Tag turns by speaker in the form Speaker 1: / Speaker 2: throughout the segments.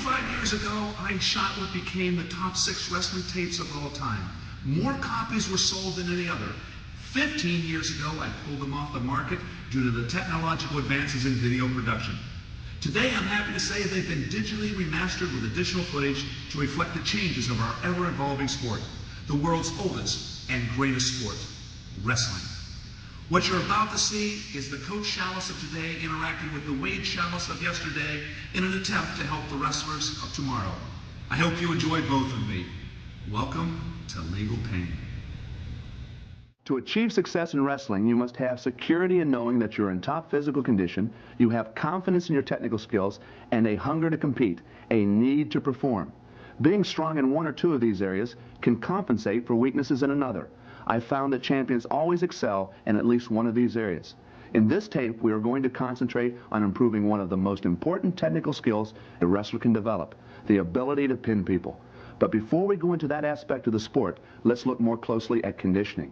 Speaker 1: 25 years ago, I shot what became the top 6 wrestling tapes of all time. More copies were sold than any other. 15 years ago, I pulled them off the market due to the technological advances in video production. Today, I'm happy to say they've been digitally remastered with additional footage to reflect the changes of our ever-evolving sport, the world's oldest and greatest sport, wrestling. What you're about to see is the Coach Schalles of today interacting with the Wade Schalles of yesterday in an attempt to help the wrestlers of tomorrow. I hope you enjoy both of me. Welcome to Legal Pain.
Speaker 2: To achieve success in wrestling, you must have security in knowing that you're in top physical condition, you have confidence in your technical skills, and a hunger to compete, a need to perform. Being strong in one or two of these areas can compensate for weaknesses in another. I've found that champions always excel in at least one of these areas. In this tape, we are going to concentrate on improving one of the most important technical skills a wrestler can develop, the ability to pin people. But before we go into that aspect of the sport, let's look more closely at conditioning.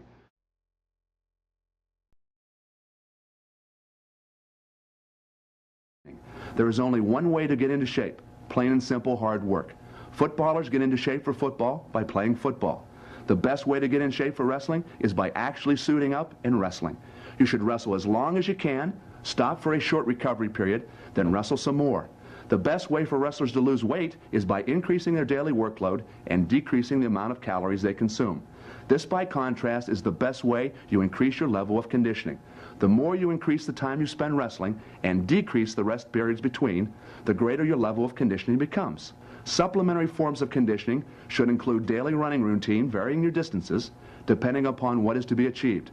Speaker 2: There is only one way to get into shape, plain and simple hard work. Footballers get into shape for football by playing football. The best way to get in shape for wrestling is by actually suiting up and wrestling. You should wrestle as long as you can, stop for a short recovery period, then wrestle some more. The best way for wrestlers to lose weight is by increasing their daily workload and decreasing the amount of calories they consume. This, by contrast, is the best way you increase your level of conditioning. The more you increase the time you spend wrestling and decrease the rest periods between, the greater your level of conditioning becomes. Supplementary forms of conditioning should include daily running routine, varying your distances, depending upon what is to be achieved.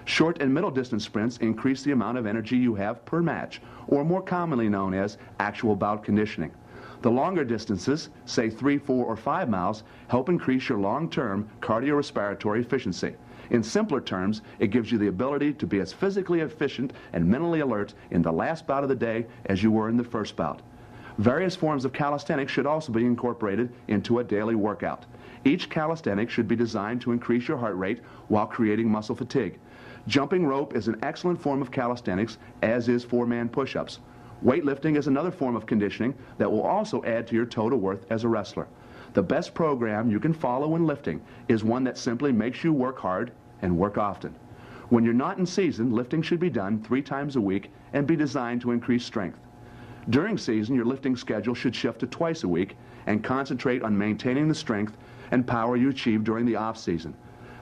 Speaker 2: Short and middle distance sprints increase the amount of energy you have per match, or more commonly known as actual bout conditioning. The longer distances, say 3, 4, or 5 miles, help increase your long-term cardiorespiratory efficiency. In simpler terms, it gives you the ability to be as physically efficient and mentally alert in the last bout of the day as you were in the first bout. Various forms of calisthenics should also be incorporated into a daily workout. Each calisthenic should be designed to increase your heart rate while creating muscle fatigue. Jumping rope is an excellent form of calisthenics, as is 4-man push-ups. Weightlifting is another form of conditioning that will also add to your total worth as a wrestler. The best program you can follow in lifting is one that simply makes you work hard and work often. When you're not in season, lifting should be done 3 times a week and be designed to increase strength. During season, your lifting schedule should shift to twice a week and concentrate on maintaining the strength and power you achieve during the off-season.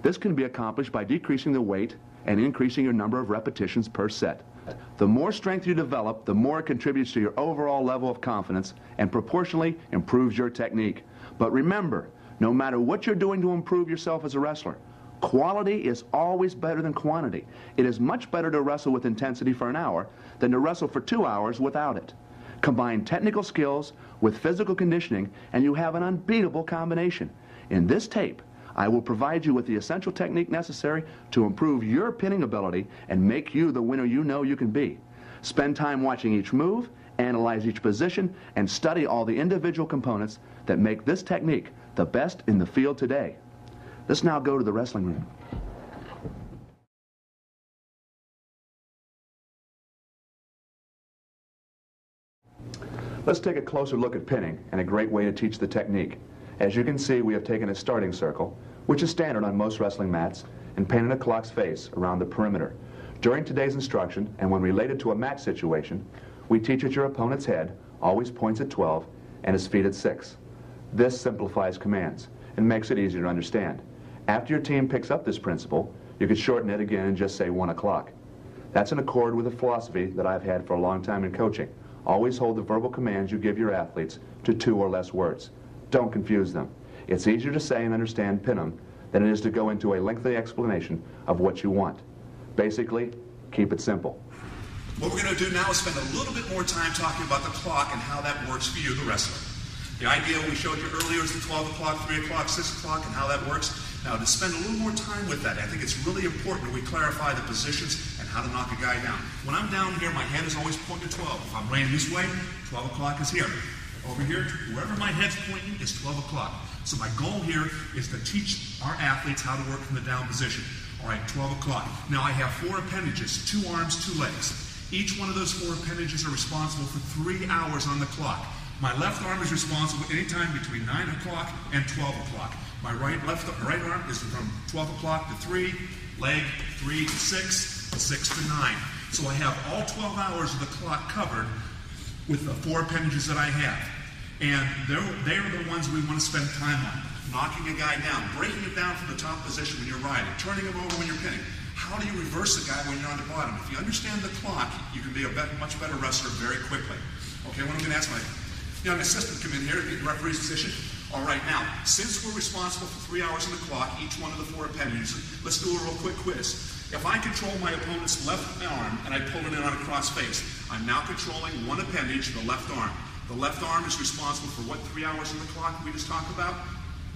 Speaker 2: This can be accomplished by decreasing the weight and increasing your number of repetitions per set. The more strength you develop, the more it contributes to your overall level of confidence and proportionally improves your technique. But remember, no matter what you're doing to improve yourself as a wrestler, quality is always better than quantity. It is much better to wrestle with intensity for an hour than to wrestle for 2 hours without it. Combine technical skills with physical conditioning and you have an unbeatable combination. In this tape, I will provide you with the essential technique necessary to improve your pinning ability and make you the winner you know you can be. Spend time watching each move, analyze each position, and study all the individual components that make this technique the best in the field today. Let's now go to the wrestling room. Let's take a closer look at pinning and a great way to teach the technique. As you can see, we have taken a starting circle, which is standard on most wrestling mats, and painted a clock's face around the perimeter. During today's instruction, and when related to a match situation, we teach that your opponent's head always points at 12 and his feet at 6. This simplifies commands and makes it easier to understand. After your team picks up this principle, you could shorten it again and just say 1 o'clock. That's in accord with a philosophy that I've had for a long time in coaching. Always hold the verbal commands you give your athletes to 2 or less words. Don't confuse them. It's easier to say and understand pin 'em than it is to go into a lengthy explanation of what you want. Basically, keep it simple.
Speaker 1: What we're going to do now is spend a little bit more time talking about the clock and how that works for you, the wrestler. The idea we showed you earlier is the 12 o'clock, 3 o'clock, 6 o'clock, and how that works. Now, to spend a little more time with that, I think it's really important that we clarify the positions and how to knock a guy down. When I'm down here, my head is always pointing to 12. If I'm laying this way, 12 o'clock is here. Over here, wherever my head's pointing is 12 o'clock. So my goal here is to teach our athletes how to work from the down position. All right, 12 o'clock. Now I have 4 appendages, 2 arms, 2 legs. Each one of those 4 appendages are responsible for 3 hours on the clock. My left arm is responsible anytime between 9 o'clock and 12 o'clock. My right arm is from 12 o'clock to 3, leg 3 to 6, 6 to 9. So I have all 12 hours of the clock covered with the 4 appendages that I have. And they're the ones we want to spend time on. Knocking a guy down, breaking it down from the top position when you're riding, turning him over when you're pinning. How do you reverse the guy when you're on the bottom? If you understand the clock, you can be a much better wrestler very quickly. Okay, what I'm going to ask my young assistant come in here to get referee's position. All right, now, since we're responsible for 3 hours on the clock, each one of the 4 appendages, let's do a real quick quiz. If I control my opponent's left arm and I pull it in on a cross face, I'm now controlling one appendage, the left arm. The left arm is responsible for what 3 hours on the clock we just talked about?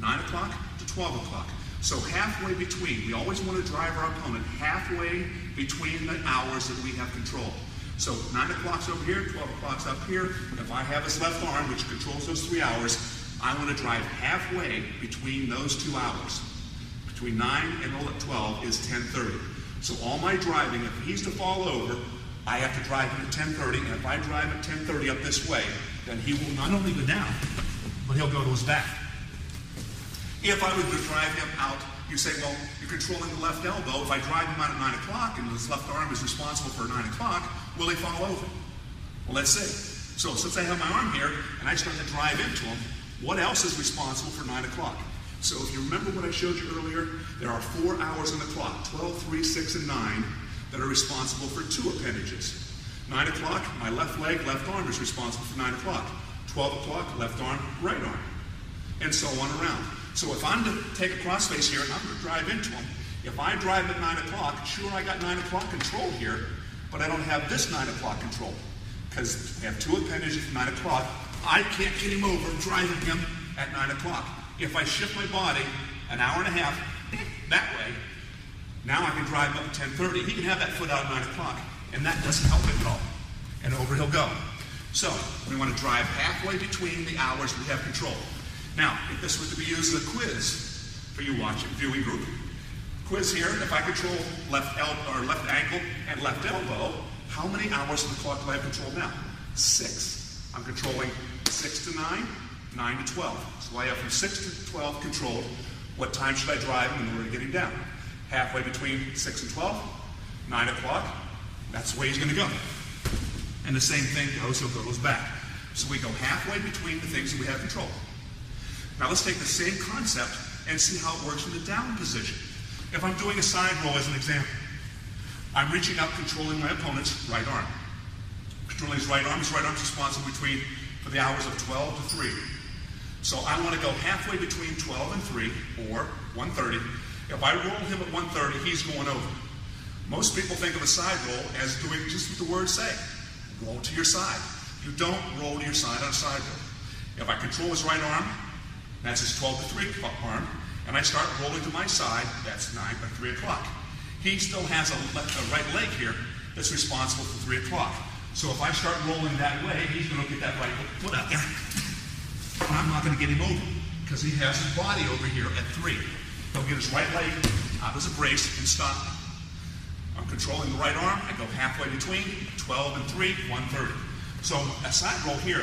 Speaker 1: 9 o'clock to 12 o'clock. So halfway between, we always want to drive our opponent halfway between the hours that we have control. So 9 o'clock's over here, 12 o'clock's up here. If I have his left arm, which controls those 3 hours, I want to drive halfway between those 2 hours. Between 9 and 12 is 10:30. So all my driving, if he's to fall over, I have to drive him at 10:30, and if I drive at 10:30 up this way, then he will not only go down, but he'll go to his back. If I were to drive him out, you say, well, you're controlling the left elbow. If I drive him out at 9 o'clock and his left arm is responsible for 9 o'clock, will he fall over? Well, let's see. So since I have my arm here and I start to drive into him, what else is responsible for 9 o'clock? So if you remember what I showed you earlier, there are 4 hours on the clock, 12, 3, 6, and 9, that are responsible for 2 appendages. 9 o'clock, my left leg, left arm is responsible for 9 o'clock. 12 o'clock, left arm, right arm, and so on around. So if I'm to take a crossface here and I'm going to drive into him, if I drive at 9 o'clock, sure, I got 9 o'clock control here, but I don't have this 9 o'clock control because I have 2 appendages at 9 o'clock. I can't get him over driving him at 9 o'clock. If I shift my body an hour and a half that way, now I can drive him up at 10:30. He can have that foot out at 9 o'clock, and that doesn't help him at all. And over he'll go. So we want to drive halfway between the hours we have control. Now, if this were to be used as a quiz for you viewing group, quiz here, if I control left ankle and left elbow, how many hours of the clock do I have control now? 6. I'm controlling 6 to 9, 9 to 12. So I have from 6 to 12 controlled. What time should I drive him in order to get him down? Halfway between 6 and 12, 9 o'clock, that's the way he's going to go. And the same thing goes, he'll go back. So we go halfway between the things that we have control. Now let's take the same concept and see how it works in the down position. If I'm doing a side roll as an example, I'm reaching up, controlling my opponent's right arm. Controlling his right arm is responsible for the hours of 12 to 3. So I want to go halfway between 12 and 3, or 1:30. If I roll him at 1:30, he's going over. Most people think of a side roll as doing just what the words say. Roll to your side. You don't roll to your side on a side roll. If I control his right arm, that's his 12 to 3 arm, and I start rolling to my side, that's 9 or 3 o'clock. He still has a right leg here that's responsible for 3 o'clock. So if I start rolling that way, he's going to get that right foot out there. And I'm not going to get him over because he has his body over here at 3. He'll get his right leg out as a brace and stop me. I'm controlling the right arm. I go halfway between 12 and 3, 1:30. So a side roll here,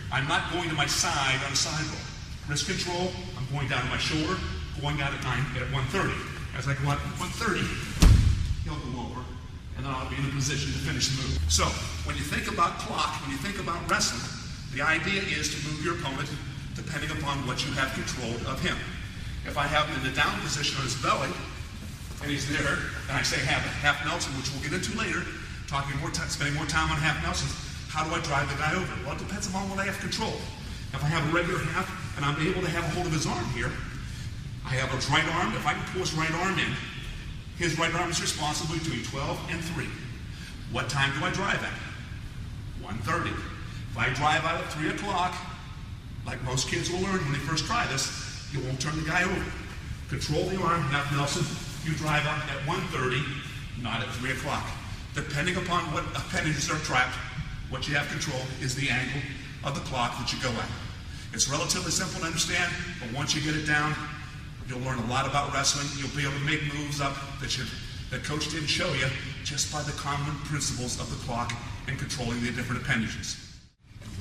Speaker 1: I'm not going to my side on a side roll. Wrist control, I'm going down to my shoulder, going out at 1:30. As I go out at 1:30, he'll go over, and then I'll be in a position to finish the move. So when you think about clock, when you think about wrestling, the idea is to move your opponent depending upon what you have control of him. If I have him in the down position on his belly, and he's there, and I say half Nelson, which we'll get into later, spending more time on half Nelsons, how do I drive the guy over? Well, it depends upon what I have control. If I have a regular half, and I'm able to have a hold of his arm here, I have his right arm. If I can pull his right arm in, his right arm is responsible between 12 and 3. What time do I drive at? 1:30. If I drive out at 3 o'clock, like most kids will learn when they first try this, you won't turn the guy over. Control the arm, half Nelson. You drive up at 1:30, not at 3 o'clock. Depending upon what appendages are trapped, what you have control is the angle of the clock that you go at. It's relatively simple to understand, but once you get it down, you'll learn a lot about wrestling. You'll be able to make moves up that coach didn't show you just by the common principles of the clock and controlling the different appendages.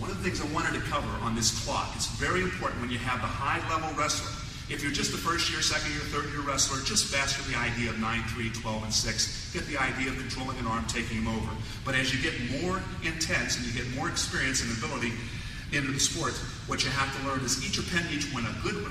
Speaker 1: One of the things I wanted to cover on this clock, it's very important when you have the high-level wrestler. If you're just a first-year, second-year, third-year wrestler, just master the idea of 9, 3, 12, and 6. Get the idea of controlling an arm, taking him over. But as you get more intense and you get more experience and ability into the sport, what you have to learn is each appendage, when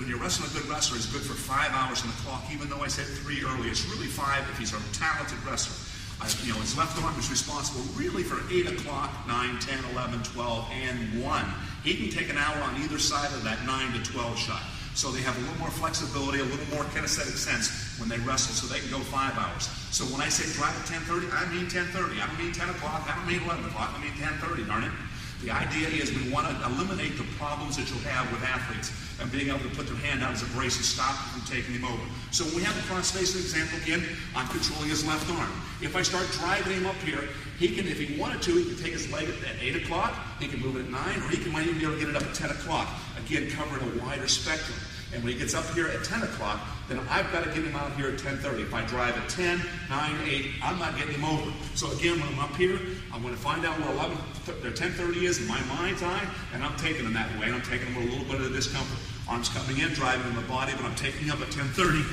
Speaker 1: you're wrestling a good wrestler, is good for 5 hours on the clock, even though I said 3 earlier. It's really 5 if he's a talented wrestler. His left arm is responsible really for 8 o'clock, 9, 10, 11, 12, and 1. He can take an hour on either side of that 9 to 12 shot. So they have a little more flexibility, a little more kinesthetic sense when they wrestle, so they can go 5 hours. So when I say drive at 10:30, I mean 10:30. I don't mean 10 o'clock. I don't mean 11 o'clock. I mean 10:30, darn it. The idea is we want to eliminate the problems that you'll have with athletes and being able to put their hand out as a brace and stop them from taking him over. So when we have a cross-facing example again, I'm controlling his left arm. If I start driving him up here, he can, if he wanted to, he can take his leg at 8 o'clock, he can move it at 9, or he might even be able to get it up at 10 o'clock. Again, covering a wider spectrum. And when he gets up here at 10 o'clock, then I've got to get him out here at 10:30. If I drive at 10, 9, 8, I'm not getting him over. So again, when I'm up here, I'm going to find out where 10:30 is in my mind's eye, and I'm taking him that way, and I'm taking him with a little bit of discomfort. Arms coming in, driving in the body, but I'm taking him up at 10:30,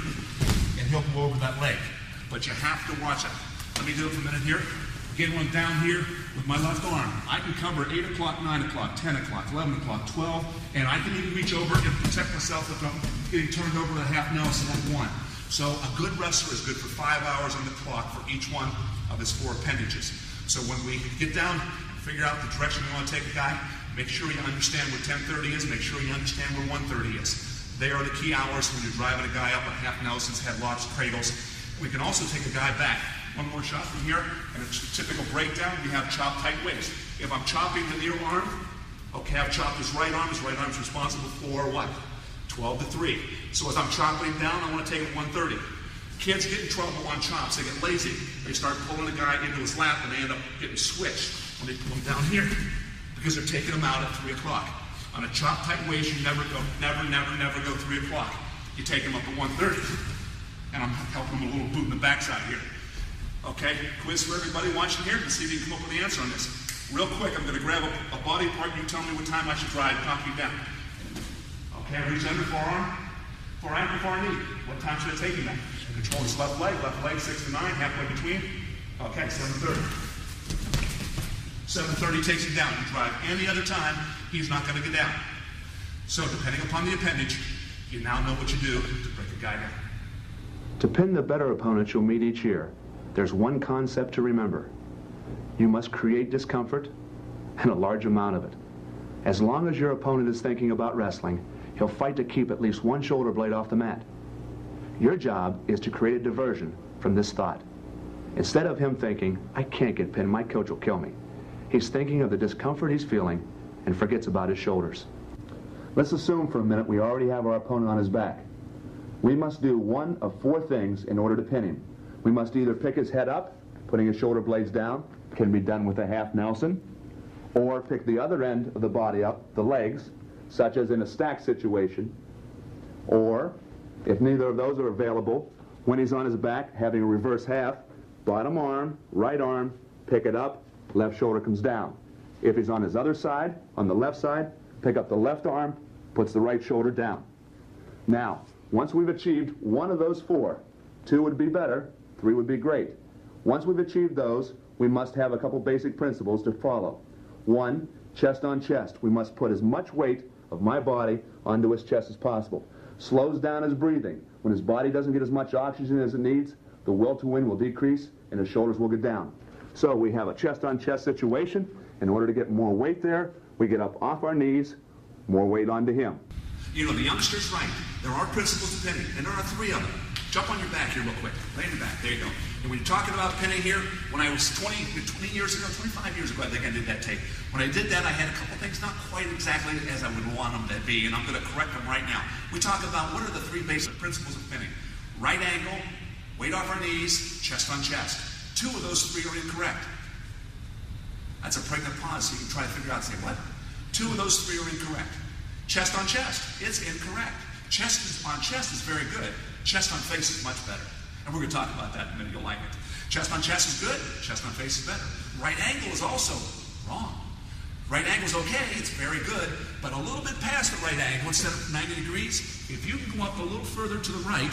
Speaker 1: and he'll go over that leg. But you have to watch it. Let me do it for a minute here. Again, when I'm down here with my left arm, I can cover 8 o'clock, 9 o'clock, 10 o'clock, 11 o'clock, 12, and I can even reach over and protect myself if I'm getting turned over to half Nelson at 1. So a good wrestler is good for 5 hours on the clock for each one of his 4 appendages. So when we get down, figure out the direction we want to take a guy, make sure you understand where 10:30 is, make sure you understand where 1:30 is. They are the key hours when you're driving a guy up at half Nelsons, headlocks, cradles. We can also take a guy back. One more shot from here, and a typical breakdown, we have chop tight waist. If I'm chopping the near arm, okay, I've chopped his right arm. His right arm's responsible for what? 12 to 3. So as I'm chopping him down, I want to take him 1:30. Kids get in trouble on chops. They get lazy. They start pulling the guy into his lap, and they end up getting switched when they pull him down here because they're taking him out at 3 o'clock. On a chop tight waist, you never go 3 o'clock. You take him up at 1:30, and I'm helping him a little boot in the backside here. Okay, quiz for everybody watching here and see if you can come up with the answer on this. Real quick, I'm going to grab a body part and you tell me what time I should drive, knock you down. Okay, reach under forearm to far knee. What time should I take him at? Control his left leg, 6 to 9, halfway between. Okay, 7:30. 7:30 takes him down. You drive any other time, he's not going to get down. So depending upon the appendage, you now know what you do to break a guy down.
Speaker 2: To pin the better opponents you'll meet each year, there's one concept to remember. You must create discomfort, and a large amount of it. As long as your opponent is thinking about wrestling, he'll fight to keep at least one shoulder blade off the mat. Your job is to create a diversion from this thought. Instead of him thinking, I can't get pinned, my coach will kill me, he's thinking of the discomfort he's feeling and forgets about his shoulders. Let's assume for a minute we already have our opponent on his back. We must do one of 4 things in order to pin him. We must either pick his head up, putting his shoulder blades down, can be done with a half Nelson, or pick the other end of the body up, the legs, such as in a stack situation, or, if neither of those are available, when he's on his back, having a reverse half, bottom arm, right arm, pick it up, left shoulder comes down. If he's on his other side, on the left side, pick up the left arm, puts the right shoulder down. Now, once we've achieved one of those 4, 2 would be better, 3 would be great. Once we've achieved those, we must have a couple basic principles to follow. 1, chest on chest. We must put as much weight of my body onto his chest as possible. Slows down his breathing. When his body doesn't get as much oxygen as it needs, the will to win will decrease and his shoulders will get down. So we have a chest on chest situation. In order to get more weight there, we get up off our knees, more weight onto him.
Speaker 1: You know, the youngster's right. There are principles to pinning, and there are 3 of them. Jump on your back here real quick. Lay on your back. There you go. And when you're talking about pinning here, when I was 20 years ago, 25 years ago, I think I did that tape. When I did that, I had a couple things not quite exactly as I would want them to be, and I'm going to correct them right now. We talk about what are the 3 basic principles of pinning. Right angle, weight off our knees, chest on chest. 2 of those 3 are incorrect. That's a pregnant pause, so you can try to figure out and say, what? 2 of those 3 are incorrect. Chest on chest, it's incorrect. Chest on chest is very good. Chest on face is much better. And we're going to talk about that in a minute. You'll like it. Chest on chest is good. Chest on face is better. Right angle is also wrong. Right angle's okay, it's very good, but a little bit past the right angle, instead of 90 degrees, if you can go up a little further to the right,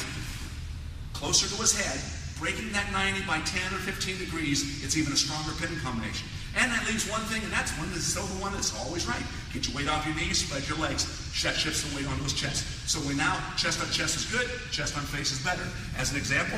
Speaker 1: closer to his head, breaking that 90 by 10 or 15 degrees, it's even a stronger pin combination. And that leaves one thing, and that's still the one that's always right. Get your weight off your knees, spread your legs, shifts the weight onto his chest. So we now, chest on chest is good, chest on face is better. As an example,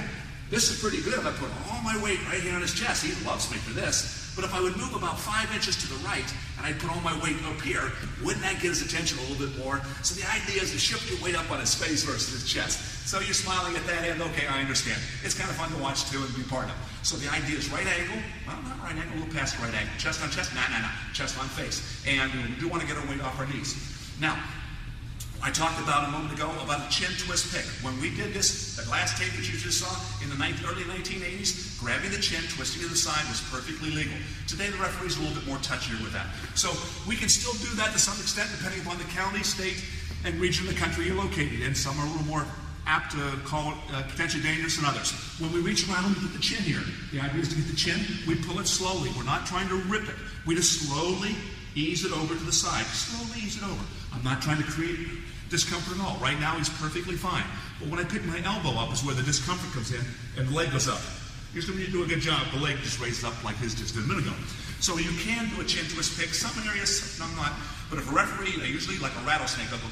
Speaker 1: this is pretty good if I put all my weight right here on his chest. He loves me for this. But if I would move about 5 inches to the right and I'd put all my weight up here, wouldn't that get his attention a little bit more? So the idea is to shift your weight up on his face versus his chest. So you're smiling at that end, okay, I understand. It's kind of fun to watch too and be part of. So the idea is right angle, well, not right angle, a little past the right angle. Chest on chest, no, chest on face. And we do want to get our weight off our knees. Now, I talked about a moment ago about a chin twist pick. When we did this, that last tape that you just saw in the early 1980s, grabbing the chin, twisting to the side was perfectly legal. Today the referee's a little bit more touchier with that. So we can still do that to some extent depending upon the county, state, and region of the country you're located in. Some are a little more apt to call it potentially dangerous than others. When we reach around, we get the chin here. The idea is to get the chin, we pull it slowly. We're not trying to rip it. We just slowly ease it over to the side. Slowly ease it over. I'm not trying to create discomfort at all. Right now he's perfectly fine. But when I pick my elbow up is where the discomfort comes in and the leg goes up. Usually when you do a good job, the leg just raises up like his just did a minute ago. So you can do a chin twist pick. Some areas, some not. But if a referee, they usually like a rattlesnake, they'll go,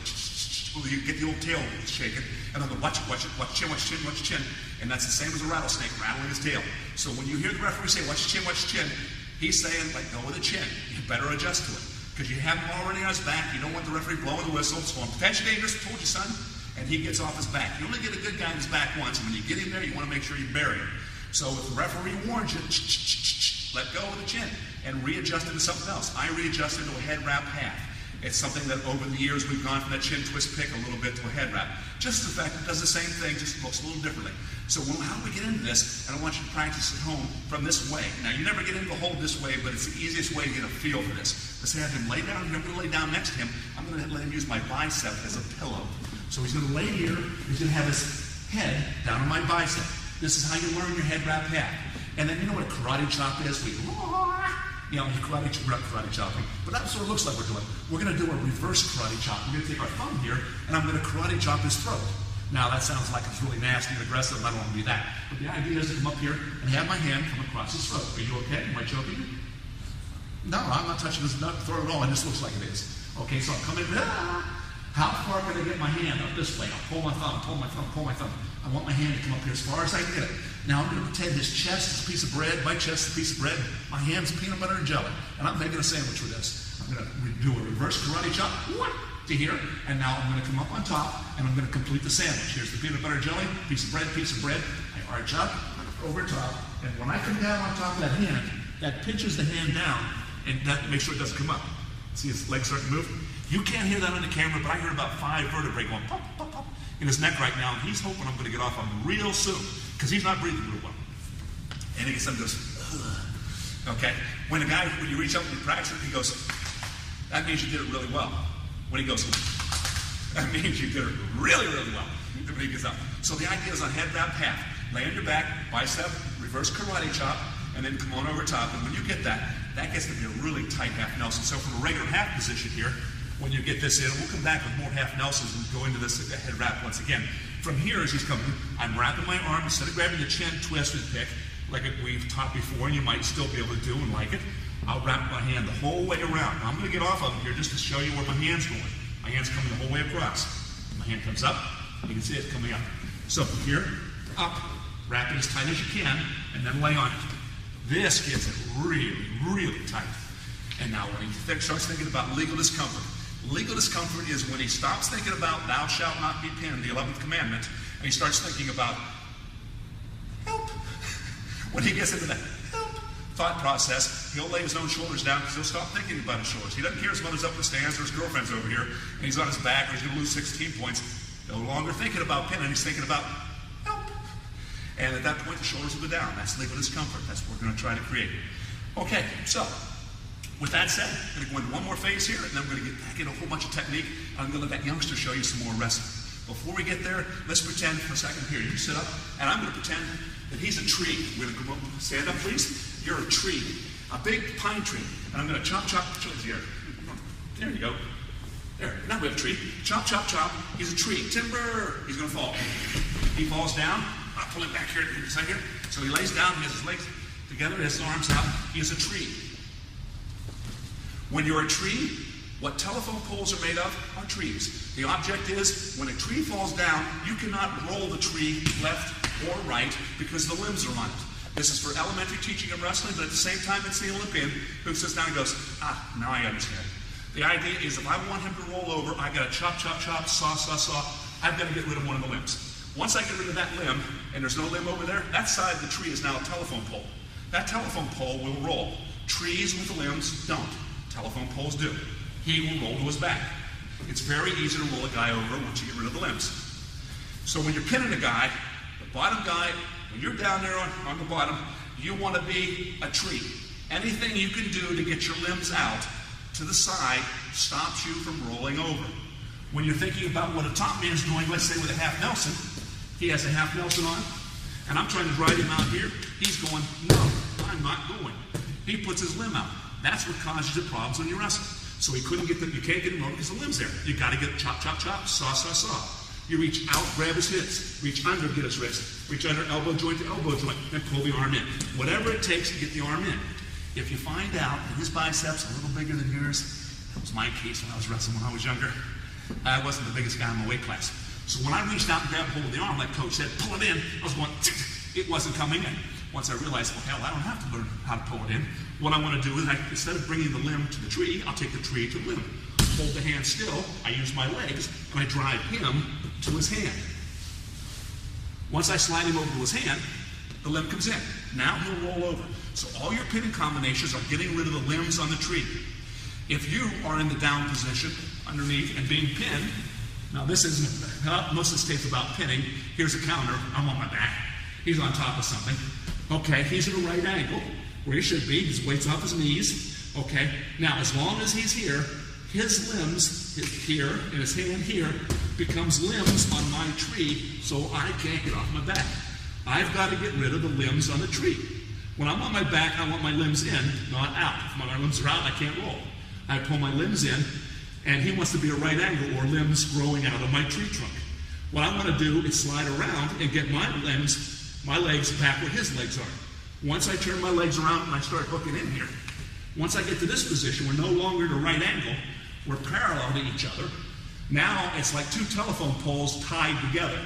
Speaker 1: you get the old tail shaking, and they'll go, watch it, watch chin, watch chin, watch chin. And that's the same as a rattlesnake rattling his tail. So when you hear the referee say, watch chin, he's saying, let go of the chin. You better adjust to it. Because you have him already on his back, you don't want the referee blowing the whistle, so I'm potentially dangerous, told you, son, and he gets off his back. You only get a good guy on his back once, and when you get him there, you want to make sure you bury him. So if the referee warns you, let go of the chin, and readjust it to something else. I readjust it to a head wrap half. It's something that over the years we've gone from that chin twist pick a little bit to a head wrap. Just the fact it does the same thing, just looks a little differently. So how do we get into this? And I want you to practice at home from this way. Now you never get into the hold this way, but it's the easiest way to get a feel for this. Let's have him lay down here. I'm going to lay down next to him. I'm going to let him use my bicep as a pillow. So he's going to lay here. He's going to have his head down on my bicep. This is how you learn your head wrap half. And then you know what a karate chop is? You know, karate chopping. But that's what it looks like we're doing. We're going to do a reverse karate chop. We're going to take our thumb here, and I'm going to karate chop his throat. Now, that sounds like it's really nasty and aggressive, and I don't want to be that. But the idea is to come up here and have my hand come across his throat. Are you okay? Am I choking you? No, I'm not touching his throat at all. It just looks like it is. Okay, so I'll come in. How far can I get my hand up this way? I'll pull my thumb, pull my thumb, pull my thumb. I want my hand to come up here as far as I can get it. Now I'm going to pretend his chest is a piece of bread, my chest is a piece of bread, my hand's peanut butter and jelly. And I'm making a sandwich with this. I'm going to do a reverse karate chop to here, and now I'm going to come up on top, and I'm going to complete the sandwich. Here's the peanut butter jelly, piece of bread, I arch up, over top, and when I come down on top of that hand, that pinches the hand down, and that makes sure it doesn't come up. See his legs start to move? You can't hear that on the camera, but I hear about 5 vertebrae going pop, pop, pop in his neck right now, and he's hoping I'm going to get off on him real soon, because he's not breathing real well. And he gets up and goes, ugh. Okay? When you reach up and you practice it, he goes, that means you did it really well. When he goes, that means you did it really, really well. When he gets up. So the idea is on head wrap half. Lay on your back, bicep, reverse karate chop, and then come on over top. And when you get that, that gets to be a really tight half Nelson. So from a regular half position here, when you get this in, we'll come back with more half Nelsons and go into this head wrap once again. From here, as he's coming, I'm wrapping my arm, instead of grabbing the chin, twist and pick, like we've taught before, and you might still be able to do and like it, I'll wrap my hand the whole way around. Now, I'm going to get off of him here just to show you where my hand's going. My hand's coming the whole way across. My hand comes up, you can see it coming up. So from here, up, wrap it as tight as you can, and then lay on it. This gets it really, really tight. And now when he starts thinking about legal discomfort is when he stops thinking about thou shalt not be pinned, the 11th commandment, and he starts thinking about help. When he gets into that help thought process, he'll lay his own shoulders down because he'll stop thinking about his shoulders. He doesn't care if his mother's up in the stands or his girlfriend's over here, and he's on his back or he's going to lose 16 points. No longer thinking about pinning, he's thinking about help. And at that point, the shoulders will go down. That's legal discomfort. That's what we're going to try to create. Okay, so with that said, I'm going to go into one more phase here, and then we're going to get back into a whole bunch of technique. I'm going to let that youngster show you some more wrestling. Before we get there, let's pretend for a second here. You sit up, and I'm going to pretend that he's a tree. We're going to come up, stand up, please. You're a tree. a big pine tree, and I'm going to chop the trees here. There you go. There, now we have a tree. Chop, chop, chop. He's a tree. Timber. He's going to fall. He falls down. I'll pull him back here in a second. So he lays down. He has his legs together, his arms out. He is a tree. When you're a tree, what telephone poles are made of are trees. The object is, when a tree falls down, you cannot roll the tree left or right because the limbs are on it. This is for elementary teaching of wrestling, but at the same time, it's the Olympian who sits down and goes, now I understand. The idea is if I want him to roll over, I got to chop, chop, chop, saw, saw, saw. I've got to get rid of one of the limbs. Once I get rid of that limb, and there's no limb over there, that side of the tree is now a telephone pole. That telephone pole will roll. Trees with limbs don't. Telephone poles do. He will roll to his back. It's very easy to roll a guy over once you get rid of the limbs. So when you're pinning a guy, the bottom guy, when you're down there on the bottom, you want to be a tree. Anything you can do to get your limbs out to the side stops you from rolling over. When you're thinking about what a top man's doing, let's say with a half Nelson, he has a half Nelson on, and I'm trying to drive him out here, he's going, no, I'm not going. He puts his limb out. That's what causes you problems when you wrestle. So he couldn't get you can't get him over because the limb's there. You got to get chop, chop, chop, saw, saw, saw. You reach out, grab his hips, reach under, get his wrist, reach under elbow joint to elbow joint, and pull the arm in. Whatever it takes to get the arm in. If you find out that his biceps are a little bigger than yours, that was my case when I was wrestling when I was younger. I wasn't the biggest guy in my weight class. So when I reached out and grabbed hold of the arm, like Coach said, pull it in, I was going, it wasn't coming in. Once I realized, well, hell, I don't have to learn how to pull it in. What I want to do is, instead of bringing the limb to the tree, I'll take the tree to the limb. Hold the hand still, I use my legs, and I drive him to his hand. Once I slide him over to his hand, the limb comes in. Now he'll roll over. So all your pinning combinations are getting rid of the limbs on the tree. If you are in the down position underneath and being pinned, now this isn't, most of this tape's about pinning. Here's a counter, I'm on my back. He's on top of something. Okay, he's at a right angle, where he should be. His weight's off his knees. Okay, now as long as he's here, his limbs here and his hand here becomes limbs on my tree, so I can't get off my back. I've got to get rid of the limbs on the tree. When I'm on my back, I want my limbs in, not out. If my limbs are out, I can't roll. I pull my limbs in, and he wants to be a right angle or limbs growing out of my tree trunk. What I want to do is slide around and get my legs back where his legs are. Once I turn my legs around and I start hooking in here, once I get to this position, we're no longer at a right angle, we're parallel to each other. Now it's like two telephone poles tied together.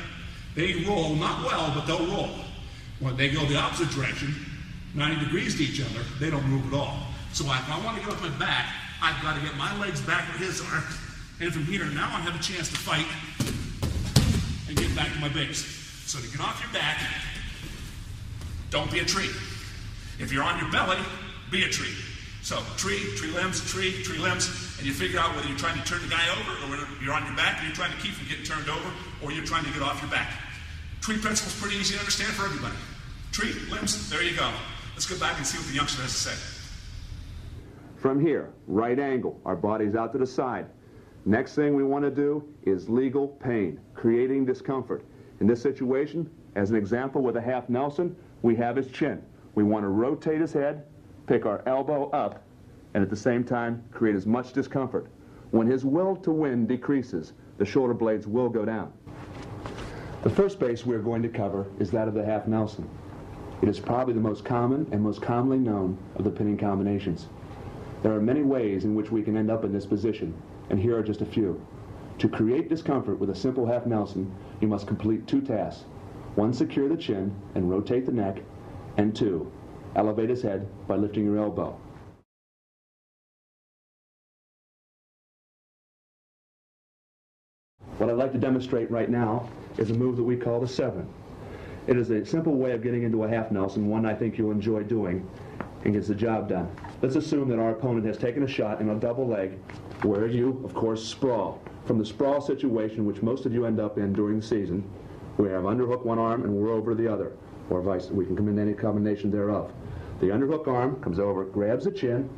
Speaker 1: They roll, not well, but they'll roll. When they go the opposite direction, 90 degrees to each other, they don't move at all. So if I want to get off my back, I've got to get my legs back where his are, and from here, now I have a chance to fight and get back to my base. So to get off your back, don't be a tree. If you're on your belly, be a tree. So tree limbs, tree limbs, and you figure out whether you're trying to turn the guy over, or whether you're on your back and you're trying to keep from getting turned over, or you're trying to get off your back. Tree principle is pretty easy to understand for everybody. Tree, limbs, there you go. Let's go back and see what the youngster has to say.
Speaker 2: From here, right angle, our body's out to the side. Next thing we want to do is legal pain, creating discomfort. In this situation, as an example with a half Nelson, we have his chin. We want to rotate his head, pick our elbow up, and at the same time create as much discomfort. When his will to win decreases, the shoulder blades will go down. The first base we're going to cover is that of the half Nelson. It is probably the most common and most commonly known of the pinning combinations. There are many ways in which we can end up in this position, and here are just a few. To create discomfort with a simple half Nelson, you must complete two tasks. One, secure the chin and rotate the neck, and two, elevate his head by lifting your elbow. What I'd like to demonstrate right now is a move that we call the 7. It is a simple way of getting into a half Nelson, one I think you'll enjoy doing, and gets the job done. Let's assume that our opponent has taken a shot in a double leg where you, of course, sprawl. From the sprawl situation, which most of you end up in during the season, we have underhook one arm and we're over the other, or vice, we can come in any combination thereof. The underhook arm comes over, grabs the chin,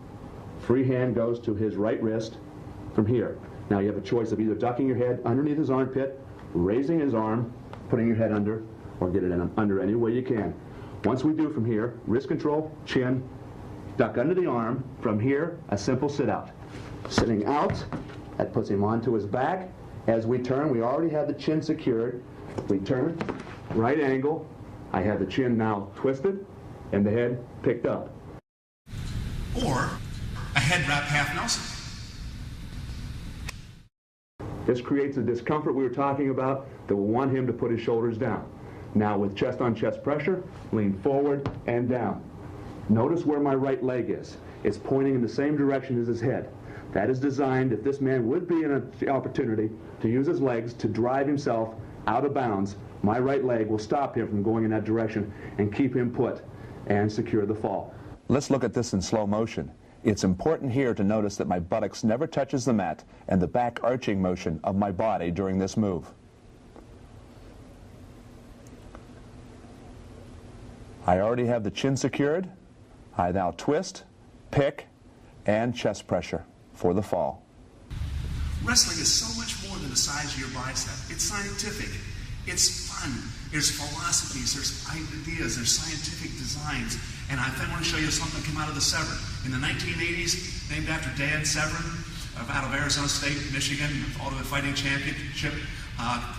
Speaker 2: free hand goes to his right wrist from here. Now you have a choice of either ducking your head underneath his armpit, raising his arm, putting your head under, or get it in under any way you can. Once we do from here, wrist control, chin, duck under the arm. From here, a simple sit-out. Sitting out, that puts him onto his back. As we turn, we already have the chin secured. We turn, right angle. I have the chin now twisted and the head picked up.
Speaker 1: Or a head wrap half Nelson.
Speaker 2: This creates the discomfort we were talking about that will want him to put his shoulders down. Now with chest-on-chest pressure, lean forward and down. Notice where my right leg is. It's pointing in the same direction as his head. That is designed if this man would be in an opportunity to use his legs to drive himself out of bounds, my right leg will stop him from going in that direction and keep him put and secure the fall.
Speaker 3: Let's look at this in slow motion. It's important here to notice that my buttocks never touches the mat and the back arching motion of my body during this move. I already have the chin secured. I now twist, pick, and chest pressure for the fall.
Speaker 1: Wrestling is so much more than the size of your bicep. It's scientific. It's fun. There's philosophies, there's ideas, there's scientific designs. And I want to show you something that came out of the Severn. In the 1980s, named after Dan Severn, out of Arizona State, Michigan, Ultimate Fighting Championship,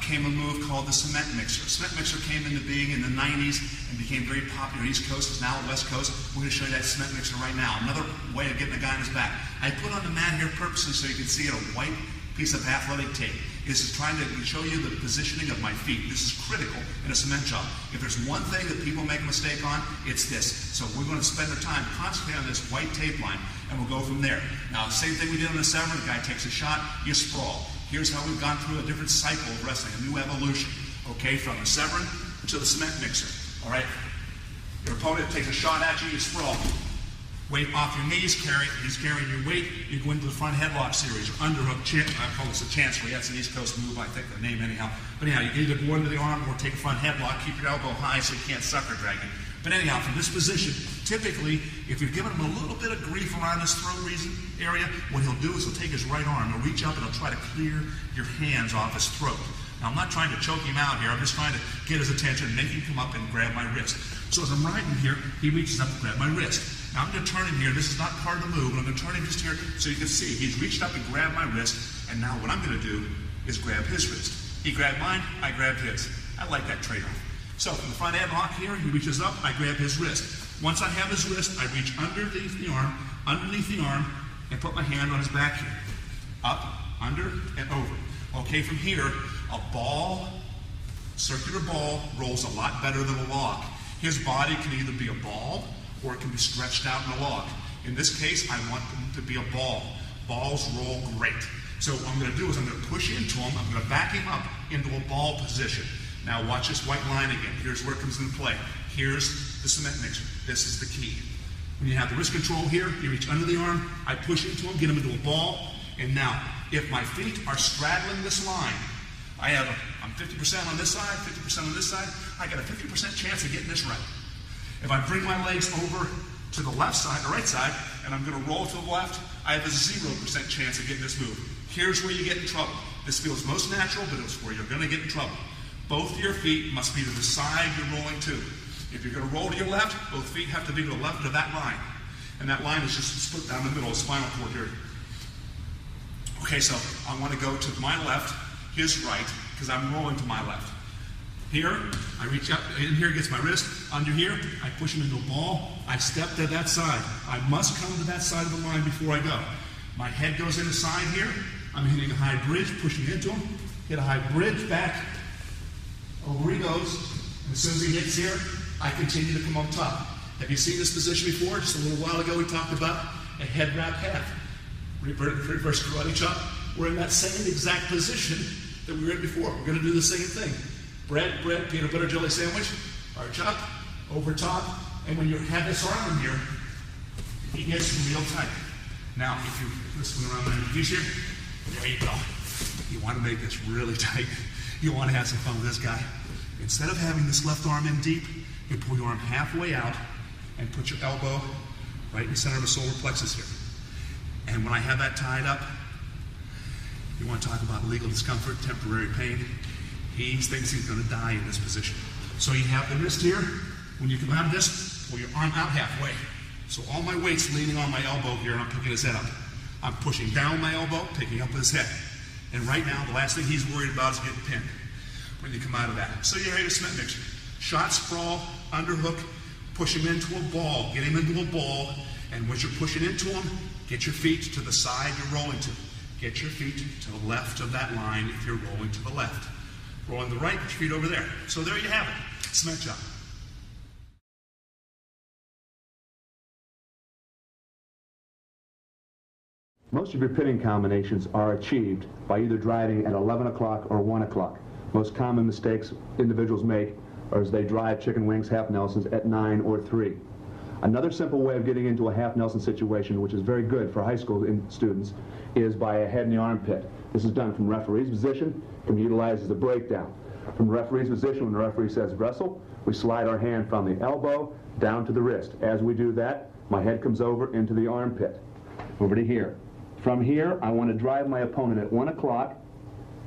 Speaker 1: came a move called the cement mixer. Cement mixer came into being in the 90s and became very popular. East Coast is now West Coast. We're going to show you that cement mixer right now. Another way of getting a guy on his back. I put on the mat here purposely so you can see it, a white piece of athletic tape. This is trying to show you the positioning of my feet. This is critical in a cement job. If there's one thing that people make a mistake on, it's this. So we're going to spend our time concentrating on this white tape line, and we'll go from there. Now, the same thing we did on the Severn. The guy takes a shot, you sprawl. Here's how we've gone through a different cycle of wrestling, a new evolution. Okay, from the Severn to the cement mixer. All right? Your opponent takes a shot at you, you sprawl. Weight off your knees, he's carrying your weight, you go into the front headlock series, or underhook, I call this a chancery, that's an East Coast move, I think the name anyhow. But anyhow, you can either go under the arm or take a front headlock, keep your elbow high so you can't sucker drag it. But anyhow, from this position, typically, if you're giving him a little bit of grief around his throat area, what he'll do is he'll take his right arm, he'll reach up and he'll try to clear your hands off his throat. Now, I'm not trying to choke him out here, I'm just trying to get his attention and make him come up and grab my wrist. So as I'm riding here, he reaches up to grab my wrist. Now I'm going to turn him here. This is not part of the move, but I'm going to turn him just here so you can see. He's reached up and grabbed my wrist, and now what I'm going to do is grab his wrist. He grabbed mine, I grabbed his. I like that trade-off. So from the front headlock here, he reaches up, I grab his wrist. Once I have his wrist, I reach underneath the arm, and put my hand on his back here. Up, under, and over. Okay, from here, a ball, circular ball, rolls a lot better than a log. His body can either be a ball or it can be stretched out in a log. In this case, I want them to be a ball. Balls roll great. So what I'm going to do is I'm going to push into him, I'm going to back him up into a ball position. Now watch this white line again. Here's where it comes into play. Here's the cement mixer. This is the key. When you have the wrist control here, you reach under the arm, I push into him, get him into a ball, and now, if my feet are straddling this line, I'm 50% on this side, 50% on this side, I got a 50% chance of getting this right. If I bring my legs over to the left side, the right side, and I'm going to roll to the left, I have a 0% chance of getting this move. Here's where you get in trouble. This feels most natural, but it's where you're going to get in trouble. Both of your feet must be to the side you're rolling to. If you're going to roll to your left, both feet have to be to the left of that line. And that line is just split down the middle of the spinal cord here. Okay, so I want to go to my left, his right, because I'm rolling to my left. Here, I reach up, in here gets my wrist. Under here, I push him into a ball. I step to that side. I must come to that side of the line before I go. My head goes in the side here. I'm hitting a high bridge, pushing into him. Hit a high bridge, back. Over he goes. And as soon as he hits here, I continue to come on top. Have you seen this position before? Just a little while ago we talked about a head wrap half. Reverse karate chop. We're in that same exact position that we were in before. We're going to do the same thing. Bread, peanut butter jelly sandwich, arch up, over top, and when you have this arm in here, it gets real tight. Now, if you listen around my knees here, there you go. You want to make this really tight. You want to have some fun with this guy. Instead of having this left arm in deep, you pull your arm halfway out and put your elbow right in the center of the solar plexus here. And when I have that tied up, you want to talk about legal discomfort, temporary pain. He thinks he's going to die in this position. So you have the wrist here. When you come out of this, pull your arm out halfway.
Speaker 4: So all my weight's leaning on my elbow here, and I'm picking his head up. I'm pushing down my elbow, picking up his head. And right now, the last thing he's worried about is getting pinned when you come out of that. So you're ready to Smith mixture. Shot, sprawl, underhook, push him into a ball. Get him into a ball, and when you're pushing into him, get your feet to the side you're rolling to. Get your feet to the left of that line if you're rolling to the left. Rolling to the right, put your feet over there. So there you have it. Cement job.
Speaker 2: Most of your pinning combinations are achieved by either driving at 11 o'clock or 1 o'clock. Most common mistakes individuals make are as they drive chicken wings, half Nelsons at 9 or 3. Another simple way of getting into a half Nelson situation, which is very good for high school students, is by a head in the armpit. This is done from referee's position, can be utilized as a breakdown. From the referee's position, when the referee says wrestle, we slide our hand from the elbow down to the wrist. As we do that, my head comes over into the armpit, over to here. From here, I want to drive my opponent at 1 o'clock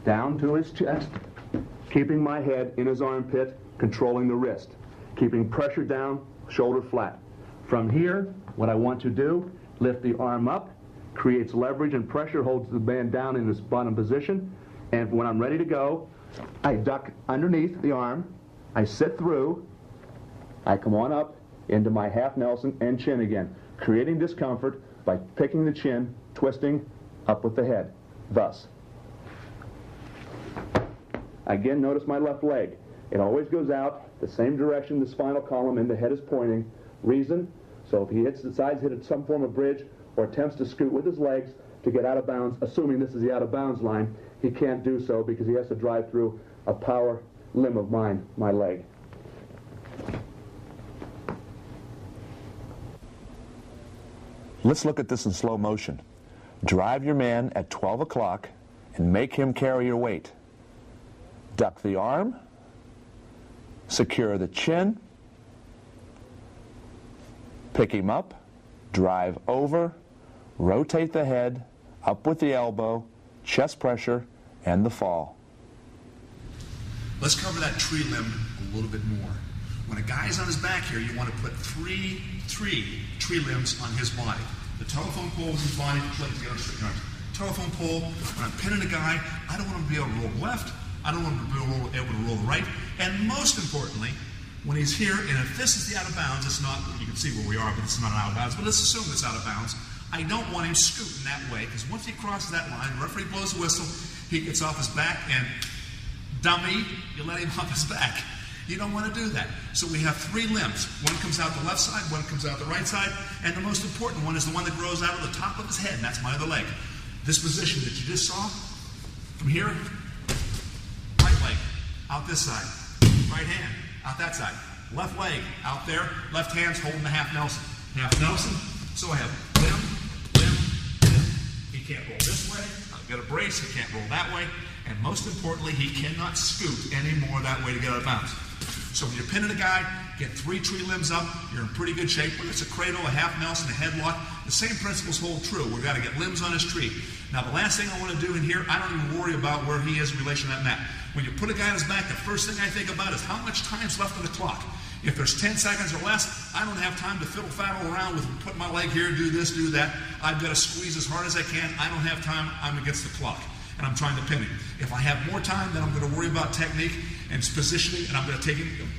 Speaker 2: down to his chest, keeping my head in his armpit, controlling the wrist, keeping pressure down, shoulder flat. From here, what I want to do, lift the arm up, creates leverage and pressure, holds the man down in this bottom position, and when I'm ready to go, I duck underneath the arm, I sit through, I come on up into my half Nelson and chin again, creating discomfort by picking the chin, twisting up with the head, thus. Again, notice my left leg. It always goes out the same direction the spinal column and the head is pointing. Reason, so if he decides to hit some form of bridge or attempts to scoot with his legs to get out of bounds, assuming this is the out of bounds line, he can't do so because he has to drive through a power limb of mine, my leg.
Speaker 3: Let's look at this in slow motion. Drive your man at 12 o'clock and make him carry your weight. Duck the arm, secure the chin, pick him up, drive over, rotate the head, up with the elbow, chest pressure, and the fall.
Speaker 4: Let's cover that tree limb a little bit more. When a guy's on his back here, you want to put three tree limbs on his body. The telephone pole is his body. Telephone pole, when I'm pinning a guy, I don't want him to be able to roll left. I don't want him to be able to roll right. And most importantly, when he's here, and if this is the out of bounds, it's not, you can see where we are, but it's not an out of bounds, but let's assume it's out of bounds. I don't want him scooting that way, because once he crosses that line, the referee blows the whistle, he gets off his back, and dummy, you let him off his back. You don't want to do that. So we have three limbs. One comes out the left side, one comes out the right side, and the most important one is the one that grows out of the top of his head, and that's my other leg. This position that you just saw, from here, right leg, out this side, right hand, out that side, left leg, out there, left hand's holding the half Nelson. Half Nelson, so I have limb, limb, limb. He can't roll this way, I've got a brace, he can't roll that way, and most importantly, he cannot scoot anymore that way to get out of bounds. So when you're pinning a guy, get three tree limbs up, you're in pretty good shape. Whether it's a cradle, a half Nelson, a headlock, the same principles hold true. We've got to get limbs on his tree. Now the last thing I want to do in here, I don't even worry about where he is in relation to that mat. When you put a guy on his back, the first thing I think about is how much time's left on the clock. If there's 10 seconds or less, I don't have time to fiddle-faddle around with putting my leg here, do this, do that. I've got to squeeze as hard as I can. I don't have time. I'm against the clock, and I'm trying to pin him. If I have more time, then I'm going to worry about technique and positioning, and I'm going to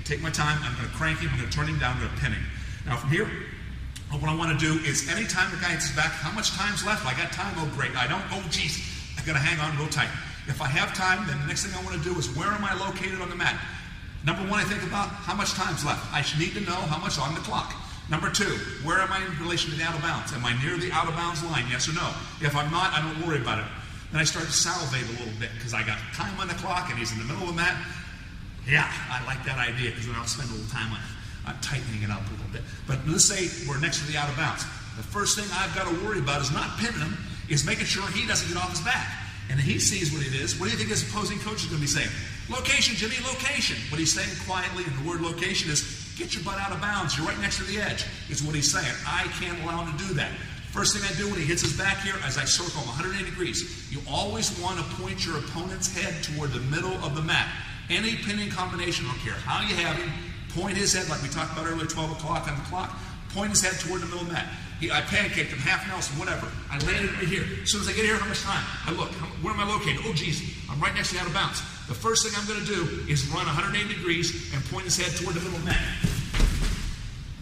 Speaker 4: take my time. I'm going to crank him. I'm going to turn him down. I'm going to pin him. Now from here, what I want to do is anytime the guy hits his back, how much time's left? I got time. Oh, great. I don't. Oh, geez. I got to hang on real tight. If I have time, then the next thing I want to do is where am I located on the mat? Number one, I think about how much time's left. I should need to know how much on the clock. Number two, where am I in relation to the out of bounds? Am I near the out of bounds line? Yes or no? If I'm not, I don't worry about it. Then I start to salivate a little bit because I got time on the clock and he's in the middle of the mat. Yeah, I like that idea because then I'll spend a little time on it. I'm tightening it up a little bit. But let's say we're next to the out of bounds. The first thing I've got to worry about is not pinning him, is making sure he doesn't get off his back. And he sees what it is. What do you think his opposing coach is going to be saying? Location, Jimmy, location. What he's saying quietly, and the word location is, get your butt out of bounds. You're right next to the edge, is what he's saying. I can't allow him to do that. First thing I do when he hits his back here, as I circle him 180 degrees, you always want to point your opponent's head toward the middle of the mat. Any pinning combination, I don't care how you have him, point his head, like we talked about earlier, 12 o'clock on the clock, point his head toward the middle of the mat. I pancaked him, half Nelson, whatever. I landed right here. As soon as I get here, how much time? I look, where am I located? Oh, geez, I'm right next to the out of bounds. The first thing I'm going to do is run 180 degrees and point his head toward the middle of the mat.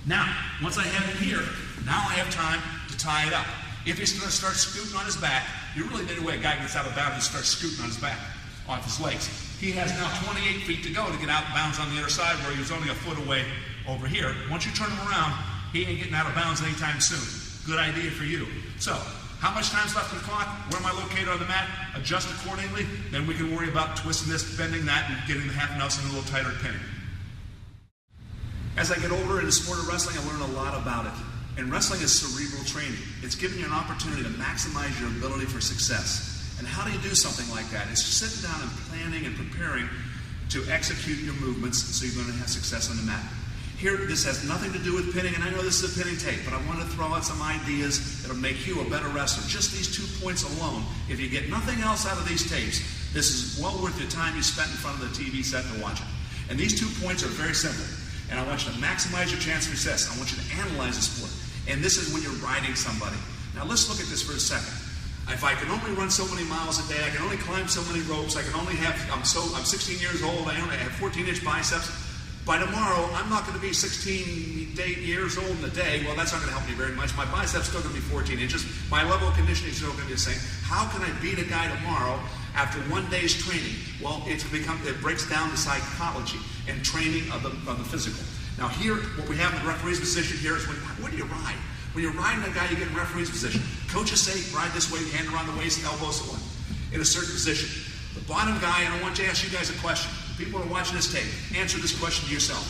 Speaker 4: Now, once I have him here, now I have time to tie it up. If he's going to start scooting on his back, you really need a way a guy gets out of bounds and starts scooting on his back, off his legs. He has now 28 feet to go to get out of bounds on the other side where he was only a foot away over here. Once you turn him around, he ain't getting out of bounds anytime soon. Good idea for you. So, how much time's left on the clock? Where am I located on the mat? Adjust accordingly. Then we can worry about twisting this, bending that, and getting the half Nelson a little tighter pinning. As I get older in the sport of wrestling, I learn a lot about it. And wrestling is cerebral training. It's giving you an opportunity to maximize your ability for success. And how do you do something like that? It's sitting down and planning and preparing to execute your movements so you're going to have success on the mat. Here, this has nothing to do with pinning, and I know this is a pinning tape, but I want to throw out some ideas that'll make you a better wrestler. Just these 2 points alone, if you get nothing else out of these tapes, this is well worth the time you spent in front of the TV set to watch it. And these 2 points are very simple. And I want you to maximize your chance of success. I want you to analyze the sport. And this is when you're riding somebody. Now let's look at this for a second. If I can only run so many miles a day, I can only climb so many ropes, I can only have, I'm 16 years old, I only have 14-inch biceps. By tomorrow, I'm not going to be 16 years old in a day. Well, that's not going to help me very much. My biceps still going to be 14 inches. My level of conditioning is still going to be the same. How can I beat a guy tomorrow after 1 day's training? Well, it breaks down the psychology and training of the physical. Now here, what we have in the referee's position here is when do you ride? When you're riding a guy, you get in referee's position. Coaches say, ride this way, hand around the waist, elbows to one, in a certain position. The bottom guy, and I want to ask you guys a question. People are watching this tape. Answer this question to yourself.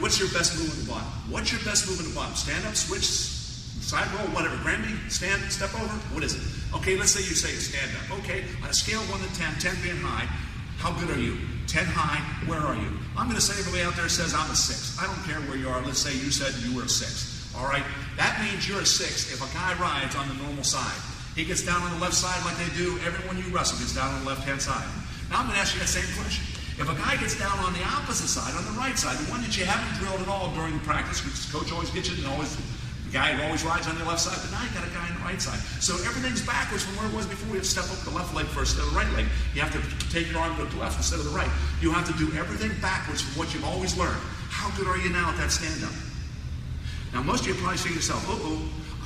Speaker 4: What's your best move in the bottom? What's your best move in the bottom? Stand up, switch, side roll, whatever. Granby, stand, step over. What is it? Okay, let's say you say stand up. Okay, on a scale of 1 to 10, 10 being high, how good are you? 10 high, where are you? I'm going to say everybody out there says I'm a 6. I don't care where you are. Let's say you said you were a 6. All right, that means you're a 6 if a guy rides on the normal side. He gets down on the left side like they do. Everyone you wrestle gets down on the left-hand side. Now I'm going to ask you that same question. If a guy gets down on the opposite side, on the right side, the one that you haven't drilled at all during the practice, because coach always gets you, and the guy always rides on the left side, but now you got a guy on the right side. So everything's backwards from where it was before. You have to step up the left leg first instead of the right leg. You have to take your arm to the left instead of the right. You have to do everything backwards from what you've always learned. How good are you now at that stand-up? Now most of you probably say to yourself,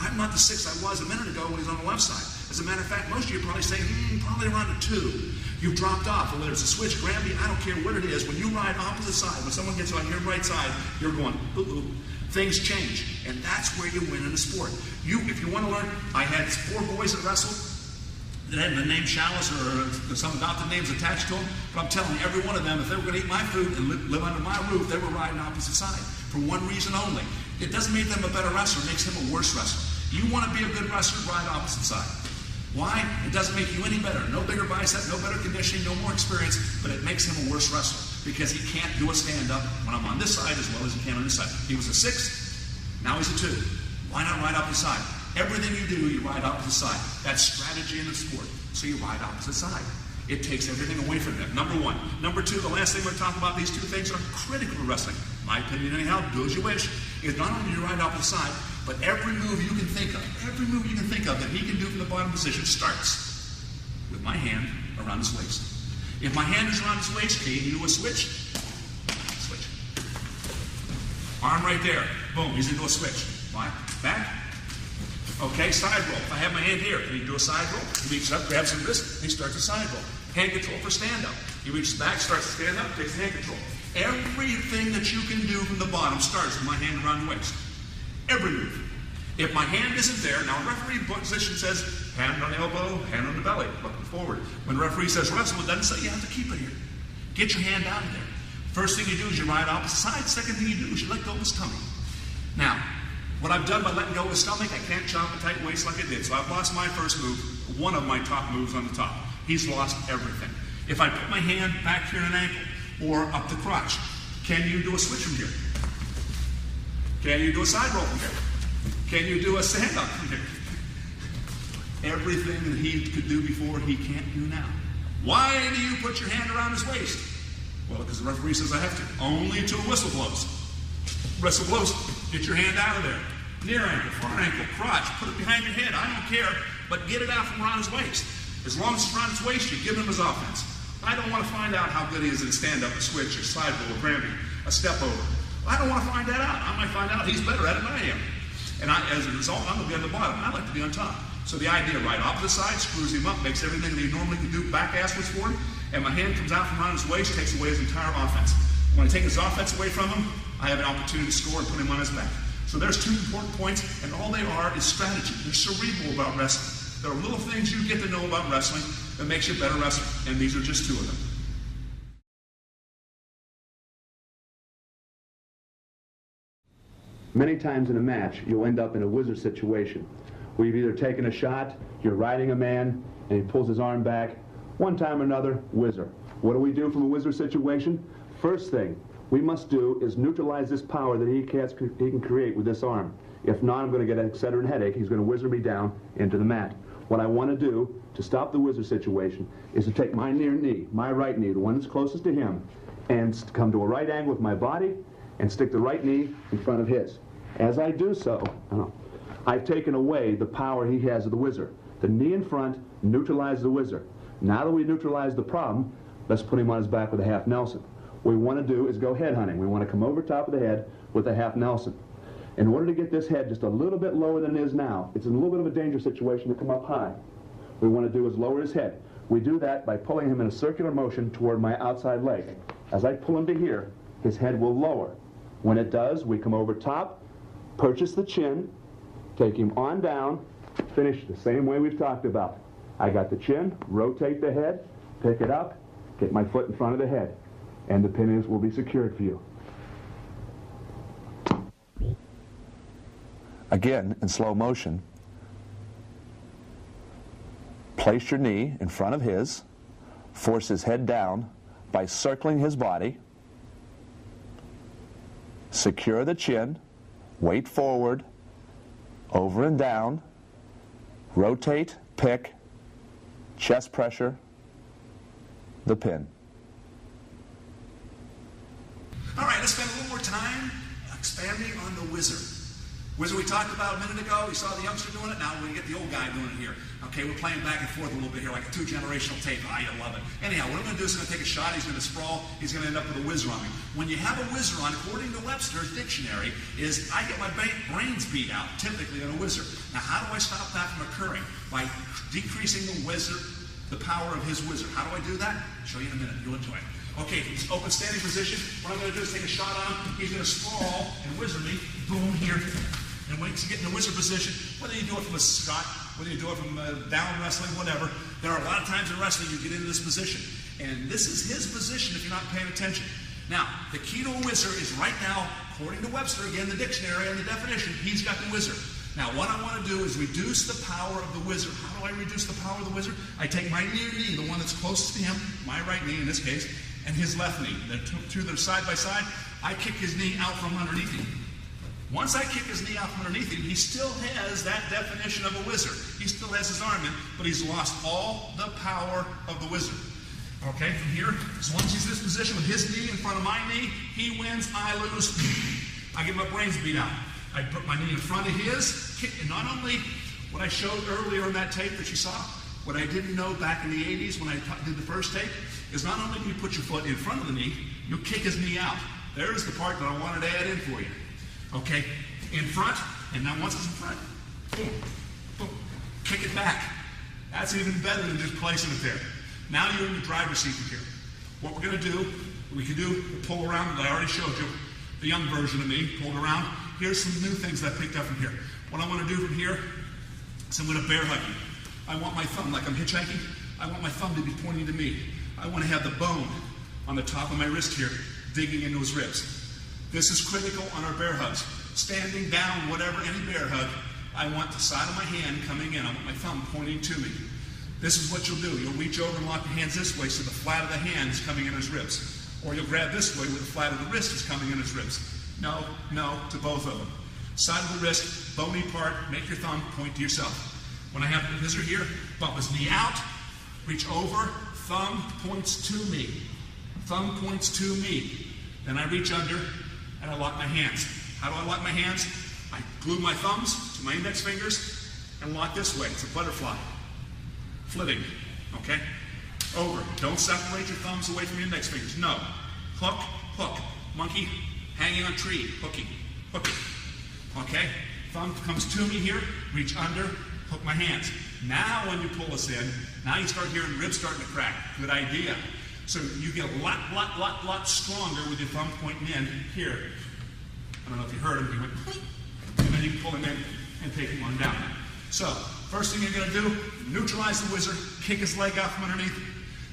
Speaker 4: I'm not the 6 I was a minute ago when he's on the left side. As a matter of fact, most of you probably say, probably around a 2. You've dropped off, and whether it's a switch, Granby, I don't care what it is. When you ride opposite side, when someone gets on your right side, you're going, Things change, and that's where you win in the sport. If you want to learn, I had 4 boys that wrestled that had the name Schalles or some adopted names attached to them, but I'm telling you, every one of them, if they were going to eat my food and live under my roof, they were riding opposite side for one reason only. It doesn't make them a better wrestler, it makes him a worse wrestler. You want to be a good wrestler, ride opposite side. Why? It doesn't make you any better. No bigger bicep, no better conditioning, no more experience, but it makes him a worse wrestler because he can't do a stand-up when I'm on this side as well as he can on this side. He was a 6, now he's a 2. Why not ride opposite side? Everything you do, you ride opposite side. That's strategy in the sport. So you ride opposite side. It takes everything away from them. Number 1. Number 2, the last thing we're talking about, these 2 things are critical to wrestling. My opinion anyhow, do as you wish, is not only do you ride opposite side, but every move you can think of that he can do from the bottom position starts with my hand around his waist. If my hand is around his waist, can you do a switch? Switch. Arm right there. Boom, he's into a switch. Back. Okay, side roll. If I have my hand here, can he do a side roll? He reaches up, grabs his wrist, he starts a side roll. Hand control for stand-up. He reaches back, starts to stand up, takes hand control. Everything that you can do from the bottom starts with my hand around the waist. Every move. If my hand isn't there, now referee position says hand on the elbow, hand on the belly, looking forward. When the referee says wrestle, it doesn't say you have to keep it here. Get your hand out of there. First thing you do is you ride opposite side. Second thing you do is you let go of his tummy. Now, what I've done by letting go of his stomach, I can't chop a tight waist like I did. So I've lost my first move, one of my top moves on the top. He's lost everything. If I put my hand back here in an ankle or up the crotch, can you do a switch from here? Can you do a side roll from here? Can you do a stand-up from here? Everything that he could do before, he can't do now. Why do you put your hand around his waist? Well, because the referee says I have to. Only until the whistle blows. Whistle blows. Get your hand out of there. Near ankle, far ankle, crotch, put it behind your head. I don't care, but get it out from around his waist. As long as it's around his waist, you're giving him his offense. I don't want to find out how good he is at a stand-up, a switch, a slide roll, a Grammy, a step over. I don't want to find that out. I might find out he's better at it than I am. And as a result, I'm going to be on the bottom. I like to be on top. So the idea, right off the side, screws him up, makes everything that he normally can do back asswards for him, and my hand comes out from around his waist, takes away his entire offense. When I take his offense away from him, I have an opportunity to score and put him on his back. So there's two important points, and all they are is strategy. They're cerebral about wrestling. There are little things you get to know about wrestling that makes you a better wrestler, and these are just two of them.
Speaker 2: Many times in a match, you'll end up in a whizzer situation where you've either taken a shot, you're riding a man, and he pulls his arm back. One time or another, whizzer. What do we do from a whizzer situation? First thing we must do is neutralize this power that he can create with this arm. If not, I'm going to get an excedrin headache. He's going to whizzer me down into the mat. What I want to do to stop the whizzer situation is to take my near knee, my right knee, the one that's closest to him, and come to a right angle with my body and stick the right knee in front of his. As I do so, I've taken away the power he has of the whizzer. The knee in front neutralizes the whizzer. Now that we neutralize the problem, let's put him on his back with a half Nelson. What we want to do is go head hunting. We want to come over top of the head with a half Nelson. In order to get this head just a little bit lower than it is now, it's in a little bit of a dangerous situation to come up high. What we want to do is lower his head. We do that by pulling him in a circular motion toward my outside leg. As I pull him to here, his head will lower. When it does, we come over top, purchase the chin, take him on down, finish the same way we've talked about. I got the chin, rotate the head, pick it up, get my foot in front of the head, and the pin will be secured for you.
Speaker 3: Again, in slow motion, place your knee in front of his, force his head down by circling his body, secure the chin, weight forward, over and down, rotate, pick, chest pressure, the pin.
Speaker 4: All right, let's spend a little more time expanding on the whizzer. Whizzer we talked about a minute ago. You saw the youngster doing it. Now we're going to get the old guy doing it here. Okay, we're playing back and forth a little bit here, like a two-generational tape. I love it. Anyhow, what I'm going to do is I'm going to take a shot. He's going to sprawl. He's going to end up with a whizzer on me. When you have a whizzer on, according to Webster's dictionary, is I get my brains beat out, typically on a whizzer. Now, how do I stop that from occurring? By decreasing the whizzer, the power of his whizzer. How do I do that? I'll show you in a minute. You'll enjoy it. Okay, he's open standing position. What I'm going to do is take a shot on him. He's going to sprawl and whizzer me. Boom, here. And once you get in the whizzer position, whether you do it from a Scott, whether you do it from down wrestling, whatever, there are a lot of times in wrestling you get into this position. And this is his position if you're not paying attention. Now, the key to a whizzer is right now, according to Webster, again, the dictionary and the definition, he's got the whizzer. Now, what I want to do is reduce the power of the whizzer. How do I reduce the power of the whizzer? I take my near knee, the one that's closest to him, my right knee in this case, and his left knee. They're two that are side by side. I kick his knee out from underneath him. Once I kick his knee out from underneath him, he still has that definition of a whizzer. He still has his arm in, but he's lost all the power of the whizzer. Okay, from here, as long as he's in this position with his knee in front of my knee, he wins, I lose. I get my brains beat out. I put my knee in front of his, kick, and not only what I showed earlier on that tape that you saw, what I didn't know back in the 80s when I did the first tape, is not only do you put your foot in front of the knee, you kick his knee out. There's the part that I wanted to add in for you. Okay, in front, and now once it's in front, boom, boom, kick it back. That's even better than just placing it there. Now you're in the driver's seat from here. What we're going to do, we can do the pull around that I already showed you, the young version of me, pulled around. Here's some new things that I picked up from here. What I want to do from here is I'm going to bear hug you. I want my thumb, like I'm hitchhiking, I want my thumb to be pointing to me. I want to have the bone on the top of my wrist here, digging into his ribs. This is critical on our bear hugs. Standing down, whatever, any bear hug, I want the side of my hand coming in. I want my thumb pointing to me. This is what you'll do. You'll reach over and lock your hands this way so the flat of the hand is coming in his ribs. Or you'll grab this way where the flat of the wrist is coming in his ribs. No, no, to both of them. Side of the wrist, bony part, make your thumb point to yourself. When I have the whizzer here, bump his knee out, reach over, thumb points to me. Thumb points to me. Then I reach under, and I lock my hands. How do I lock my hands? I glue my thumbs to my index fingers and lock this way. It's a butterfly. Flitting, okay? Over. Don't separate your thumbs away from your index fingers. No. Hook, hook. Monkey, hanging on tree, hooking, hooking. Okay? Thumb comes to me here, reach under, hook my hands. Now when you pull this in, now you start hearing ribs starting to crack. Good idea. So you get a lot stronger with your thumb pointing in here. I don't know if you heard him, he went, and then you can pull him in and take him on down. So, first thing you're going to do, neutralize the wizard, kick his leg out from underneath.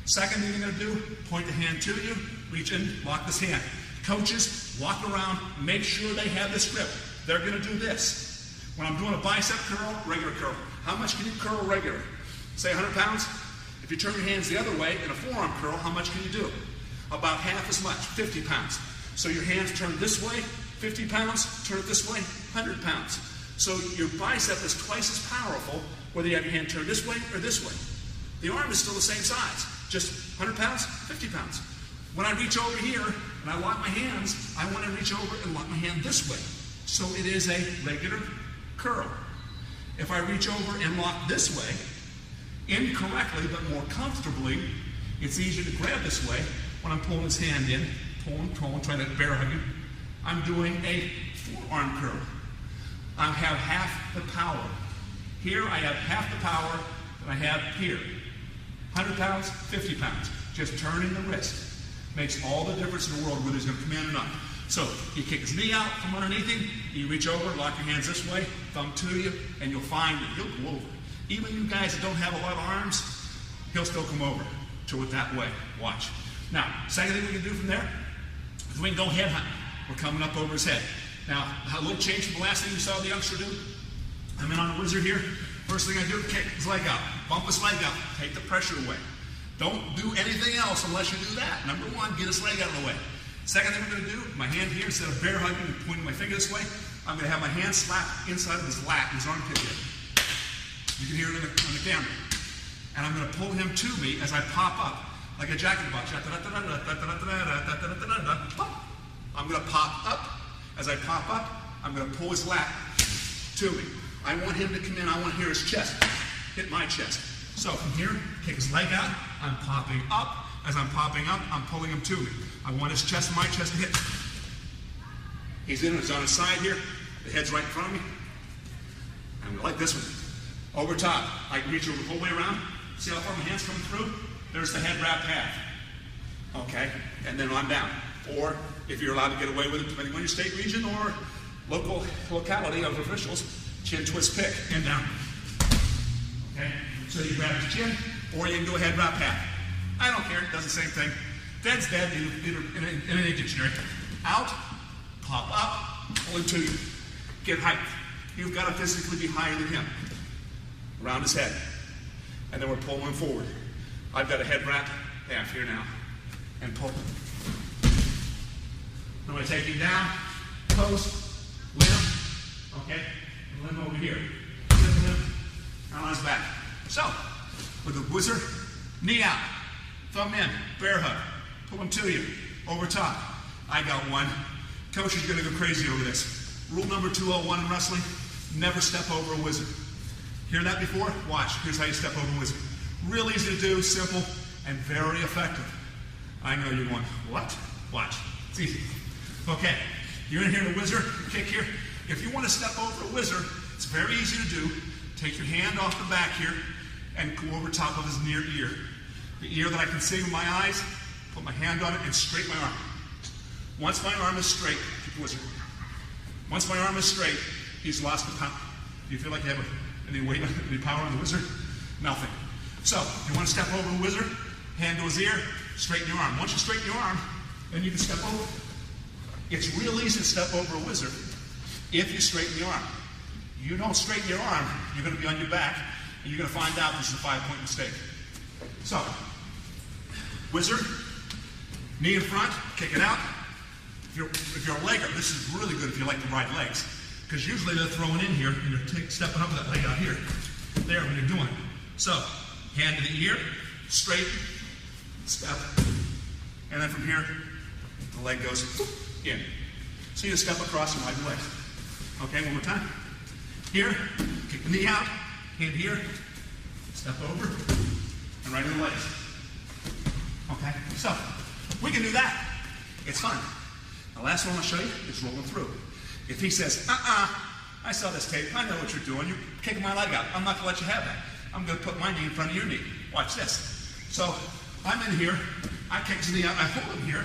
Speaker 4: Second thing you're going to do, point the hand to you, reach in, lock this hand. Coaches, walk around, make sure they have this grip. They're going to do this. When I'm doing a bicep curl, regular curl, how much can you curl regular? Say 100 pounds? If you turn your hands the other way in a forearm curl, how much can you do? About half as much, 50 pounds. So your hands turn this way, 50 pounds, turn it this way, 100 pounds. So your bicep is twice as powerful whether you have your hand turned this way or this way. The arm is still the same size, just 100 pounds, 50 pounds. When I reach over here and I lock my hands, I want to reach over and lock my hand this way. So it is a regular curl. If I reach over and lock this way, incorrectly but more comfortably, it's easier to grab this way when I'm pulling his hand in, pulling, trying to bear hug him. I'm doing a forearm curl. I have half the power. Here I have half the power that I have here. 100 pounds, 50 pounds. Just turning the wrist makes all the difference in the world whether he's going to come in or not. So you kick his knee out from underneath him, you reach over, lock your hands this way, thumb to you, and you'll find that he'll go over. Even you guys that don't have a lot of arms, he'll still come over to it that way. Watch. Now, second thing we can do from there is we can go head hunting. We're coming up over his head. Now, a little change from the last thing you saw the youngster do. I'm in on the wizard here. First thing I do, kick his leg out. Bump his leg out. Take the pressure away. Don't do anything else unless you do that. Number one, get his leg out of the way. Second thing we're going to do, my hand here, instead of bear hugging and pointing my finger this way, I'm going to have my hand slap inside of his lat, his armpit here. You can hear it on the camera. And I'm going to pull him to me as I pop up, like a jack in the box. I'm going to pop up. As I pop up, I'm going to pull his lat to me. I want him to come in. I want to hear his chest hit my chest. So from here, kick his leg out. I'm popping up. As I'm popping up, I'm pulling him to me. I want his chest and my chest to hit. He's in. He's on his side here. The head's right in front of me. I'm going to like this one. Over top, I can reach over the whole way around. See how far my hand's coming through? There's the head wrapped half. Okay, and then I'm down. Or if you're allowed to get away with it, depending on your state, region, or locality of officials, chin twist pick and down. Okay, so you grab his chin, or you can go ahead wrap half. I don't care, it does the same thing. Dead's dead in any dictionary. Out, pop up, pull him to you. Get height. You've got to physically be higher than him. Around his head. And then we're pulling him forward. I've got a head wrap half here now. And pull. I'm going to take him down, post, limb, okay, and limb over here. Limb, and on his back. So, with the wizard, knee out, thumb in, bear hug, pull him to you, over top. I got one. Coach is going to go crazy over this. Rule number 201 in wrestling, never step over a wizard. Hear that before? Watch. Here's how you step over a wizard. Real easy to do, simple, and very effective. I know you're going, what? Watch. It's easy. Okay, you're in here in a wizard, kick here. If you want to step over a wizard, it's very easy to do. Take your hand off the back here and go over top of his near ear. The ear that I can see with my eyes, put my hand on it and straighten my arm. Once my arm is straight, keep the wizard. Once my arm is straight, he's lost the power. Do you feel like you have any weight, any power on the wizard? Nothing. So, you want to step over a wizard, hand to his ear, straighten your arm. Once you straighten your arm, then you can step over. It's real easy to step over a wizard if you straighten the arm. You don't straighten your arm, you're going to be on your back, and you're going to find out this is a 5-point mistake. So, wizard, knee in front, kick it out. If you're a legger, this is really good if you like to ride legs, because usually they're throwing in here, and you're stepping up with that leg out here, there when you're doing it. So, hand to the ear, straight, step, and then from here, the leg goes in. So you step across and ride the legs. Okay, one more time. Here, kick the knee out, hand here, step over, and right in the legs. Okay, so we can do that. It's fun. The last one I'll show you is rolling through. If he says, I saw this tape, I know what you're doing, you're kicking my leg out, I'm not going to let you have that. I'm going to put my knee in front of your knee. Watch this. So I'm in here, I kick his knee out, I hold him here,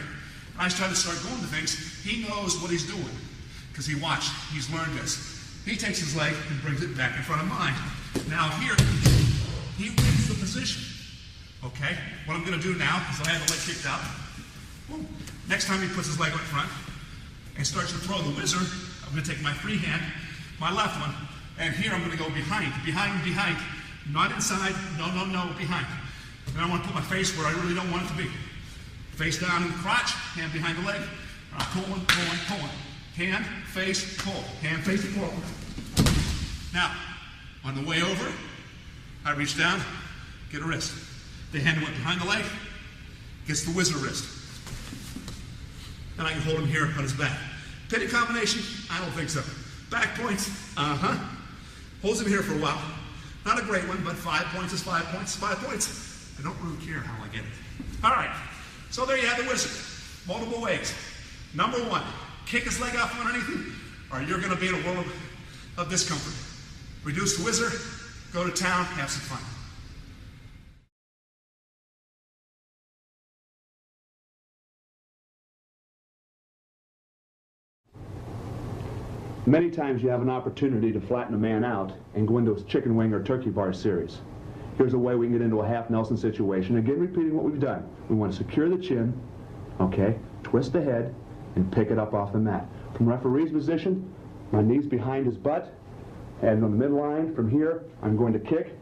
Speaker 4: and I try to start going to things. He knows what he's doing because he watched, he's learned this. He takes his leg and brings it back in front of mine. Now here, he wins the position. Okay? What I'm going to do now, because I have the leg kicked out, boom. Next time he puts his leg up front and starts to throw the whizzer, I'm going to take my free hand, my left one, and here I'm going to go behind. Not inside, no, behind. And I want to put my face where I really don't want it to be. Face down in the crotch, hand behind the leg. Pulling. Hand, face, pull. Hand, face, pull. Now, on the way over, I reach down, get a wrist. The hand went behind the leg, gets the whizzer wrist. And I can hold him here on his back. Pitting combination? I don't think so. Back points? Holds him here for a while. Not a great one, but 5 points is 5 points. 5 points. I don't really care how I get it. All right. So there you have the whizzer. Multiple ways. Number one, kick his leg out from underneath him, or you're going to be in a world of discomfort. Reduce the whizzer, go to town, have some fun.
Speaker 2: Many times you have an opportunity to flatten a man out and go into a chicken wing or turkey bar series. Here's a way we can get into a half Nelson situation. Again, repeating what we've done. We want to secure the chin, okay, twist the head, and pick it up off the mat. From referee's position, my knees behind his butt, and on the midline, from here, I'm going to kick,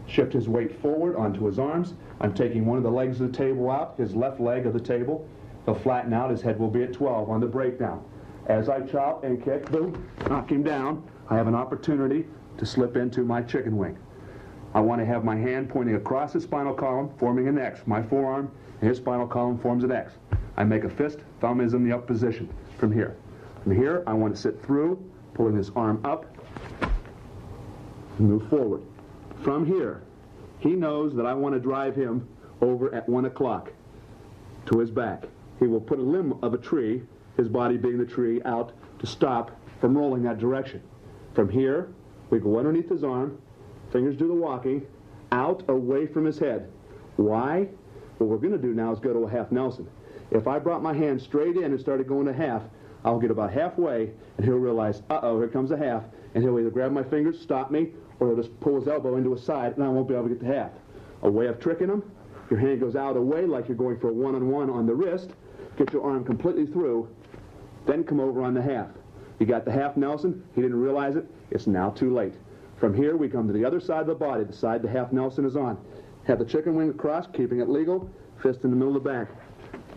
Speaker 2: shift his weight forward onto his arms. I'm taking one of the legs of the table out, his left leg of the table. He'll flatten out, his head will be at 12 on the breakdown. As I chop and kick, boom, knock him down, I have an opportunity to slip into my chicken wing. I want to have my hand pointing across his spinal column, forming an X. My forearm and his spinal column forms an X. I make a fist, thumb is in the up position from here. From here, I want to sit through, pulling his arm up, and move forward. From here, he knows that I want to drive him over at 1 o'clock to his back. He will put a limb of a tree, his body being the tree, out to stop from rolling that direction. From here, we go underneath his arm, fingers do the walking, out away from his head. Why? What we're going to do now is go to a half Nelson. If I brought my hand straight in and started going to half, I'll get about halfway, and he'll realize, uh-oh, here comes a half, and he'll either grab my fingers, stop me, or he'll just pull his elbow into a side, and I won't be able to get to half. A way of tricking him, your hand goes out away like you're going for a one-on-one on the wrist, get your arm completely through, then come over on the half. You got the half Nelson, he didn't realize it, it's now too late. From here, we come to the other side of the body, the side the half Nelson is on. Have the chicken wing across, keeping it legal, fist in the middle of the back.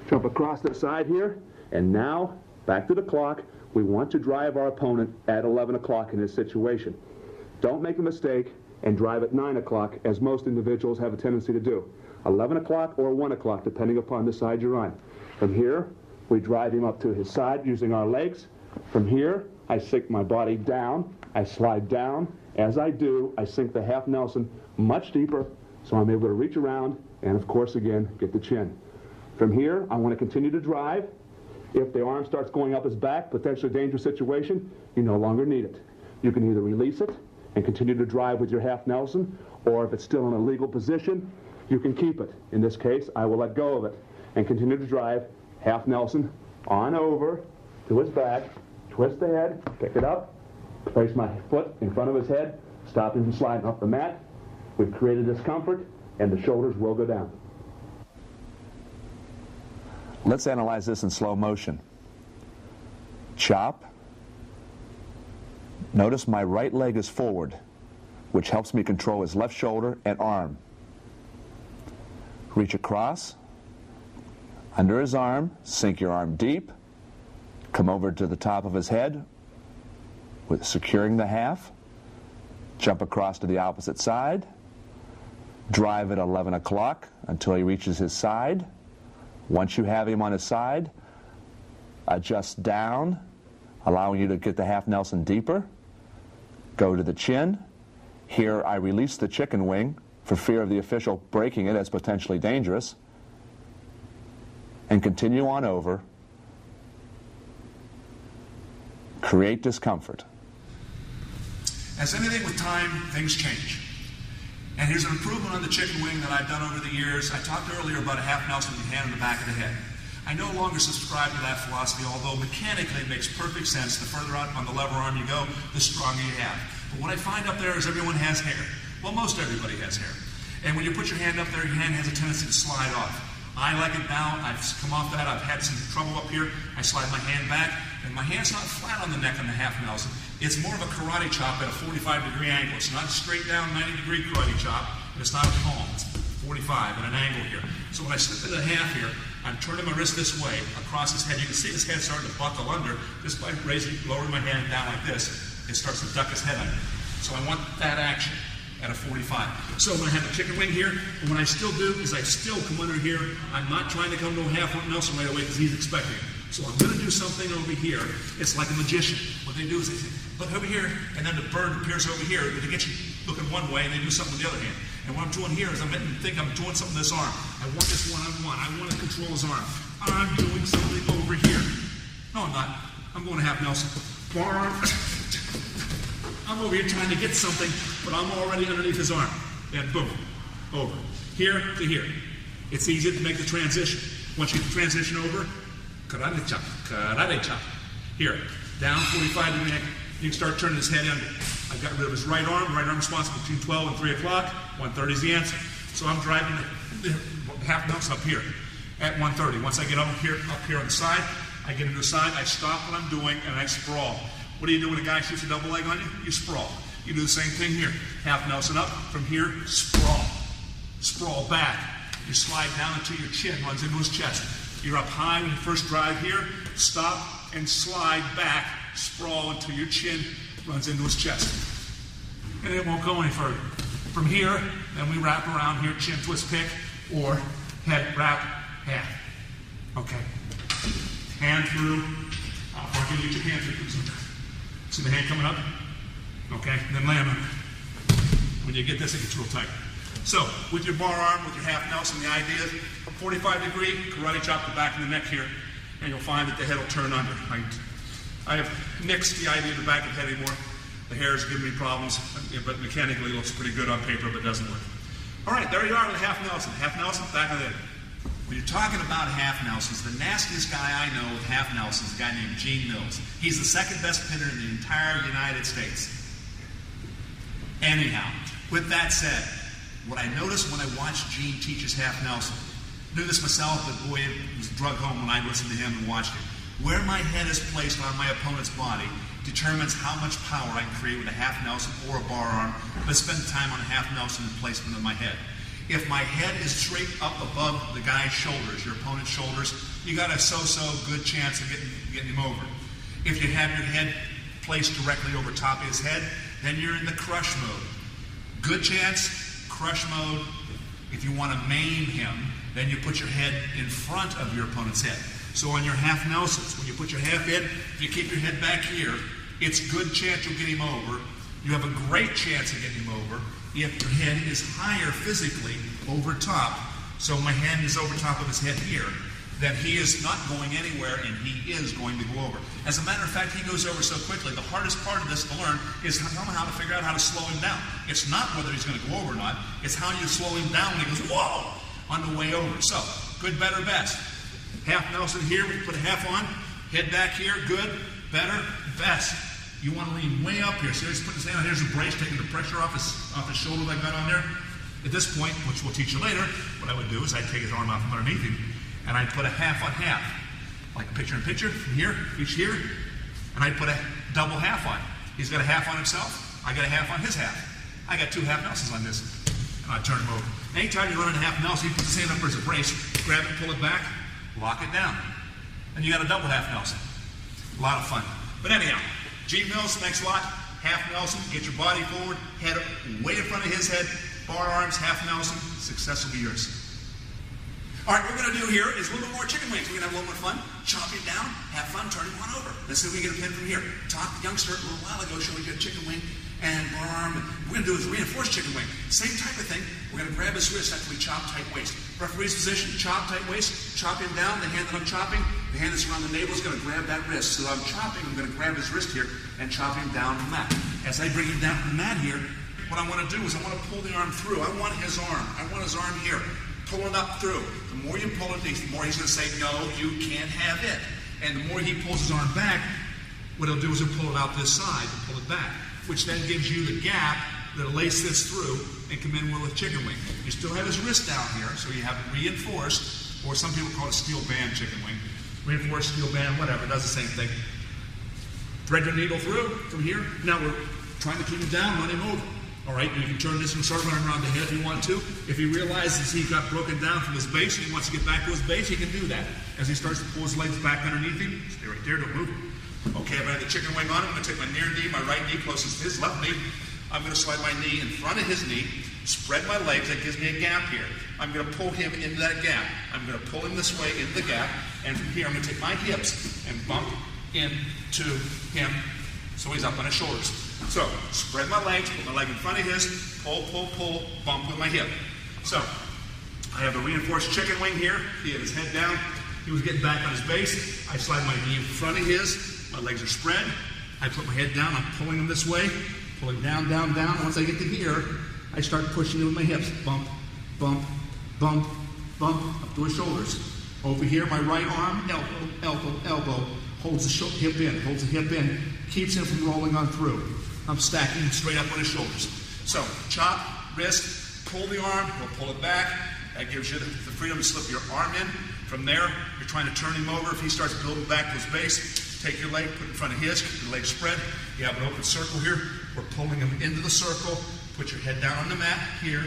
Speaker 2: Jump across the side here, and now, back to the clock, we want to drive our opponent at 11 o'clock in this situation. Don't make a mistake and drive at 9 o'clock, as most individuals have a tendency to do. 11 o'clock or 1 o'clock, depending upon the side you're on. From here, we drive him up to his side using our legs. From here, I sink my body down, I slide down. As I do, I sink the half Nelson much deeper, so I'm able to reach around and, of course, again, get the chin. From here, I want to continue to drive. If the arm starts going up his back, potentially dangerous situation, you no longer need it. You can either release it and continue to drive with your half Nelson, or if it's still in a legal position, you can keep it. In this case, I will let go of it and continue to drive half Nelson on over to his back, twist the head, pick it up, place my foot in front of his head, stop him from sliding off the mat. We've created discomfort, and the shoulders will go down.
Speaker 3: Let's analyze this in slow motion. Chop. Notice my right leg is forward, which helps me control his left shoulder and arm. Reach across, under his arm, sink your arm deep, come over to the top of his head with securing the half, jump across to the opposite side, drive at 11 o'clock until he reaches his side. Once you have him on his side, adjust down allowing you to get the half Nelson deeper. Go to the chin. Here I release the chicken wing for fear of the official breaking it as potentially dangerous. And continue on over. Create discomfort.
Speaker 4: As anything with time, things change. And here's an improvement on the chicken wing that I've done over the years. I talked earlier about a half Nelson with your hand in the back of the head. I no longer subscribe to that philosophy, although mechanically it makes perfect sense. The further out on the lever arm you go, the stronger you have. But what I find up there is everyone has hair. Well, most everybody has hair. And when you put your hand up there, your hand has a tendency to slide off. I like it now. I've come off that. I've had some trouble up here. I slide my hand back, and my hand's not flat on the neck on the half Nelson. It's more of a karate chop at a 45-degree angle. It's not a straight down 90-degree karate chop, and it's not a palm. It's 45 at an angle here. So when I slip into the half here, I'm turning my wrist this way across his head. You can see his head starting to buckle under just by lowering my hand down like this. It starts to duck his head under. So I want that action at a 45. So I'm going to have a chicken wing here, and what I still do is I still come under here. I'm not trying to come to a half Nelson right away because he's expecting it. So I'm going to do something over here. It's like a magician. What they do is they say, look over here, and then the bird appears over here, but they get you looking one way, and they do something with the other hand. And what I'm doing here is I'm think I'm doing something with this arm. I want this one-on-one. I want to control his arm. I'm doing something over here. No, I'm not. I'm going to half Nelson. I'm over here trying to get something, but I'm already underneath his arm. And boom, over. Here to here. It's easy to make the transition. Once you get the transition over, karate chop, karate chop. Here, down 45 degree angle. You can start turning his head under. I've got rid of his right arm responsible between 12 and 3 o'clock. 1:30 is the answer. So I'm driving the half Nelson up here at 1:30. Once I get up here on the side, I get into the side, I stop what I'm doing, and I sprawl. What do you do when a guy shoots a double leg on you? You sprawl. You do the same thing here. Half Nelson up, from here, sprawl. Sprawl back. You slide down until your chin runs into his chest. You're up high when you first drive here, stop and slide back, sprawl until your chin runs into his chest. And it won't go any further. From here, then we wrap around here, chin twist pick, or head wrap half. Okay. Hand through. How far can you get your hand through? See the hand coming up? Okay, and then land on it. When you get this, it gets real tight. So, with your bar arm, with your half Nelson, the idea is 45-degree, karate chop the back of the neck here, and you'll find that the head will turn under. I have nixed the idea of the back of the head anymore. The hair is giving me problems, but mechanically it looks pretty good on paper, but doesn't work. All right, there you are with half Nelson. Half Nelson, back of the head. When you're talking about half Nelsons, the nastiest guy I know with half Nelsons is a guy named Gene Mills. He's the second best pinner in the entire United States. Anyhow, with that said, what I noticed when I watched Gene teach his half Nelson, knew this myself, but boy, it was drug home when I listened to him and watched him. Where my head is placed on my opponent's body determines how much power I can create with a half Nelson or a bar arm. Let's spend time on a half Nelson and placement of my head. If my head is straight up above the guy's shoulders, your opponent's shoulders, you got a so-so good chance of getting him over. If you have your head placed directly over top of his head, then you're in the crush mode. Good chance, crush mode. If you want to maim him, then you put your head in front of your opponent's head. So on your half Nelsons, when you put your half in, if you keep your head back here, it's good chance you'll get him over. You have a great chance of getting him over if your head is higher physically over top. So my hand is over top of his head here, then he is not going anywhere and he is going to go over. As a matter of fact, he goes over so quickly. The hardest part of this to learn is somehow to figure out how to slow him down. It's not whether he's going to go over or not. It's how you slow him down when he goes, whoa, on the way over. So, good, better, best. Half Nelson here, we put a half on. Head back here, good, better, best. You want to lean way up here. See, he's putting his hand on. Here's a brace, taking the pressure off his shoulder that I got on there. At this point, which we'll teach you later, what I would do is I'd take his arm out from underneath him, and I'd put a half on half. Like picture-in-picture, from here, reach here, and I'd put a double half on. He's got a half on himself, I got a half on his half. I got two half Nelsons on this, and I turn him over. Anytime you're running a half Nelson, you put his hand up as a brace, grab it, pull it back, lock it down. And you got a double half Nelson. A lot of fun. But anyhow, Gene Mills, thanks a lot. Half Nelson, get your body forward, head way in front of his head, bar arms, half Nelson, success will be yours. All right, what we're going to do here is a little bit more chicken wings. We're going to have a little more fun. Chop him down, have fun, turn him on over. Let's see if we can get a pin from here. Talk the youngster a little while ago, showing you a chicken wing and bar arm. We're going to do is reinforced chicken wing. Same type of thing. We're going to grab his wrist after we chop tight waist. Referee's position, chop tight waist, chop him down. The hand that I'm chopping, the hand that's around the navel is going to grab that wrist. So I'm chopping, I'm going to grab his wrist here and chop him down from that. As I bring him down from the mat here, what I want to do is I want to pull the arm through. I want his arm. I want his arm here. Pull it up through. The more you pull it, the more he's going to say, no, you can't have it. And the more he pulls his arm back, what he'll do is he'll pull it out this side and pull it back, which then gives you the gap that'll lace this through and come in with a chicken wing. You still have his wrist down here, so you have it reinforced, or some people call it a steel band chicken wing. Reinforced steel band, whatever, it does the same thing. Thread your needle through from here. Now we're trying to keep him down, run him over. All right, you can turn this and start running around the head if you want to. If he realizes he got broken down from his base and he wants to get back to his base, he can do that. As he starts to pull his legs back underneath him, stay right there, don't move. Okay, I've got the chicken wing on him. I'm going to take my near knee, my right knee closest to his left knee. I'm going to slide my knee in front of his knee, spread my legs. That gives me a gap here. I'm going to pull him into that gap. I'm going to pull him this way into the gap. And from here, I'm going to take my hips and bump into him so he's up on his shoulders. So, spread my legs, put my leg in front of his, pull, pull, pull, bump with my hip. So, I have the reinforced chicken wing here. He had his head down. He was getting back on his base. I slide my knee in front of his. My legs are spread. I put my head down. I'm pulling him this way, pulling down, down, down. Once I get to here, I start pushing him with my hips. Bump, bump, bump, bump, up to his shoulders. Over here, my right arm, elbow, elbow, elbow, holds the hip in, holds the hip in, keeps him from rolling on through. I'm stacking him straight up on his shoulders. So, chop, wrist, pull the arm, we'll pull it back. That gives you the freedom to slip your arm in. From there, you're trying to turn him over. If he starts building back to his base, take your leg, put it in front of his, keep your leg spread. You have an open circle here. We're pulling him into the circle. Put your head down on the mat here,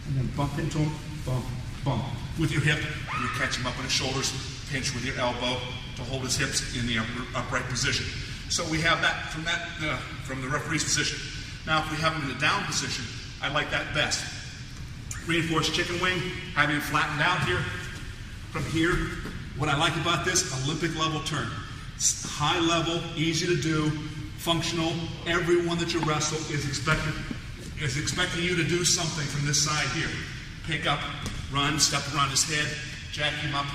Speaker 4: and then bump into him, bump, bump. With your hip, you catch him up on his shoulders, pinch with your elbow to hold his hips in the upright position. So we have that from the referee's position. Now, if we have him in the down position, I like that best. Reinforced chicken wing, having him flattened out here. From here, what I like about this, Olympic level turn. It's high level, easy to do, functional. Everyone that you wrestle is expecting you to do something from this side here. Pick up, run, step around his head, jack him up.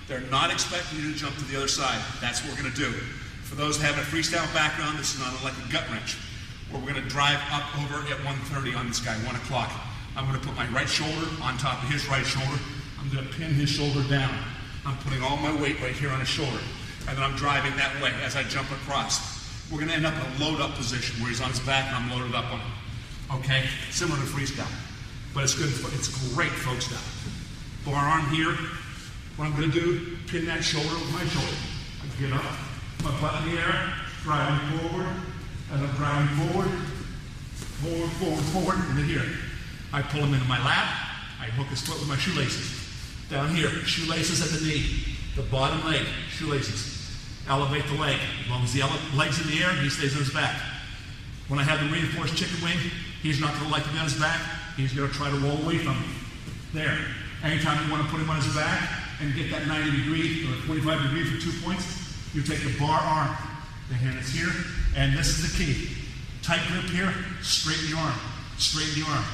Speaker 4: They're not expecting you to jump to the other side. That's what we're going to do. For those having a freestyle background, this is not like a gut wrench, where we're going to drive up over at 1:30 on this guy, 1 o'clock. I'm going to put my right shoulder on top of his right shoulder. I'm going to pin his shoulder down. I'm putting all my weight right here on his shoulder. And then I'm driving that way as I jump across. We're going to end up in a load-up position where he's on his back and I'm loaded up on him. Okay? Similar to freestyle. But it's good. It's great folk style. Bar arm here. What I'm going to do, pin that shoulder with my shoulder. I get up, my butt in the air, driving forward, and I'm driving forward, forward, forward, forward, and then here. I pull him into my lap. I hook his foot with my shoelaces. Down here, shoelaces at the knee. The bottom leg, shoelaces. Elevate the leg. As long as the leg's in the air, he stays on his back. When I have the reinforced chicken wing, he's not going to like to be on his back. He's going to try to roll away from me. There. Anytime you want to put him on his back and get that 90 degree or 25 degree for 2 points, you take the bar arm. The hand is here, and this is the key. Tight grip here, straighten the arm. Straighten the arm.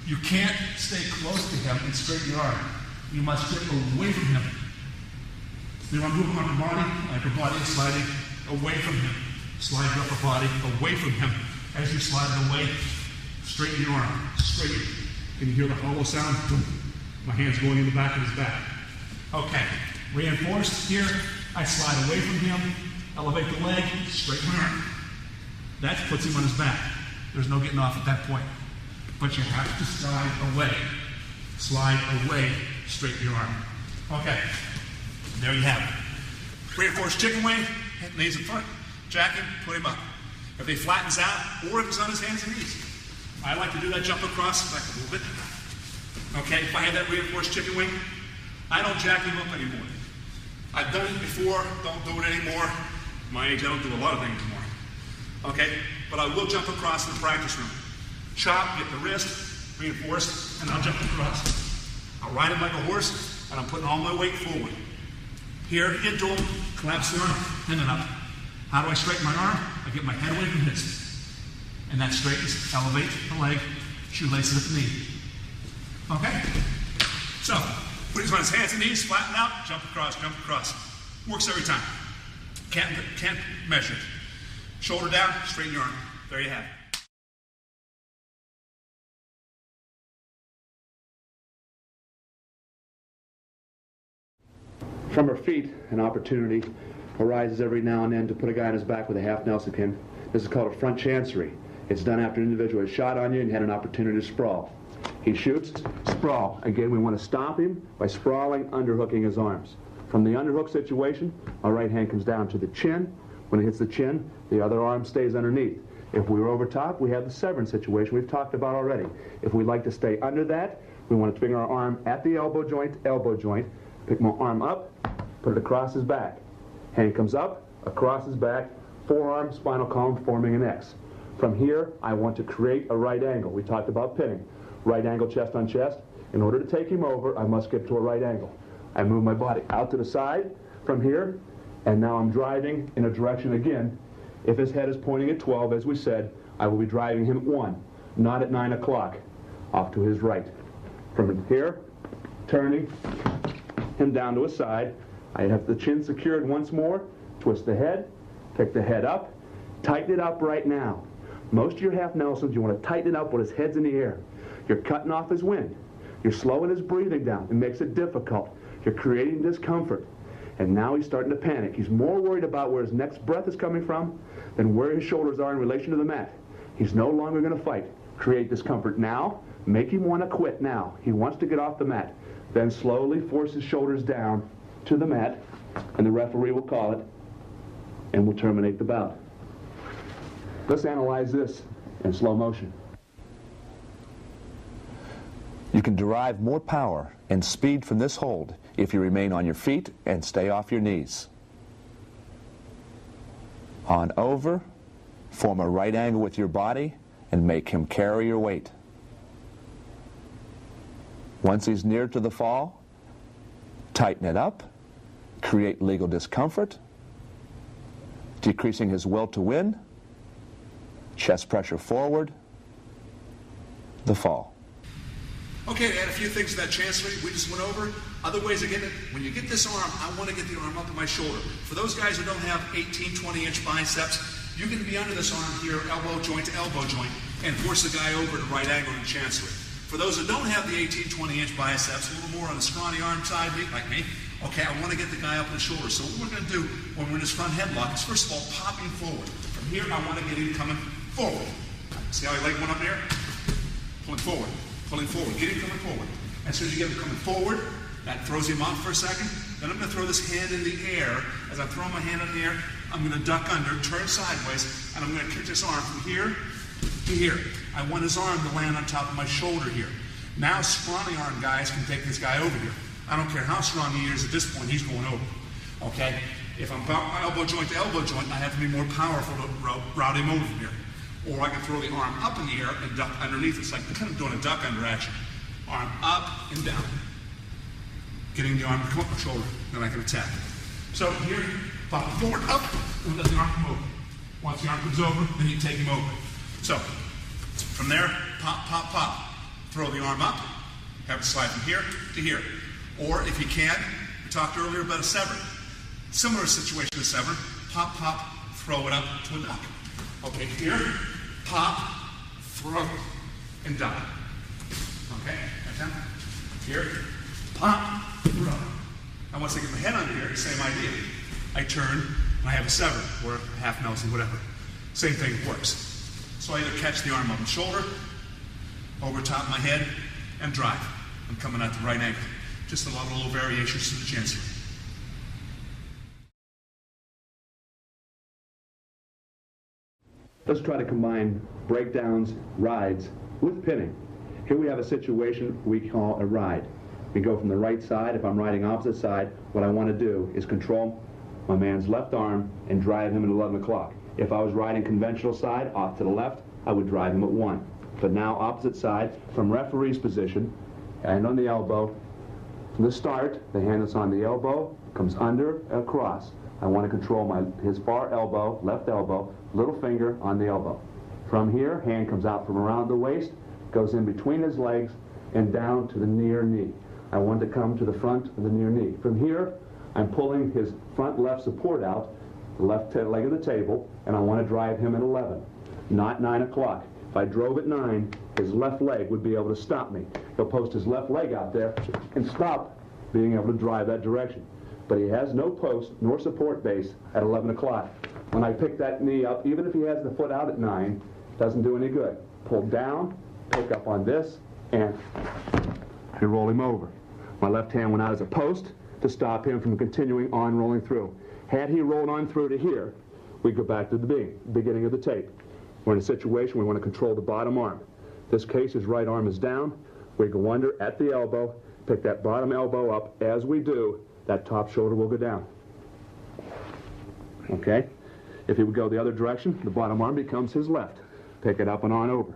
Speaker 4: You can't stay close to him and straighten your arm. You must get away from him. You want to move him on your body, upper body is sliding away from him. Slide your upper body away from him. As you slide it away, straighten your arm. Straighten. Can you hear the hollow sound? Boom. My hand's going in the back of his back. Okay. Reinforced here. I slide away from him, elevate the leg, straighten my arm. That puts him on his back. There's no getting off at that point. But you have to slide away. Slide away, straighten your arm. Okay. There you have it. Reinforced chicken wing, knees in front, jack him, put him up. If he flattens out, or if he's on his hands and knees. I like to do that jump across back a little bit. Okay, if I have that reinforced chicken wing, I don't jack him up anymore. I've done it before, don't do it anymore. At my age, I don't do a lot of things anymore. Okay, but I will jump across in the practice room. Chop, get the wrist, reinforced, and I'll jump across. I'll ride him like a horse, and I'm putting all my weight forward. Here, into him, collapse the arm, and then up. How do I straighten my arm? I get my head away from his. And that straightens, elevate the leg, shoelaces at the knee. Okay? So, put his on his hands and knees, flatten out, jump across, jump across. Works every time. Can't measure it. Shoulder down, straighten your arm. There you have it.
Speaker 2: From her feet, an opportunity arises every now and then to put a guy on his back with a half Nelson pin. This is called a front chancery. It's done after an individual has shot on you and had an opportunity to sprawl. He shoots, sprawl. Again, we want to stop him by sprawling, underhooking his arms. From the underhook situation, our right hand comes down to the chin. When it hits the chin, the other arm stays underneath. If we were over top, we have the severance situation we've talked about already. If we'd like to stay under that, we want to bring our arm at the elbow joint, pick my arm up, put it across his back. Hand comes up, across his back, forearm, spinal column forming an X. From here, I want to create a right angle. We talked about pinning. Right angle, chest on chest. In order to take him over, I must get to a right angle. I move my body out to the side from here, and now I'm driving in a direction again. If his head is pointing at 12, as we said, I will be driving him at 1, not at 9 o'clock, off to his right. From here, turning him down to his side. I have the chin secured once more, twist the head, pick the head up, tighten it up right now. Most of your half Nelsons, you want to tighten it up when his head's in the air. You're cutting off his wind. You're slowing his breathing down. It makes it difficult. You're creating discomfort. And now he's starting to panic. He's more worried about where his next breath is coming from than where his shoulders are in relation to the mat. He's no longer going to fight. Create discomfort now. Make him want to quit now. He wants to get off the mat. Then slowly force his shoulders down to the mat, and the referee will call it, and we'll terminate the bout. Let's analyze this in slow motion.
Speaker 3: You can derive more power and speed from this hold if you remain on your feet and stay off your knees. On over, form a right angle with your body and make him carry your weight. Once he's near to the fall, tighten it up, create legal discomfort, decreasing his will to win, chest pressure forward, the fall.
Speaker 4: Okay, to add a few things to that chancery we just went over. Other ways of getting it. When you get this arm, I want to get the arm up at my shoulder. For those guys who don't have 18, 20-inch biceps, you can be under this arm here, elbow joint to elbow joint, and force the guy over to right angle in chancery. For those that don't have the 18, 20-inch biceps, a little more on the scrawny arm side, like me, okay, I want to get the guy up in the shoulder. So what we're going to do when we're in this front headlock is, first of all, popping forward. From here, I want to get him coming forward. See how he leg went up there? Pulling forward. Pulling forward, get him coming forward. As soon as you get him coming forward, that throws him off for a second. Then I'm going to throw this hand in the air. As I throw my hand in the air, I'm going to duck under, turn sideways, and I'm going to kick this arm from here to here. I want his arm to land on top of my shoulder here. Now scrawny arm guys can take this guy over here. I don't care how strong he is at this point, he's going over. Okay? If I'm elbow joint to elbow joint, I have to be more powerful to route him over from here. Or I can throw the arm up in the air and duck underneath. It's like kind of doing a duck under action. Arm up and down. Getting the arm to come up my shoulder, then I can attack. So here, pop it forward, up, and let the arm come over. Once the arm comes over, then you take him over. So, from there, pop, pop, pop. Throw the arm up, have it slide from here to here. Or if you can, we talked earlier about a severn. Similar situation to severn, pop, pop, throw it up to a duck. Okay, here, pop, throw, and duck. Okay, right down. Here, pop, throw. And once I get my head under here, same idea. I turn, and I have a severn, or a half Nelson, whatever. Same thing works. So I either catch the arm up the shoulder, over top of my head, and drive. I'm coming at the right angle. Just a lot of little variations to the chancery.
Speaker 2: Let's try to combine breakdowns, rides, with pinning. Here we have a situation we call a ride. We go from the right side. If I'm riding opposite side, what I want to do is control my man's left arm and drive him at 11 o'clock. If I was riding conventional side, off to the left, I would drive him at 1. But now opposite side, from referee's position, and on the elbow, From the start, the hand that's on the elbow comes under and across. I want to control his far elbow, left elbow, little finger on the elbow. From here, hand comes out from around the waist, goes in between his legs, and down to the near knee. I want to come to the front of the near knee. From here, I'm pulling his front left support out, the left leg of the table, and I want to drive him at 11, not 9 o'clock. If I drove at 9, his left leg would be able to stop me. He'll post his left leg out there and stop being able to drive that direction. But he has no post nor support base at 11 o'clock. When I pick that knee up, even if he has the foot out at 9, it doesn't do any good. Pull down, pick up on this, and I roll him over. My left hand went out as a post to stop him from continuing on rolling through. Had he rolled on through to here, we go back to the beginning of the tape. We're in a situation we want to control the bottom arm. This case, his right arm is down. We go under at the elbow, pick that bottom elbow up. As we do, that top shoulder will go down. Okay? If he would go the other direction, the bottom arm becomes his left. Pick it up and on over.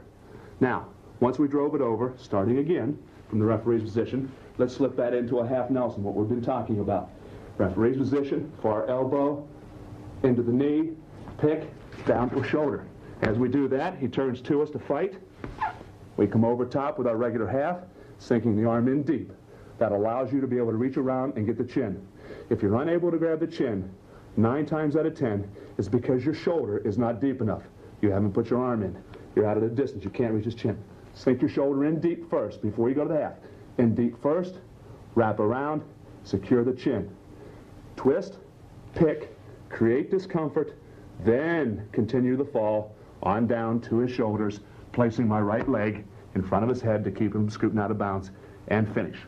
Speaker 2: Now, once we drove it over, starting again from the referee's position, let's slip that into a half Nelson, what we've been talking about. Referee's position, far elbow, into the knee, pick, down to a shoulder. As we do that, he turns to us to fight. We come over top with our regular half, sinking the arm in deep. That allows you to be able to reach around and get the chin. If you're unable to grab the chin, 9 times out of 10, it's because your shoulder is not deep enough. You haven't put your arm in. You're out of the distance. You can't reach his chin. Sink your shoulder in deep first before you go to the half. In deep first, wrap around, secure the chin. Twist, pick, create discomfort, then continue the fall on down to his shoulders, placing my right leg in front of his head to keep him scooting out of bounds, and finish.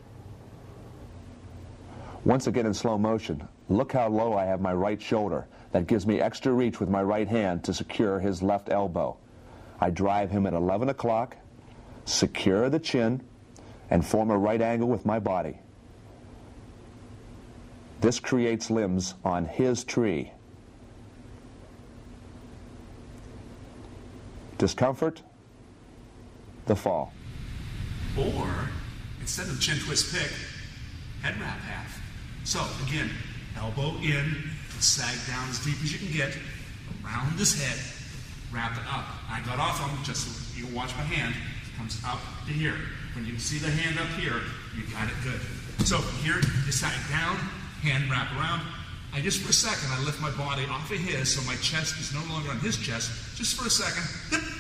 Speaker 3: Once again in slow motion, look how low I have my right shoulder. That gives me extra reach with my right hand to secure his left elbow. I drive him at 11 o'clock, secure the chin, and form a right angle with my body. This creates limbs on his tree. Discomfort, the fall.
Speaker 4: Or, instead of chin twist pick, head wrap half. So, again, elbow in, sag down as deep as you can get, around his head, wrap it up. I got off on just so you watch my hand, comes up to here. When you see the hand up here, you got it good. So, here, you sag down, hand wrap around. I just for a second, I lift my body off of his so my chest is no longer on his chest. Just for a second,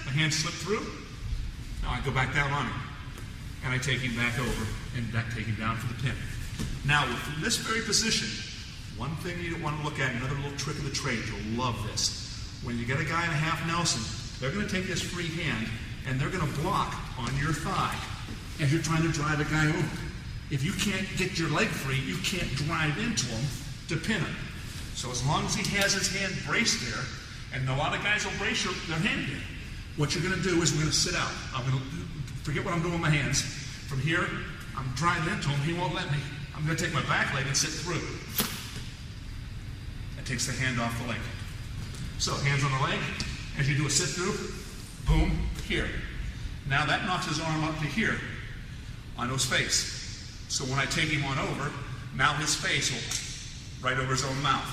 Speaker 4: my hand slipped through. Now I go back down on him. And I take him back over and take him down for the pin. Now, from this very position, one thing you want to look at, another little trick of the trade, you'll love this. When you get a guy in a half Nelson, they're going to take this free hand and they're going to block on your thigh as you're trying to drive a guy over. If you can't get your leg free, you can't drive into him to pin him. So as long as he has his hand braced there, and a lot of guys will brace their hand here, what you're going to do is we're going to sit out. I'm going to forget what I'm doing with my hands. From here, I'm driving into him. He won't let me. I'm going to take my back leg and sit through. That takes the hand off the leg. So hands on the leg. As you do a sit through, boom, here. Now that knocks his arm up to here onto his face. So when I take him on over, now his face will right over his own mouth.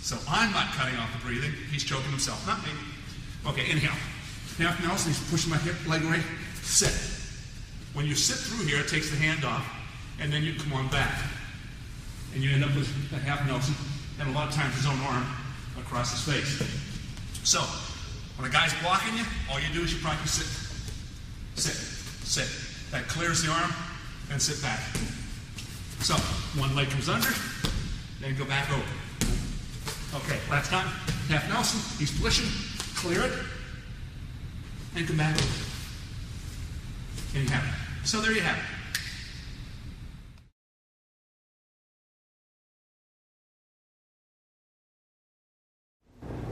Speaker 4: So I'm not cutting off the breathing. He's choking himself, not me. Okay, inhale. Half Nelson, he's pushing my hip, leg away. Sit. When you sit through here, it takes the hand off, and then you come on back. And you end up with a half Nelson, and a lot of times his own arm across his face. So, when a guy's blocking you, all you do is you practice sit. Sit. Sit. That clears the arm, and sit back. So, one leg comes under, then go back over. Okay, last time. Half Nelson, he's pushing, clear it, and come back over. And you have it. So there you have it.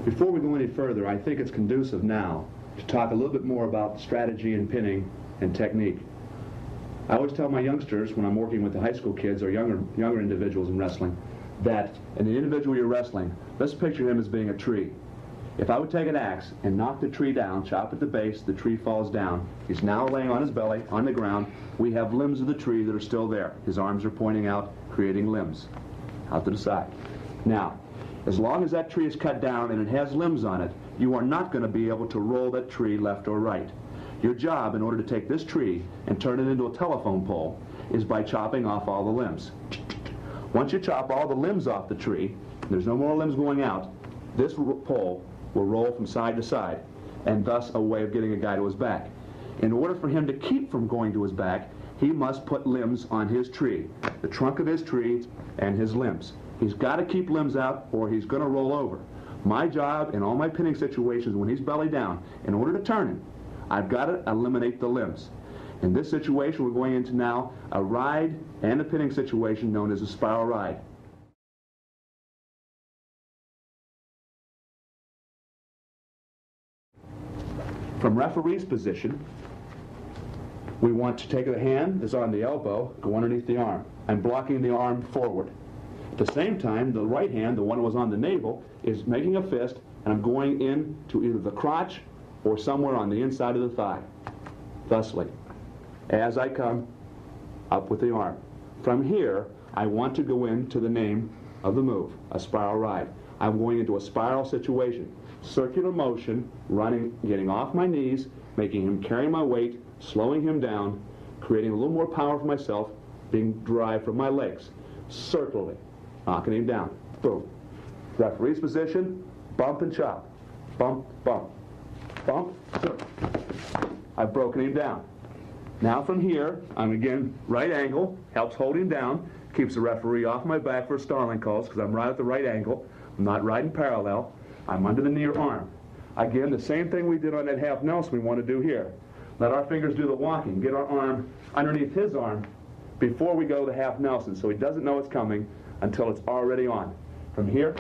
Speaker 2: Before we go any further, I think it's conducive now to talk a little bit more about strategy and pinning and technique. I always tell my youngsters when I'm working with the high school kids or younger individuals in wrestling that in the individual you're wrestling, let's picture him as being a tree. If I would take an axe and knock the tree down, chop at the base, the tree falls down. He's now laying on his belly, on the ground. We have limbs of the tree that are still there. His arms are pointing out, creating limbs out to the side. Now, as long as that tree is cut down and it has limbs on it, you are not going to be able to roll that tree left or right. Your job, in order to take this tree and turn it into a telephone pole, is by chopping off all the limbs. Once you chop all the limbs off the tree, there's no more limbs going out, this pole will roll from side to side, and thus a way of getting a guy to his back. In order for him to keep from going to his back, he must put limbs on his tree, the trunk of his tree and his limbs. He's got to keep limbs out or he's going to roll over. My job in all my pinning situations when he's belly down, in order to turn him, I've got to eliminate the limbs. In this situation, we're going into now a ride and a pinning situation known as a spiral ride. From referee's position, we want to take the hand that's on the elbow, go underneath the arm. I'm blocking the arm forward. At the same time, the right hand, the one that was on the navel, is making a fist, and I'm going in to either the crotch or somewhere on the inside of the thigh, thusly, as I come up with the arm. From here, I want to go into the name of the move, a spiral ride. I'm going into a spiral situation. Circular motion, running, getting off my knees, making him carry my weight, slowing him down, creating a little more power for myself, being derived from my legs. Circling, knocking him down. Boom. Referee's position, bump and chop. Bump, bump. Bump, circle. I've broken him down. Now from here, I'm again right angle, helps hold him down, keeps the referee off my back for starling calls because I'm right at the right angle. I'm not riding parallel. I'm under the near arm. Again, the same thing we did on that half Nelson we want to do here. Let our fingers do the walking. Get our arm underneath his arm before we go to half Nelson so he doesn't know it's coming until it's already on. From here,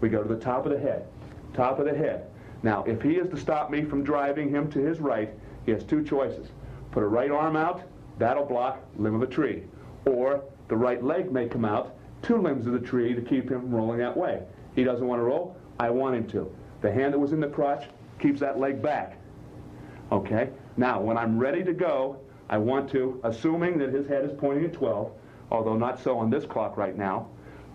Speaker 2: we go to the top of the head. Top of the head. Now, if he is to stop me from driving him to his right, he has two choices. Put a right arm out, that'll block limb of a tree. Or the right leg may come out, two limbs of the tree to keep him from rolling that way. He doesn't want to roll, I want him to. The hand that was in the crotch keeps that leg back. Okay? Now, when I'm ready to go, I want to, assuming that his head is pointing at 12, although not so on this clock right now.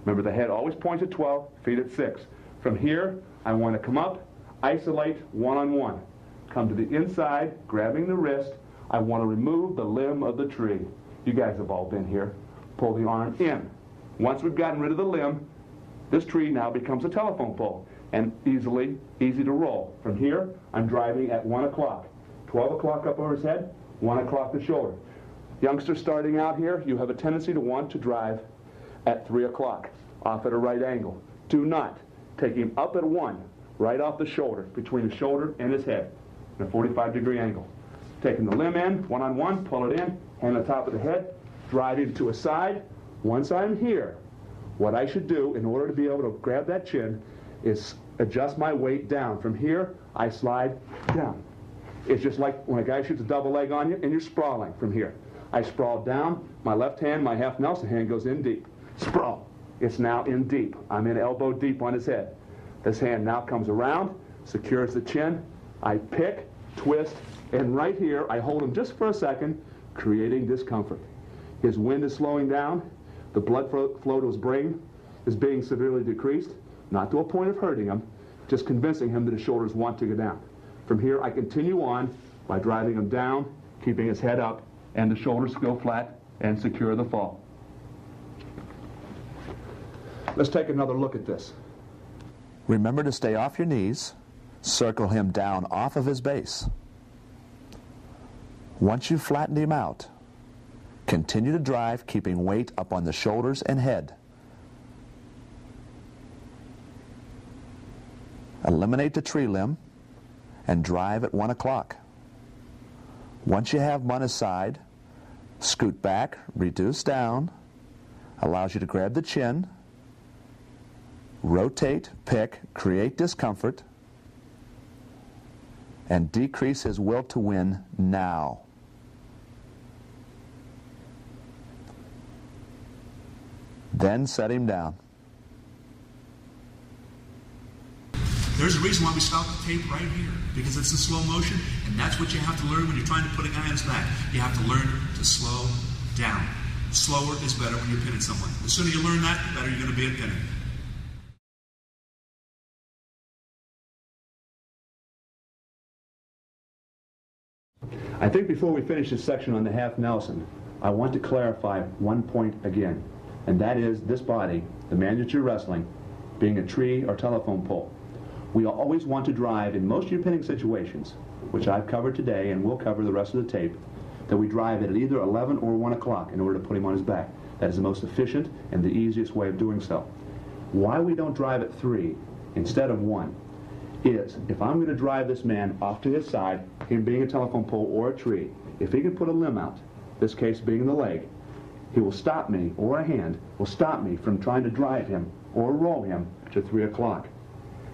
Speaker 2: Remember, the head always points at 12, feet at 6. From here, I want to come up, isolate one-on-one. Come to the inside, grabbing the wrist. I want to remove the limb of the tree. You guys have all been here. Pull the arm in. Once we've gotten rid of the limb, this tree now becomes a telephone pole and easy to roll. From here, I'm driving at 1 o'clock. 12 o'clock up over his head, 1 o'clock the shoulder. Youngsters starting out here, you have a tendency to want to drive at 3 o'clock, off at a right angle. Do not. Take him up at 1, right off the shoulder, between the shoulder and his head, in a 45-degree angle. Taking the limb in, one-on-one, pull it in, hand on top of the head, drive him to a side. Once I'm here, what I should do in order to be able to grab that chin is adjust my weight down. From here, I slide down. It's just like when a guy shoots a double leg on you and you're sprawling from here. I sprawl down, my left hand, my half Nelson hand goes in deep. Sprawl. It's now in deep. I'm in elbow deep on his head. This hand now comes around, secures the chin. I pick, twist, and right here I hold him just for a second, creating discomfort. His wind is slowing down. The blood flow to his brain is being severely decreased, not to a point of hurting him, just convincing him that his shoulders want to go down. From here, I continue on by driving him down, keeping his head up, and the shoulders go flat and secure the fall. Let's take another look at this.
Speaker 3: Remember to stay off your knees. Circle him down off of his base. Once you've flattened him out, continue to drive, keeping weight up on the shoulders and head. Eliminate the tree limb and drive at 1 o'clock. Once you have him on his side, scoot back, reduce down, allows you to grab the chin, rotate, pick, create discomfort, and decrease his will to win now. Then set him down.
Speaker 4: There's a reason why we stop the tape right here, because it's in slow motion, and that's what you have to learn when you're trying to put a guy on his back. You have to learn to slow down. Slower is better when you're pinning someone. The sooner you learn that, the better you're going to be at pinning.
Speaker 2: I think before we finish this section on the half Nelson, I want to clarify one point again, and that is this body, the man that you're wrestling, being a tree or telephone pole. We always want to drive, in most of your pinning situations, which I've covered today and will cover the rest of the tape, that we drive at either 11 or 1 o'clock in order to put him on his back. That is the most efficient and the easiest way of doing so. Why we don't drive at 3 instead of 1 is, if I'm going to drive this man off to his side, him being a telephone pole or a tree, if he can put a limb out, this case being the leg, he will stop me, or a hand will stop me from trying to drive him or roll him to 3 o'clock.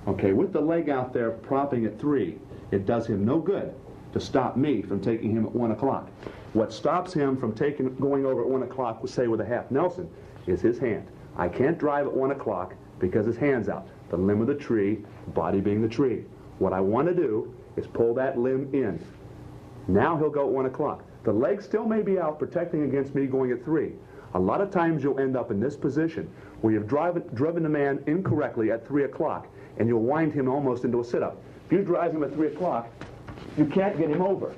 Speaker 2: Okay, with the leg out there propping at 3, it does him no good to stop me from taking him at 1 o'clock. What stops him from going over at 1 o'clock, say with a half Nelson, is his hand. I can't drive at 1 o'clock because his hand's out. The limb of the tree, the body being the tree. What I want to do is pull that limb in. Now he'll go at 1 o'clock. The leg still may be out protecting against me going at 3. A lot of times you'll end up in this position where you've driven the man incorrectly at 3 o'clock and you'll wind him almost into a sit-up. If you drive him at 3 o'clock, you can't get him over,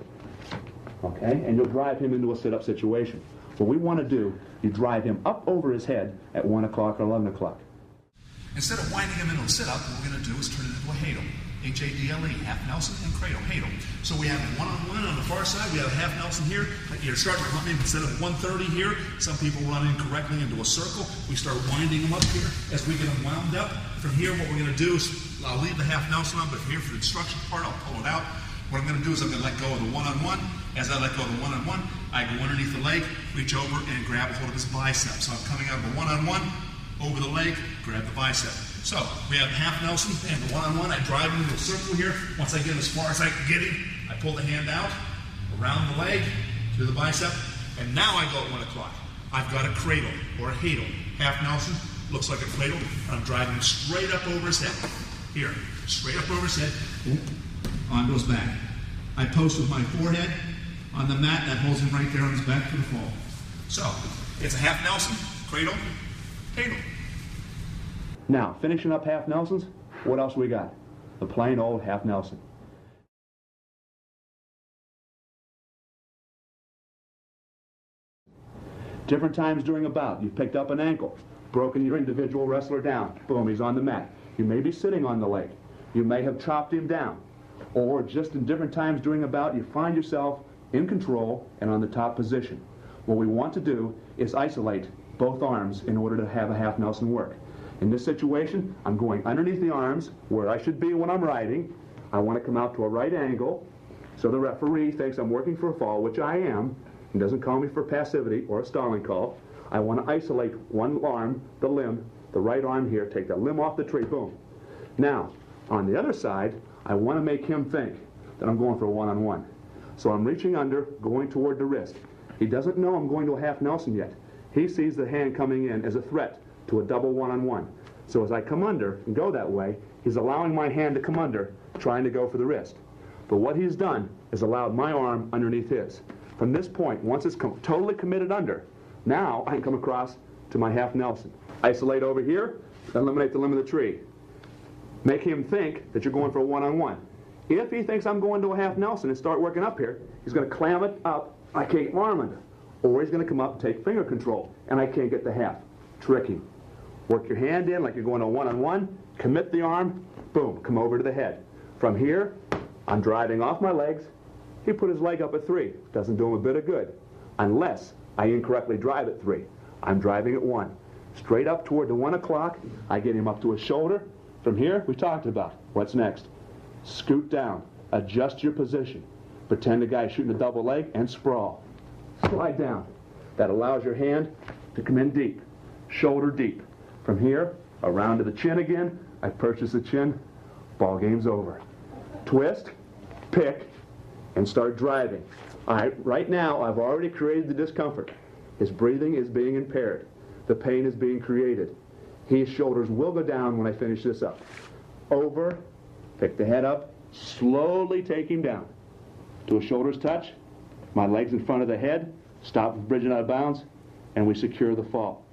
Speaker 2: okay? And you'll drive him into a sit-up situation. What we want to do, you drive him up over his head at 1 o'clock or 11 o'clock.
Speaker 4: Instead of winding him into a sit-up, what we're going to do is turn it into a hadle. H-A-D-L-E, half Nelson and cradle, hadle. So we have a one-on-one on the far side. We have a half Nelson here. You're starting to run in instead of 130 here. Some people run in correctly into a circle. We start winding them up here. As we get them wound up, from here what we're going to do is, I'll leave the half Nelson on, but here for the instruction part, I'll pull it out. What I'm going to do is I'm going to let go of the one-on-one. As I let go of the one-on-one, I go underneath the leg, reach over, and grab a hold of his bicep. So I'm coming out of the one-on-one, over the leg, grab the bicep. So we have half Nelson and the one-on-one. I drive him into a circle here. Once I get him as far as I can get him, I pull the hand out, around the leg, to the bicep, and now I go at 1 o'clock. I've got a cradle or a hadle. Half Nelson looks like a cradle, and I'm driving straight up over his head. Here, straight up over his head, onto his back. I post with my forehead on the mat. That holds him right there on his back for the fall. So it's a half Nelson, cradle, hadle.
Speaker 2: Now, finishing up half Nelsons, what else we got? The plain old half Nelson. Different times during a bout, you've picked up an ankle, broken your individual wrestler down, boom, he's on the mat. You may be sitting on the leg. You may have chopped him down. Or just in different times during a bout, you find yourself in control and on the top position. What we want to do is isolate both arms in order to have a half Nelson work. In this situation, I'm going underneath the arms where I should be when I'm riding. I want to come out to a right angle so the referee thinks I'm working for a fall, which I am, and doesn't call me for passivity or a stalling call. I want to isolate one arm, the limb, the right arm here, take the limb off the tree, boom. Now, on the other side, I want to make him think that I'm going for a one-on-one. So I'm reaching under, going toward the wrist. He doesn't know I'm going to a half Nelson yet. He sees the hand coming in as a threat to a double one-on-one. So as I come under and go that way, he's allowing my hand to come under, trying to go for the wrist. But what he's done is allowed my arm underneath his. From this point, once it's totally committed under, now I can come across to my half Nelson. Isolate over here, eliminate the limb of the tree. Make him think that you're going for a one-on-one. If he thinks I'm going to a half Nelson and start working up here, he's going to clam it up, I can't get my arm under. Or he's going to come up and take finger control, and I can't get the half. Trick him. Work your hand in like you're going to a one-on-one, commit the arm, boom, come over to the head. From here, I'm driving off my legs. He put his leg up at 3. Doesn't do him a bit of good, unless I incorrectly drive at 3. I'm driving at 1. Straight up toward the 1 o'clock, I get him up to his shoulder. From here, we talked about. What's next? Scoot down. Adjust your position. Pretend the guy's shooting a double leg and sprawl. Slide down. That allows your hand to come in deep, shoulder deep. From here, around to the chin again. I purchase the chin. Ball game's over. Twist, pick, and start driving. Right now, I've already created the discomfort. His breathing is being impaired. The pain is being created. His shoulders will go down when I finish this up. Over, Pick the head up, slowly take him down. Do a shoulders touch, my legs in front of the head, stop bridging out of bounds, and we secure the fall.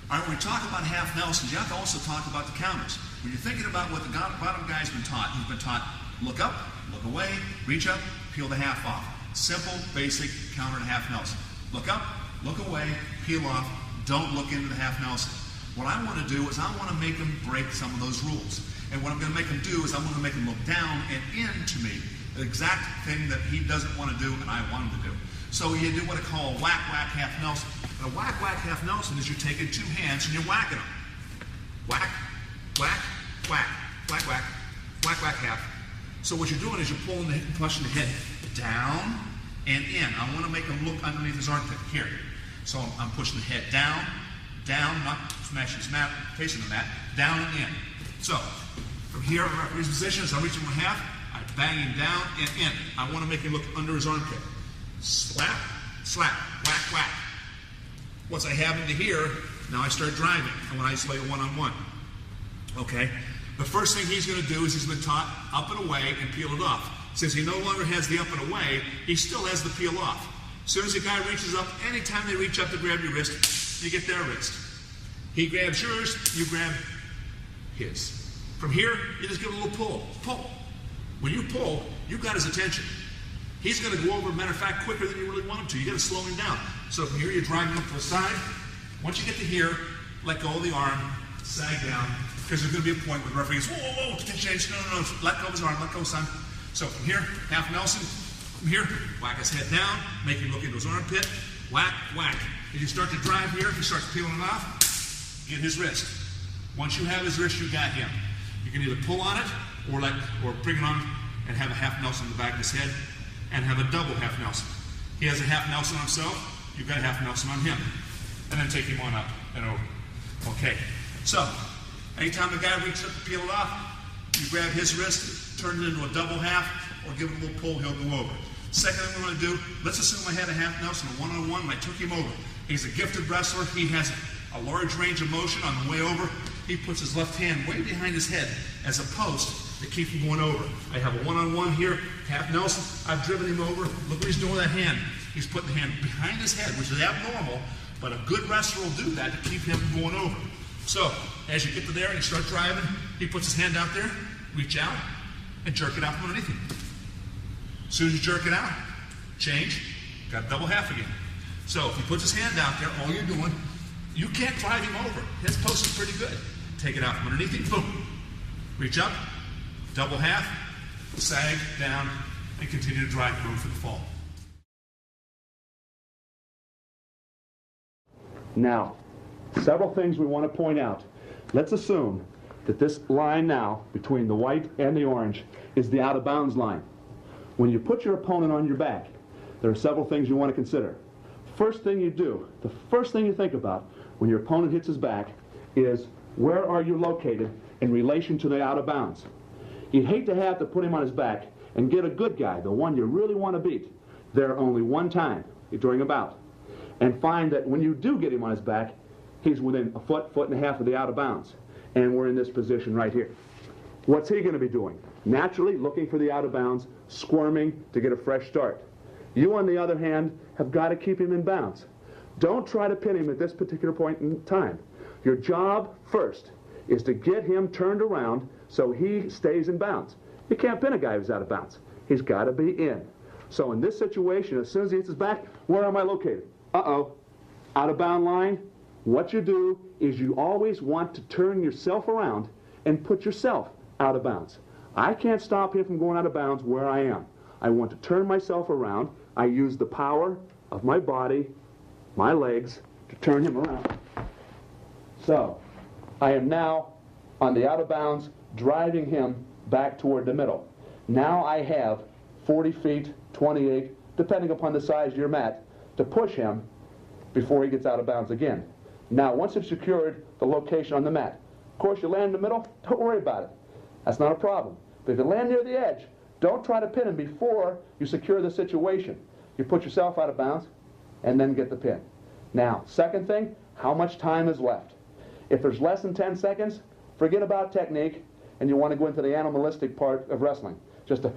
Speaker 4: All right, when we talk about half Nelsons, you have to also talk about the counters. When you're thinking about what the bottom guy's been taught, he's been taught look up, look away, reach up, peel the half off. Simple, basic counter to half Nelson. Look up, look away, peel off, don't look into the half Nelson. What I want to do is I want to make him break some of those rules. And what I'm going to make him do is I'm going to make him look down and into me, the exact thing that he doesn't want to do and I want him to do. So you do what I call a whack-whack half Nelson. And a whack-whack half Nelson is you're taking two hands and you're whacking them. Whack, whack, whack, whack, whack, whack, whack half. So what you're doing is you're pulling the hip and pushing the head down and in. I want to make him look underneath his armpit. Here. So I'm pushing the head down, down, not smashing his mat, facing the mat, down and in. So from here, his position is I reach him in half, I bang him down and in. I want to make him look under his armpit. Slap, slap, whack, whack. Once I have him to here, now I start driving. I want to isolate a one-on-one. Okay? The first thing he's going to do is he's been taught up and away and peel it off. Since he no longer has the up and away, he still has the peel off. As soon as the guy reaches up, anytime they reach up to grab your wrist, you get their wrist. He grabs yours, you grab his. From here, you just give a little pull. Pull. When you pull, you've got his attention. He's going to go over, matter of fact, quicker than you really want him to. You've got to slow him down. So from here, you're driving up to the side. Once you get to here, let go of the arm, sag down, because there's going to be a point where the referee goes, whoa, whoa, whoa, change. No, no, no, let go of his arm, let go, son. So from here, half Nelson. From here, whack his head down, make him look into his armpit, whack, whack. As you start to drive here, he starts peeling it off, get his wrist. Once you have his wrist, you got him. You can either pull on it or bring it on and have a half Nelson in the back of his head and have a double half Nelson. He has a half Nelson on himself, you've got a half Nelson on him. And then take him on up and over. Okay, so anytime the guy reaches up to peel it off, you grab his wrist, turn it into a double half, or give it a little pull, he'll go over. Second thing we're going to do, let's assume I had a half Nelson, a one-on-one, and I took him over. He's a gifted wrestler. He has a large range of motion on the way over. He puts his left hand way behind his head as a post to keep him going over. I have a one-on-one here, half Nelson. I've driven him over. Look what he's doing with that hand. He's putting the hand behind his head, which is abnormal, but a good wrestler will do that to keep him going over. So, as you get to there and you start driving, he puts his hand out there, reach out, and jerk it out from underneath him. As soon as you jerk it out, change, got double half again. So if he puts his hand out there, all you're doing, you can't drive him over. His post is pretty good. Take it out from underneath him, boom. Reach up, double half, sag, down, and continue to drive him for the fall.
Speaker 2: Now, several things we want to point out. Let's assume that this line now, between the white and the orange, is the out-of-bounds line. When you put your opponent on your back, there are several things you want to consider. First thing you do, the first thing you think about when your opponent hits his back is where are you located in relation to the out-of-bounds. You'd hate to have to put him on his back and get a good guy, the one you really want to beat, there only one time during a bout, and find that when you do get him on his back, he's within a foot, foot and a half of the out-of-bounds, and we're in this position right here. What's he going to be doing? Naturally looking for the out-of-bounds, squirming to get a fresh start. You, on the other hand, have got to keep him in bounds. Don't try to pin him at this particular point in time. Your job first is to get him turned around so he stays in bounds. You can't pin a guy who's out of bounds. He's got to be in. So in this situation, as soon as he hits his back, where am I located? Uh-oh. Out-of-bound line. What you do is you always want to turn yourself around and put yourself out of bounds. I can't stop him from going out of bounds where I am. I want to turn myself around. I use the power of my body, my legs, to turn him around. So, I am now on the out of bounds, driving him back toward the middle. Now I have 40 feet, 28, depending upon the size of your mat, to push him before he gets out of bounds again. Now, once you've secured the location on the mat, of course, you land in the middle, don't worry about it. That's not a problem. But if you land near the edge, don't try to pin him before you secure the situation. You put yourself out of bounds and then get the pin. Now, second thing, how much time is left? If there's less than 10 seconds, forget about technique. and you want to go into the animalistic part of wrestling. Just to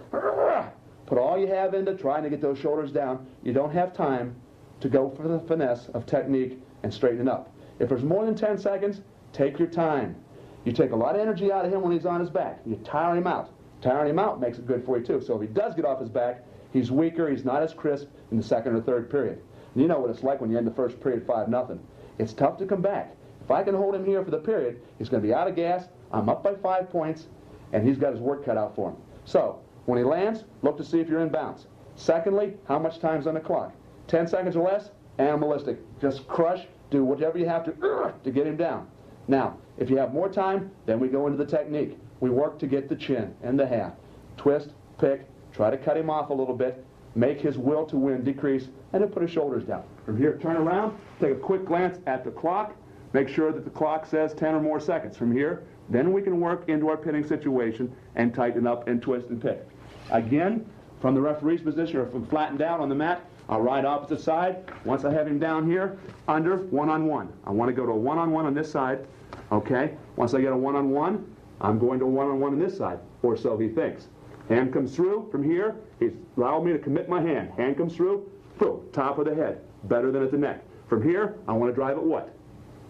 Speaker 2: put all you have into trying to get those shoulders down. You don't have time to go for the finesse of technique and straighten up. If there's more than 10 seconds, take your time. You take a lot of energy out of him when he's on his back. You tire him out. Tiring him out makes it good for you too. So if he does get off his back, he's weaker, he's not as crisp in the second or third period. And you know what it's like when you end the first period 5-0. It's tough to come back. If I can hold him here for the period, he's going to be out of gas, I'm up by 5 points, and he's got his work cut out for him. So, when he lands, look to see if you're in bounds. Secondly, how much time's on the clock? 10 seconds or less, animalistic. Just crush, do whatever you have to get him down. Now, if you have more time, then we go into the technique. We work to get the chin and the half. Twist, pick, try to cut him off a little bit, make his will to win decrease, and then put his shoulders down. From here, turn around, take a quick glance at the clock, make sure that the clock says 10 or more seconds. From here, then we can work into our pinning situation and tighten up and twist and pick. Again, from the referee's position or from flattened down on the mat, I'll ride opposite side. Once I have him down here, under one-on-one. I want to go to a one-on-one on this side, okay? Once I get a one-on-one, I'm going to a one-on-one on this side, or so he thinks. Hand comes through from here. He's allowed me to commit my hand. Hand comes through, boom, top of the head, better than at the neck. From here, I want to drive at what?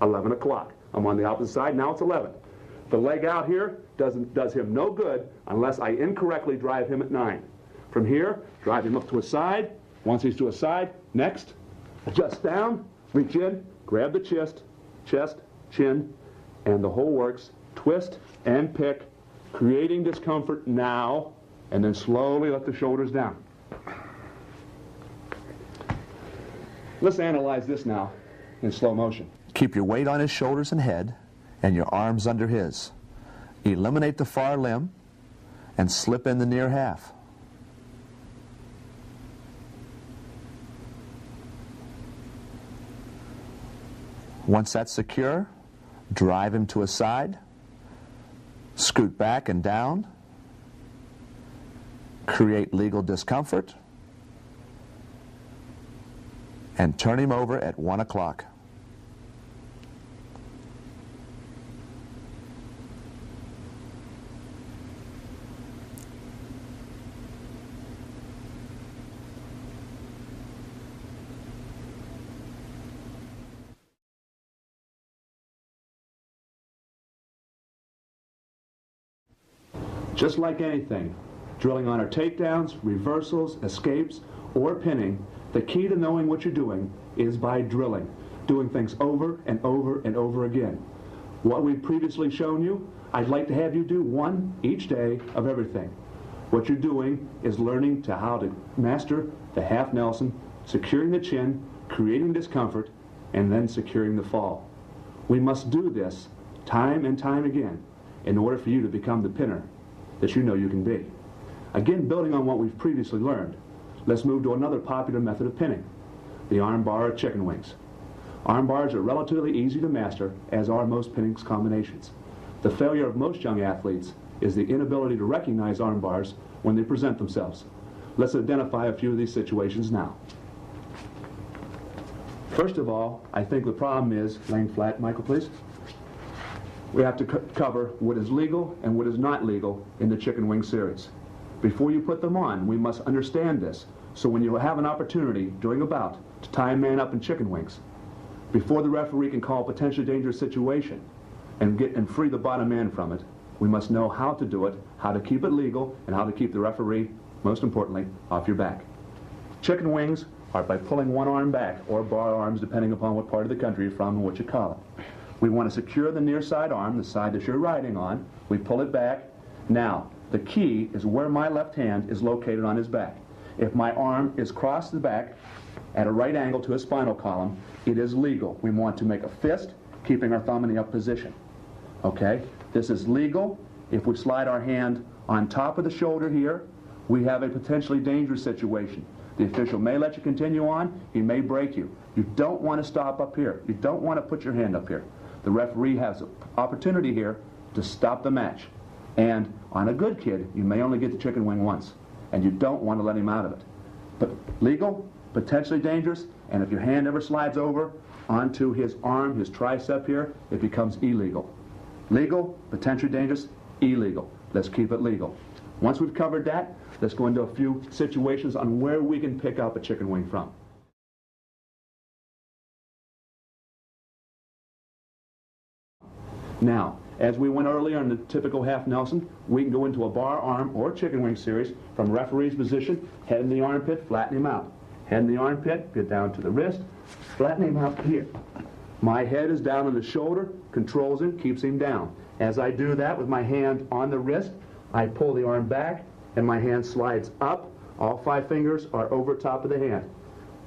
Speaker 2: 11 o'clock. I'm on the opposite side, now it's 11. The leg out here does him no good unless I incorrectly drive him at 9. From here, drive him up to a side. Once he's to a side, next, adjust down, reach in, grab the chest, chin, and the whole works. Twist and pick, creating discomfort now, and then slowly let the shoulders down. Let's analyze this now in slow motion.
Speaker 3: Keep your weight on his shoulders and head, and your arms under his. Eliminate the far limb, and slip in the near half. Once that's secure, drive him to a side, scoot back and down, create legal discomfort, and turn him over at 1 o'clock.
Speaker 2: Just like anything, drilling on our takedowns, reversals, escapes, or pinning, the key to knowing what you're doing is by drilling, doing things over and over and over again. What we've previously shown you, I'd like to have you do one each day of everything. What you're doing is learning how to master the half Nelson, securing the chin, creating discomfort, and then securing the fall. We must do this time and time again in order for you to become the pinner that you know you can be. Again, building on what we've previously learned, let's move to another popular method of pinning, the arm bar or chicken wings. Arm bars are relatively easy to master, as are most pinning combinations. The failure of most young athletes is the inability to recognize arm bars when they present themselves. Let's identify a few of these situations now. First of all, I think the problem is, laying flat, Michael, please. We have to cover what is legal and what is not legal in the chicken wing series. Before you put them on, we must understand this, so when you have an opportunity during a bout to tie a man up in chicken wings, before the referee can call a potentially dangerous situation and free the bottom man from it, we must know how to do it, how to keep it legal, and how to keep the referee, most importantly, off your back. Chicken wings are by pulling one arm back, or bar arms, depending upon what part of the country you're from and what you call it. We want to secure the near side arm, the side that you're riding on. We pull it back. Now, the key is where my left hand is located on his back. If my arm is crossed the back at a right angle to his spinal column, it is legal. We want to make a fist, keeping our thumb in the up position. Okay? This is legal. If we slide our hand on top of the shoulder here, we have a potentially dangerous situation. The official may let you continue on. He may break you. You don't want to stop up here. You don't want to put your hand up here. The referee has an opportunity here to stop the match. And on a good kid, you may only get the chicken wing once, and you don't want to let him out of it. But legal, potentially dangerous, and if your hand ever slides over onto his arm, his tricep here, it becomes illegal. Legal, potentially dangerous, illegal. Let's keep it legal. Once we've covered that, let's go into a few situations on where we can pick up a chicken wing from. Now, as we went earlier in the typical half Nelson, we can go into a bar arm or chicken wing series from referee's position, head in the armpit, flatten him out. Head in the armpit, get down to the wrist, flatten him out here. My head is down on the shoulder, controls him, keeps him down. As I do that with my hand on the wrist, I pull the arm back and my hand slides up. All 5 fingers are over top of the hand.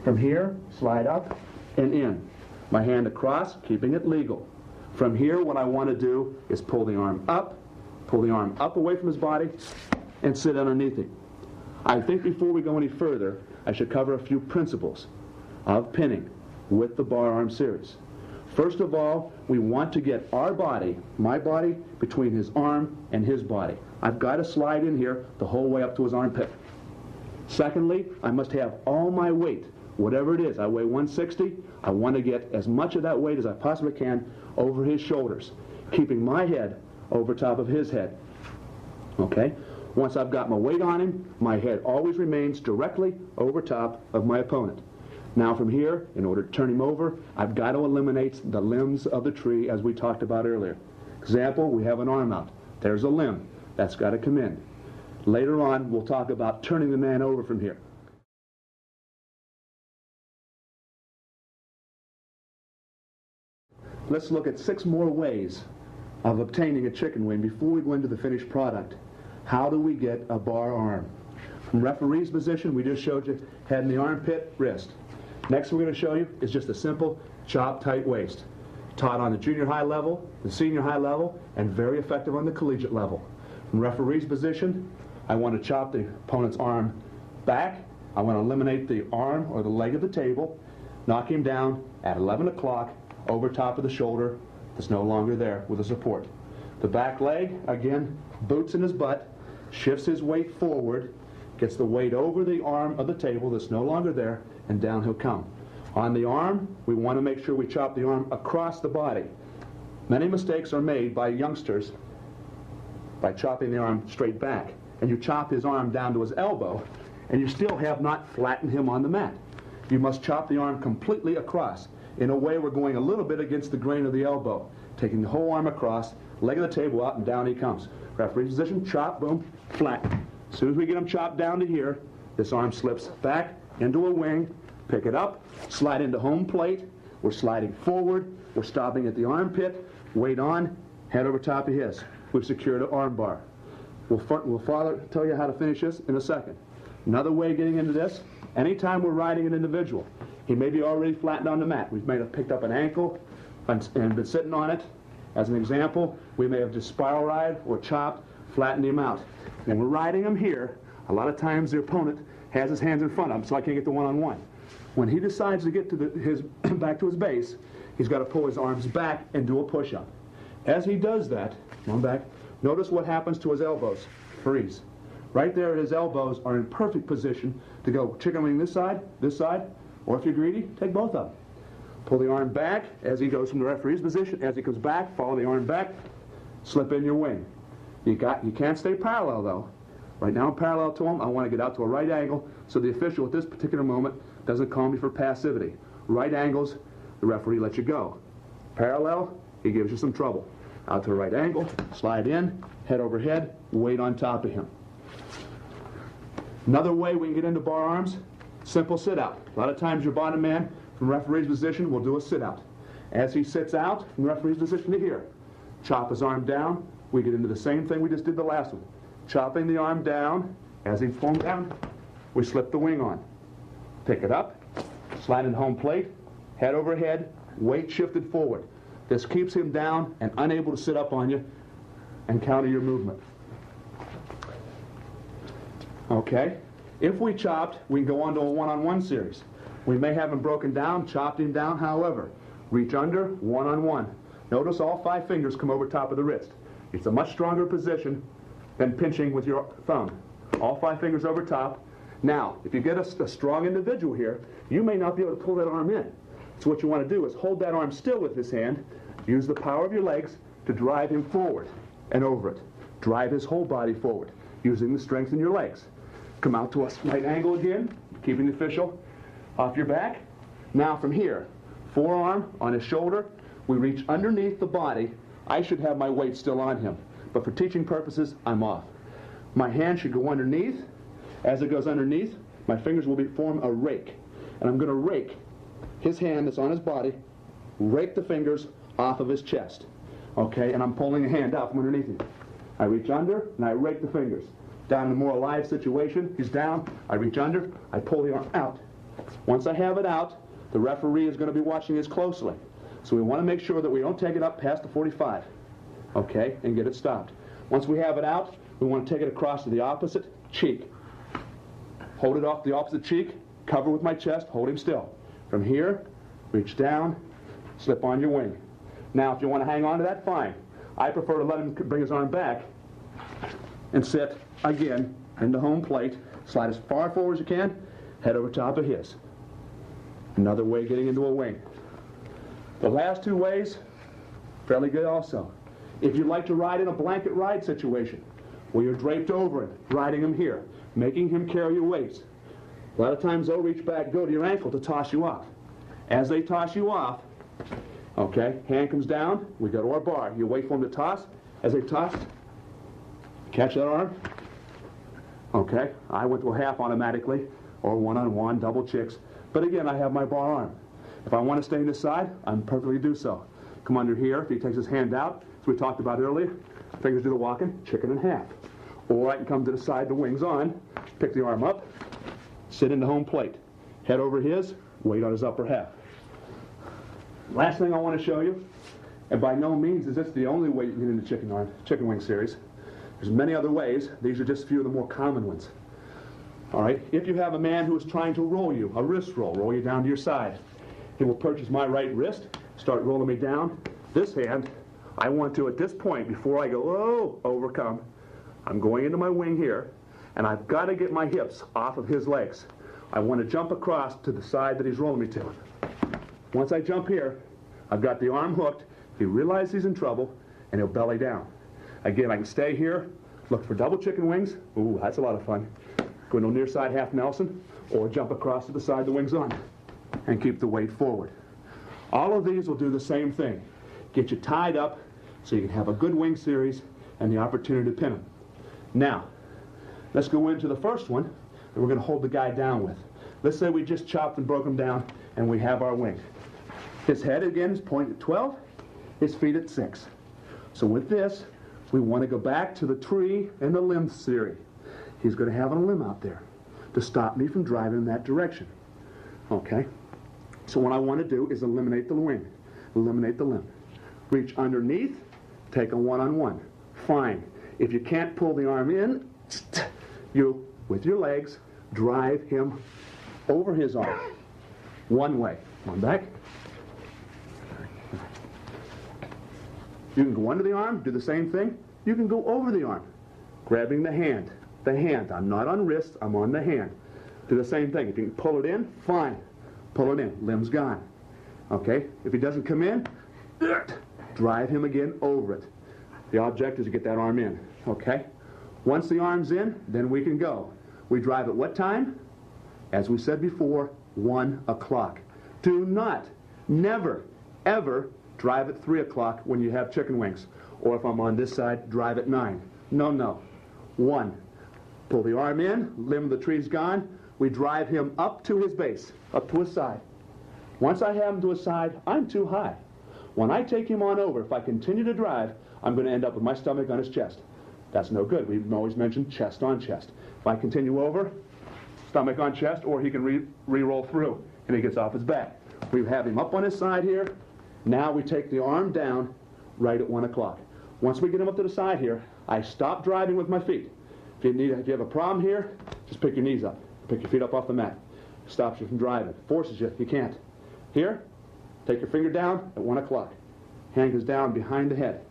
Speaker 2: From here, slide up and in. My hand across, keeping it legal. From here, what I want to do is pull the arm up away from his body, and sit underneath him. I think before we go any further, I should cover a few principles of pinning with the bar arm series. First of all, we want to get our body, my body, between his arm and his body. I've got to slide in here the whole way up to his armpit. Secondly, I must have all my weight, whatever it is. I weigh 160. I want to get as much of that weight as I possibly can over his shoulders, keeping my head over top of his head. Okay? Once I've got my weight on him, my head always remains directly over top of my opponent. Now from here, in order to turn him over, I've got to eliminate the limbs of the tree as we talked about earlier. Example, we have an arm out. There's a limb. That's got to come in. Later on, we'll talk about turning the man over from here. Let's look at 6 more ways of obtaining a chicken wing before we go into the finished product. How do we get a bar arm? From referee's position, we just showed you head in the armpit, wrist. Next we're going to show you is just a simple chop tight waist. Taught on the junior high level, the senior high level, and very effective on the collegiate level. From referee's position, I want to chop the opponent's arm back. I want to eliminate the arm or the leg of the table, knock him down at 11 o'clock over top of the shoulder that's no longer there with a support. The back leg, again, boots in his butt, shifts his weight forward, gets the weight over the arm of the table that's no longer there, and down he'll come. On the arm, we want to make sure we chop the arm across the body. Many mistakes are made by youngsters by chopping the arm straight back. And you chop his arm down to his elbow, and you still have not flattened him on the mat. You must chop the arm completely across. In a way, we're going a little bit against the grain of the elbow, taking the whole arm across, leg of the table out, and down he comes. Referee position, chop, boom, flatten. As soon as we get him chopped down to here, this arm slips back into a wing, pick it up, slide into home plate. We're sliding forward. We're stopping at the armpit, weight on, head over top of his. We've secured an arm bar. We'll tell you how to finish this in a second. Another way of getting into this, anytime we're riding an individual, he may be already flattened on the mat. We've picked up an ankle and been sitting on it. As an example, we may have just spiral ride or chopped, flattened him out. When we're riding him here, a lot of times the opponent has his hands in front of him, so I can't get the one-on-one. When he decides to get to his back to his base, he's got to pull his arms back and do a push-up. As he does that, come on back, notice what happens to his elbows. Freeze. Right there, his elbows are in perfect position to go chicken wing this side, or if you're greedy, take both of them. Pull the arm back as he goes from the referee's position. As he comes back, follow the arm back, slip in your wing. You can't stay parallel, though. Right now, I'm parallel to him. I want to get out to a right angle so the official at this particular moment doesn't call me for passivity. Right angles, the referee lets you go. Parallel, he gives you some trouble. Out to a right angle, slide in, head over head, weight on top of him. Another way we can get into bar arms, simple sit-out. A lot of times your bottom man from referee's position will do a sit-out. As he sits out from referee's position to here, chop his arm down, we get into the same thing we just did the last one. Chopping the arm down, as he's falling down, we slip the wing on. Pick it up, slide in home plate, head over head, weight shifted forward. This keeps him down and unable to sit up on you and counter your movement. Okay? If we chopped, we can go on to a one-on-one series. We may have him broken down, chopped him down, however. Reach under, one-on-one. Notice all 5 fingers come over top of the wrist. It's a much stronger position than pinching with your thumb. All 5 fingers over top. Now, if you get a strong individual here, you may not be able to pull that arm in. So what you want to do is hold that arm still with this hand, use the power of your legs to drive him forward and over it. Drive his whole body forward, using the strength in your legs. Come out to a right angle again, keeping the official off your back. Now from here, forearm on his shoulder, we reach underneath the body. I should have my weight still on him, but for teaching purposes, I'm off. My hand should go underneath. As it goes underneath, my fingers will form a rake, and I'm going to rake his hand that's on his body, rake the fingers off of his chest. Okay, and I'm pulling the hand out from underneath him. I reach under, and I rake the fingers. Down in a more alive situation, he's down, I reach under, I pull the arm out. Once I have it out, the referee is going to be watching this closely. So we want to make sure that we don't take it up past the 45, okay, and get it stopped. Once we have it out, we want to take it across to the opposite cheek. Hold it off the opposite cheek, cover with my chest, hold him still. From here, reach down, slip on your wing. Now, if you want to hang on to that, fine. I prefer to let him bring his arm back and sit, again, into home plate. Slide as far forward as you can, head over top of his. Another way getting into a wing. The last two ways, fairly good also. If you like to ride in a blanket ride situation, where you're draped over him, riding him here, making him carry your weight. A lot of times they'll reach back, go to your ankle to toss you off. As they toss you off, okay, hand comes down, we go to our bar. You wait for them to toss. As they toss, catch that arm. Okay, I went to a half automatically, or one-on-one, double chicks. But again, I have my bar arm. If I want to stay in this side, I'm perfectly do so. Come under here, if he takes his hand out, as we talked about earlier, fingers do the walking, chicken in half. Or I can come to the side, the wings on, pick the arm up, sit into home plate. Head over his, weight on his upper half. Last thing I want to show you, and by no means is this the only way you can get into chicken wing series. There's many other ways. These are just a few of the more common ones. All right, if you have a man who is trying to roll you, a wrist roll you down to your side, he will purchase my right wrist, start rolling me down. This hand, I want to, at this point, before I go, oh, overcome, I'm going into my wing here, and I've got to get my hips off of his legs. I want to jump across to the side that he's rolling me to. Once I jump here, I've got the arm hooked. He realizes he's in trouble, and he'll belly down. Again, I can stay here, look for double chicken wings. Ooh, that's a lot of fun. Go into near side half Nelson, or jump across to the side the wing's on, and keep the weight forward. All of these will do the same thing. Get you tied up so you can have a good wing series and the opportunity to pin him. Now, let's go into the first one that we're going to hold the guy down with. Let's say we just chopped and broke him down and we have our wing. His head, again, is pointed at 12, his feet at 6. So with this, we want to go back to the tree and the limb theory. He's going to have a limb out there to stop me from driving in that direction. Okay? So what I want to do is eliminate the wing, eliminate the limb. Reach underneath, take a one-on-one. Fine. If you can't pull the arm in, you, with your legs, drive him over his arm. One way. One back. You can go under the arm, do the same thing. You can go over the arm, grabbing the hand. The hand. I'm not on wrist, I'm on the hand. Do the same thing. If you can pull it in, fine. Pull it in. Limb's gone. Okay? If he doesn't come in, drive him again over it. The object is to get that arm in. Okay? Once the arm's in, then we can go. We drive at what time? As we said before, 1 o'clock. Do not, never, ever drive at 3 o'clock when you have chicken wings. Or if I'm on this side, drive at 9. No, no. 1. Pull the arm in, limb of the tree's gone. We drive him up to his base, up to his side. Once I have him to his side, I'm too high. When I take him on over, if I continue to drive, I'm going to end up with my stomach on his chest. That's no good. We've always mentioned chest on chest. If I continue over, stomach on chest, or he can re-roll through, and he gets off his back. We have him up on his side here. Now we take the arm down right at 1 o'clock. Once we get him up to the side here, I stop driving with my feet. If you have a problem here, just pick your knees up. Pick your feet up off the mat. Stops you from driving. Forces you, you can't. Here, take your finger down at 1 o'clock. Hand goes down behind the head.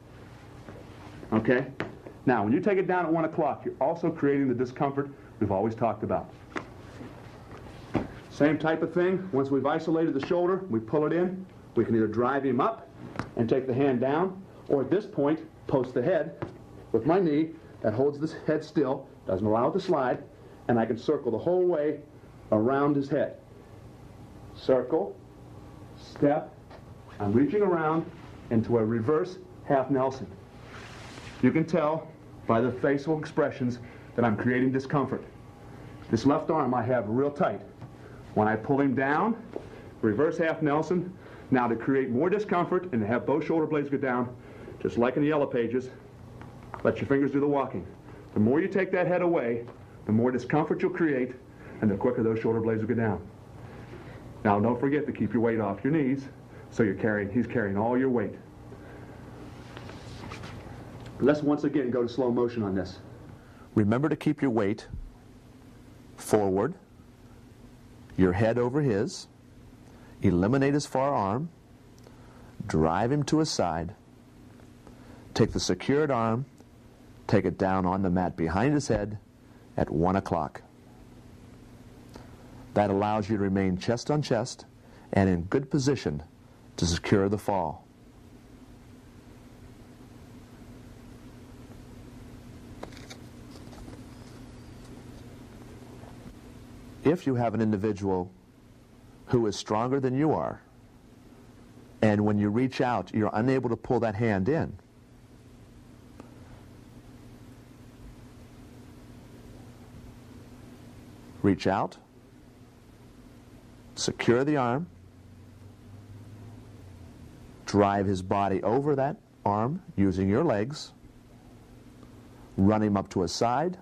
Speaker 2: Okay? Now, when you take it down at 1 o'clock, you're also creating the discomfort we've always talked about. Same type of thing. Once we've isolated the shoulder, we pull it in. We can either drive him up and take the hand down, or at this point, post the head with my knee, that holds this head still, doesn't allow it to slide, and I can circle the whole way around his head. Circle, step, I'm reaching around into a reverse half Nelson. You can tell by the facial expressions that I'm creating discomfort. This left arm I have real tight. When I pull him down, reverse half Nelson. Now to create more discomfort and to have both shoulder blades go down, just like in the yellow pages, let your fingers do the walking. The more you take that head away, the more discomfort you'll create, and the quicker those shoulder blades will go down. Now don't forget to keep your weight off your knees, so he's carrying all your weight. Let's once again go to slow motion on this.
Speaker 3: Remember to keep your weight forward, your head over his, eliminate his far arm, drive him to his side, take the secured arm, take it down on the mat behind his head at 1 o'clock. That allows you to remain chest on chest and in good position to secure the fall. If you have an individual who is stronger than you are, and when you reach out, you're unable to pull that hand in, reach out, secure the arm, drive his body over that arm using your legs, run him up to his side,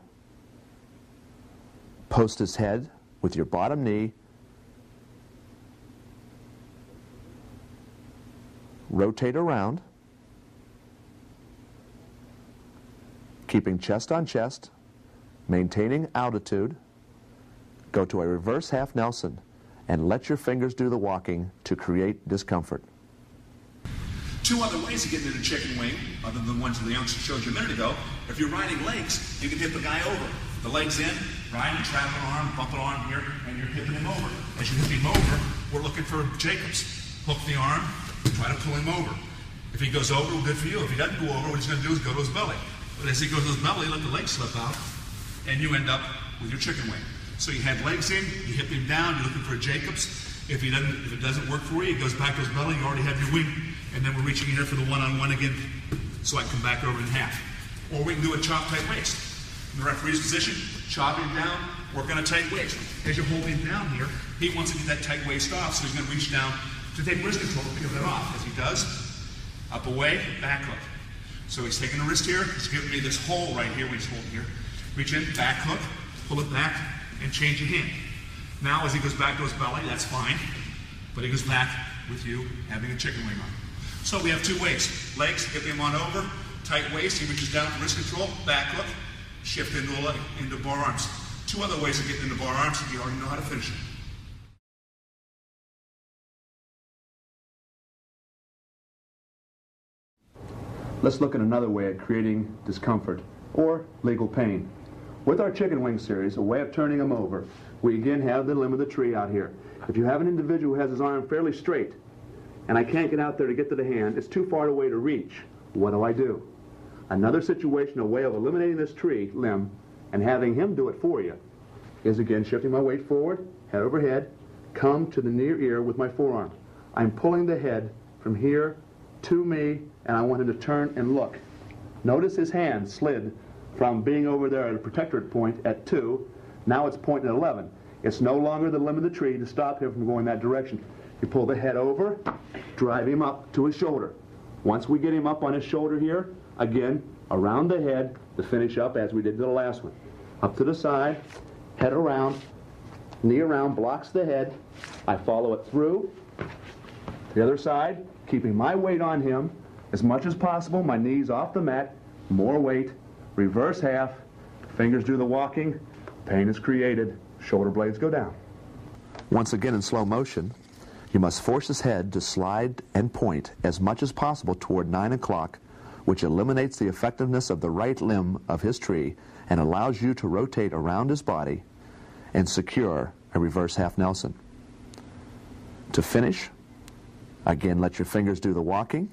Speaker 3: post his head with your bottom knee, rotate around, keeping chest on chest, maintaining altitude, go to a reverse half Nelson, and let your fingers do the walking to create discomfort.
Speaker 4: Two other ways of getting into chicken wing, other than the ones the youngster showed you a minute ago. If you're riding legs, you can hip the guy over. The legs in, ride and trap an arm, bump an arm here, and you're hipping him over. As you hip him over, we're looking for Jacobs. Hook the arm, try to pull him over. If he goes over, good for you. If he doesn't go over, what he's going to do is go to his belly. But as he goes to his belly, let the legs slip out, and you end up with your chicken wing. So you had legs in, you hip him down, you're looking for a Jacobs. If it doesn't work for you, he goes back to his belly, you already have your wing, and then we're reaching in here for the one-on-one again, so I can come back over in half. Or we can do a chop tight waist. In the referee's position, chop him down, work on a tight waist. As you hold him down here, he wants to get that tight waist off, so he's going to reach down to take wrist control to peel that off. As he does, up away, back hook. So he's taking a wrist here, he's giving me this hole right here when he's holding here. Reach in, back hook, pull it back, and change your hand. Now as he goes back to his belly, that's fine, but he goes back with you having a chicken wing on. So we have two ways. Legs, hip him on over, tight waist, he reaches down for wrist control, back hook, shift into bar arms. Two other ways of getting into bar arms, you already know how to finish it.
Speaker 2: Let's look at another way of creating discomfort or legal pain. With our chicken wing series, a way of turning them over, we again have the limb of the tree out here. If you have an individual who has his arm fairly straight, and I can't get out there to get to the hand, it's too far away to reach, what do? Another situation, a way of eliminating this tree limb and having him do it for you, is again shifting my weight forward, head over head, come to the near ear with my forearm. I'm pulling the head from here to me, and I want him to turn and look. Notice his hand slid from being over there at a protectorate point at 2, now it's pointing at 11. It's no longer the limb of the tree to stop him from going that direction. You pull the head over, drive him up to his shoulder. Once we get him up on his shoulder here, again, around the head to finish up as we did to the last one. Up to the side, head around, knee around, blocks the head. I follow it through. The other side, keeping my weight on him as much as possible, my knees off the mat, more weight, reverse half, fingers do the walking, pain is created, shoulder blades go down.
Speaker 3: Once again in slow motion, you must force his head to slide and point as much as possible toward 9 o'clock, which eliminates the effectiveness of the right limb of his tree and allows you to rotate around his body and secure a reverse half Nelson. To finish, again let your fingers do the walking.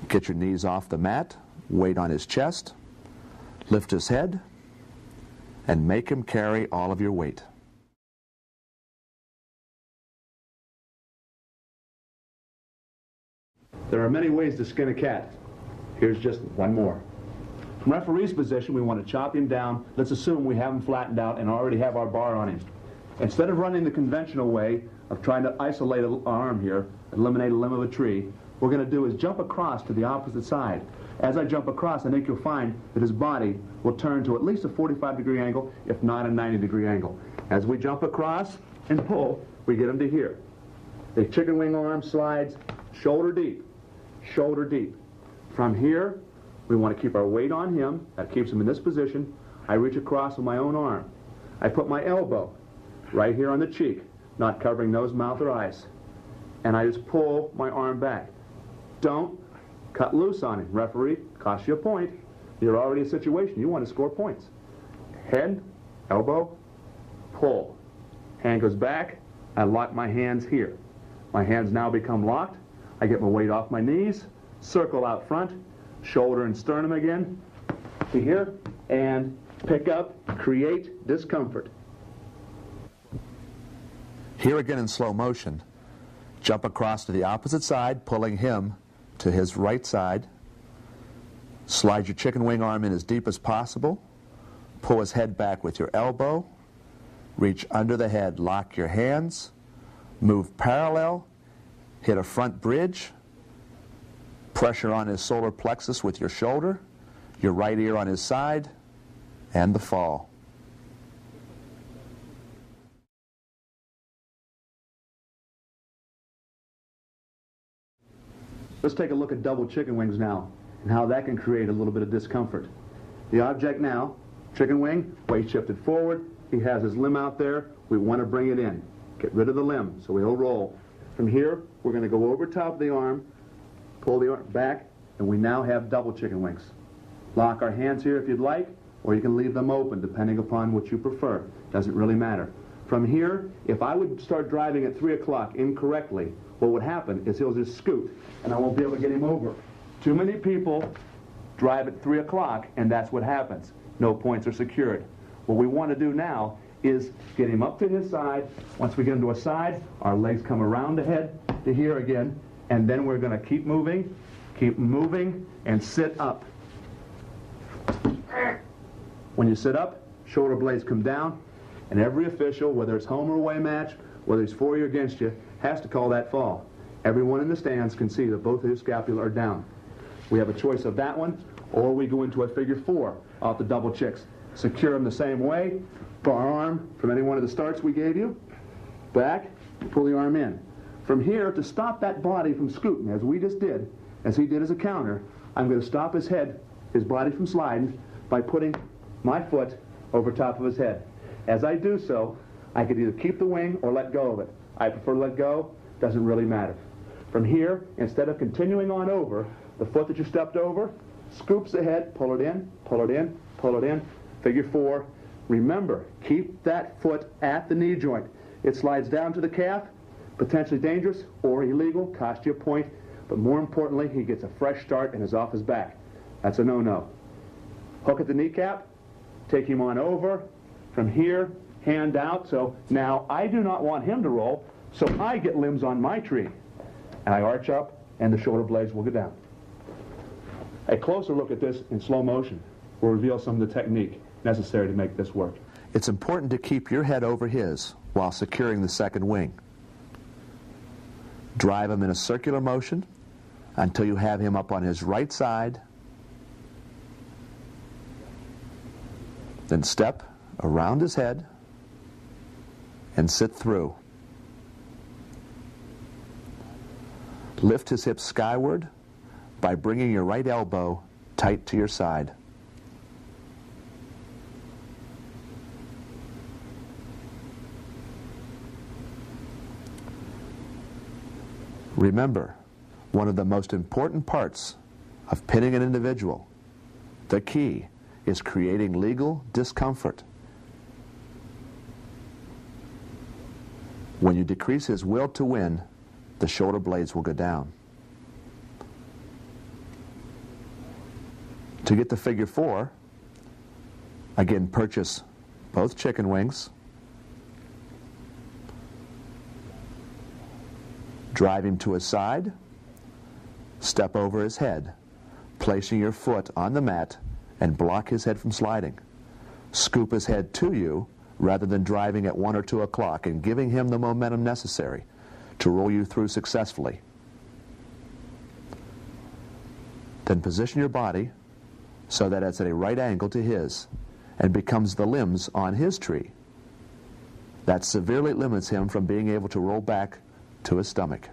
Speaker 3: Get your knees off the mat, weight on his chest, lift his head, and make him carry all of your weight.
Speaker 2: There are many ways to skin a cat. Here's just one more. From referee's position, we want to chop him down. Let's assume we have him flattened out and already have our bar on him. Instead of running the conventional way of trying to isolate an arm here, eliminate a limb of a tree, what we're going to do is jump across to the opposite side. As I jump across, I think you'll find that his body will turn to at least a 45-degree angle, if not a 90-degree angle. As we jump across and pull, we get him to here. The chicken wing arm slides shoulder deep, shoulder deep. From here, we want to keep our weight on him. That keeps him in this position. I reach across with my own arm. I put my elbow right here on the cheek, not covering nose, mouth, or eyes. And I just pull my arm back. Don't cut loose on him. Referee, costs you a point. You're already in a situation. You want to score points. Head, elbow, pull. Hand goes back. I lock my hands here. My hands now become locked. I get my weight off my knees, circle out front, shoulder and sternum again to here, and pick up, create discomfort.
Speaker 3: Here again in slow motion, jump across to the opposite side, pulling him to his right side. Slide your chicken wing arm in as deep as possible. Pull his head back with your elbow. Reach under the head, lock your hands. Move parallel. Hit a front bridge. Pressure on his solar plexus with your shoulder. Your right ear on his side. And the fall.
Speaker 2: Let's take a look at double chicken wings now and how that can create a little bit of discomfort. The object now, chicken wing, weight shifted forward. He has his limb out there. We want to bring it in. Get rid of the limb so he'll roll. From here, we're going to go over top of the arm, pull the arm back, and we now have double chicken wings. Lock our hands here if you'd like, or you can leave them open depending upon what you prefer. Doesn't really matter. From here, if I would start driving at 3 o'clock incorrectly, what would happen is he'll just scoot, and I won't be able to get him over. Too many people drive at 3 o'clock, and that's what happens. No points are secured. What we want to do now is get him up to his side. Once we get him to a side, our legs come around the head to here again, and then we're going to keep moving, and sit up. When you sit up, shoulder blades come down, and every official, whether it's home or away match, whether he's for you or against you, has to call that fall. Everyone in the stands can see that both of his scapula are down. We have a choice of that one, or we go into a figure 4 off the double chicks. Secure them the same way. Bar arm from any one of the starts we gave you. Back, pull the arm in. From here, to stop that body from scooting, as we just did, as he did as a counter, I'm going to stop his head, his body from sliding, by putting my foot over top of his head. As I do so, I could either keep the wing or let go of it. I prefer to let go. Doesn't really matter. From here, instead of continuing on over, the foot that you stepped over, scoops the head, pull it in, pull it in, pull it in, figure 4. Remember, keep that foot at the knee joint. It slides down to the calf, potentially dangerous or illegal, cost you a point, but more importantly, he gets a fresh start and is off his back. That's a no-no. Hook at the kneecap, take him on over. From here, hand out. So now I do not want him to roll, so I get limbs on my tree. And I arch up, and the shoulder blades will go down. A closer look at this in slow motion will reveal some of the technique necessary to make this work.
Speaker 3: It's important to keep your head over his while securing the second wing. Drive him in a circular motion until you have him up on his right side. Then step around his head and sit through. Lift his hips skyward by bringing your right elbow tight to your side. Remember, one of the most important parts of pinning an individual, the key, is creating legal discomfort. When you decrease his will to win, the shoulder blades will go down. To get to figure 4, again, purchase both chicken wings, drive him to his side, step over his head, placing your foot on the mat and block his head from sliding. Scoop his head to you rather than driving at 1 or 2 o'clock and giving him the momentum necessary to roll you through successfully. Then position your body so that it's at a right angle to his and becomes the limbs on his tree. That severely limits him from being able to roll back to his stomach.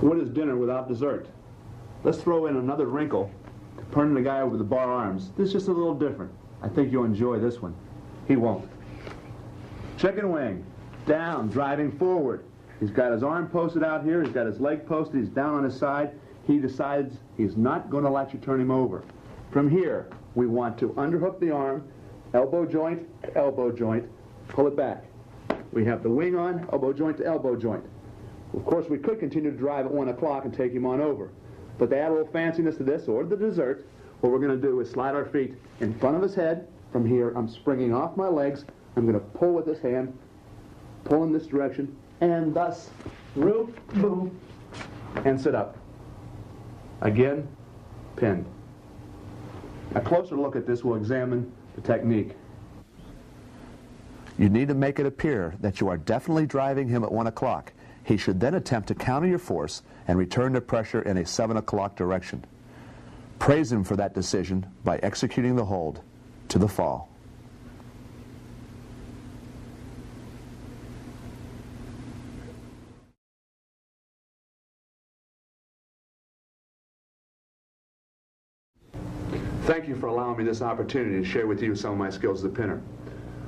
Speaker 2: What is dinner without dessert? Let's throw in another wrinkle, turning the guy over the bar arms. This is just a little different. I think you'll enjoy this one. He won't. Chicken wing, down, driving forward. He's got his arm posted out here, he's got his leg posted, he's down on his side. He decides he's not going to let you turn him over. From here, we want to underhook the arm, elbow joint to elbow joint, pull it back. We have the wing on, elbow joint to elbow joint. Of course, we could continue to drive at 1 o'clock and take him on over. But to add a little fanciness to this, or the dessert, what we're going to do is slide our feet in front of his head. From here, I'm springing off my legs. I'm going to pull with this hand, pull in this direction, and thus, root, boom, and sit up. Again, pinned. A closer look at this will examine the technique.
Speaker 3: You need to make it appear that you are definitely driving him at 1 o'clock. He should then attempt to counter your force and return the pressure in a 7 o'clock direction. Praise him for that decision by executing the hold to the fall.
Speaker 2: Thank you for allowing me this opportunity to share with you some of my skills as a pinner.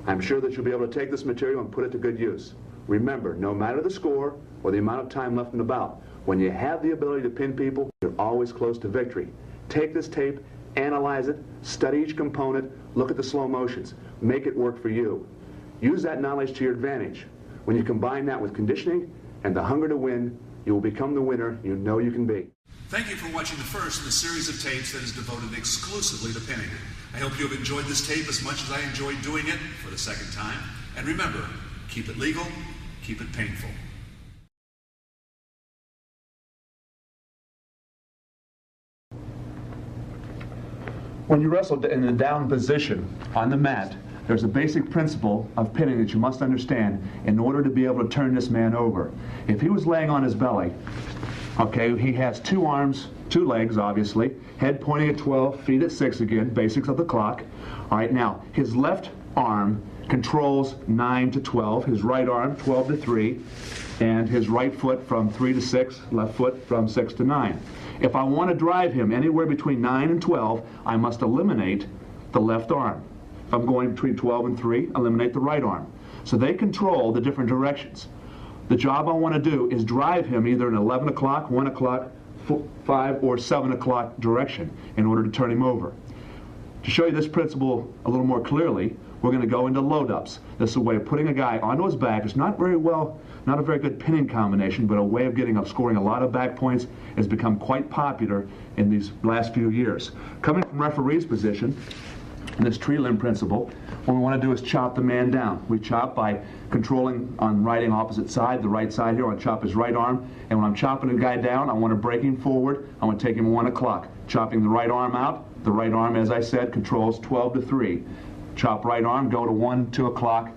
Speaker 2: I'm sure that you'll be able to take this material and put it to good use. Remember, no matter the score or the amount of time left in the bout, when you have the ability to pin people, you're always close to victory. Take this tape, analyze it, study each component, look at the slow motions, make it work for you. Use that knowledge to your advantage. When you combine that with conditioning and the hunger to win, you will become the winner you know you can be.
Speaker 4: Thank you for watching the first in a series of tapes that is devoted exclusively to pinning. I hope you have enjoyed this tape as much as I enjoyed doing it for the second time. And remember, keep it legal, keep it painful.
Speaker 2: When you wrestle in the down position on the mat, there's a basic principle of pinning that you must understand in order to be able to turn this man over. If he was laying on his belly, okay, he has 2 arms, 2 legs, obviously, head pointing at 12, feet at 6 again, basics of the clock. All right, now, his left arm controls 9 to 12, his right arm 12 to 3, and his right foot from 3 to 6, left foot from 6 to 9. If I want to drive him anywhere between 9 and 12, I must eliminate the left arm. If I'm going between 12 and 3, eliminate the right arm. So they control the different directions. The job I want to do is drive him either in 11 o'clock, 1 o'clock, 5 or 7 o'clock direction in order to turn him over. To show you this principle a little more clearly, we're going to go into load-ups. This is a way of putting a guy onto his back. It's not a very good pinning combination, but a way of scoring a lot of back points has become quite popular in these last few years. Coming from referee's position, in this tree limb principle, what we want to do is chop the man down. We chop by controlling on riding opposite side, the right side here. I want to chop his right arm, and when I'm chopping the guy down, I want to break him forward. I want to take him 1 o'clock. Chopping the right arm out. The right arm, as I said, controls 12 to 3. Chop right arm, go to 1, 2 o'clock,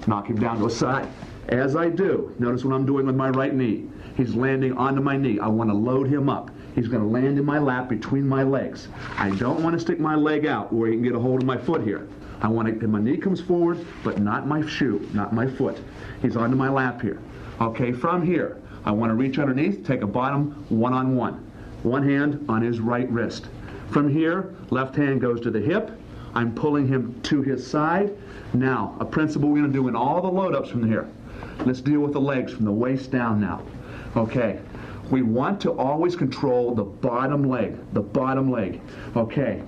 Speaker 2: knock him down to a side. As I do, notice what I'm doing with my right knee. He's landing onto my knee. I want to load him up. He's going to land in my lap between my legs. I don't want to stick my leg out where he can get a hold of my foot here. I want to, my knee comes forward, but not my shoe, not my foot. He's onto my lap here. Okay, from here, I want to reach underneath, take a bottom one-on-one. One hand on his right wrist. From here, left hand goes to the hip. I'm pulling him to his side. Now, a principle we're going to do in all the load-ups from here. Let's deal with the legs from the waist down now. Okay, we want to always control the bottom leg, Okay,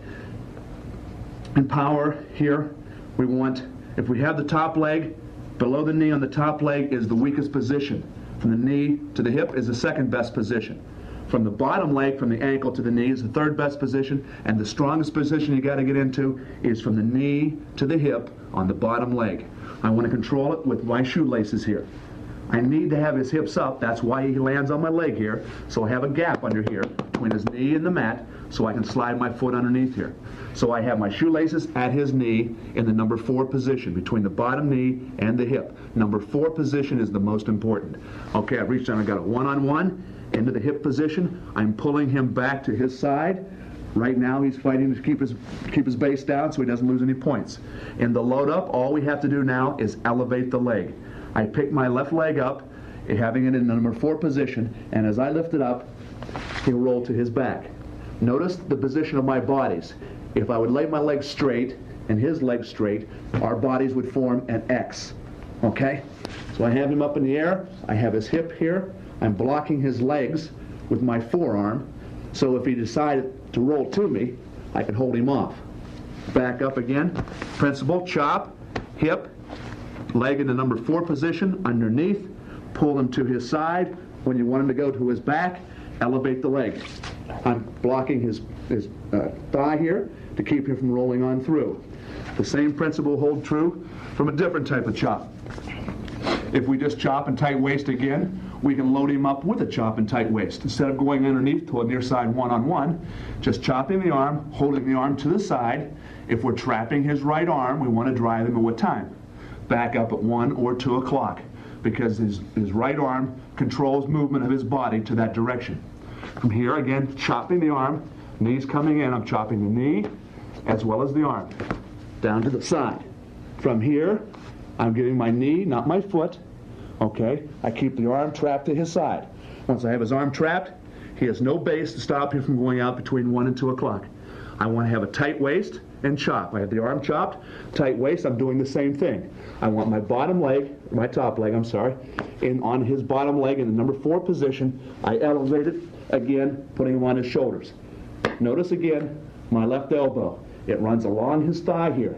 Speaker 2: in power here, we want, if we have the top leg, Below the knee on the top leg is the weakest position. From the knee to the hip is the second best position. From the bottom leg, from the ankle to the knee, is the third best position, and the strongest position you got to get into is from the knee to the hip on the bottom leg. I want to control it with my shoelaces here. I need to have his hips up. That's why he lands on my leg here. So I have a gap under here between his knee and the mat so I can slide my foot underneath here. So I have my shoelaces at his knee in the number 4 position between the bottom knee and the hip. Number 4 position is the most important. Okay, I've reached down. I got a one-on-one into the hip position. I'm pulling him back to his side. Right now he's fighting to keep his base down so he doesn't lose any points. In the load up, all we have to do now is elevate the leg. I pick my left leg up, having it in the number 4 position, and as I lift it up, he'll roll to his back. Notice the position of my bodies. If I would lay my legs straight and his legs straight, our bodies would form an X. Okay? So I have him up in the air. I have his hip here. I'm blocking his legs with my forearm. So if he decided to roll to me, I can hold him off. Back up again. Principle, chop, hip, leg in the number 4 position, underneath, pull him to his side. When you want him to go to his back, elevate the leg. I'm blocking his thigh here to keep him from rolling on through. The same principle holds true from a different type of chop. If we just chop and tight waist again, we can load him up with a chop and tight waist. Instead of going underneath to a near side one-on-one, just chopping the arm, holding the arm to the side. If we're trapping his right arm, we want to drive him at what time? Back up at 1 or 2 o'clock, because his right arm controls movement of his body to that direction. From here, again, chopping the arm, knees coming in, I'm chopping the knee as well as the arm, down to the side. From here, I'm getting my knee, not my foot, okay? I keep the arm trapped to his side. Once I have his arm trapped, he has no base to stop him from going out between 1 and 2 o'clock. I want to have a tight waist and chop. I have the arm chopped, tight waist, I'm doing the same thing. I want my bottom leg, my top leg, I'm sorry, on his bottom leg in the number 4 position. I elevate it, again, putting him on his shoulders. Notice again, my left elbow. It runs along his thigh here.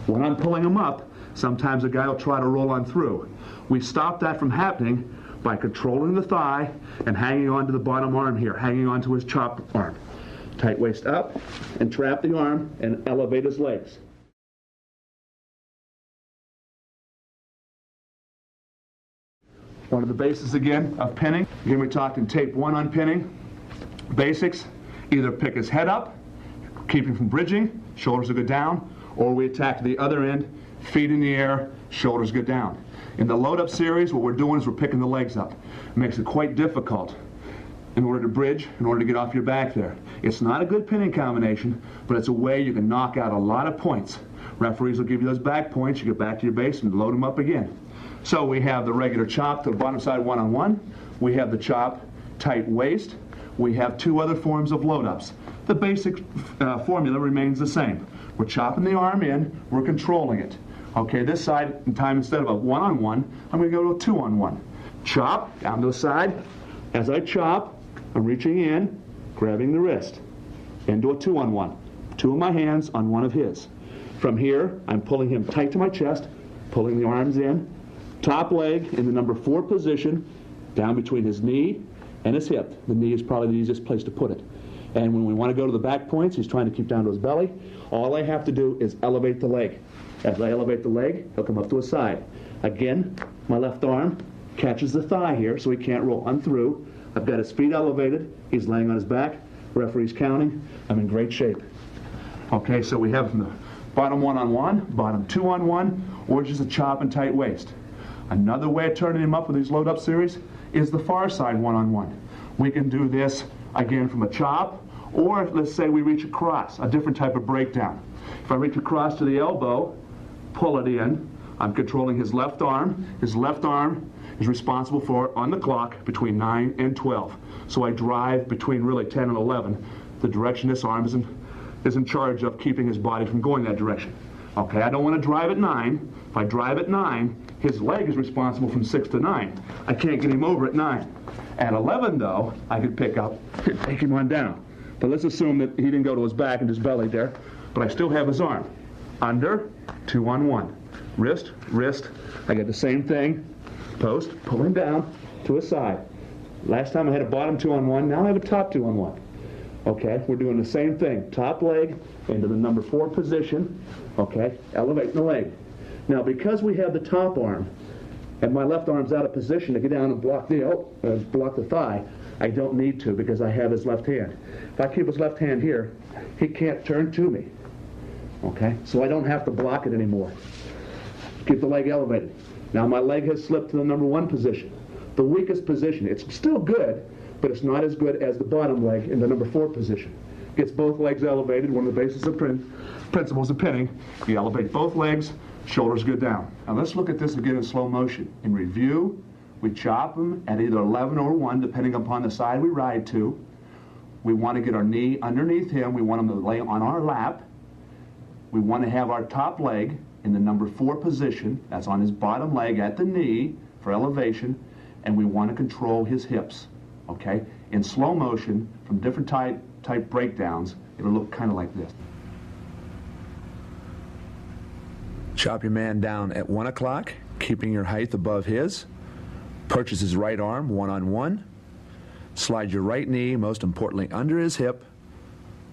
Speaker 2: When I'm pulling him up, sometimes a guy will try to roll on through. We stop that from happening by controlling the thigh and hanging on to the bottom arm here, hanging on to his chopped arm. Tight waist up and trap the arm and elevate his legs. One of the bases again of pinning. Again, we talked in tape 1 on pinning. Basics, either pick his head up, keep him from bridging, shoulders will go down, or we attack the other end, feet in the air, shoulders go down. In the load-up series, what we're doing is we're picking the legs up. It makes it quite difficult in order to bridge, in order to get off your back there. It's not a good pinning combination, but it's a way you can knock out a lot of points. Referees will give you those back points, you get back to your base and load them up again. So we have the regular chop to the bottom side one-on-one, we have the chop tight waist, we have 2 other forms of load-ups. The basic formula remains the same. We're chopping the arm in, we're controlling it. Okay, this side, in time, instead of a one-on-one, I'm going to go to a 2-on-1. Chop, down to the side. As I chop, I'm reaching in, grabbing the wrist, into a 2-on-1. 2 of my hands on 1 of his. From here, I'm pulling him tight to my chest, pulling the arms in, top leg in the number 4 position, down between his knee and his hip. The knee is probably the easiest place to put it. And when we want to go to the back points, he's trying to keep down to his belly. All I have to do is elevate the leg. As I elevate the leg, he'll come up to his side. Again, my left arm catches the thigh here so he can't roll on through. I've got his feet elevated. He's laying on his back. Referee's counting. I'm in great shape. Okay, so we have from the bottom one-on-one, bottom 2-on-1, or just a chop and tight waist. Another way of turning him up with these load-up series is the far side one-on-one. We can do this, again, from a chop, or let's say we reach across, a different type of breakdown. If I reach across to the elbow, pull it in, I'm controlling his left arm. His left arm is responsible for, on the clock, between 9 and 12. So I drive between really 10 and 11. The direction this arm is in charge of keeping his body from going that direction. Okay, I don't want to drive at 9. If I drive at 9, his leg is responsible from 6 to 9. I can't get him over at 9. At 11, though, I can pick up and take him on down. But let's assume that he didn't go to his back and his belly there, but I still have his arm. Under, 2-on-1. wrist, wrist. I get the same thing. Post, pulling down to a side. Last time I had a bottom 2-on-1, now I have a top 2-on-1. Okay, we're doing the same thing. Top leg into the number 4 position. Okay, elevating the leg. Now, because we have the top arm, and my left arm's out of position to get down and block the thigh, I don't need to because I have his left hand. If I keep his left hand here, he can't turn to me. Okay, so I don't have to block it anymore. Keep the leg elevated. Now my leg has slipped to the number 1 position. The weakest position. It's still good, but it's not as good as the bottom leg in the number 4 position. Gets both legs elevated. One of the basis of principles of pinning. You elevate both legs, shoulders go down. Now let's look at this again in slow motion. In review, we chop them at either 11 or 1, depending upon the side we ride to. We want to get our knee underneath him. We want him to lay on our lap. We want to have our top leg in the number 4 position. That's on his bottom leg at the knee for elevation. And we want to control his hips. Okay? In slow motion, from different type breakdowns, it'll look kind of like this.
Speaker 3: Chop your man down at 1 o'clock, keeping your height above his. Purchase his right arm, 1-on-1. Slide your right knee, most importantly, under his hip.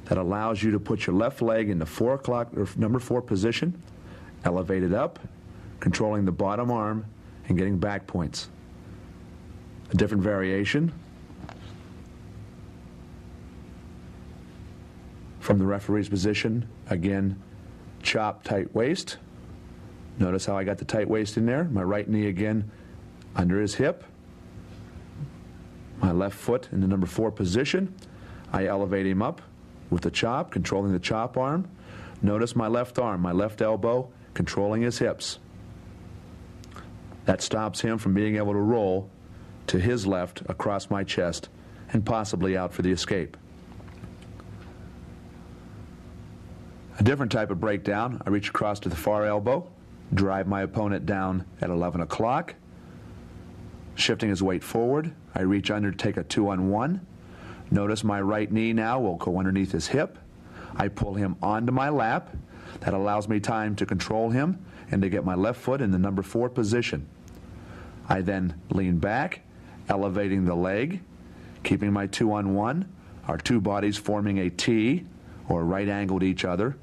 Speaker 3: That allows you to put your left leg in the 4 o'clock or number 4 position. Elevate it up, controlling the bottom arm and getting back points. A different variation from the referee's position. Again, chop, tight waist. Notice how I got the tight waist in there. My right knee again under his hip. My left foot in the number 4 position. I elevate him up with the chop, controlling the chop arm. Notice my left arm, my left elbow, controlling his hips. That stops him from being able to roll to his left across my chest and possibly out for the escape. A different type of breakdown. I reach across to the far elbow, drive my opponent down at 11 o'clock. Shifting his weight forward, I reach under to take a 2-on-1. Notice my right knee now will go underneath his hip. I pull him onto my lap. That allows me time to control him and to get my left foot in the number 4 position. I then lean back, elevating the leg, keeping my 2-on-1, our 2 bodies forming a T, or right angle to each other,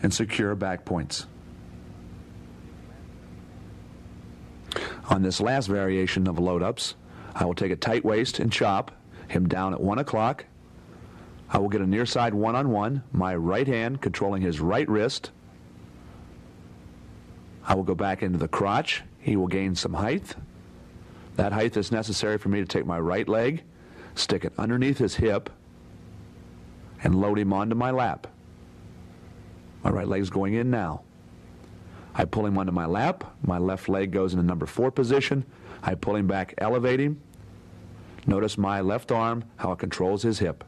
Speaker 3: and secure back points. On this last variation of load-ups, I will take a tight waist and chop him down at 1 o'clock. I will get a near side 1-on-1, my right hand controlling his right wrist. I will go back into the crotch. He will gain some height. That height is necessary for me to take my right leg, stick it underneath his hip, and load him onto my lap. My right leg's going in now. I pull him onto my lap. My left leg goes in the number 4 position. I pull him back, elevate him. Notice my left arm, how it controls his hip.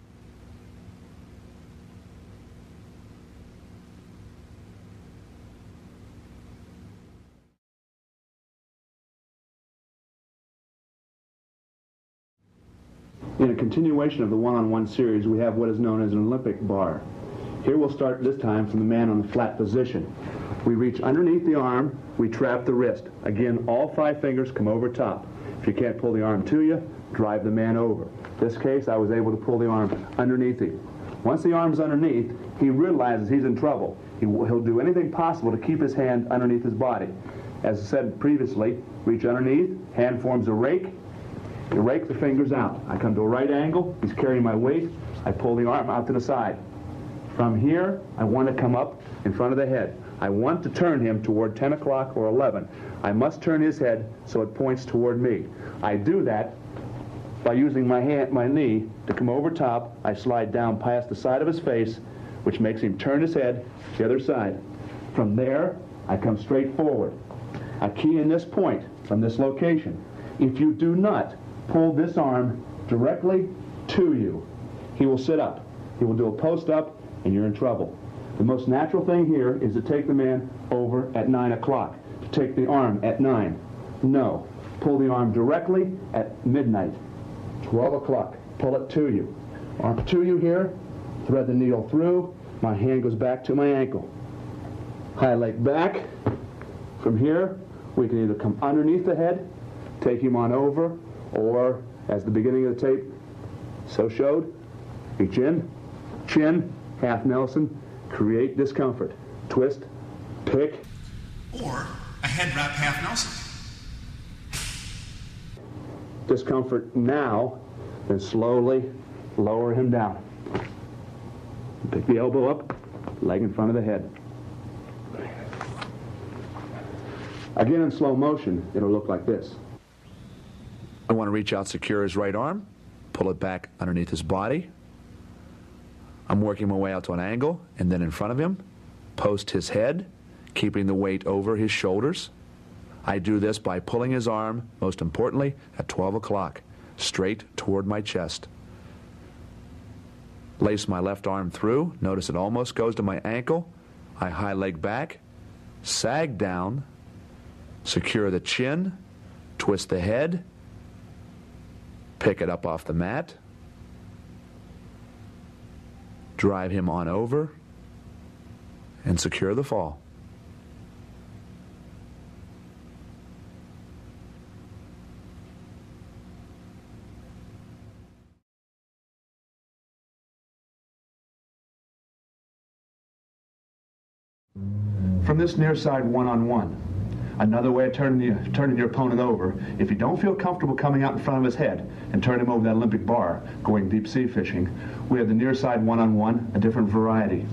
Speaker 2: In a continuation of the 1-on-1 series, we have what is known as an Olympic bar. Here we'll start this time from the man on the flat position. We reach underneath the arm, we trap the wrist. Again, all 5 fingers come over top. If you can't pull the arm to you, drive the man over. In this case, I was able to pull the arm underneath him. Once the arm's underneath, he realizes he's in trouble. He'll do anything possible to keep his hand underneath his body. As I said previously, reach underneath, hand forms a rake. You rake the fingers out. I come to a right angle, he's carrying my weight, I pull the arm out to the side. From here, I want to come up in front of the head. I want to turn him toward 10 o'clock or 11. I must turn his head so it points toward me. I do that by using my knee to come over top. I slide down past the side of his face, which makes him turn his head to the other side. From there, I come straight forward. I key in this point from this location. If you do not pull this arm directly to you, he will sit up. He will do a post-up, and you're in trouble. The most natural thing here is to take the man over at 9 o'clock, to take the arm at 9. No. Pull the arm directly at midnight, 12 o'clock. Pull it to you. Arm to you here, thread the needle through, my hand goes back to my ankle. High leg back, From here, we can either come underneath the head, take him on over, or, as the beginning of the tape so showed, reach in, chin, half Nelson, create discomfort. Twist, pick.
Speaker 4: Or a head wrap half Nelson.
Speaker 2: Discomfort now, then slowly lower him down. Pick the elbow up, leg in front of the head. Again, in slow motion, it'll look like this.
Speaker 3: I want to reach out, secure his right arm, pull it back underneath his body. I'm working my way out to an angle, and then in front of him, post his head, keeping the weight over his shoulders. I do this by pulling his arm, most importantly, at 12 o'clock, straight toward my chest. Lace my left arm through. Notice it almost goes to my ankle. I high leg back, sag down, secure the chin, twist the head, pick it up off the mat, drive him on over, and secure the fall.
Speaker 2: From this near side one-on-one, another way of turning your opponent over, if you don't feel comfortable coming out in front of his head and turn him over that Olympic bar, going deep sea fishing, we have the near side one-on-one, a different variety.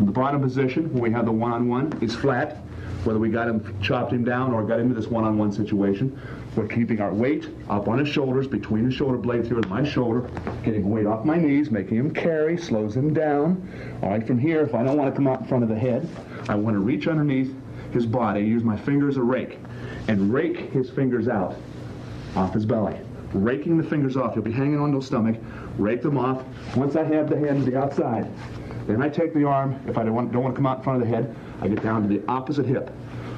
Speaker 2: In the bottom position, when we have the one-on-one, it's flat. Whether we got him, chopped him down, or got into this one-on-one situation, we're keeping our weight up on his shoulders, between his shoulder blades here and my shoulder, getting weight off my knees, making him carry, slows him down. All right, from here, if I don't want to come out in front of the head, I want to reach underneath his body, use my finger as a rake, and rake his fingers out off his belly. Raking the fingers off. He'll be hanging onto his stomach. Rake them off. Once I have the hand to the outside, then I take the arm. If I don't want to come out in front of the head, I get down to the opposite hip,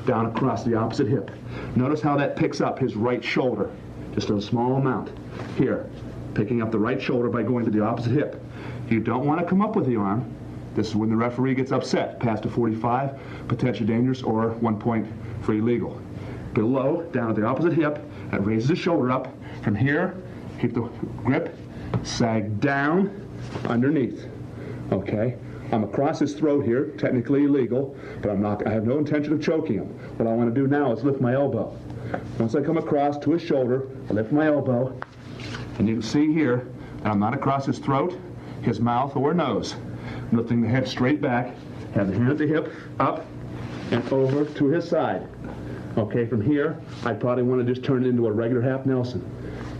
Speaker 2: down across the opposite hip. Notice how that picks up his right shoulder, just a small amount. Here, picking up the right shoulder by going to the opposite hip. You don't want to come up with the arm. This is when the referee gets upset. Past a 45, potentially dangerous, or 1 point for illegal. Below, down at the opposite hip, that raises the shoulder up. From here, keep the grip, sag down, underneath. Okay? I'm across his throat here, technically illegal, but I have no intention of choking him. What I want to do now is lift my elbow. Once I come across to his shoulder, I lift my elbow, and you can see here that I'm not across his throat, his mouth, or nose. I'm lifting the head straight back, have the hand at the hip, up, and over to his side. Okay, from here, I probably want to just turn it into a regular half Nelson.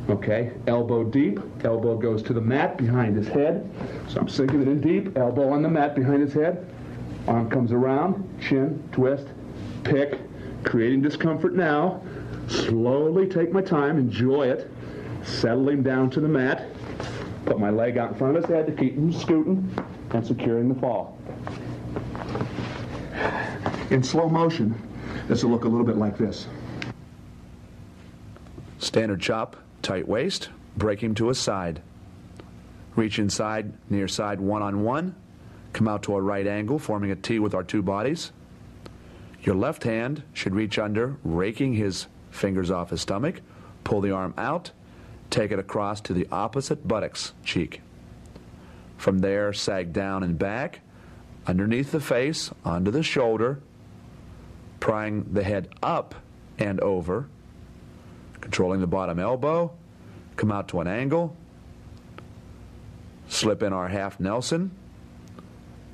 Speaker 2: Okay, elbow deep, elbow goes to the mat behind his head. So I'm sinking it in deep, elbow on the mat behind his head. Arm comes around, chin, twist, pick, creating discomfort now. Slowly take my time, enjoy it. Settling down to the mat. Put my leg out in front of his head to keep him scooting and securing the fall. In slow motion, this will look a little bit like this.
Speaker 3: Standard chop, tight waist, break him to his side. Reach inside, near side one-on-one, come out to a right angle, forming a T with our two bodies. Your left hand should reach under, raking his fingers off his stomach, pull the arm out, take it across to the opposite buttocks cheek. From there, sag down and back, underneath the face, onto the shoulder, prying the head up and over, controlling the bottom elbow, come out to an angle, slip in our half Nelson,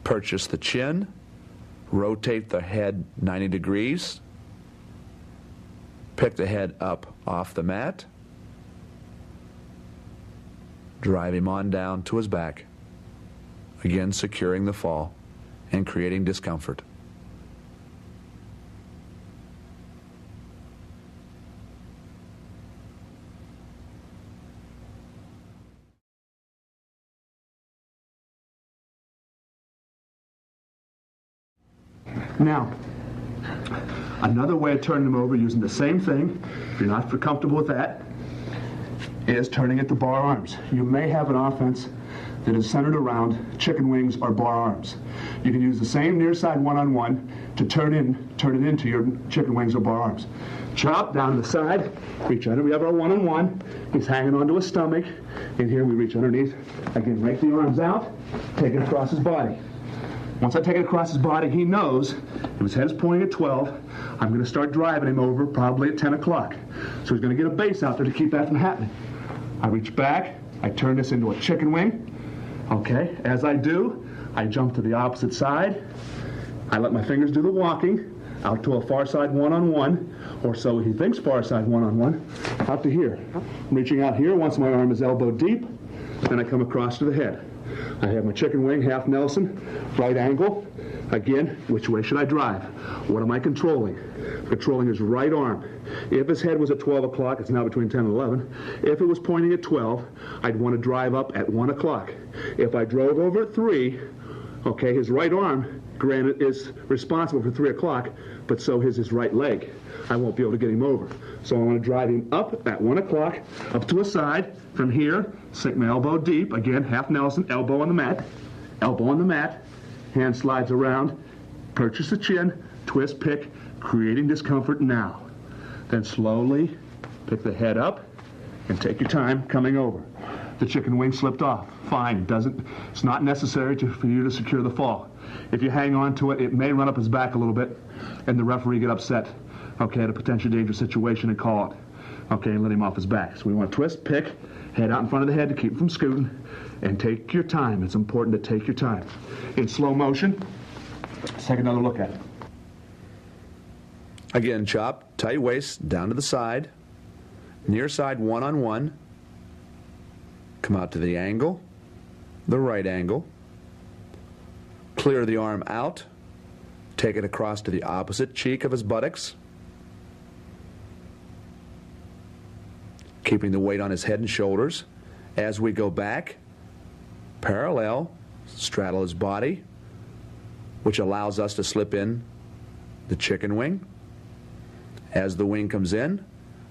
Speaker 3: purchase the chin, rotate the head 90 degrees, pick the head up off the mat, drive him on down to his back, again securing the fall and creating discomfort.
Speaker 2: Now, another way of turning them over using the same thing, if you're not comfortable with that, is turning it to bar arms. You may have an offense that is centered around chicken wings or bar arms. You can use the same near side one-on-one to turn it into your chicken wings or bar arms. Chop down to the side, reach under. We have our one-on-one. He's hanging onto his stomach. And here we reach underneath. Again, rake the arms out, take it across his body. Once I take it across his body, he knows if his head is pointing at 12, I'm going to start driving him over probably at 10 o'clock. So he's going to get a base out there to keep that from happening. I reach back, I turn this into a chicken wing. Okay, as I do, I jump to the opposite side. I let my fingers do the walking out to a far side one-on-one, or so he thinks far side one-on-one, out to here. Reaching out here once my arm is elbow deep, then I come across to the head. I have my chicken wing, half Nelson, right angle. Again, which way should I drive? What am I controlling? Controlling his right arm. If his head was at 12 o'clock, it's now between 10 and 11. If it was pointing at 12, I'd want to drive up at 1 o'clock. If I drove over at 3, okay, his right arm, granted, is responsible for 3 o'clock, but so is his right leg. I won't be able to get him over. So I want to drive him up at 1 o'clock, up to a side. From here, sink my elbow deep. Again, half Nelson, elbow on the mat, hand slides around, purchase the chin, twist, pick, creating discomfort now. Then slowly pick the head up and take your time coming over. The chicken wing slipped off. Fine, it's not necessary for you to secure the fall. If you hang on to it, it may run up his back a little bit and the referee get upset, okay, at a potentially dangerous situation and call it, okay, and let him off his back. So we want to twist, pick, head out in front of the head to keep him from scooting, and take your time. It's important to take your time. In slow motion, let's take another look at it.
Speaker 3: Again, chop, tight waist, down to the side, near side one-on-one, come out to the angle, the right angle, clear the arm out, take it across to the opposite cheek of his buttocks, keeping the weight on his head and shoulders. As we go back, parallel, straddle his body, which allows us to slip in the chicken wing. As the wing comes in,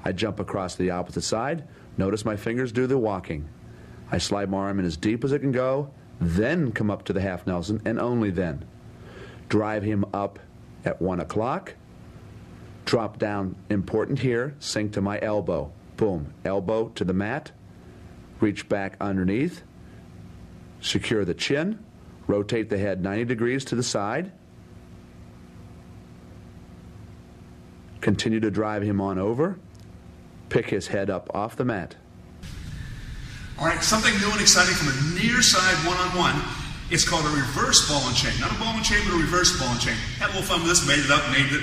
Speaker 3: I jump across to the opposite side. Notice my fingers do the walking. I slide my arm in as deep as it can go, then come up to the half Nelson, and only then. Drive him up at 1 o'clock. Drop down, important here, sink to my elbow. Boom, elbow to the mat. Reach back underneath. Secure the chin. Rotate the head 90 degrees to the side. Continue to drive him on over. Pick his head up off the mat.
Speaker 4: All right, something new and exciting from a near side one-on-one. It's called a reverse ball and chain. Not a ball and chain, but a reverse ball and chain. Had a little fun with this, made it up, named it,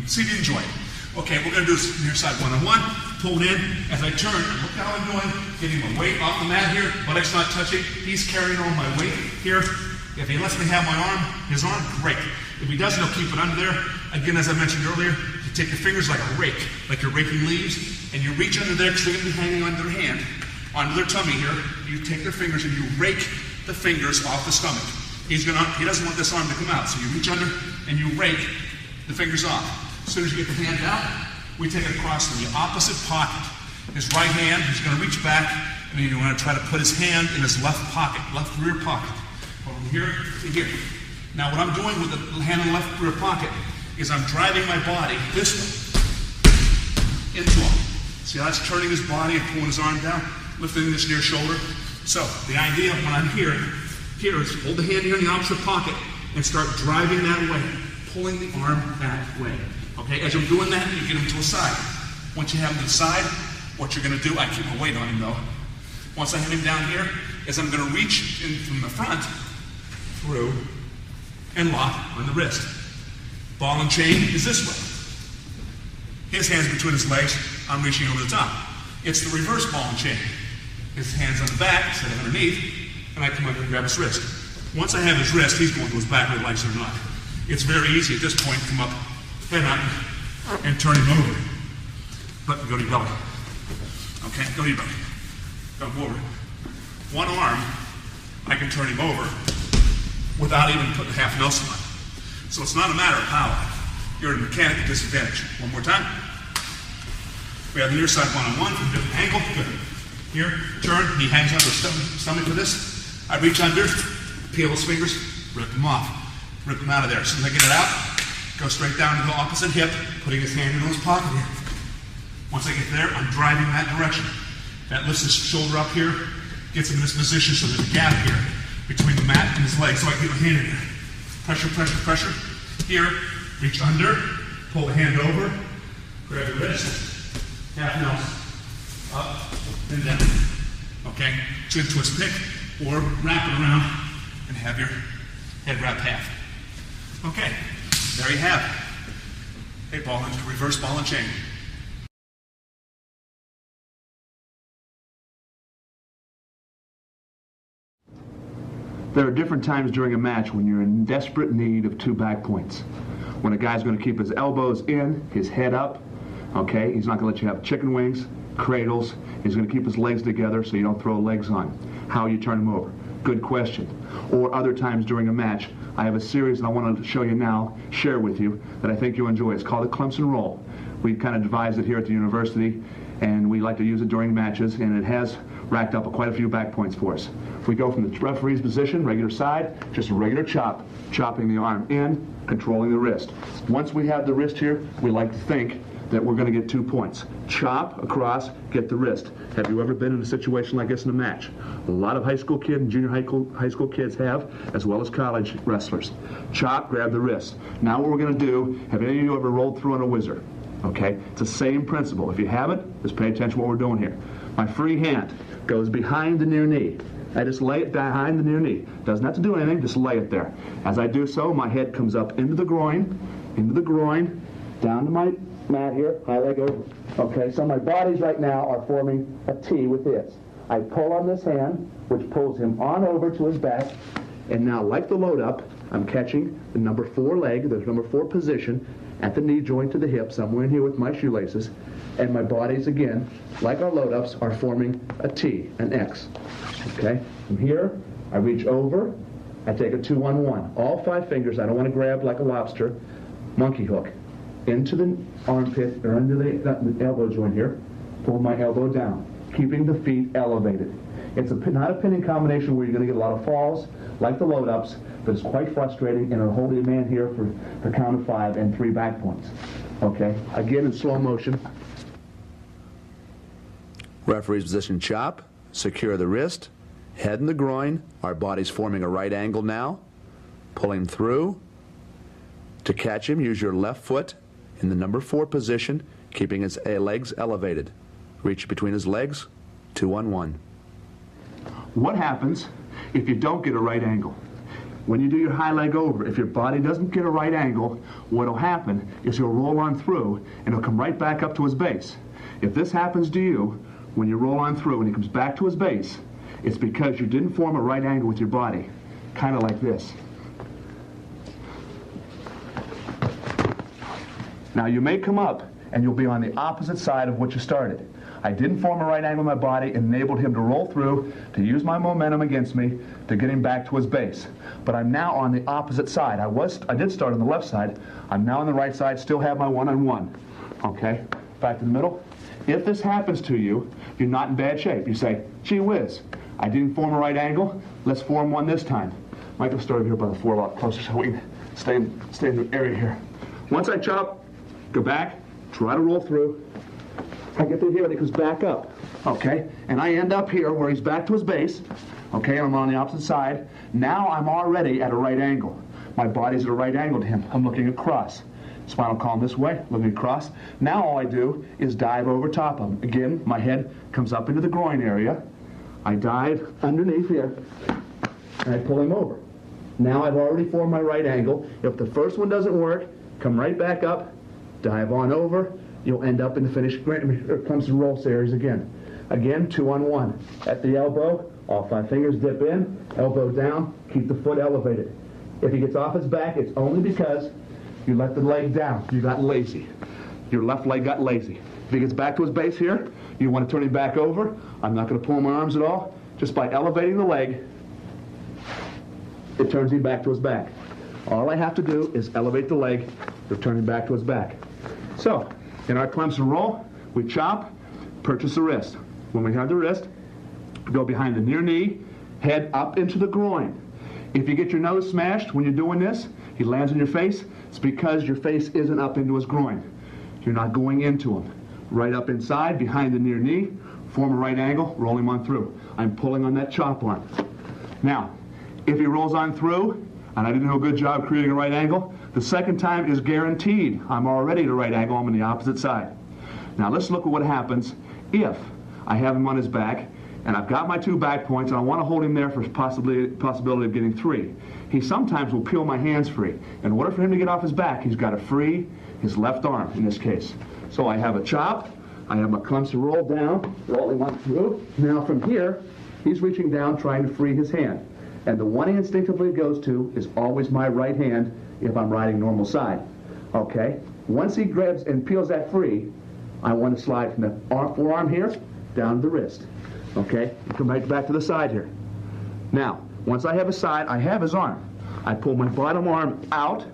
Speaker 4: see if you enjoy it. Okay, we're going to do this near side one-on-one. Pull it in. As I turn, look how I'm doing. Getting my weight off the mat here. Buttocks not touching. He's carrying all my weight here. If he lets me have my arm, his arm, great. If he doesn't, he'll keep it under there. Again, as I mentioned earlier, you take your fingers like a rake, like you're raking leaves, and you reach under there because they're going to be hanging on their hand, onto their tummy here. You take their fingers and you rake the fingers off the stomach. He doesn't want this arm to come out, so you reach under and you rake the fingers off. As soon as you get the hand out, we take it across to the opposite pocket. His right hand, he's going to reach back, and you're going to try to put his hand in his left pocket, left rear pocket, from here to here. Now, what I'm doing with the hand in the left rear pocket is I'm driving my body this way into him. See how it's turning his body and pulling his arm down, lifting this near shoulder. So the idea when I'm here is hold the hand here in the opposite pocket and start driving that way, pulling the arm that way. Okay, as I'm doing that, you get him to a side. Once you have him to the side, what you're going to do, I keep my weight on him though. Once I have him down here, is I'm going to reach in from the front, through, and lock on the wrist. Ball and chain is this way. His hands between his legs, I'm reaching over the top. It's the reverse ball and chain. His hands on the back instead of underneath, and I come under and grab his wrist. Once I have his wrist, he's going to his back whether he likes it or not. It's very easy at this point to come up, head out, and turn him over. But go to your belly. Okay, go to your belly. Go over. One arm, I can turn him over without even putting half Nelson on. So it's not a matter of power. You're at a mechanical disadvantage. One more time. We have the near side one-on-one from a different angle. Good. Here, turn, he hangs on to his stomach for this. I reach under, peel his fingers, rip them off. Rip them out of there. As soon as I get it out, go straight down to the opposite hip, putting his hand in his pocket here. Once I get there, I'm driving that direction. That lifts his shoulder up here, gets him in this position so there's a gap here between the mat and his leg, so I can get my hand in there. Pressure, pressure, pressure. Here, reach under, pull the hand over, grab your wrist, half nose, up and down. Okay? Chin twist pick, or wrap it around and have your head wrap half. Okay, there you have it. A ball and reverse ball and chain.
Speaker 2: There are different times during a match when you're in desperate need of 2 back points. When a guy's going to keep his elbows in, his head up, okay? He's not going to let you have chicken wings, cradles. He's going to keep his legs together so you don't throw legs on. How you turn him over? Good question. Or other times during a match, I have a series that I want to show you now, share with you, that I think you'll enjoy. It's called the Clemson Roll. We kind of devised it here at the university, and we like to use it during matches, and it has racked up quite a few back points for us. We go from the referee's position, regular side, just a regular chop, chopping the arm in, controlling the wrist. Once we have the wrist here, we like to think that we're going to get 2 points. Chop across, get the wrist. Have you ever been in a situation like this in a match? A lot of high school kids and junior high school kids have, as well as college wrestlers. Chop, grab the wrist. Now what we're going to do, have any of you ever rolled through on a whizzer? Okay, it's the same principle. If you haven't, just pay attention to what we're doing here. My free hand goes behind the near knee. I just lay it behind the near knee. Doesn't have to do anything, just lay it there. As I do so, my head comes up into the groin, down to my mat here, high leg over. Okay, so my bodies right now are forming a T with this. I pull on this hand, which pulls him on over to his back, and now, like the load up, I'm catching the number 4 leg, the number 4 position, at the knee joint to the hip, somewhere in here with my shoelaces, and my bodies, again, like our load-ups, are forming a T, an X. Okay? From here, I reach over, I take a 2-on-1. All 5 fingers, I don't want to grab like a lobster, monkey hook, into the armpit, or under the elbow joint here, pull my elbow down, keeping the feet elevated. It's not a pinning combination where you're going to get a lot of falls, like the load-ups, but it's quite frustrating, and it'll hold your man here for the count of 5 and 3 back points. Okay? Again, in slow motion.
Speaker 3: Referee's position chop, secure the wrist, head in the groin, our body's forming a right angle now, pulling through. To catch him, use your left foot in the number 4 position, keeping his legs elevated. Reach between his legs, 2-on-1.
Speaker 2: What happens if you don't get a right angle? When you do your high leg over, if your body doesn't get a right angle, what will happen is he'll roll on through and he'll come right back up to his base. If this happens to you, when you roll on through and he comes back to his base, it's because you didn't form a right angle with your body, kind of like this. Now you may come up and you'll be on the opposite side of what you started. I didn't form a right angle in my body, enabled him to roll through, to use my momentum against me, to get him back to his base. But I'm now on the opposite side. I did start on the left side. I'm now on the right side, still have my 1-on-1. Okay? Back to the middle. If this happens to you, you're not in bad shape. You say, gee whiz, I didn't form a right angle. Let's form one this time. Michael started here by the floor a lot closer so we can stay in the area here. Once I chop, go back, try to roll through. I get through here and he comes back up, okay? And I end up here where he's back to his base, okay? And I'm on the opposite side. Now I'm already at a right angle. My body's at a right angle to him. I'm looking across. Spinal column this way, looking across. Now all I do is dive over top of him. Again, my head comes up into the groin area. I dive underneath here, and I pull him over. Now I've already formed my right angle. If the first one doesn't work, come right back up, dive on over. You'll end up in the finish. Here comes the roll series again. Again, 2-on-1. At the elbow, all 5 fingers dip in, elbow down, keep the foot elevated. If he gets off his back, it's only because you let the leg down. You got lazy. Your left leg got lazy. If he gets back to his base here, you want to turn him back over. I'm not going to pull my arms at all. Just by elevating the leg, it turns him back to his back. All I have to do is elevate the leg to turn him back to his back. So, in our Clemson roll, we chop, purchase the wrist. When we have the wrist, go behind the near knee, head up into the groin. If you get your nose smashed when you're doing this, he lands on your face, it's because your face isn't up into his groin. You're not going into him. Right up inside, behind the near knee, form a right angle, roll him on through. I'm pulling on that chop arm. Now, if he rolls on through, and I didn't do a good job creating a right angle, the second time is guaranteed. I'm already at a right angle, I'm on the opposite side. Now let's look at what happens if I have him on his back, and I've got my 2 back points, and I want to hold him there for possibility of getting 3. He sometimes will peel my hands free. In order for him to get off his back, he's got to free his left arm, in this case. So I have a chop, I have my clumsy roll down, roll him on through. Now from here, he's reaching down trying to free his hand. And the one he instinctively goes to is always my right hand if I'm riding normal side. Okay? Once he grabs and peels that free, I want to slide from the forearm here down to the wrist. Okay? Come back to the side here. Now, once I have his side, I have his arm. I pull my bottom arm out,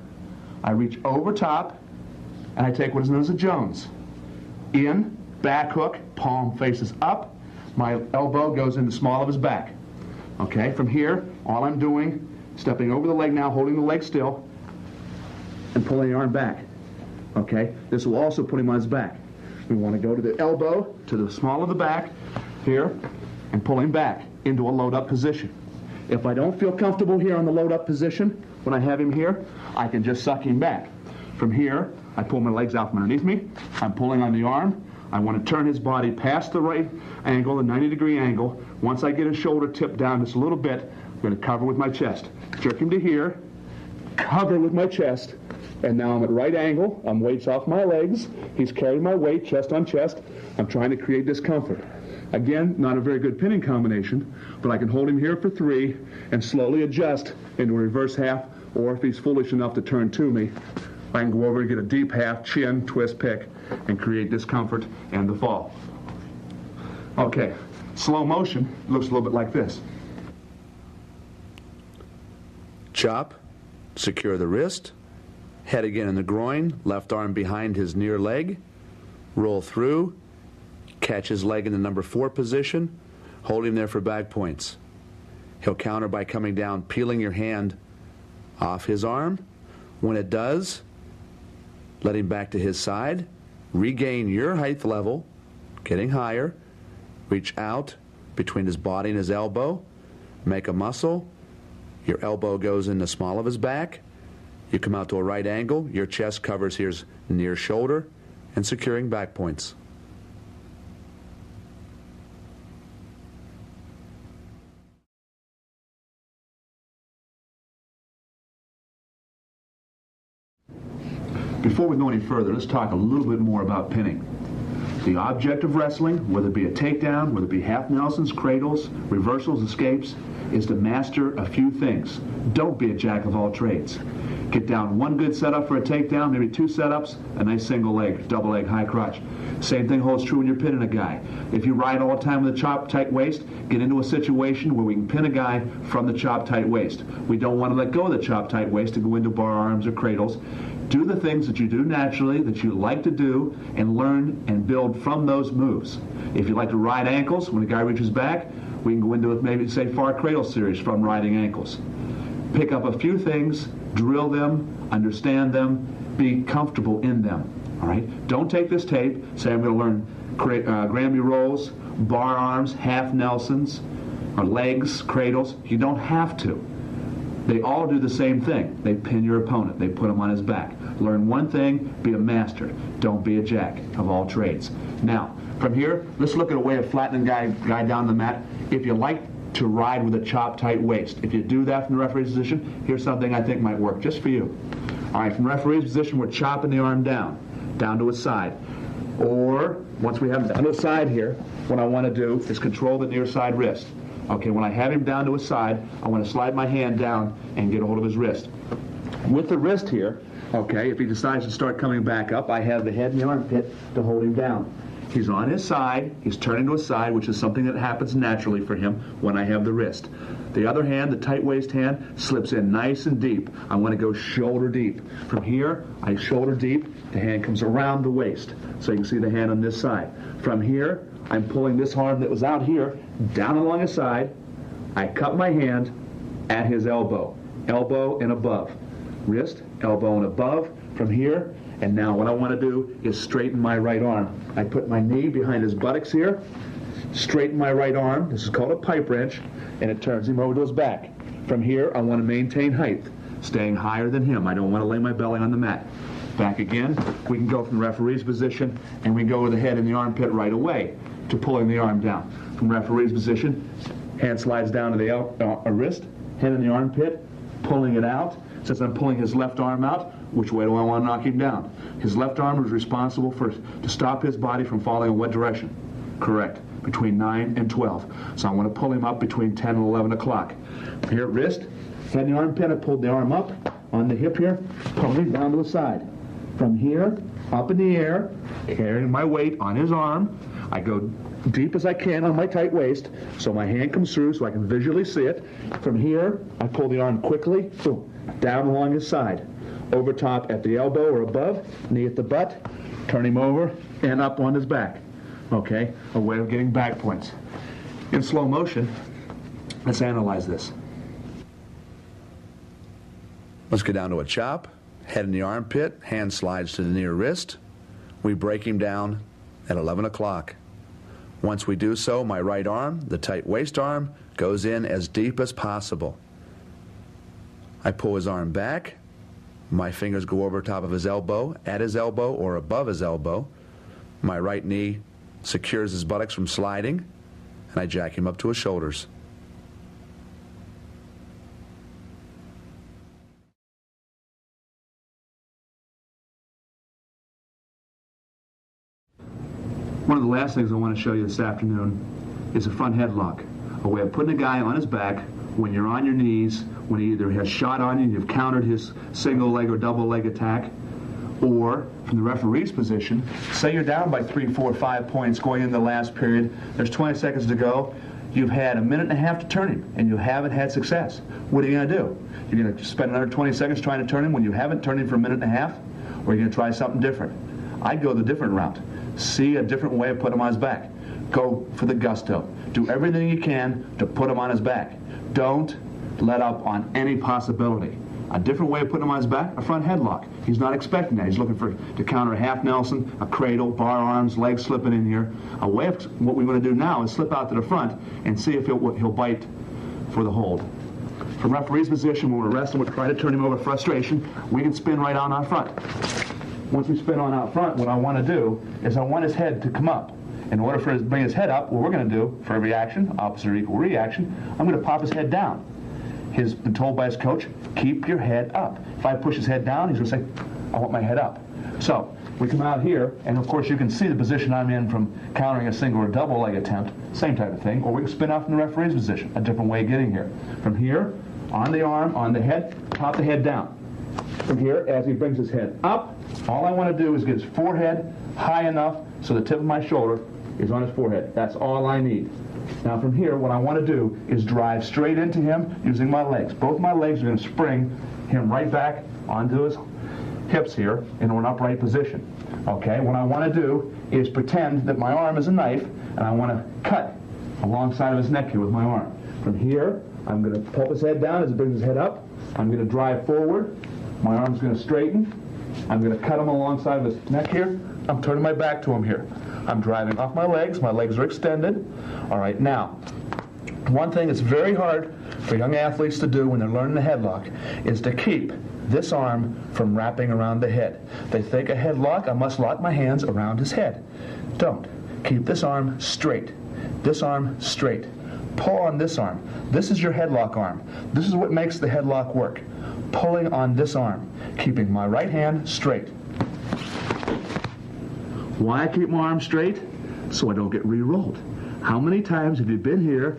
Speaker 2: I reach over top, and I take what is known as a Jones. In, back hook, palm faces up, my elbow goes in the small of his back. Okay, from here, all I'm doing, stepping over the leg now, holding the leg still, and pulling the arm back. Okay, this will also put him on his back. We want to go to the elbow, to the small of the back, here, and pull him back into a load-up position. If I don't feel comfortable here on the load-up position, when I have him here, I can just suck him back. From here, I pull my legs out from underneath me, I'm pulling on the arm, I want to turn his body past the right angle, the 90-degree angle. Once I get his shoulder tipped down just a little bit, I'm going to cover with my chest. Jerk him to here, cover with my chest, and now I'm at right angle. I'm weights off my legs. He's carrying my weight, chest on chest. I'm trying to create discomfort. Again, not a very good pinning combination, but I can hold him here for 3 and slowly adjust into a reverse half, or if he's foolish enough to turn to me, I can go over and get a deep half, chin, twist, pick, and create discomfort and the fall. Okay, slow motion looks a little bit like this.
Speaker 3: Chop, secure the wrist, head again in the groin, left arm behind his near leg, roll through, catch his leg in the number 4 position, hold him there for back points. He'll counter by coming down, peeling your hand off his arm. When it does, let him back to his side, regain your height level, getting higher, reach out between his body and his elbow, make a muscle, your elbow goes in the small of his back, you come out to a right angle, your chest covers his near shoulder, and securing back points.
Speaker 2: Before we go any further, let's talk a little bit more about pinning. The object of wrestling, whether it be a takedown, whether it be half Nelsons, cradles, reversals, escapes, is to master a few things. Don't be a jack of all trades. Get down one good setup for a takedown, maybe 2 setups, a nice single leg, double leg, high crotch. Same thing holds true when you're pinning a guy. If you ride all the time with a chop tight waist, get into a situation where we can pin a guy from the chop tight waist. We don't want to let go of the chop tight waist to go into bar arms or cradles. Do the things that you do naturally, that you like to do, and learn and build from those moves. If you like to ride ankles, when a guy reaches back, we can go into maybe, say, far cradle series from riding ankles. Pick up a few things, drill them, understand them, be comfortable in them. All right? Don't take this tape, say I'm going to learn Granby rolls, bar arms, half Nelsons, or legs, cradles. You don't have to. They all do the same thing. They pin your opponent. They put him on his back. Learn one thing, be a master. Don't be a jack of all trades. Now, from here, let's look at a way of flattening guy down the mat. If you like to ride with a chop tight waist, if you do that from the referee's position, here's something I think might work just for you. All right, from the referee's position, we're chopping the arm down to its side. Or, once we have him down to his side here, what I want to do is control the near side wrist. Okay, when I have him down to his side, I want to slide my hand down and get a hold of his wrist. With the wrist here, okay, if he decides to start coming back up, I have the head and the armpit to hold him down. He's on his side. He's turning to his side, which is something that happens naturally for him when I have the wrist. The other hand, the tight waist hand, slips in nice and deep. I want to go shoulder deep. From here, I shoulder deep. The hand comes around the waist, so you can see the hand on this side. From here, I'm pulling this arm that was out here down along his side. I cut my hand at his elbow. Elbow and above. Wrist, elbow and above. From here, and now what I want to do is straighten my right arm. I put my knee behind his buttocks here, straighten my right arm. This is called a pipe wrench, and it turns him over to his back. From here, I want to maintain height, staying higher than him. I don't want to lay my belly on the mat. Back again. We can go from the referee's position, and we go with the head in the armpit right away to pulling the arm down. From referee's position, hand slides down to the wrist, head in the armpit, pulling it out. Since I'm pulling his left arm out, which way do I want to knock him down? His left arm is responsible to stop his body from falling in what direction? Correct. Between 9 and 12. So I want to pull him up between 10 and 11 o'clock. Here, wrist, head in the armpit, I pulled the arm up on the hip here, pulling down to the side. From here, up in the air, carrying my weight on his arm, I go deep as I can on my tight waist, so my hand comes through so I can visually see it. From here, I pull the arm quickly, boom, down along his side. Over top at the elbow or above, knee at the butt, turn him over, and up on his back. Okay, a way of getting back points. In slow motion, let's analyze this.
Speaker 3: Let's get down to a chop. Head in the armpit, hand slides to the near wrist. We break him down at 11 o'clock. Once we do so, my right arm, the tight waist arm, goes in as deep as possible. I pull his arm back. My fingers go over top of his elbow, at his elbow, or above his elbow. My right knee secures his buttocks from sliding, and I jack him up to his shoulders.
Speaker 2: One of the last things I want to show you this afternoon is a front headlock, a way of putting a guy on his back when you're on your knees, when he either has shot on you and you've countered his single leg or double leg attack, or from the referee's position, say you're down by 3, 4, 5 points going into the last period, there's 20 seconds to go, you've had a minute and a half to turn him, and you haven't had success. What are you going to do? You're going to spend another 20 seconds trying to turn him when you haven't turned him for a minute and a half, or are you going to try something different? I'd go the different route. See a different way of putting him on his back. Go for the gusto. Do everything you can to put him on his back. Don't let up on any possibility. A different way of putting him on his back, a front headlock. He's not expecting that. He's looking to counter a half Nelson, a cradle, bar arms, legs slipping in here. A way of what we want to do now is slip out to the front and see if he'll bite for the hold. From referee's position, when we're wrestling, we're trying to turn him over frustration. We can spin right on out front. Once we spin on out front, what I want to do is I want his head to come up. In order for him to bring his head up, what we're going to do, for every action, opposite or equal reaction, I'm going to pop his head down. He's been told by his coach, keep your head up. If I push his head down, he's going to say, I want my head up. So we come out here, and of course you can see the position I'm in from countering a single or double leg attempt, same type of thing, or we can spin off in the referee's position, a different way of getting here. From here, on the arm, on the head, pop the head down. From here, as he brings his head up, all I want to do is get his forehead high enough so the tip of my shoulder is on his forehead. That's all I need. Now from here, what I want to do is drive straight into him using my legs. Both my legs are going to spring him right back onto his hips here in an upright position. Okay, what I want to do is pretend that my arm is a knife, and I want to cut alongside of his neck here with my arm. From here, I'm going to pull his head down as he brings his head up. I'm going to drive forward. My arm's going to straighten. I'm going to cut him alongside of his neck here. I'm turning my back to him here. I'm driving off my legs. My legs are extended. All right, now, one thing that's very hard for young athletes to do when they're learning the headlock is to keep this arm from wrapping around the head. They think a headlock, I must lock my hands around his head. Don't. Keep this arm straight. This arm straight. Pull on this arm. This is your headlock arm. This is what makes the headlock work. Pulling on this arm, keeping my right hand straight. Why I keep my arm straight? So I don't get re-rolled. How many times have you been here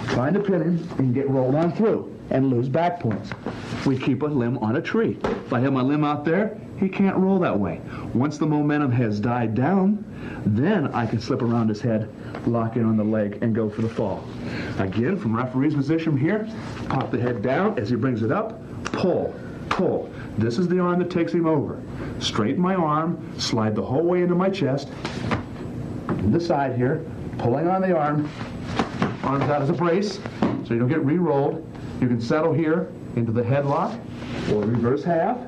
Speaker 2: trying to pin him and get rolled on through and lose back points? We keep a limb on a tree. If I have my limb out there, he can't roll that way. Once the momentum has died down, Then I can slip around his head, lock in on the leg, and go for the fall. Again, from referee's position here, pop the head down. As he brings it up, pull, pull. This is the arm that takes him over. Straighten my arm, slide the whole way into my chest, in the side here, pulling on the arm, arms out as a brace, so you don't get re-rolled. You can settle here into the headlock or reverse half.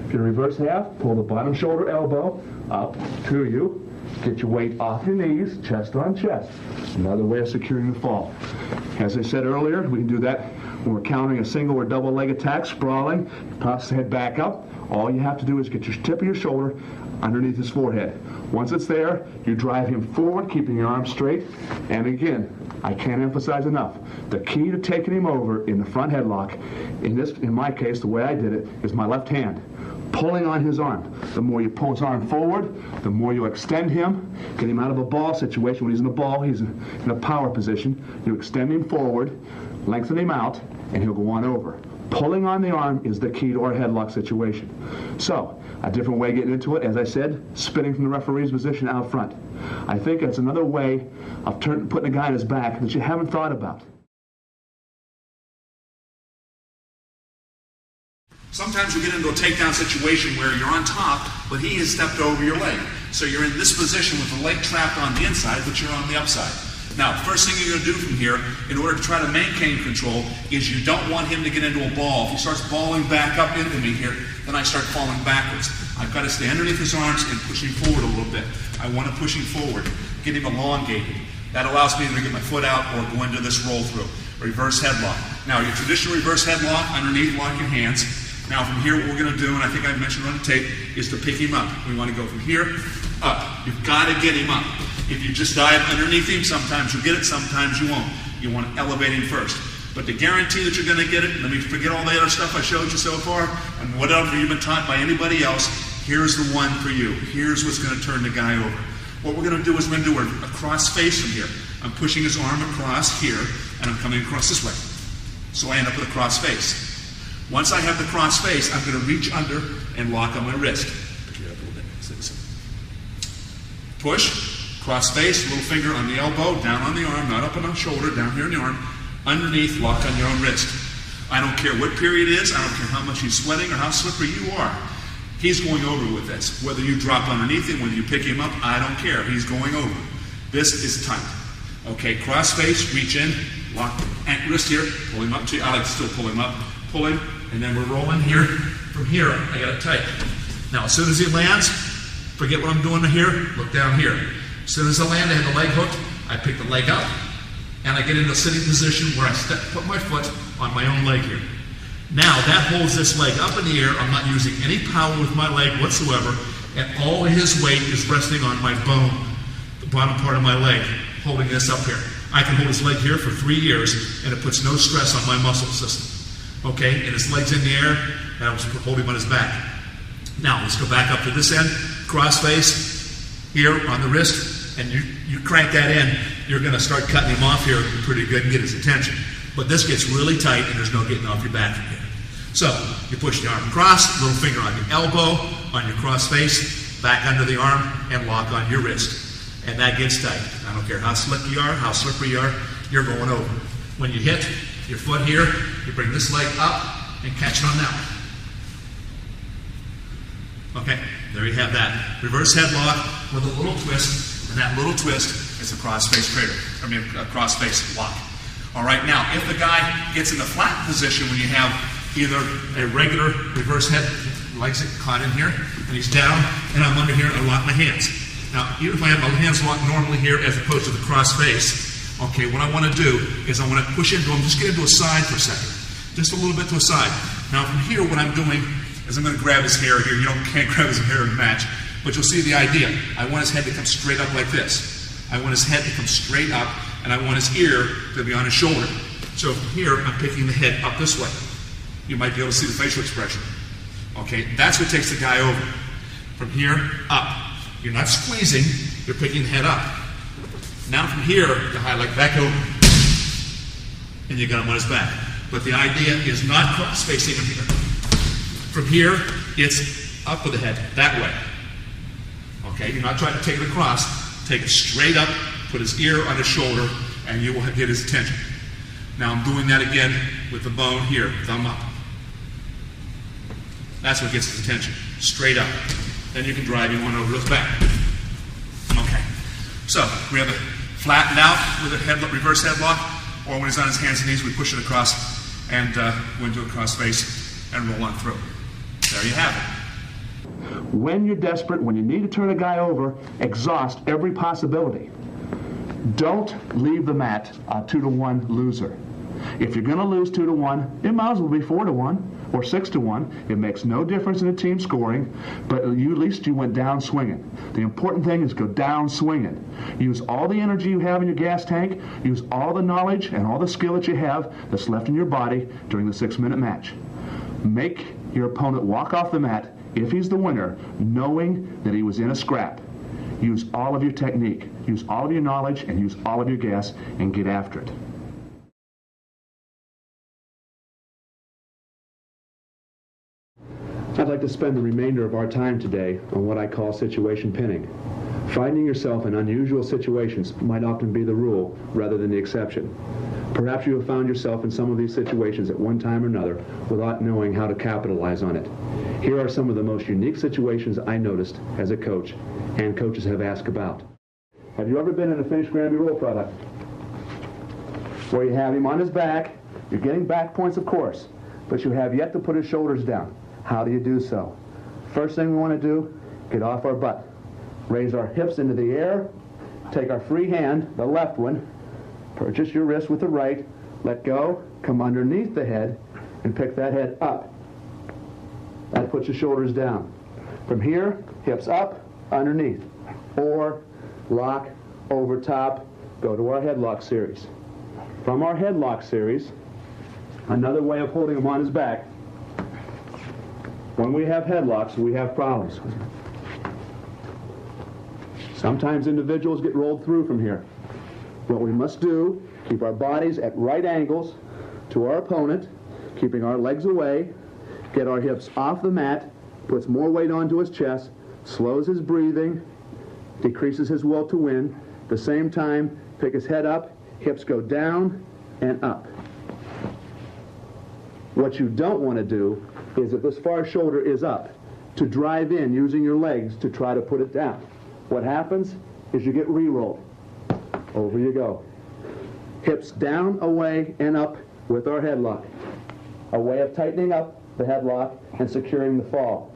Speaker 2: If you reverse half, pull the bottom shoulder elbow up to you. Get your weight off your knees, chest on chest. Another way of securing the fall. As I said earlier, we can do that when we're countering a single or double leg attack, sprawling, toss the head back up. All you have to do is get your tip of your shoulder underneath his forehead. Once it's there, you drive him forward, keeping your arms straight. And again, I can't emphasize enough, the key to taking him over in the front headlock, in my case, the way I did it, is my left hand. Pulling on his arm. The more you pull his arm forward, the more you extend him, get him out of a ball situation. When he's in the ball, he's in a power position. You extend him forward, lengthen him out, and he'll go on over. Pulling on the arm is the key to our headlock situation. So, a different way of getting into it, as I said, spinning from the referee's position out front. I think it's another way of putting a guy on his back that you haven't thought about.
Speaker 4: Sometimes you get into a takedown situation where you're on top, but he has stepped over your leg. So you're in this position with the leg trapped on the inside, but you're on the upside. Now, the first thing you're going to do from here, in order to try to maintain control, is you don't want him to get into a ball. If he starts balling back up into me here, then I start falling backwards. I've got to stay underneath his arms and push him forward a little bit. I want to push him forward, get him elongated. That allows me to get my foot out or go into this roll through. Reverse headlock. Now, your traditional reverse headlock, underneath, lock your hands. Now from here, what we're going to do, and I think I mentioned on the tape, is to pick him up. We want to go from here up. You've got to get him up. If you just dive underneath him, sometimes you'll get it, sometimes you won't. You want to elevate him first. But to guarantee that you're going to get it, let me forget all the other stuff I showed you so far, and whatever you've been taught by anybody else, here's the one for you. Here's what's going to turn the guy over. What we're going to do is we're going to do a cross face from here. I'm pushing his arm across here, and I'm coming across this way. So I end up with a cross face. Once I have the cross face, I'm going to reach under and lock on my wrist. Push, cross face, little finger on the elbow, down on the arm, not up on the shoulder, down here on the arm, underneath, lock on your own wrist. I don't care what period it is, I don't care how much he's sweating or how slippery you are. He's going over with this. Whether you drop underneath him, whether you pick him up, I don't care. He's going over. This is tight. Okay, cross face, reach in, lock and wrist here, pull him up to you. I like to still pull him up, pull him, and then we're rolling here. From here, I got it tight. Now, as soon as he lands, forget what I'm doing here, look down here. As soon as I land, I have the leg hooked, I pick the leg up, and I get into a sitting position where I put my foot on my own leg here. Now, that holds this leg up in the air. I'm not using any power with my leg whatsoever, and all of his weight is resting on my bone, the bottom part of my leg, holding this up here. I can hold his leg here for 3 years, and it puts no stress on my muscle system. Okay, and his leg's in the air, and I'll hold him on his back. Now, let's go back up to this end, cross face, here on the wrist, and you crank that in, you're going to start cutting him off here pretty good and get his attention. But this gets really tight, and there's no getting off your back from here. So, you push the arm across, little finger on the elbow, on your cross face, back under the arm, and lock on your wrist. And that gets tight. I don't care how slick you are, how slippery you are, you're going over. When you hit your foot here, you bring this leg up and catch it on that one. Okay, there you have that. Reverse headlock with a little twist, and that little twist is a cross-face cradle. I mean, a cross-face lock. All right, now, if the guy gets in the flat position when you have either a regular reverse head, legs caught in here, and he's down, and I'm under here, and I lock my hands. Now, even if I have my hands locked normally here as opposed to the cross face, okay, what I want to do is I want to push into him, just get into a side for a second. Just a little bit to a side. Now, from here, what I'm doing is I'm going to grab his hair here. You can't grab his hair and match, but you'll see the idea. I want his head to come straight up like this. I want his head to come straight up, and I want his ear to be on his shoulder. So from here, I'm picking the head up this way. You might be able to see the facial expression. Okay, that's what takes the guy over. From here, up. You're not squeezing, you're picking the head up. Now from here, you highlight back over, and you got him on his back. But the idea is not cross-facing him here. From here, it's up with the head, that way. Okay, you're not trying to take it across. take it straight up, put his ear on his shoulder, and you will get his attention. Now I'm doing that again with the bone here, thumb up. That's what gets his attention, straight up. Then you can drive him on over his back. Okay, so we have it flattened out with a reverse headlock, or when he's on his hands and knees, we push it across and go into a cross face and roll on through. There you have it.
Speaker 2: When you're desperate, when you need to turn a guy over, exhaust every possibility. Don't leave the mat a 2-to-1 loser. If you're going to lose 2-to-1, it might as well be 4-to-1 or 6-to-1. It makes no difference in the team scoring, but at least you went down swinging. The important thing is go down swinging. Use all the energy you have in your gas tank. Use all the knowledge and all the skill that you have that's left in your body during the 6-minute match. Make your opponent walk off the mat, if he's the winner, knowing that he was in a scrap. Use all of your technique, use all of your knowledge, and use all of your gas, and get after it. I'd like to spend the remainder of our time today on what I call situation pinning. Finding yourself in unusual situations might often be the rule rather than the exception. Perhaps you have found yourself in some of these situations at one time or another without knowing how to capitalize on it. Here are some of the most unique situations I noticed as a coach and coaches have asked about. Have you ever been in a finished Granby roll product where you have him on his back, you're getting back points of course, but you have yet to put his shoulders down? How do you do so? First thing we want to do, get off our butt. Raise our hips into the air, take our free hand, the left one, purchase your wrist with the right, let go, come underneath the head, and pick that head up. That puts your shoulders down. From here, hips up, underneath, or lock, over top, go to our headlock series. From our headlock series, another way of holding him on his back. When we have headlocks, we have problems. Sometimes individuals get rolled through from here. What we must do, keep our bodies at right angles to our opponent, keeping our legs away, get our hips off the mat, puts more weight onto his chest, slows his breathing, decreases his will to win. At the same time, pick his head up, hips go down and up. What you don't want to do is, if this far shoulder is up, to drive in using your legs to try to put it down. What happens is you get re-rolled. Over you go. Hips down, away, and up with our headlock. A way of tightening up the headlock and securing the fall.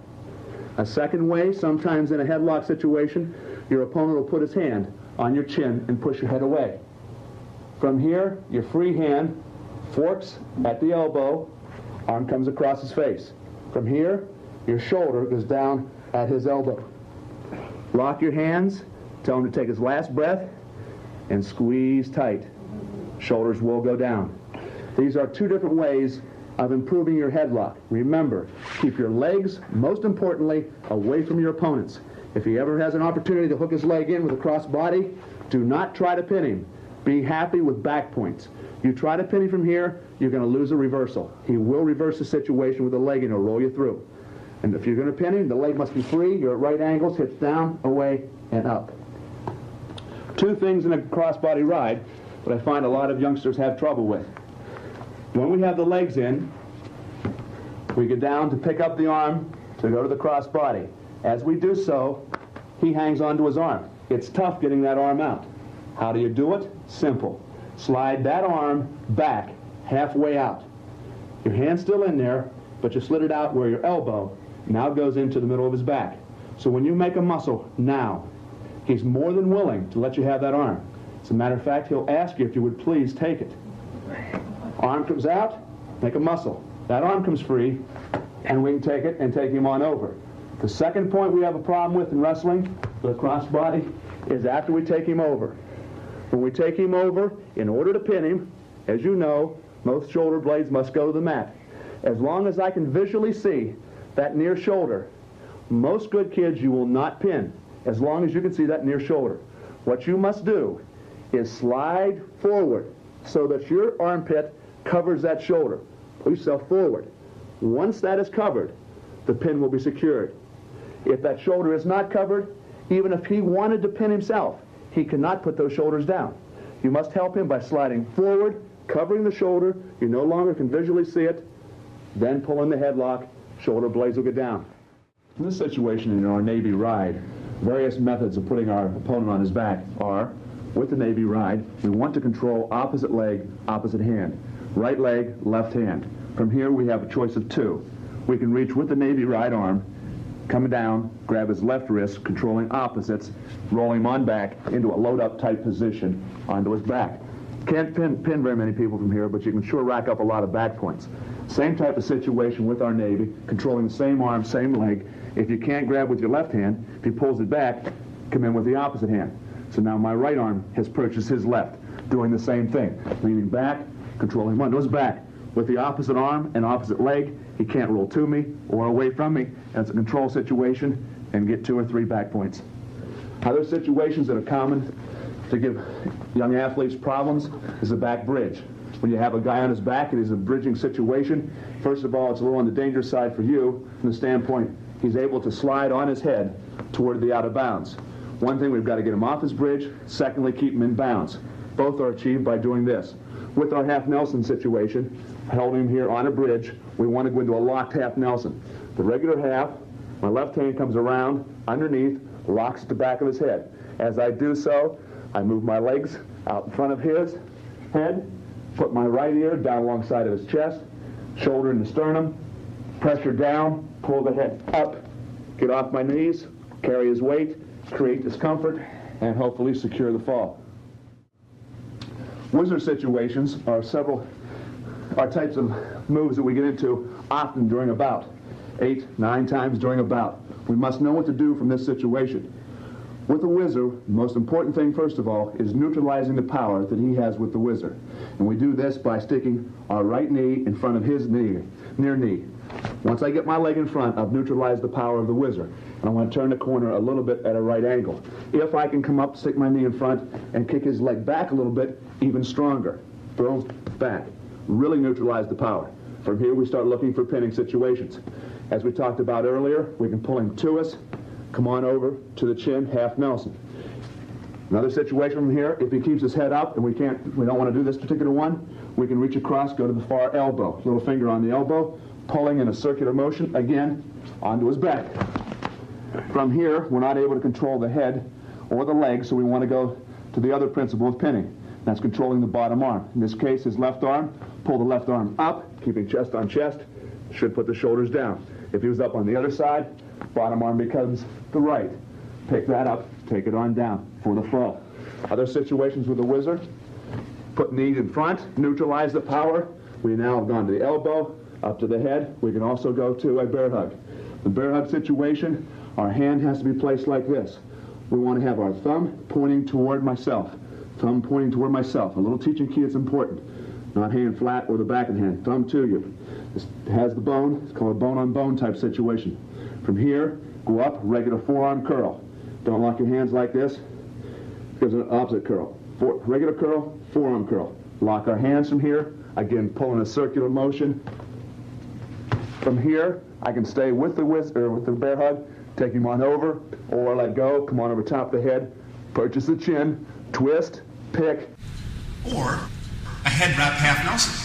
Speaker 2: A second way, sometimes in a headlock situation, your opponent will put his hand on your chin and push your head away. From here, your free hand forks at the elbow, arm comes across his face. From here, your shoulder goes down at his elbow. Lock your hands, tell him to take his last breath, and squeeze tight. Shoulders will go down. These are two different ways of improving your headlock. Remember, keep your legs, most importantly, away from your opponents. If he ever has an opportunity to hook his leg in with a cross body, do not try to pin him. Be happy with back points. You try to pin him from here, you're going to lose a reversal. He will reverse the situation with the leg and he'll roll you through. And if you're going to pin him, the leg must be free. You're at right angles, hips down, away, and up. Two things in a crossbody ride that I find a lot of youngsters have trouble with. When we have the legs in, we get down to pick up the arm to go to the crossbody. As we do so, he hangs onto his arm. It's tough getting that arm out. How do you do it? Simple. Slide that arm back halfway out. Your hand's still in there, but you slid it out where your elbow now goes into the middle of his back. So when you make a muscle now, he's more than willing to let you have that arm. As a matter of fact, he'll ask you if you would please take it. Arm comes out, make a muscle. That arm comes free, and we can take it and take him on over. The second point we have a problem with in wrestling, the crossbody, is after we take him over. When we take him over, in order to pin him, as you know, most shoulder blades must go to the mat. As long as I can visually see that near shoulder, most good kids you will not pin, as long as you can see that near shoulder. What you must do is slide forward so that your armpit covers that shoulder. Push yourself forward. Once that is covered, the pin will be secured. If that shoulder is not covered, even if he wanted to pin himself, he cannot put those shoulders down. You must help him by sliding forward, covering the shoulder. You no longer can visually see it. Then pull in the headlock. Shoulder blades will get down. In this situation in our Navy ride, various methods of putting our opponent on his back are, with the Navy ride, we want to control opposite leg, opposite hand. Right leg, left hand. From here we have a choice of two. We can reach with the Navy right arm, come down, grab his left wrist, controlling opposites, rolling him on back into a load-up type position onto his back. Can't pin very many people from here, but you can sure rack up a lot of back points. Same type of situation with our Navy, controlling the same arm, same leg. If you can't grab with your left hand, if he pulls it back, come in with the opposite hand. So now my right arm has purchased his left, doing the same thing. Leaning back, controlling him onto his back. With the opposite arm and opposite leg, he can't roll to me or away from me. And it's a control situation and get 2 or 3 back points. Other situations that are common to give young athletes problems is a back bridge. When you have a guy on his back, it is a bridging situation. First of all, it's a little on the dangerous side for you from the standpoint he's able to slide on his head toward the out of bounds. One thing, we've got to get him off his bridge. Secondly, keep him in bounds. Both are achieved by doing this. With our half Nelson situation, holding him here on a bridge, we want to go into a locked half Nelson. The regular half, my left hand comes around, underneath, locks at the back of his head. As I do so, I move my legs out in front of his head, put my right ear down alongside of his chest, shoulder in the sternum, pressure down, pull the head up, get off my knees, carry his weight, create discomfort, and hopefully secure the fall. Wizard situations are types of moves that we get into often during a bout. 8, 9 times during a bout. We must know what to do from this situation. With the whizzer, the most important thing, first of all, is neutralizing the power that he has with the whizzer. And we do this by sticking our right knee in front of his knee, near knee. Once I get my leg in front, I've neutralized the power of the whizzer. And I want to turn the corner a little bit at a right angle. If I can come up, stick my knee in front, and kick his leg back a little bit, even stronger. Throw back. Really neutralize the power. From here, we start looking for pinning situations. As we talked about earlier, we can pull him to us, come on over to the chin, half Nelson. Another situation from here, if he keeps his head up and we don't want to do this particular one, we can reach across, go to the far elbow. Little finger on the elbow, pulling in a circular motion, again, onto his back. From here, we're not able to control the head or the leg, so we want to go to the other principle of pinning. That's controlling the bottom arm. In this case, his left arm, pull the left arm up, keeping chest on chest, should put the shoulders down. If he was up on the other side, bottom arm becomes the right. Pick that up, take it on down for the fall. Other situations with the whizzer, put knees in front, neutralize the power. We now have gone to the elbow, up to the head. We can also go to a bear hug. The bear hug situation, our hand has to be placed like this. We want to have our thumb pointing toward myself. Thumb pointing toward myself. A little teaching key that's important. Not hand flat or the back of the hand. Thumb to you. This has the bone. It's called a bone-on-bone type situation. From here, go up, regular forearm curl. Don't lock your hands like this, because it's an opposite curl. Regular curl, forearm curl. Lock our hands from here. Again, pull in a circular motion. From here, I can stay with the bear hug, take him on over, or let go, come on over top of the head, purchase the chin, twist, pick.
Speaker 4: Or a head wrap half Nelson.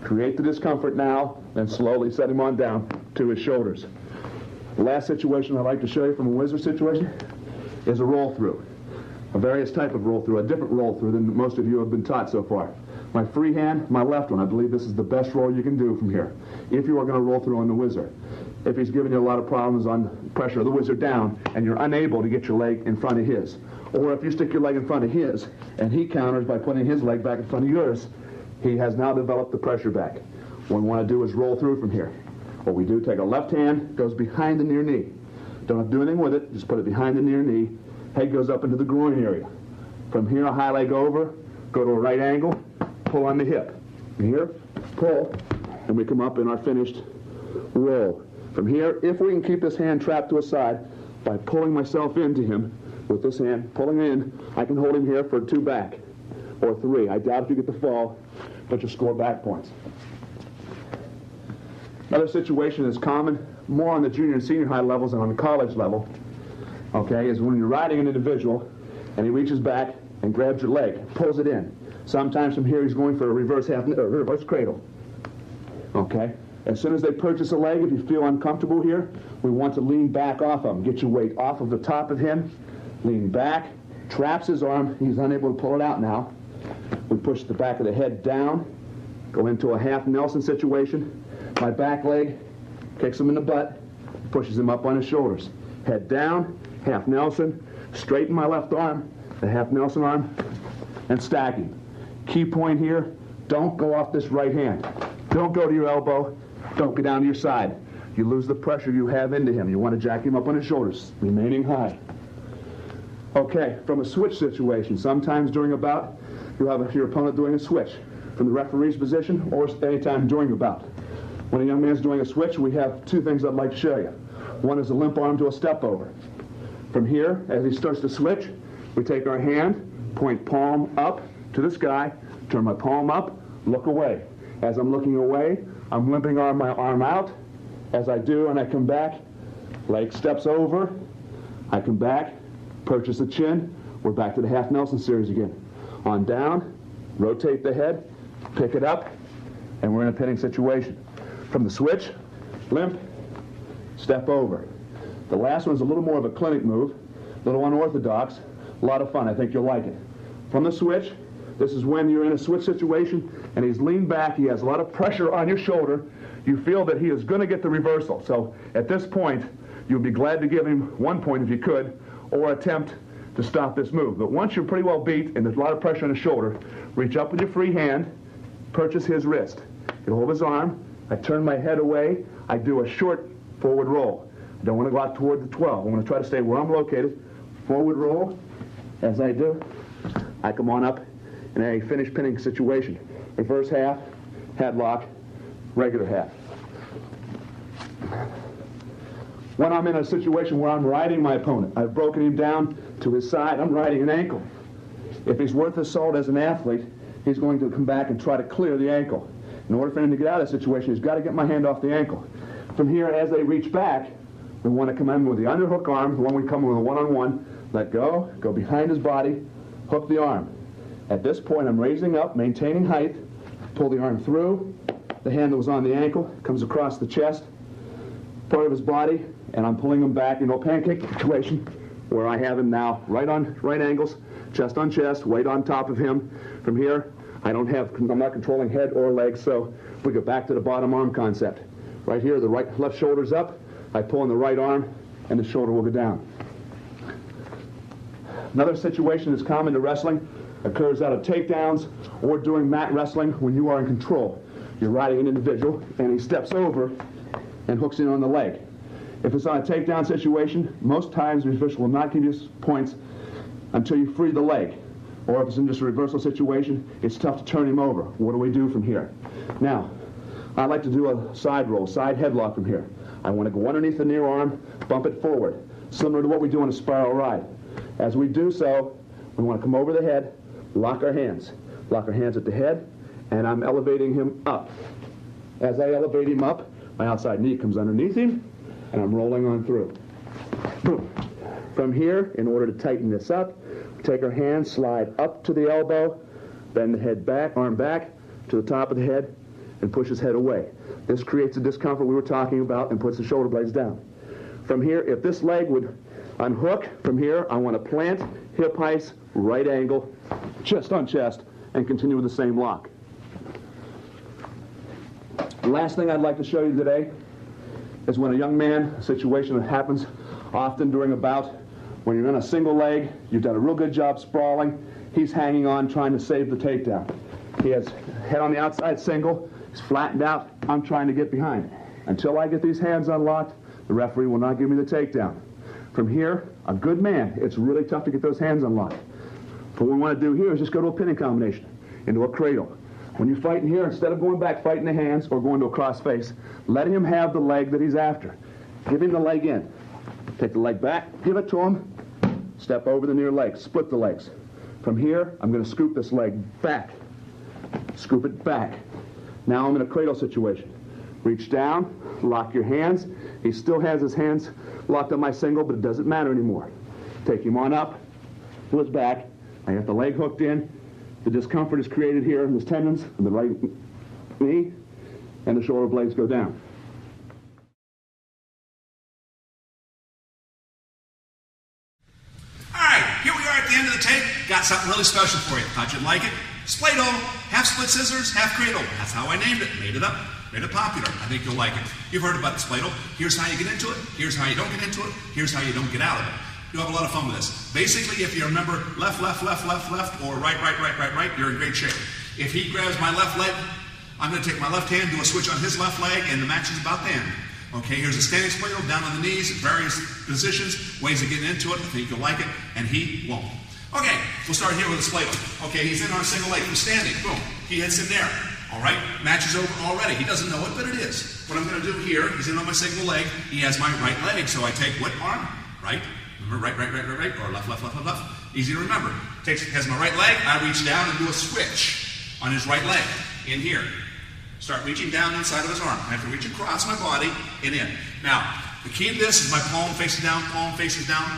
Speaker 2: Create the discomfort now, and slowly set him on down to his shoulders. The last situation I'd like to show you from a wizard situation is a roll-through. A various type of roll-through, a different roll-through than most of you have been taught so far. My free hand, my left one, I believe this is the best roll you can do from here, if you are going to roll through on the whizzer. If he's giving you a lot of problems on pressure of the whizzer down, and you're unable to get your leg in front of his, or if you stick your leg in front of his, and he counters by putting his leg back in front of yours, he has now developed the pressure back. What we want to do is roll through from here. What we do, take a left hand, goes behind the near knee. Don't have to do anything with it, just put it behind the near knee. Head goes up into the groin area. From here, a high leg over, go to a right angle, pull on the hip. From here, pull, and we come up in our finished roll. From here, if we can keep this hand trapped to a side, by pulling myself into him with this hand, pulling in, I can hold him here for 2 back, or 3. I doubt if you get the fall, but you score back points. Another situation is common, more on the junior and senior high levels than on the college level, okay, is when you're riding an individual and he reaches back and grabs your leg, pulls it in. Sometimes from here he's going for a reverse cradle. Okay? As soon as they purchase a leg, if you feel uncomfortable here, we want to lean back off of him. Get your weight off of the top of him, lean back, traps his arm. He's unable to pull it out now. We push the back of the head down, go into a half Nelson situation. My back leg kicks him in the butt, pushes him up on his shoulders. Head down, half Nelson, straighten my left arm, the half Nelson arm, and stack him. Key point here, don't go off this right hand. Don't go to your elbow, don't go down to your side. You lose the pressure you have into him. You want to jack him up on his shoulders, remaining high. Okay, from a switch situation, sometimes during a bout, you have your opponent doing a switch from the referee's position or anytime during a bout. When a young man's doing a switch, we have two things I'd like to show you. One is a limp arm to a step over. From here, as he starts to switch, we take our hand, point palm up to the sky, turn my palm up, look away. As I'm looking away, I'm limping my arm out. As I do and I come back, leg steps over, I come back, purchase the chin, we're back to the half Nelson series again. On down, rotate the head, pick it up, and we're in a pinning situation. From the switch, limp, step over. The last one's a little more of a clinic move, a little unorthodox, a lot of fun. I think you'll like it. From the switch, this is when you're in a switch situation and he's leaned back, he has a lot of pressure on your shoulder. You feel that he is going to get the reversal. So at this point, you'd be glad to give him 1 point if you could, or attempt to stop this move. But once you're pretty well beat and there's a lot of pressure on his shoulder, reach up with your free hand, purchase his wrist. You hold his arm, I turn my head away, I do a short forward roll. I don't want to go out toward the 12. I want to try to stay where I'm located. Forward roll. As I do, I come on up in a finish pinning situation. Reverse half, headlock, regular half. When I'm in a situation where I'm riding my opponent, I've broken him down to his side, I'm riding an ankle. If he's worth his salt as an athlete, he's going to come back and try to clear the ankle. In order for him to get out of that situation, he's got to get my hand off the ankle. From here, as they reach back, we want to come in with the underhook arm, the one we come with a one-on-one, let go, go behind his body, hook the arm. At this point, I'm raising up, maintaining height, pull the arm through, the hand that was on the ankle comes across the chest, part of his body, and I'm pulling him back into a pancake situation where I have him now right angles, chest on chest, weight on top of him. From here, I'm not controlling head or legs, so we go back to the bottom arm concept. Right here, the left shoulder's up, I pull in the right arm, and the shoulder will go down. Another situation that's common to wrestling occurs out of takedowns or doing mat wrestling when you are in control. You're riding an individual, and he steps over and hooks in on the leg. If it's on a takedown situation, most times the official will not give you points until you free the leg. Or if it's in just a reversal situation, it's tough to turn him over. What do we do from here? Now, I like to do a side roll, side headlock from here. I want to go underneath the near arm, bump it forward, similar to what we do on a spiral ride. As we do so, we want to come over the head, lock our hands. Lock our hands at the head, and I'm elevating him up. As I elevate him up, my outside knee comes underneath him, and I'm rolling on through. Boom. From here, in order to tighten this up, we take our hands, slide up to the elbow, bend the head back, arm back to the top of the head, and push his head away. This creates the discomfort we were talking about and puts the shoulder blades down. From here, if this leg would unhook, from here, I want to plant, hip heist, right angle, chest on chest, and continue with the same lock. The last thing I'd like to show you today is when a young man, a situation that happens often during a bout, when you're in a single leg, you've done a real good job sprawling, he's hanging on trying to save the takedown. He has head on the outside single, he's flattened out, I'm trying to get behind. Until I get these hands unlocked, the referee will not give me the takedown. From here, a good man, it's really tough to get those hands unlocked. What we want to do here is just go to a pinning combination, into a cradle. When you're fighting here, instead of going back fighting the hands or going to a cross face, let him have the leg that he's after. Give him the leg in. Take the leg back, give it to him, step over the near leg, split the legs. From here, I'm going to scoop this leg back, scoop it back. Now I'm in a cradle situation. Reach down, lock your hands. He still has his hands locked on my single, but it doesn't matter anymore. Take him on up to his back. I have the leg hooked in. The discomfort is created here in his tendons in the right knee, and the shoulder blades go down.
Speaker 4: All right, here we are at the end of the tape. Got something really special for you. Thought you'd like it. Splay-Doh, half split scissors, half cradle. That's how I named it. Made it up. Made it popular. I think you'll like it. You've heard about the Splay-Doh. Here's how you get into it. Here's how you don't get into it. Here's how you don't get out of it. You'll have a lot of fun with this. Basically, if you remember left, left, left, left, left, or right, right, right, right, right, you're in great shape. If he grabs my left leg, I'm going to take my left hand, do a switch on his left leg, and the match is about to end. Okay, here's a standing Splay-Doh, down on the knees, various positions, ways of getting into it. I think you'll like it, and he won't. Okay, we'll start here with a Splay-Doh. Okay, he's in on a single leg. He's standing. Boom. He hits in there. All right, match is over already. He doesn't know it, but it is. What I'm going to do here, he's in on my single leg. He has my right leg, so I take what arm? Right. Remember, right, right, right, right, right, or left, left, left, left, left. Easy to remember. Has my right leg. I reach down and do a switch on his right leg in here. Start reaching down inside of his arm. I have to reach across my body and in. Now, the key to this is my palm faces down,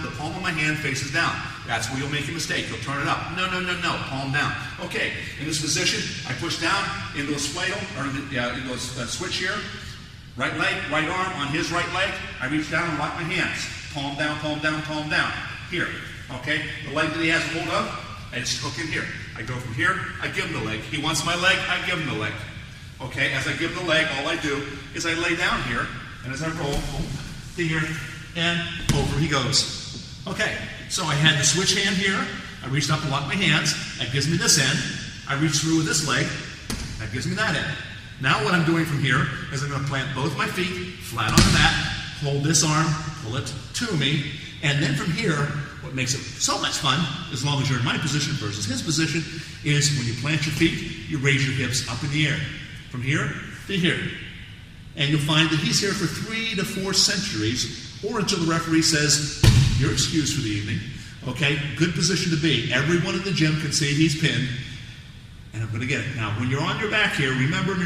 Speaker 4: the palm of my hand faces down. That's where you'll make a mistake. You'll turn it up. No, no, no, no. Palm down. Okay, in this position, I push down into a Splay-Doh, or into a switch here. Right leg, right arm on his right leg. I reach down and lock my hands. Palm down, palm down, palm down. Here. Okay, the leg that he has hold of, I just hook in here. I go from here, I give him the leg. He wants my leg, I give him the leg. Okay, as I give him the leg, all I do is I lay down here, and as I roll, to here, and over he goes. Okay, so I had the switch hand here. I reached up and locked my hands. That gives me this end. I reach through with this leg. That gives me that end. Now what I'm doing from here is I'm going to plant both my feet flat on the mat, hold this arm, pull it to me, and then from here, what makes it so much fun, as long as you're in my position versus his position, is when you plant your feet, you raise your hips up in the air. From here to here. And you'll find that he's here for 3 to 4 centuries, or until the referee says, you're excused for the evening. Okay, good position to be. Everyone in the gym can see he's pinned. And I'm going to get it. Now, when you're on your back here, remember,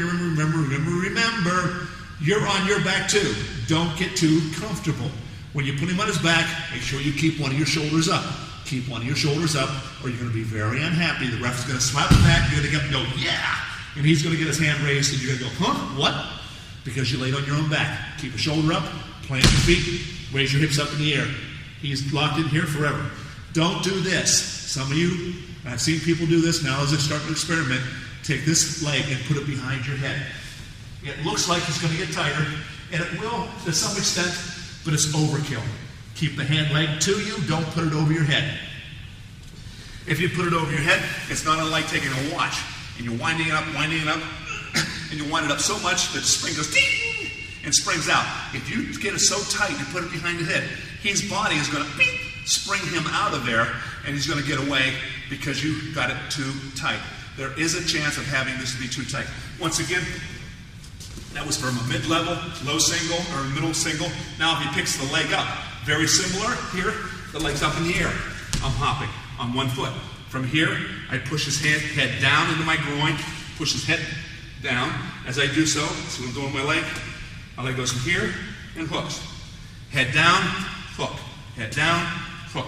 Speaker 4: you're on your back too. Don't get too comfortable. When you put him on his back, make sure you keep one of your shoulders up. Keep one of your shoulders up, or you're going to be very unhappy. The ref's going to slap the back, you're going to get and go, yeah! And he's going to get his hand raised, and you're going to go, huh? What? Because you laid on your own back. Keep a shoulder up, plant your feet, raise your hips up in the air. He's locked in here forever. Don't do this. Some of you, I've seen people do this now as they start to experiment. Take this leg and put it behind your head. It looks like it's going to get tighter, and it will to some extent, but it's overkill. Keep the hand leg to you. Don't put it over your head. If you put it over your head, it's not unlike taking a watch, and you're winding it up, and you wind it up so much that the spring goes ding and springs out. If you get it so tight and put it behind your head, his body is going to spring him out of there, and he's going to get away because you got it too tight. There is a chance of having this to be too tight. Once again, that was from a mid-level, low single, or middle single. Now if he picks the leg up, very similar here, the leg's up in the air. I'm hopping on one foot. From here, I push his head down into my groin, push his head down. As I do so, that's what I'm doing with my leg. My leg goes from here and hooks. Head down, hook. Head down, hook.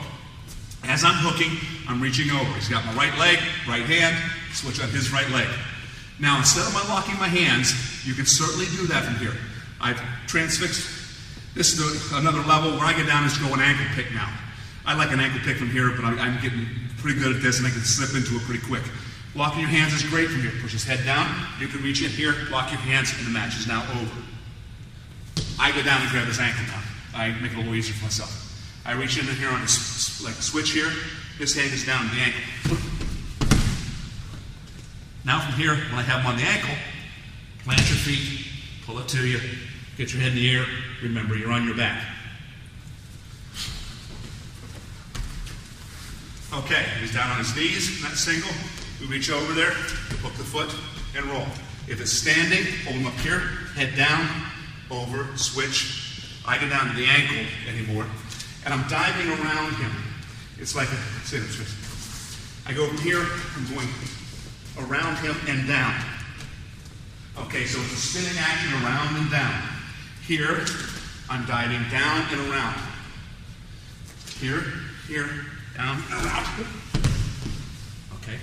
Speaker 4: As I'm hooking, I'm reaching over. He's got my right leg, right hand, switch on his right leg. Now, instead of unlocking my hands, you can certainly do that from here. I've transfixed. This is another level. Where I get down is to go an ankle pick now. I like an ankle pick from here, but I'm getting pretty good at this, and I can slip into it pretty quick. Locking your hands is great from here. Push his head down. You can reach in here, lock your hands, and the match is now over. I go down and grab his ankle now. I make it a little easier for myself. I reach in here on this like switch here. His hand is down to the ankle. Now from here, when I have him on the ankle, plant your feet, pull it to you, get your head in the air. Remember, you're on your back. Okay, he's down on his knees in that single. We reach over there, hook the foot, and roll. If it's standing, hold him up here, head down, over, switch. I get down to the ankle anymore, and I'm diving around him. It's like I go from here, I'm going around him and down. Okay, so it's a spinning action around and down. Here, I'm diving down and around. Here, Here, down, out. Okay.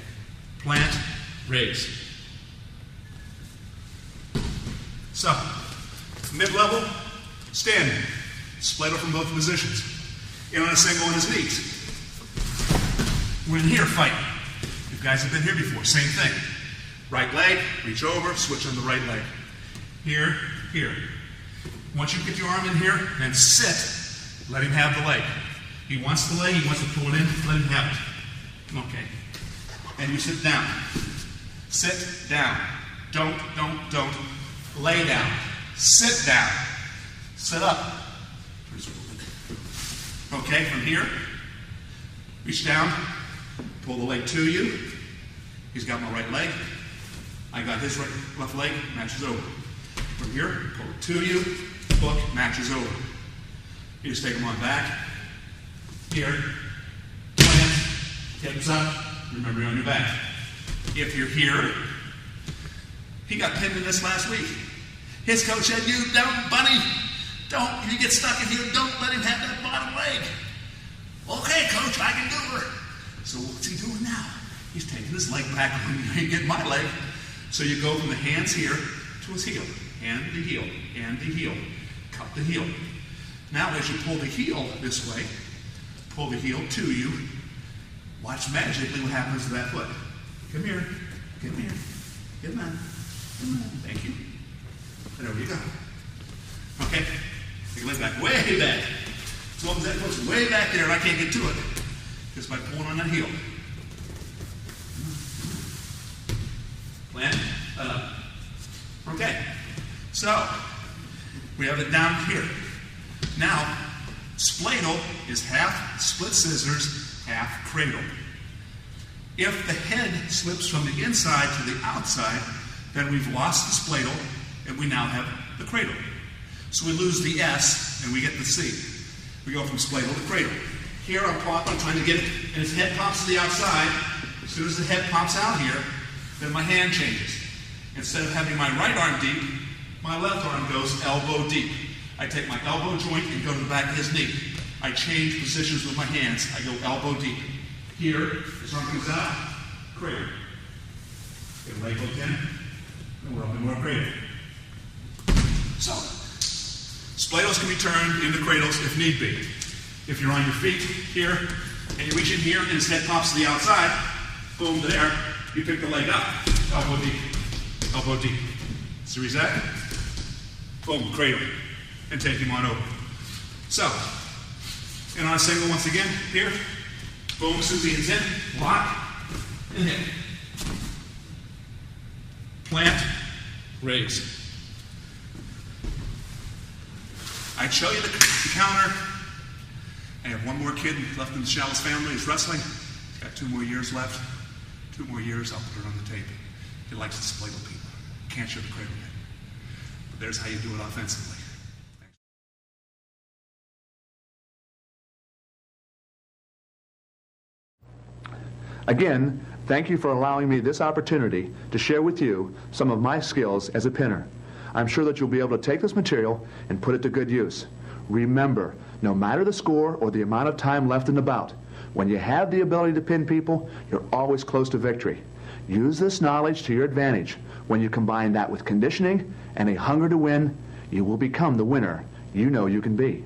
Speaker 4: Plant, raise. So, mid-level, standing. Split up from both positions. In on a single on his knees. We're in here fighting. You guys have been here before, same thing. Right leg, reach over, switch on the right leg. Here, here. Once you get your arm in here, then sit, let him have the leg. He wants the leg, he wants to pull it in, let him have it. Okay. And you sit down. Sit down. Don't. Lay down. Sit down. Sit up. Okay, from here, reach down, pull the leg to you. He's got my right leg. I got his left leg, matches over. From here, pull it to you, hook, matches over. You just take him on back. Here, plant, hips up, remember you're on your back. If you're here, he got pinned in this last week. His coach said, you don't, bunny. Don't, if you get stuck in here, don't let him have that bottom leg. Okay, coach, I can do her. So what's he doing now? He's taking his leg back when he ain't getting my leg. So you go from the hands here to his heel. And the heel, and the heel. Cut the heel. Now as you pull the heel this way, pull the heel to you, watch magically what happens to that foot. Come here. Come here. Come on. Come on. Thank you. There you go. Okay? Take your leg back, way back. As long as that foot's way back there and I can't get to it, just by pulling on that heel. Plant, okay. So, we have it down here. Now, spladle is half split scissors, half cradle. If the head slips from the inside to the outside, then we've lost the spladle and we now have the cradle. So we lose the S and we get the C. We go from spladle to cradle. Here I'm trying to get it, and his head pops to the outside. As soon as the head pops out here, then my hand changes. Instead of having my right arm deep, my left arm goes elbow deep. I take my elbow joint and go to the back of his knee. I change positions with my hands. I go elbow deep. Here, his arm comes out, cradle. Get leg hooked in, and we're up into our cradle. So, spladles can be turned into cradles if need be. If you're on your feet here, and you reach in here, and his head pops to the outside, boom, there, you pick the leg up, elbow deep, elbow deep. See that? Boom, cradle, and take him on over. So, and on a single once again, here, boom, Susie in, lock, and hit. Plant, raise. I'd show you the counter. I have one more kid left in the Schalles family. He's wrestling. He's got 2 more years left. 2 more years, I'll put it on the tape. He likes to spladle people. Can't show the cradle yet. But there's how you do it offensively.
Speaker 2: Again, thank you for allowing me this opportunity to share with you some of my skills as a pinner. I'm sure that you'll be able to take this material and put it to good use. Remember, no matter the score or the amount of time left in the bout, when you have the ability to pin people, you're always close to victory. Use this knowledge to your advantage. When you combine that with conditioning and a hunger to win, you will become the winner you know you can be.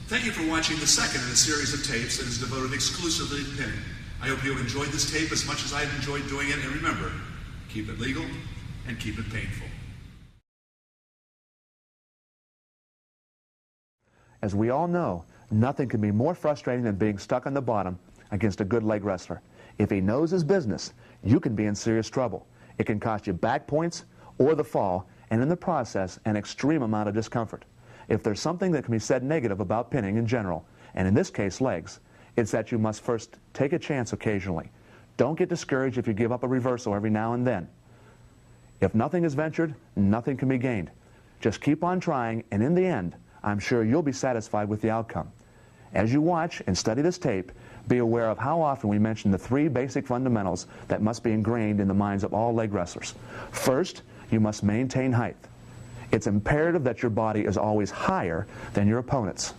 Speaker 4: Thank you for watching the second in a series of tapes that is devoted exclusively to pinning. I hope you enjoyed this tape as much as I've enjoyed doing it, and remember, keep it legal and keep it painful.
Speaker 3: As we all know, nothing can be more frustrating than being stuck on the bottom against a good leg wrestler. If he knows his business, you can be in serious trouble. It can cost you back points or the fall, and in the process, an extreme amount of discomfort. If there's something that can be said negative about pinning in general, and in this case legs, it's that you must first take a chance occasionally. Don't get discouraged if you give up a reversal every now and then. If nothing is ventured, nothing can be gained. Just keep on trying, and in the end, I'm sure you'll be satisfied with the outcome. As you watch and study this tape, be aware of how often we mention the 3 basic fundamentals that must be ingrained in the minds of all leg wrestlers. First, you must maintain height. It's imperative that your body is always higher than your opponent's.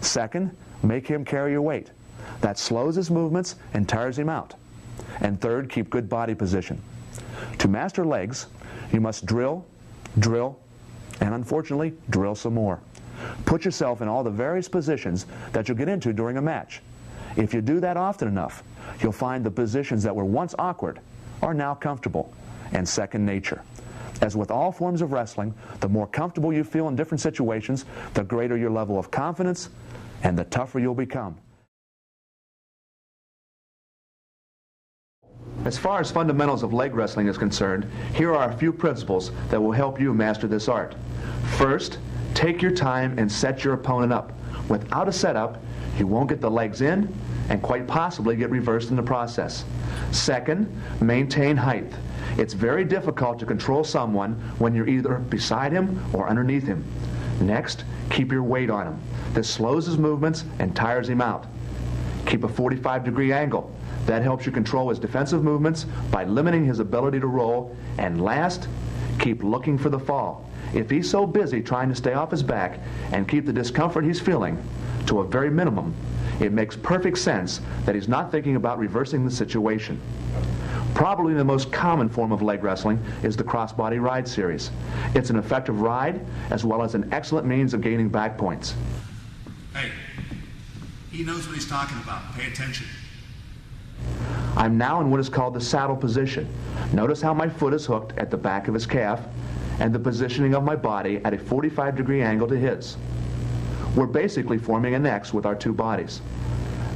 Speaker 3: Second, make him carry your weight. That slows his movements and tires him out. And third, keep good body position. To master legs, you must drill, drill, and unfortunately, drill some more. Put yourself in all the various positions that you'll get into during a match. If you do that often enough, you'll find the positions that were once awkward are now comfortable and second nature. As with all forms of wrestling, the more comfortable you feel in different situations, the greater your level of confidence and the tougher you'll become. As far as fundamentals of leg wrestling is concerned, here are a few principles that will help you master this art. First, take your time and set your opponent up. Without a setup, you won't get the legs in and quite possibly get reversed in the process. Second, maintain height. It's very difficult to control someone when you're either beside him or underneath him. Next, keep your weight on him. This slows his movements and tires him out. Keep a 45-degree angle. That helps you control his defensive movements by limiting his ability to roll. And last, keep looking for the fall. If he's so busy trying to stay off his back and keep the discomfort he's feeling to a very minimum, it makes perfect sense that he's not thinking about reversing the situation. Probably the most common form of leg wrestling is the crossbody ride series. It's an effective ride as well as an excellent means of gaining back points.
Speaker 4: Hey, he knows what he's talking about. Pay attention.
Speaker 3: I'm now in what is called the saddle position. Notice how my foot is hooked at the back of his calf and the positioning of my body at a 45-degree angle to his. We're basically forming an X with our two bodies.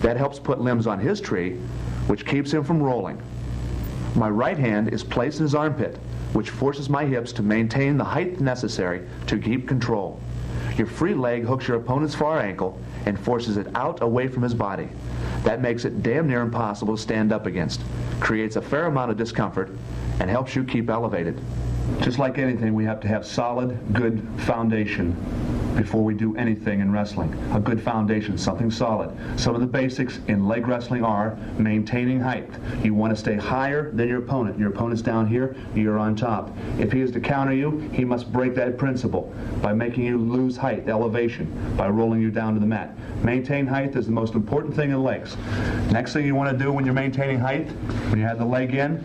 Speaker 3: That helps put limbs on his tree, which keeps him from rolling. My right hand is placed in his armpit, which forces my hips to maintain the height necessary to keep control. Your free leg hooks your opponent's far ankle and forces it out away from his body. That makes it damn near impossible to stand up against, creates a fair amount of discomfort, and helps you keep elevated.
Speaker 2: Just like anything, we have to have solid, good foundation before we do anything in wrestling. A good foundation, something solid. Some of the basics in leg wrestling are maintaining height. You want to stay higher than your opponent. Your opponent's down here, you're on top. If he is to counter you, he must break that principle by making you lose height, elevation, by rolling you down to the mat. Maintain height is the most important thing in legs. Next thing you want to do when you're maintaining height, when you have the leg in,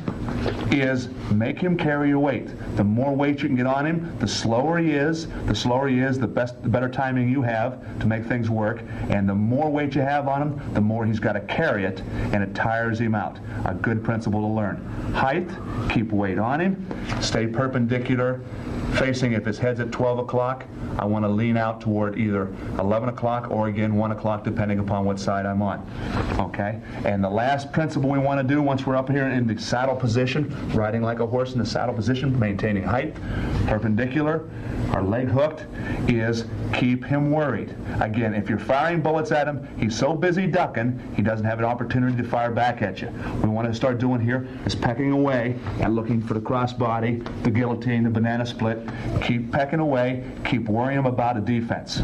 Speaker 2: is make him carry your weight. The more weight you can get on him, the slower he is, the better timing you have to make things work, and the more weight you have on him, the more he's got to carry it, and it tires him out. A good principle to learn. Height, keep weight on him, stay perpendicular, facing if his head's at 12 o'clock, I want to lean out toward either 11 o'clock or again 1 o'clock depending upon what side I'm on. Okay? And the last principle we want to do once we're up here in the saddle position, riding like a horse in the saddle position, maintaining height, perpendicular, our leg hooked, is keep him worried. Again, if you're firing bullets at him, he's so busy ducking, he doesn't have an opportunity to fire back at you. What we want to start doing here is pecking away and looking for the crossbody, the guillotine, the banana split. Keep pecking away, keep worrying him about a defense.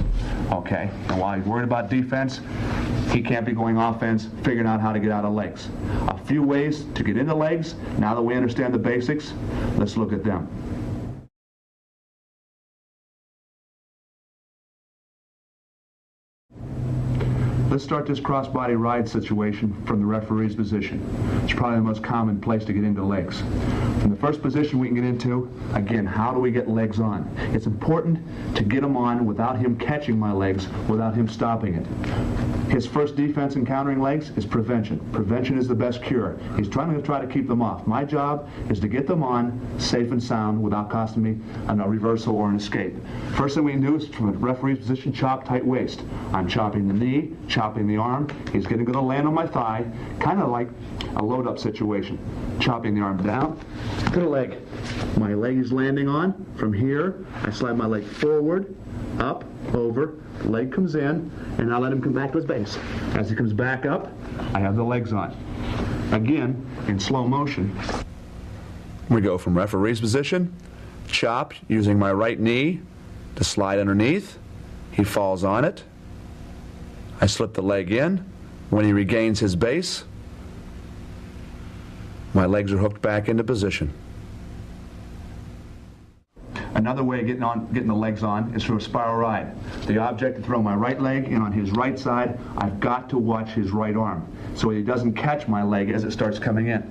Speaker 2: Okay? And while he's worried about defense, he can't be going offense, figuring out how to get out of legs. A few ways to get into legs. Now that we understand the basics, let's look at them. Let's start this crossbody ride situation from the referee's position. It's probably the most common place to get into legs. From the first position we can get into, again, how do we get legs on? It's important to get them on without him catching my legs, without him stopping it. His first defense in countering legs is prevention. Prevention is the best cure. He's trying to keep them off. My job is to get them on safe and sound without costing me a reversal or an escape. First thing we can do is from the referee's position, chop tight waist. I'm chopping the knee, chopping the arm. He's going to land on my thigh, kind of like a load-up situation. Chopping the arm down to the leg. My leg is landing on. From here, I slide my leg forward, up, over, leg comes in, and I let him come back to his base. As he comes back up, I have the legs on. Again, in slow motion.
Speaker 3: We go from referee's position, chop using my right knee to slide underneath. He falls on it. I slip the leg in. When he regains his base, my legs are hooked back into position.
Speaker 2: Another way of getting the legs on is through a spiral ride. The object to throw my right leg in on his right side, I've got to watch his right arm so he doesn't catch my leg as it starts coming in.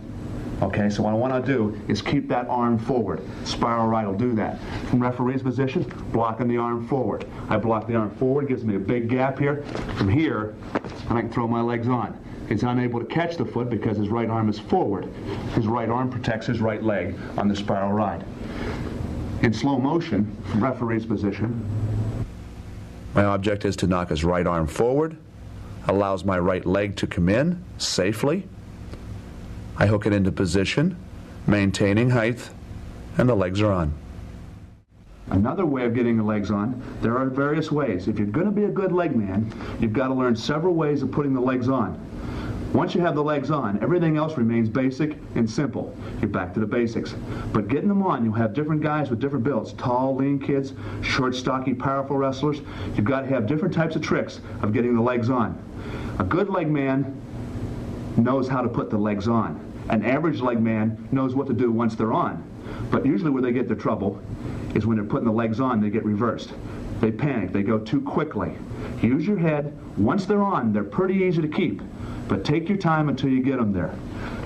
Speaker 2: Okay, so what I want to do is keep that arm forward. Spiral ride will do that. From referee's position, blocking the arm forward. I block the arm forward, gives me a big gap here. From here, and I can throw my legs on. He's unable to catch the foot because his right arm is forward. His right arm protects his right leg on the spiral ride. In slow motion, from referee's position,
Speaker 3: my object is to knock his right arm forward, allows my right leg to come in safely. I hook it into position, maintaining height, and the legs are on.
Speaker 2: Another way of getting the legs on, there are various ways. If you're going to be a good leg man, you've got to learn several ways of putting the legs on. Once you have the legs on, everything else remains basic and simple. You're back to the basics. But getting them on, you'll have different guys with different builds. Tall, lean kids, short, stocky, powerful wrestlers. You've got to have different types of tricks of getting the legs on. A good leg man knows how to put the legs on. An average leg man knows what to do once they're on. But usually where they get their trouble is when they're putting the legs on, they get reversed. They panic, they go too quickly. Use your head. Once they're on, they're pretty easy to keep. But take your time until you get them there.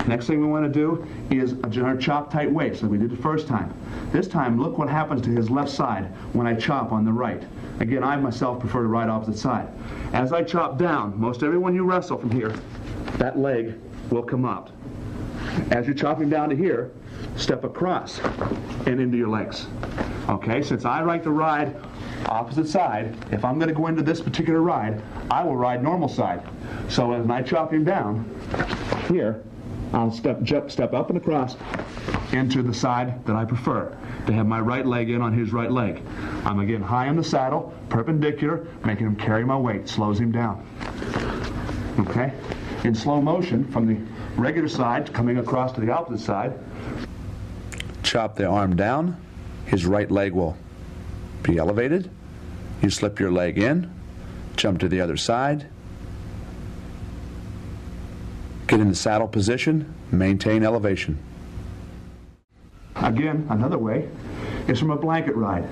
Speaker 2: Next thing we want to do is our chop tight waist, like we did the first time. This time, look what happens to his left side when I chop on the right. Again, I myself prefer to right opposite side. As I chop down, most everyone you wrestle from here, that leg will come out. As you're chopping down to here, step across and into your legs. Okay, since I like to ride opposite side, if I'm going to go into this particular ride, I will ride normal side. So as I chop him down here, I'll step up and across into the side that I prefer, to have my right leg in on his right leg. I'm again high on the saddle, perpendicular, making him carry my weight, slows him down. Okay? In slow motion, from the regular side coming across to the opposite side,
Speaker 3: chop the arm down, his right leg will be elevated. You slip your leg in, jump to the other side, get in the saddle position, maintain elevation.
Speaker 2: Again, another way is from a blanket ride.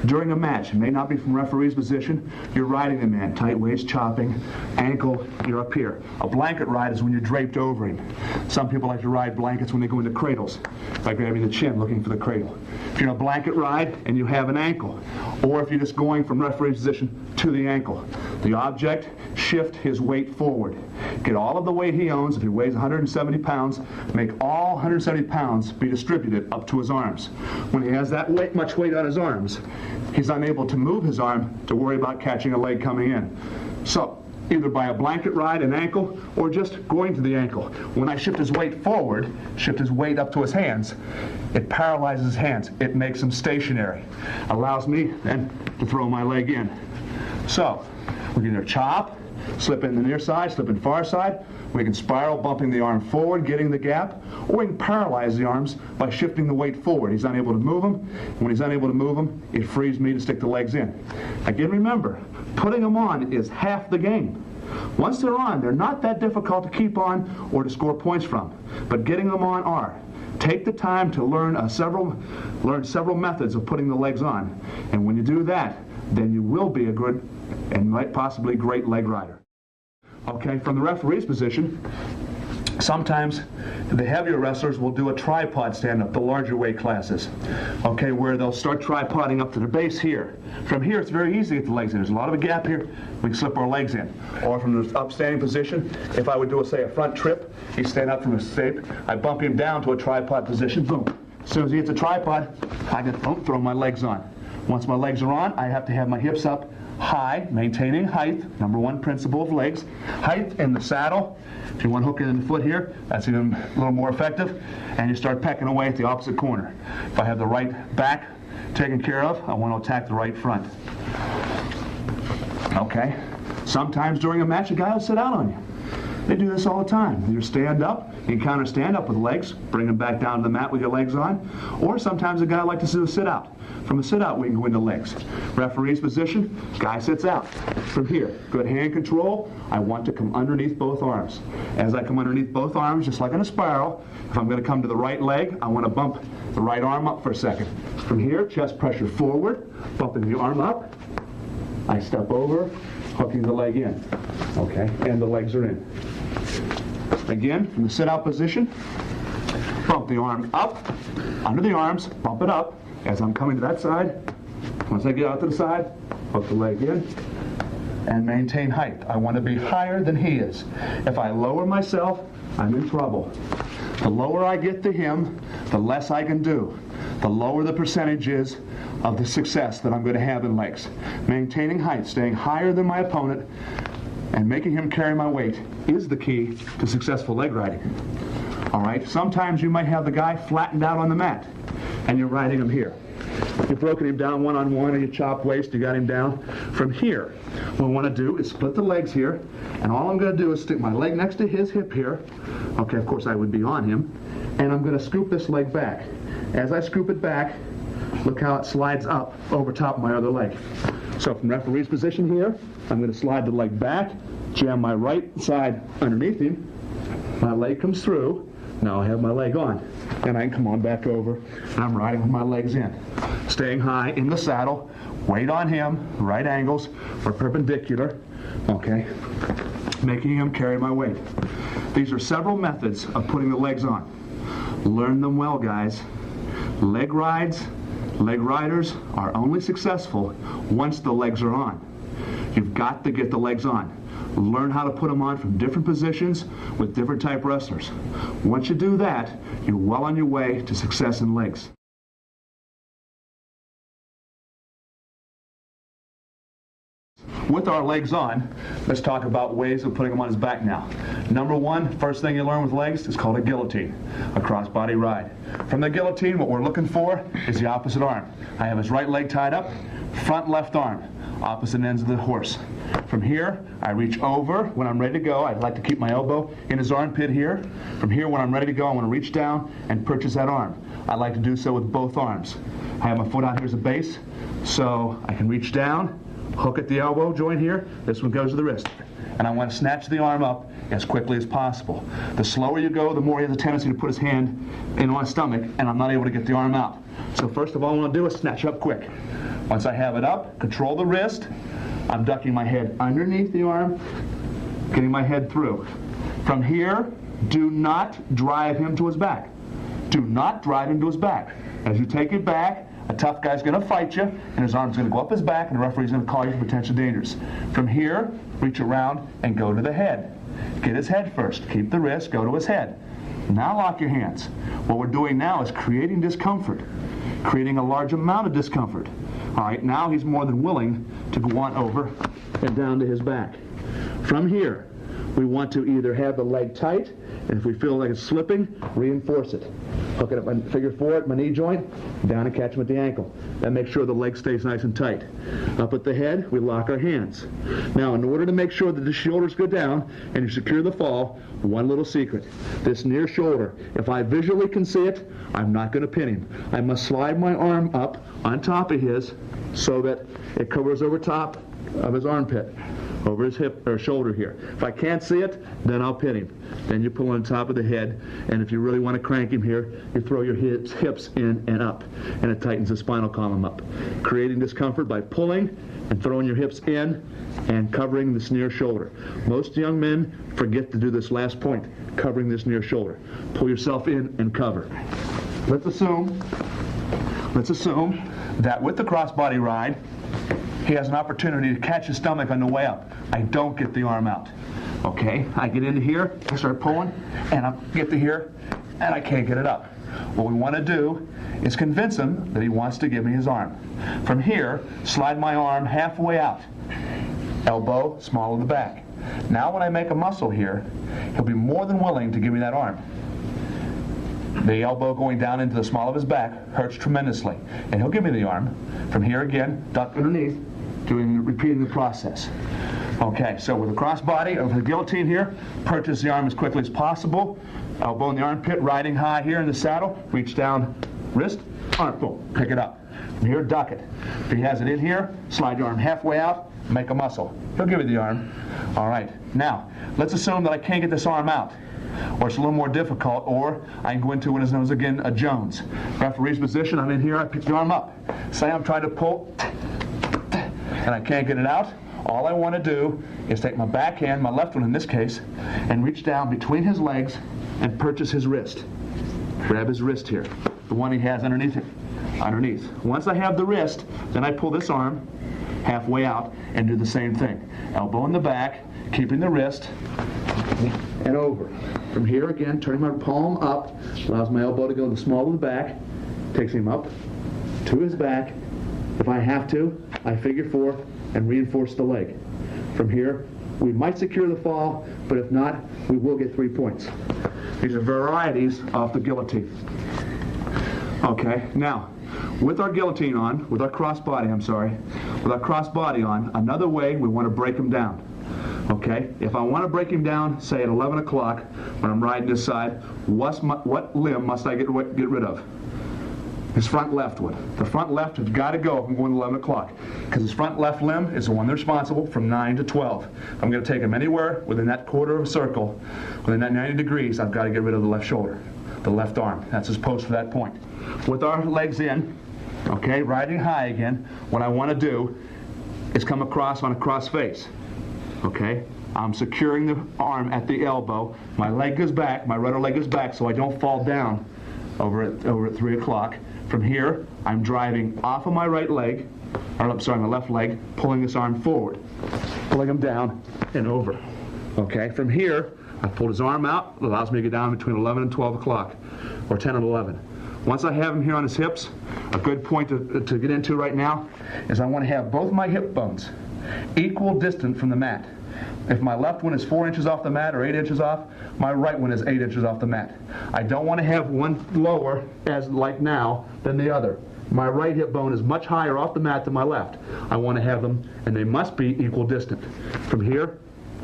Speaker 2: During a match, it may not be from referee's position, you're riding the man, tight waist, chopping, ankle, you're up here. A blanket ride is when you're draped over him. Some people like to ride blankets when they go into cradles, by grabbing the chin, looking for the cradle. If you're in a blanket ride and you have an ankle, or if you're just going from referee's position to the ankle, the object, shift his weight forward. Get all of the weight he owns. If he weighs 170 pounds, make all 170 pounds be distributed up to his arms. When he has that much weight on his arms, he's unable to move his arm to worry about catching a leg coming in. So, either by a blanket ride, an ankle, or just going to the ankle. When I shift his weight forward, shift his weight up to his hands, it paralyzes his hands. It makes him stationary. Allows me then to throw my leg in. So, we can either chop, slip in the near side, slip in far side. We can spiral, bumping the arm forward, getting the gap, or we can paralyze the arms by shifting the weight forward. He's unable to move them. When he's unable to move them, it frees me to stick the legs in. Again, remember, putting them on is half the game. Once they're on, they're not that difficult to keep on or to score points from, but getting them on are. Take the time to learn several methods of putting the legs on, and when you do that, then you will be a good and might possibly great leg rider. Okay, from the referee's position, sometimes the heavier wrestlers will do a tripod stand-up, the larger weight classes, okay, where they'll start tripoding up to the base here. From here, it's very easy to get the legs in. There's a lot of a gap here. We can slip our legs in. Or from the upstanding position, if I would do, say, a front trip, he's stand up from his shape, I bump him down to a tripod position, boom. As soon as he hits a tripod, I can throw my legs on. Once my legs are on, I have to have my hips up high, maintaining height, number one principle of legs. Height in the saddle. If you want to hook it in the foot here, that's even a little more effective. And you start pecking away at the opposite corner. If I have the right back taken care of, I want to attack the right front. Okay. Sometimes during a match, a guy will sit out on you. They do this all the time. You stand up, you can counter stand up with legs, bring them back down to the mat with your legs on, or sometimes a guy likes to do a sit out. From a sit out, we can go into legs. Referee's position, guy sits out. From here, good hand control, I want to come underneath both arms. As I come underneath both arms, just like in a spiral, if I'm going to come to the right leg, I want to bump the right arm up for a second. From here, chest pressure forward, bumping the arm up. I step over, hooking the leg in. Okay, and the legs are in. Again, from the sit-out position, bump the arm up, under the arms, bump it up. As I'm coming to that side, once I get out to the side, hook the leg in, and maintain height. I want to be higher than he is. If I lower myself, I'm in trouble. The lower I get to him, the less I can do. The lower the percentage is of the success that I'm going to have in legs. Maintaining height, staying higher than my opponent, and making him carry my weight is the key to successful leg riding. All right, sometimes you might have the guy flattened out on the mat, and you're riding him here. You've broken him down one-on-one, or you chopped waist, you got him down. From here, what we want to do is split the legs here, and all I'm going to do is stick my leg next to his hip here. Okay, of course I would be on him, and I'm going to scoop this leg back. As I scoop it back, look how it slides up over top of my other leg. So from referee's position here, I'm going to slide the leg back, jam my right side underneath him, my leg comes through, now I have my leg on, and I can come on back over, and I'm riding with my legs in. Staying high in the saddle, weight on him, right angles, we're perpendicular, okay, making him carry my weight. These are several methods of putting the legs on. Learn them well, guys. Leg riders are only successful once the legs are on. You've got to get the legs on. Learn how to put them on from different positions with different type wrestlers. Once you do that, you're well on your way to success in legs. With our legs on, let's talk about ways of putting him on his back now. Number one, first thing you learn with legs is called a guillotine, a cross-body ride. From the guillotine, what we're looking for is the opposite arm. I have his right leg tied up, front left arm, opposite ends of the horse. From here, I reach over. When I'm ready to go, I'd like to keep my elbow in his armpit here. From here, when I'm ready to go, I want to reach down and purchase that arm. I like to do so with both arms. I have my foot out here as a base, so I can reach down, hook at the elbow joint here. This one goes to the wrist. And I want to snatch the arm up as quickly as possible. The slower you go, the more he has a tendency to put his hand in my stomach, and I'm not able to get the arm out. So first of all, I want to do is snatch up quick. Once I have it up, control the wrist. I'm ducking my head underneath the arm, getting my head through. From here, do not drive him to his back. Do not drive him to his back. As you take it back, a tough guy's going to fight you, and his arm's going to go up his back, and the referee's going to call you for potential dangers. From here, reach around and go to the head. Get his head first. Keep the wrist, go to his head. Now lock your hands. What we're doing now is creating discomfort, creating a large amount of discomfort. All right, now he's more than willing to go on over and down to his back. From here, we want to either have the leg tight, and if we feel like it's slipping, reinforce it. Hook it up my figure four at my knee joint, down and catch him at the ankle. That makes sure the leg stays nice and tight. Up at the head, we lock our hands. Now, in order to make sure that the shoulders go down and you secure the fall, one little secret. This near shoulder, if I visually can see it, I'm not going to pin him. I must slide my arm up on top of his so that it covers over top of his armpit, over his hip or shoulder here. If I can't see it, then I'll pin him. Then you pull on top of the head, and if you really want to crank him here, you throw your hips in and up, and it tightens the spinal column up. Creating discomfort by pulling and throwing your hips in and covering this near shoulder. Most young men forget to do this last point, covering this near shoulder. Pull yourself in and cover. Let's assume that with the crossbody ride, he has an opportunity to catch his stomach on the way up. I don't get the arm out. Okay, I get into here, I start pulling, and I get to here, and I can't get it up. What we want to do is convince him that he wants to give me his arm. From here, slide my arm halfway out. Elbow, small of the back. Now when I make a muscle here, he'll be more than willing to give me that arm. The elbow going down into the small of his back hurts tremendously, and he'll give me the arm. From here again, duck underneath, repeating the process. Okay, so with the crossbody of the guillotine here, purchase the arm as quickly as possible. Elbow in the armpit, riding high here in the saddle. Reach down, wrist, arm, boom, pick it up. From here, duck it. If he has it in here, slide your arm halfway out, make a muscle. He'll give you the arm. All right, now, let's assume that I can't get this arm out, or it's a little more difficult, or I can go into what is known as, again, a Jones. Referee's position, I'm in here, I pick the arm up. Say I'm trying to pull, and I can't get it out. All I want to do is take my backhand, my left one in this case, and reach down between his legs and purchase his wrist. Grab his wrist here, the one he has underneath it. Underneath. Once I have the wrist, then I pull this arm halfway out and do the same thing. Elbow in the back, keeping the wrist, and over. From here again, turning my palm up, allows my elbow to go to the small of the back, takes him up to his back. If I have to, I figure four and reinforce the leg. From here, we might secure the fall, but if not, we will get 3 points. These are varieties of the guillotine. Okay, now, with our guillotine on, with our crossbody on, another way we want to break him down. Okay, if I want to break him down, say at 11 o'clock, when I'm riding this side, what limb must I get rid of? His front left one. The front left has got to go if I'm going to 11 o'clock, because his front left limb is the one that's responsible from 9 to 12. I'm going to take him anywhere within that quarter of a circle, within that 90 degrees, I've got to get rid of the left shoulder, the left arm. That's his post for that point. With our legs in, okay, riding high again, what I want to do is come across on a cross face. Okay, I'm securing the arm at the elbow. My leg goes back, my right leg goes back, so I don't fall down over at 3 o'clock. From here, I'm driving off of my right leg, or I'm sorry, my left leg, pulling this arm forward, pulling him down and over. Okay, from here, I pulled his arm out. It allows me to get down between 11 and 12 o'clock, or 10 and 11. Once I have him here on his hips, a good point to get into right now is I want to have both my hip bones equal distant from the mat. If my left one is 4 inches off the mat or 8 inches off, my right one is 8 inches off the mat. I don't want to have one lower, as like now, than the other. My right hip bone is much higher off the mat than my left. I want to have them, and they must be equal distant. From here,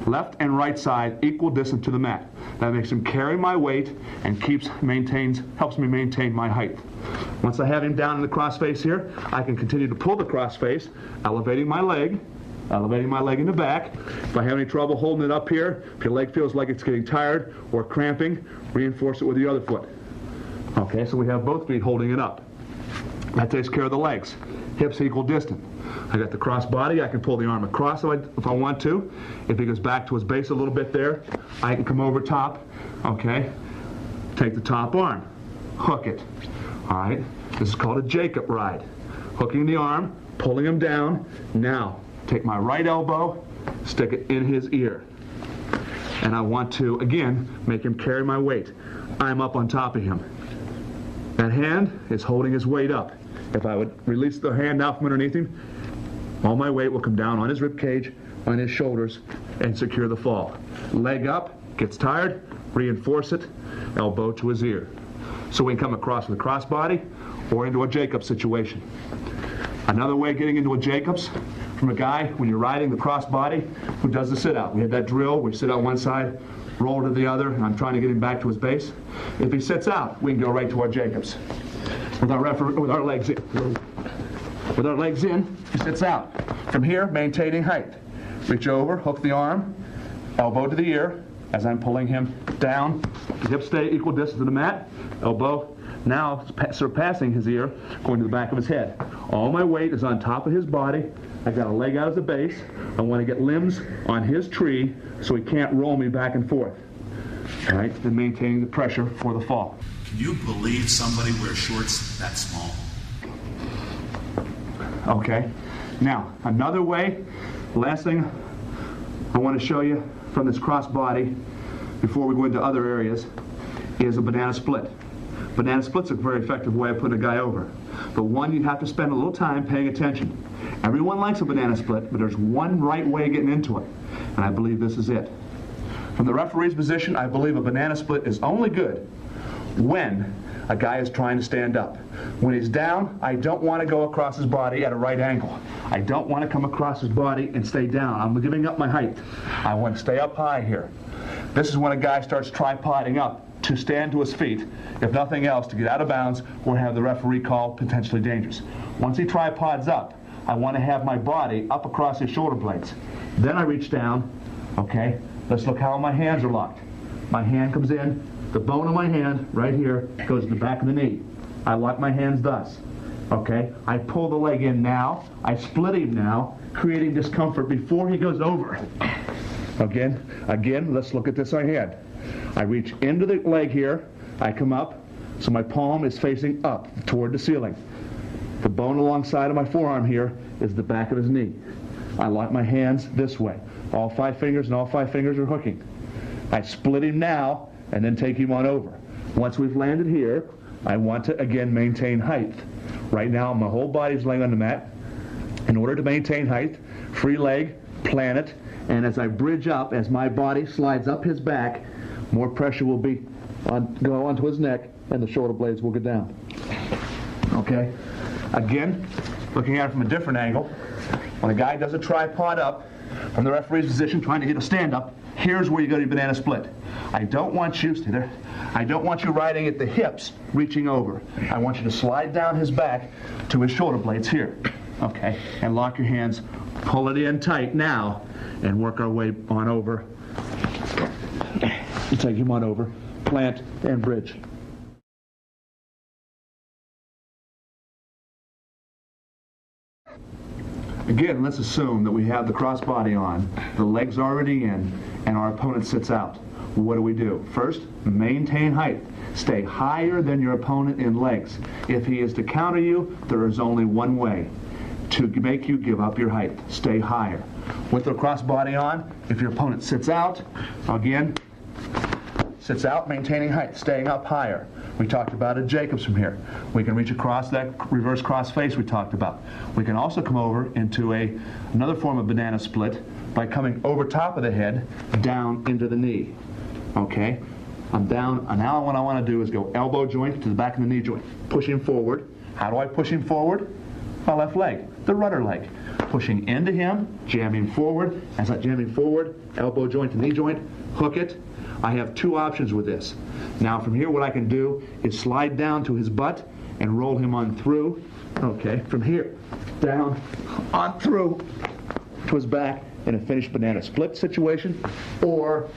Speaker 2: left and right side equal distant to the mat. That makes him carry my weight and helps me maintain my height. Once I have him down in the cross face here, I can continue to pull the cross face, elevating my leg in the back. If I have any trouble holding it up here, if your leg feels like it's getting tired or cramping, reinforce it with the other foot. Okay, so we have both feet holding it up. That takes care of the legs. Hips equal distant. I got the cross body. I can pull the arm across if I want to. If he goes back to his base a little bit there, I can come over top. Okay, take the top arm, hook it. All right, this is called a Jacob ride. Hooking the arm, pulling him down. Now, take my right elbow, stick it in his ear. And I want to, again, make him carry my weight. I'm up on top of him. That hand is holding his weight up. If I would release the hand out from underneath him, all my weight will come down on his rib cage, on his shoulders, and secure the fall. Leg up, gets tired, reinforce it, elbow to his ear. So we can come across with a crossbody or into a Jacob situation. Another way of getting into a Jacobs, from a guy, when you're riding the crossbody, who does the sit-out. We have that drill, we sit out one side, roll to the other, and I'm trying to get him back to his base. If he sits out, we can go right to our Jacobs. With our legs in. With our legs in, he sits out. From here, maintaining height. Reach over, hook the arm, elbow to the ear, as I'm pulling him down. The hips stay equal distance to the mat, elbow now surpassing his ear, going to the back of his head. All my weight is on top of his body. I've got a leg out as a base. I want to get limbs on his tree so he can't roll me back and forth. All right, and maintaining the pressure for the fall.
Speaker 4: Can you believe somebody wears shorts that small?
Speaker 2: Okay, now another way, last thing I want to show you from this crossbody before we go into other areas is a banana split. Banana split's a very effective way of putting a guy over, but one you have to spend a little time paying attention. Everyone likes a banana split, but there's one right way of getting into it, and I believe this is it. From the referee's position, I believe a banana split is only good when a guy is trying to stand up. When he's down, I don't want to go across his body at a right angle. I don't want to come across his body and stay down. I'm giving up my height. I want to stay up high here. This is when a guy starts tripoding up to stand to his feet, if nothing else, to get out of bounds or have the referee call potentially dangerous. Once he tripods up, I want to have my body up across his shoulder blades. Then I reach down, okay? Let's look how my hands are locked. My hand comes in, the bone of my hand right here goes to the back of the knee. I lock my hands thus, okay? I pull the leg in now, I split him now, creating discomfort before he goes over. Again, let's look at this hand. I reach into the leg here, I come up, so my palm is facing up toward the ceiling. The bone alongside of my forearm here is the back of his knee. I lock my hands this way. All 5 fingers and all 5 fingers are hooking. I split him now and then take him on over. Once we've landed here, I want to again maintain height. Right now my whole body's laying on the mat. In order to maintain height, free leg, plant it, and as I bridge up, as my body slides up his back, more pressure will go onto his neck and the shoulder blades will go down. Okay? Again, looking at it from a different angle, when a guy does a tripod up from the referee's position trying to hit a stand-up, here's where you go to your banana split. I don't want you riding at the hips, reaching over. I want you to slide down his back to his shoulder blades here. Okay? And lock your hands, pull it in tight now, and work our way on over. Take him on over, plant, and bridge. Again, let's assume that we have the crossbody on, the legs already in, and our opponent sits out. What do? First, maintain height. Stay higher than your opponent in legs. If he is to counter you, there is only one way: to make you give up your height. Stay higher. With the crossbody on, if your opponent sits out, again, sits out, maintaining height, staying up higher. We talked about a Jacobs from here. We can reach across that reverse cross face we talked about. We can also come over into another form of banana split by coming over top of the head, down into the knee. Okay? I'm down, and now what I want to do is go elbow joint to the back of the knee joint. Push him forward. How do I push him forward? My left leg, the rudder leg. Pushing into him, jamming forward. As I jamming forward, elbow joint to knee joint, hook it. I have 2 options with this. Now from here what I can do is slide down to his butt and roll him on through. Okay, from here, down, on through to his back in a finished banana split situation. Or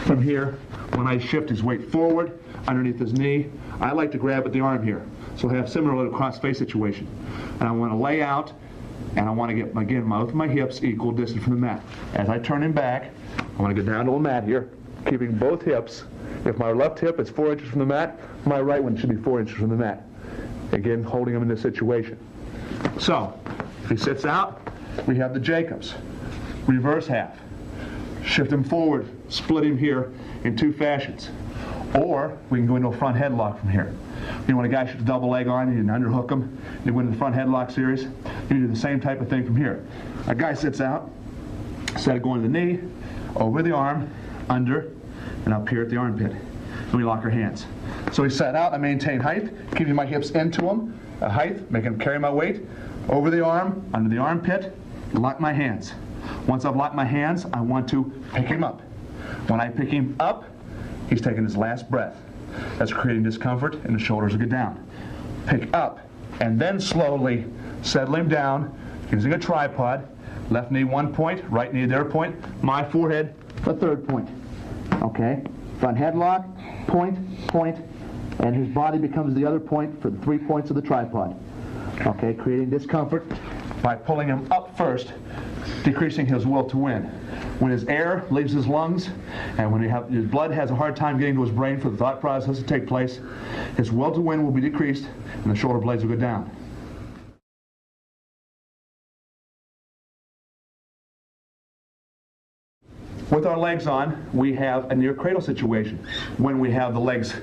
Speaker 2: from here, when I shift his weight forward, underneath his knee, I like to grab at the arm here. So I have similar to cross face situation. And I want to lay out, and I want to get, again, both of my hips equal distance from the mat. As I turn him back, I want to go down to the mat here, keeping both hips. If my left hip is 4 inches from the mat, my right one should be 4 inches from the mat. Again, holding him in this situation. So, if he sits out, we have the Jacobs. Reverse half. Shift him forward, split him here in 2 fashions. Or we can go into a front headlock from here. You know, when a guy shoots a double leg on you and underhook him, you go into the front headlock series, you do the same type of thing from here. A guy sits out, instead of going to the knee, over the arm, under, and up here at the armpit. And we lock our hands. So he sat out, I maintain height, keeping my hips into him, height, making him carry my weight, over the arm, under the armpit, lock my hands. Once I've locked my hands, I want to pick him up. When I pick him up, he's taking his last breath. That's creating discomfort, and the shoulders will get down. Pick up, and then slowly settle him down using a tripod. Left knee 1 point, right knee their point, my forehead the 3rd point. Okay? Front headlock, point, point, and his body becomes the other point for the 3 points of the tripod. Okay? Creating discomfort by pulling him up first, decreasing his will to win. When his air leaves his lungs, and when his blood has a hard time getting to his brain for the thought process to take place, his will to win will be decreased, and the shoulder blades will go down. With our legs on, we have a near cradle situation when we have the legs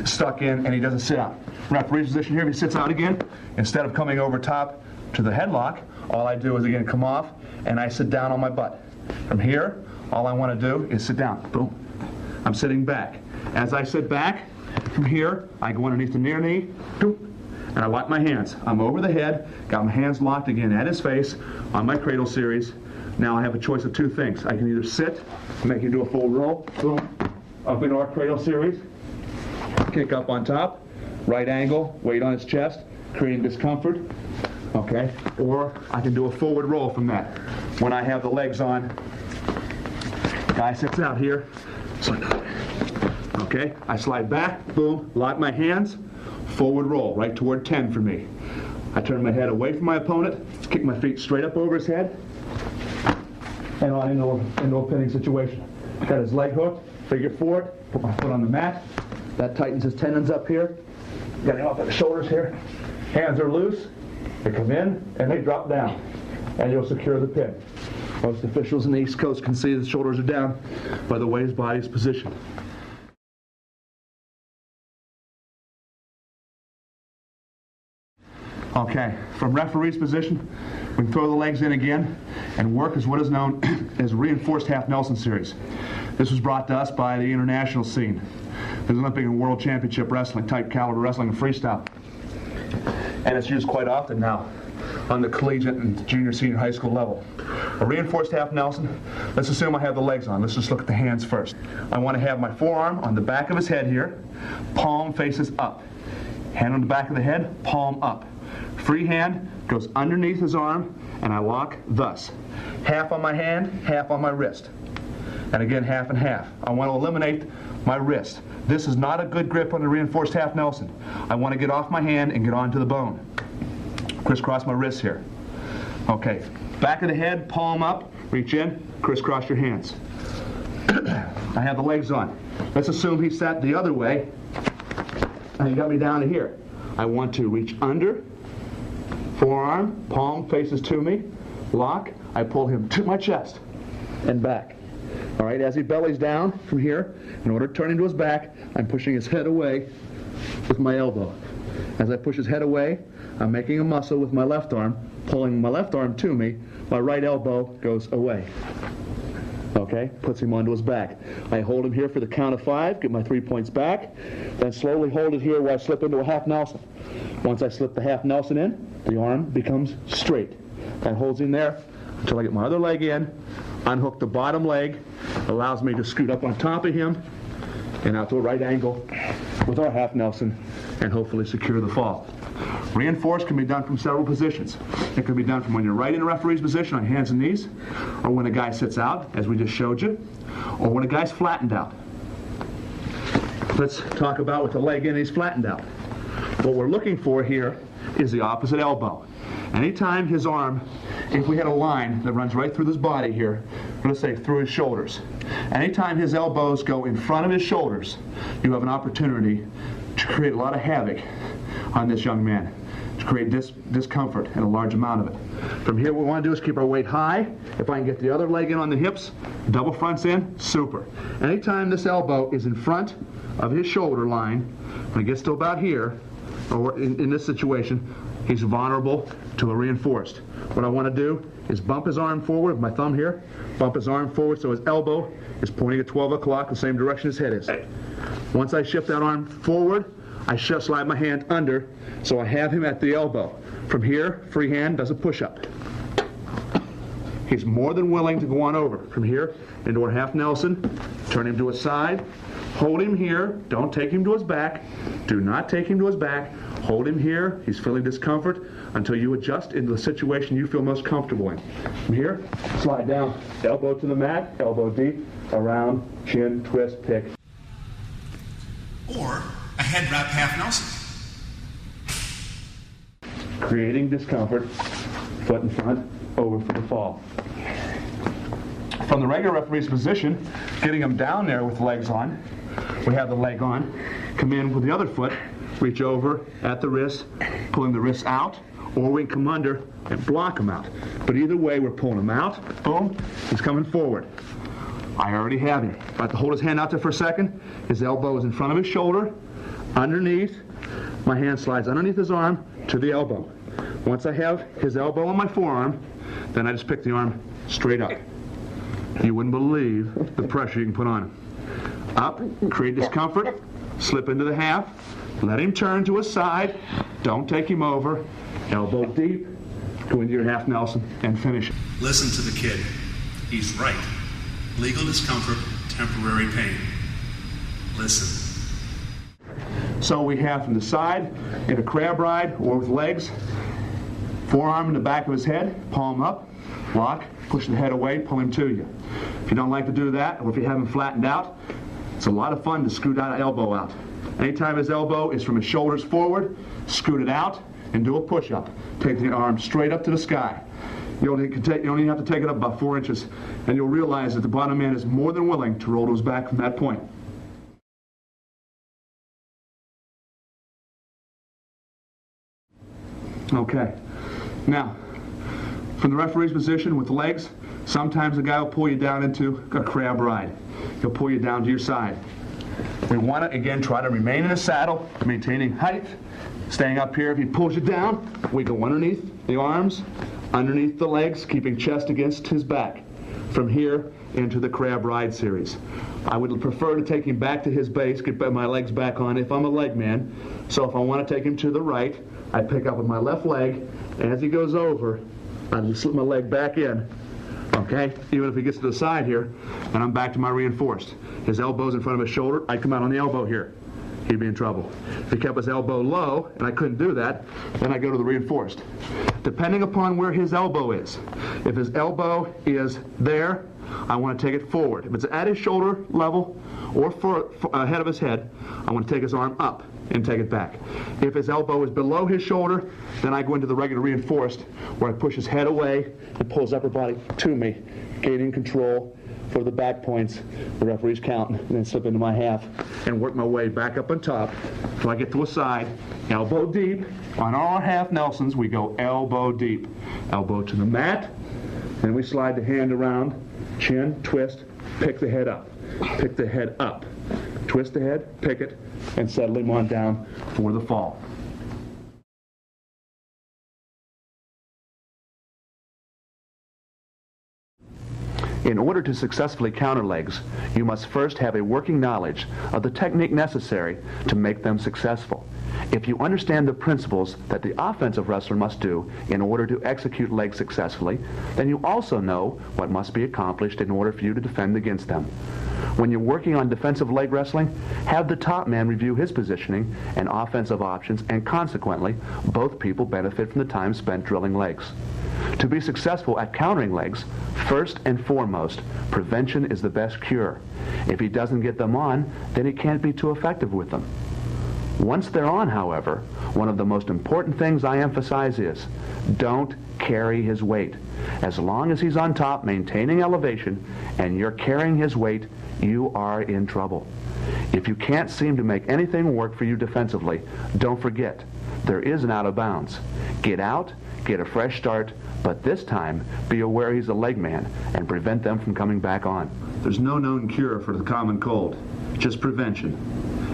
Speaker 2: stuck in and he doesn't sit out. Referee's position here, if he sits out again, instead of coming over top to the headlock, all I do is again come off and I sit down on my butt. From here, all I want to do is sit down. Boom. I'm sitting back. As I sit back, from here, I go underneath the near knee, and I lock my hands. I'm over the head, got my hands locked again at his face on my cradle series. Now I have a choice of two things. I can either sit, make him do a full roll, boom, up into our cradle series, kick up on top, right angle, weight on his chest, creating discomfort, okay? Or I can do a forward roll from that. When I have the legs on, guy sits out here, okay? I slide back, boom, lock my hands, forward roll, right toward 10 for me. I turn my head away from my opponent, kick my feet straight up over his head, and on into a pinning situation. Got his leg hooked, figure four, put my foot on the mat. That tightens his tendons up here. Got him up at the shoulders here. Hands are loose. They come in and they drop down. And you'll secure the pin. Most officials in the East Coast can see the shoulders are down by the way his body is positioned. Okay, from referee's position, we can throw the legs in again and work as what is known as reinforced half Nelson series. This was brought to us by the international scene. There's Olympic and World Championship wrestling, type caliber wrestling and freestyle. And it's used quite often now on the collegiate and junior, senior high school level. A reinforced half Nelson, let's assume I have the legs on. Let's just look at the hands first. I want to have my forearm on the back of his head here, palm faces up. Hand on the back of the head, palm up. Free hand goes underneath his arm, and I lock thus. Half on my hand, half on my wrist. And again, half and half. I want to eliminate my wrist. This is not a good grip on the reinforced half Nelson. I want to get off my hand and get onto the bone. Crisscross my wrists here. Okay, back of the head, palm up, reach in, crisscross your hands. I have the legs on. Let's assume he sat the other way, and he got me down to here. I want to reach under, forearm, palm faces to me, lock, I pull him to my chest and back. All right, as he bellies down from here, in order to turn him to his back, I'm pushing his head away with my elbow. As I push his head away, I'm making a muscle with my left arm, pulling my left arm to me, my right elbow goes away. Okay, puts him onto his back. I hold him here for the count of 5, get my 3 points back, then slowly hold it here while I slip into a half Nelson. Once I slip the half Nelson in, the arm becomes straight. That holds him there until I get my other leg in, unhook the bottom leg, allows me to scoot up on top of him and out to a right angle with our half Nelson and hopefully secure the fall. Reinforced can be done from several positions. It can be done from when you're right in a referee's position on hands and knees, or when a guy sits out, as we just showed you, or when a guy's flattened out. Let's talk about with the leg in, he's flattened out. What we're looking for here is the opposite elbow. Anytime his arm, if we had a line that runs right through his body here, let's say through his shoulders, anytime his elbows go in front of his shoulders, you have an opportunity to create a lot of havoc on this young man, to create discomfort and a large amount of it. From here, what we want to do is keep our weight high. If I can get the other leg in on the hips, double fronts in, super. Anytime this elbow is in front of his shoulder line, when it gets to about here, or in this situation, he's vulnerable to a reinforced. What I want to do is bump his arm forward with my thumb here, bump his arm forward so his elbow is pointing at 12 o'clock, the same direction his head is. Once I shift that arm forward, I slide my hand under, so I have him at the elbow. From here, free hand does a push-up. He's more than willing to go on over. From here, into a half Nelson, turn him to his side, hold him here, don't take him to his back, do not take him to his back, hold him here, he's feeling discomfort, until you adjust into the situation you feel most comfortable in. From here, slide down, elbow to the mat, elbow deep, around, chin, twist, pick.
Speaker 4: Or a head wrap half Nelson.
Speaker 2: Creating discomfort, foot in front, over for the fall. From the regular referee's position, getting him down there with legs on, we have the leg on, come in with the other foot, reach over at the wrist, pulling the wrist out, or we can come under and block him out. But either way, we're pulling him out, boom, he's coming forward. I already have him. I have to hold his hand out there for a second. His elbow is in front of his shoulder, underneath. My hand slides underneath his arm to the elbow. Once I have his elbow on my forearm, then I just pick the arm straight up. You wouldn't believe the pressure you can put on him. Up, create discomfort, slip into the half, let him turn to his side, don't take him over, elbow deep, go into your half Nelson, and finish it.
Speaker 4: Listen to the kid. He's right. Legal discomfort, temporary pain. Listen.
Speaker 2: So we have from the side, in a crab ride or with legs, forearm in the back of his head, palm up, lock, push the head away, pull him to you. If you don't like to do that, or if you have him flattened out, it's a lot of fun to scoot that elbow out. Anytime his elbow is from his shoulders forward, scoot it out and do a push-up. Take the arm straight up to the sky. You only have to take it up about 4 inches, and you'll realize that the bottom man is more than willing to roll to his back from that point. Okay. Now, from the referee's position with the legs, sometimes the guy will pull you down into a crab ride. He'll pull you down to your side. We want to, again, try to remain in the saddle, maintaining height, staying up here. If he pulls you down, we go underneath the arms, underneath the legs, keeping chest against his back. From here into the crab ride series. I would prefer to take him back to his base, get my legs back on if I'm a leg man. So if I want to take him to the right, I pick up with my left leg, and as he goes over, I slip my leg back in. Okay, even if he gets to the side here, and I'm back to my reinforced. His elbow's in front of his shoulder, I come out on the elbow here. He'd be in trouble. If he kept his elbow low, and I couldn't do that, then I go to the reinforced. Depending upon where his elbow is. If his elbow is there, I want to take it forward. If it's at his shoulder level or ahead of his head, I want to take his arm up and take it back. If his elbow is below his shoulder, then I go into the regular reinforced, where I push his head away and pull his upper body to me, gaining control for the back points, the referee's count, and then slip into my half and work my way back up on top till I get to a side, elbow deep. On our half Nelsons, we go elbow deep. Elbow to the mat, and we slide the hand around, chin, twist, pick the head up. Pick the head up. Twist the head, pick it, and settle him on down for the fall. In order to successfully counter legs, you must first have a working knowledge of the technique necessary to make them successful. If you understand the principles that the offensive wrestler must do in order to execute legs successfully, then you also know what must be accomplished in order for you to defend against them. When you're working on defensive leg wrestling, have the top man review his positioning and offensive options, and consequently, both people benefit from the time spent drilling legs. To be successful at countering legs, first and foremost, prevention is the best cure. If he doesn't get them on, then he can't be too effective with them. Once they're on, however, one of the most important things I emphasize is, don't carry his weight. As long as he's on top, maintaining elevation, and you're carrying his weight, you are in trouble. If you can't seem to make anything work for you defensively, don't forget, there is an out of bounds. Get out, get a fresh start, but this time, be aware he's a leg man and prevent them from coming back on. There's no known cure for the common cold, just prevention.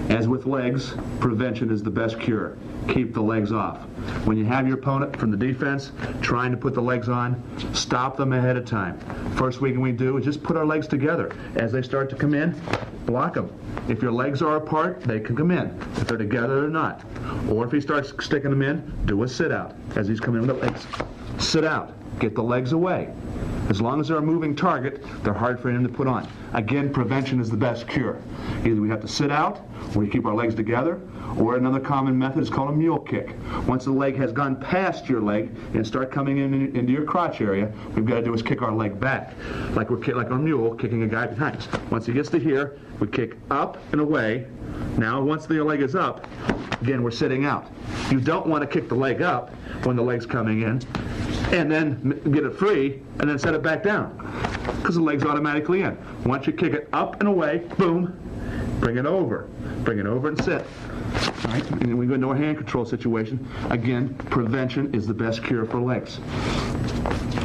Speaker 2: As with legs, prevention is the best cure. Keep the legs off. When you have your opponent from the defense trying to put the legs on, stop them ahead of time. First thing we do is just put our legs together. As they start to come in, block them. If your legs are apart, they can come in. If they're together, they're not. Or if he starts sticking them in, do a sit out as he's coming in with the legs. Sit out. Get the legs away. As long as they're a moving target, they're hard for him to put on. Again, prevention is the best cure. Either we have to sit out, or we keep our legs together, or another common method is called a mule kick. Once the leg has gone past your leg and start coming into your crotch area, what we've got to do is kick our leg back, like our mule kicking a guy behind us. Once he gets to here, we kick up and away. Now, once the leg is up, again, we're sitting out. You don't want to kick the leg up when the leg's coming in, and then get it free, and then set it back down, because the leg's automatically in. Once you kick it up and away, boom, bring it over and sit. All right, and then we go into a hand control situation. Again, prevention is the best cure for legs.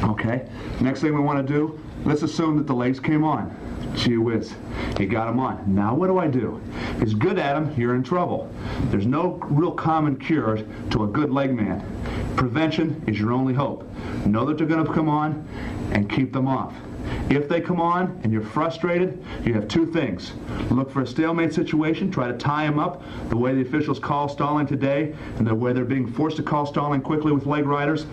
Speaker 2: Okay, next thing we want to do, let's assume that the legs came on. Gee whiz, you got them on. Now what do? If he's good at them, you're in trouble. There's no real common cure to a good leg man. Prevention is your only hope. Know that they're going to come on and keep them off. If they come on and you're frustrated, you have two things. Look for a stalemate situation, try to tie them up the way the officials call stalling today and the way they're being forced to call stalling quickly with leg riders.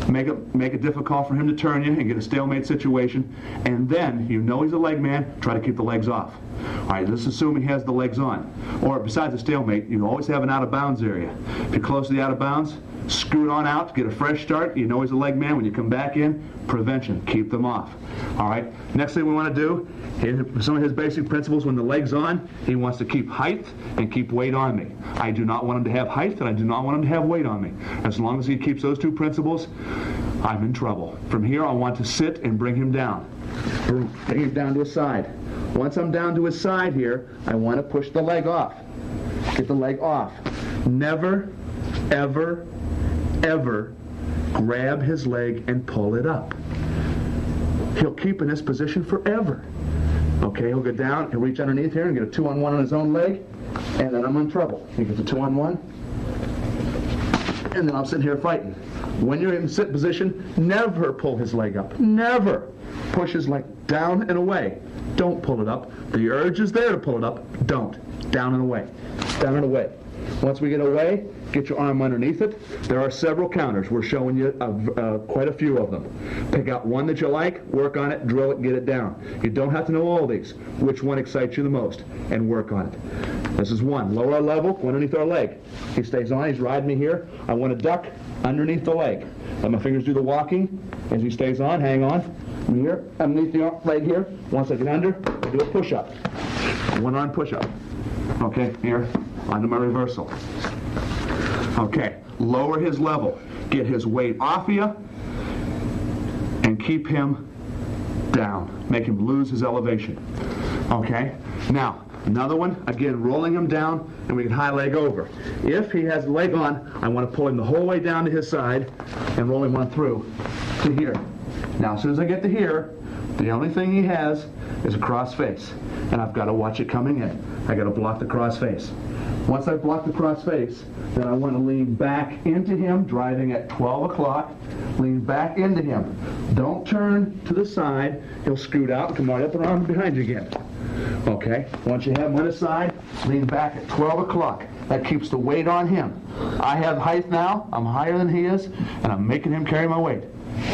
Speaker 2: Make it difficult for him to turn you and get a stalemate situation. And then, you know he's a leg man, try to keep the legs off. All right, let's assume he has the legs on. Or besides a stalemate, you always have an out-of-bounds area. If you're close to the out-of-bounds, scoot on out, get a fresh start. You know he's a leg man. When you come back in, prevention, keep them off. All right, next thing we want to do, some of his basic principles when the leg's on, he wants to keep height and keep weight on me. I do not want him to have height and I do not want him to have weight on me. As long as he keeps those two principles, I'm in trouble. From here, I want to sit and bring him down. Bring him down to his side. Once I'm down to his side here, I want to push the leg off. Get the leg off. Never, ever, ever grab his leg and pull it up. He'll keep in this position forever. Okay, he'll go down, he'll reach underneath here and get a 2-on-1 on his own leg, and then I'm in trouble. He gets a 2-on-1, and then I'm sitting here fighting. When you're in the sit position, never pull his leg up. Never push his leg down and away. Don't pull it up. The urge is there to pull it up. Don't. Down and away. Down and away. Once we get away, get your arm underneath it. There are several counters. We're showing you quite a few of them. Pick out one that you like, work on it, drill it, get it down. You don't have to know all these. Which one excites you the most? And work on it. This is one. Lower our level, go underneath our leg. He stays on, he's riding me here. I want to duck underneath the leg. Let my fingers do the walking. As he stays on, hang on. I'm here, underneath the leg here. Once I get under, I do a push-up. One arm push-up. Okay, here, onto my reversal. Okay, lower his level. Get his weight off you and keep him down. Make him lose his elevation. Okay, now, another one, again, rolling him down, and we can high leg over. If he has the leg on, I want to pull him the whole way down to his side and roll him on through to here. Now, as soon as I get to here, the only thing he has is a cross face, and I've got to watch it coming in. I got to block the cross face. Once I block the cross face, then I want to lean back into him, driving at 12 o'clock. Lean back into him. Don't turn to the side. He'll scoot out and come right up around behind you again. Okay? Once you have him on his side, lean back at 12 o'clock. That keeps the weight on him. I have height now. I'm higher than he is, and I'm making him carry my weight.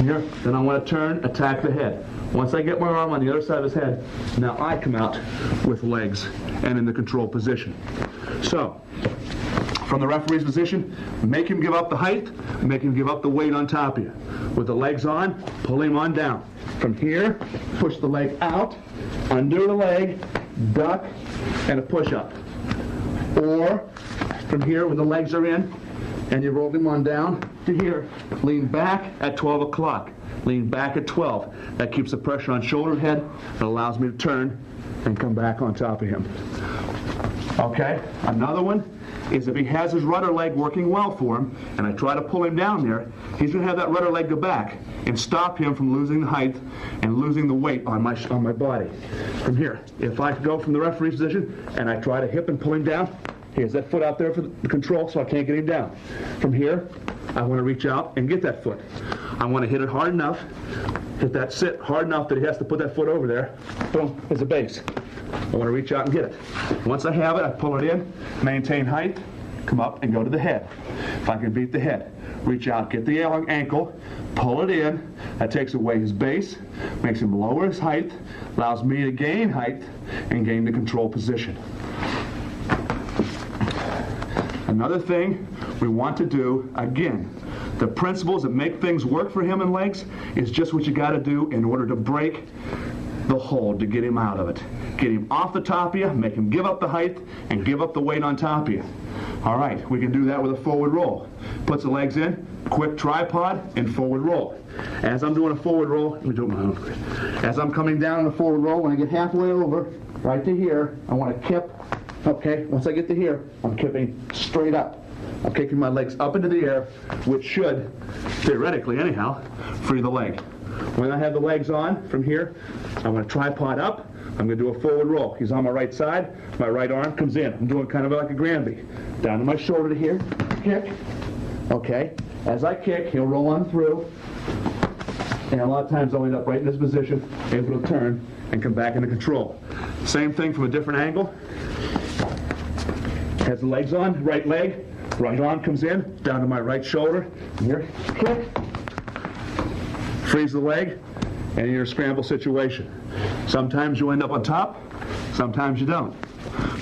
Speaker 2: Here, then I want to turn, attack the head. Once I get my arm on the other side of his head, now I come out with legs and in the control position. So, from the referee's position, make him give up the height, make him give up the weight on top of you. With the legs on, pull him on down. From here, push the leg out, under the leg, duck, and a push-up. Or, from here, when the legs are in, and you roll him on down to here, lean back at 12 o'clock. Lean back at 12. That keeps the pressure on shoulder and head and allows me to turn and come back on top of him. Okay, another one is if he has his rudder leg working well for him, and I try to pull him down there, he's going to have that rudder leg go back and stop him from losing the height and losing the weight on my body. From here, if I go from the referee's position and I try to hip and pull him down, he has that foot out there for the control, so I can't get him down. From here, I want to reach out and get that foot. I want to hit it hard enough, hit that sit hard enough that he has to put that foot over there. Boom, as a base. I want to reach out and get it. Once I have it, I pull it in, maintain height, come up and go to the head. If I can beat the head, reach out, get the ankle, pull it in. That takes away his base, makes him lower his height, allows me to gain height and gain the control position. Another thing we want to do, again, the principles that make things work for him in legs is just what you got to do in order to break the hold, to get him out of it. Get him off the top of you, make him give up the height, and give up the weight on top of you. All right, we can do that with a forward roll. Puts the legs in, quick tripod, and forward roll. As I'm doing a forward roll, let me do my own. As I'm coming down in a forward roll, when I get halfway over, right to here, I want to kip. Okay, once I get to here, I'm kipping straight up. I'm kicking my legs up into the air, which should, theoretically anyhow, free the leg. When I have the legs on from here, I'm going to tripod up. I'm going to do a forward roll. He's on my right side. My right arm comes in. I'm doing kind of like a Granby. Down to my shoulder to here. Kick. Okay. As I kick, he'll roll on through. And a lot of times I'll end up right in this position, able to turn and come back into control. Same thing from a different angle. Has the legs on, right leg, right arm comes in, down to my right shoulder. Here, kick. Freeze the leg, and you're in a scramble situation. Sometimes you end up on top, sometimes you don't.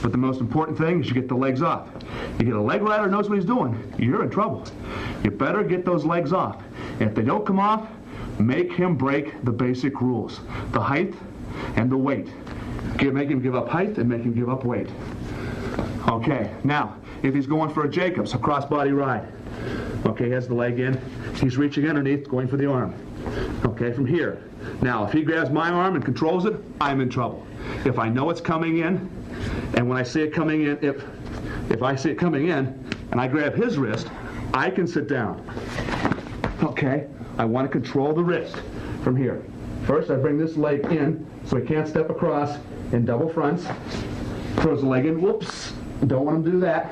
Speaker 2: But the most important thing is you get the legs off. You get a leg rider who knows what he's doing, you're in trouble. You better get those legs off. And if they don't come off, make him break the basic rules. The height and the weight. Make him give up height and make him give up weight. Okay, now, if he's going for a Jacobs, a crossbody ride. Okay, he has the leg in. He's reaching underneath, going for the arm. Okay, from here. Now, if he grabs my arm and controls it, I'm in trouble. If I know it's coming in, and when I see it coming in, if I see it coming in, and I grab his wrist, I can sit down. Okay, I want to control the wrist from here. First, I bring this leg in, so he can't step across in double fronts. Throws the leg in, whoops, don't want him to do that.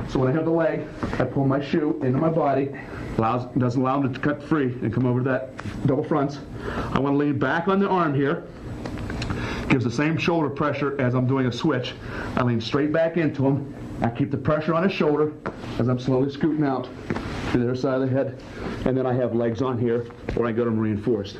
Speaker 2: So when I have the leg, I pull my shoe into my body, doesn't allow him to cut free and come over to that double fronts. I want to lean back on the arm here. Gives the same shoulder pressure as I'm doing a switch. I lean straight back into him. I keep the pressure on his shoulder as I'm slowly scooting out to the other side of the head. And then I have legs on here where I get them reinforced.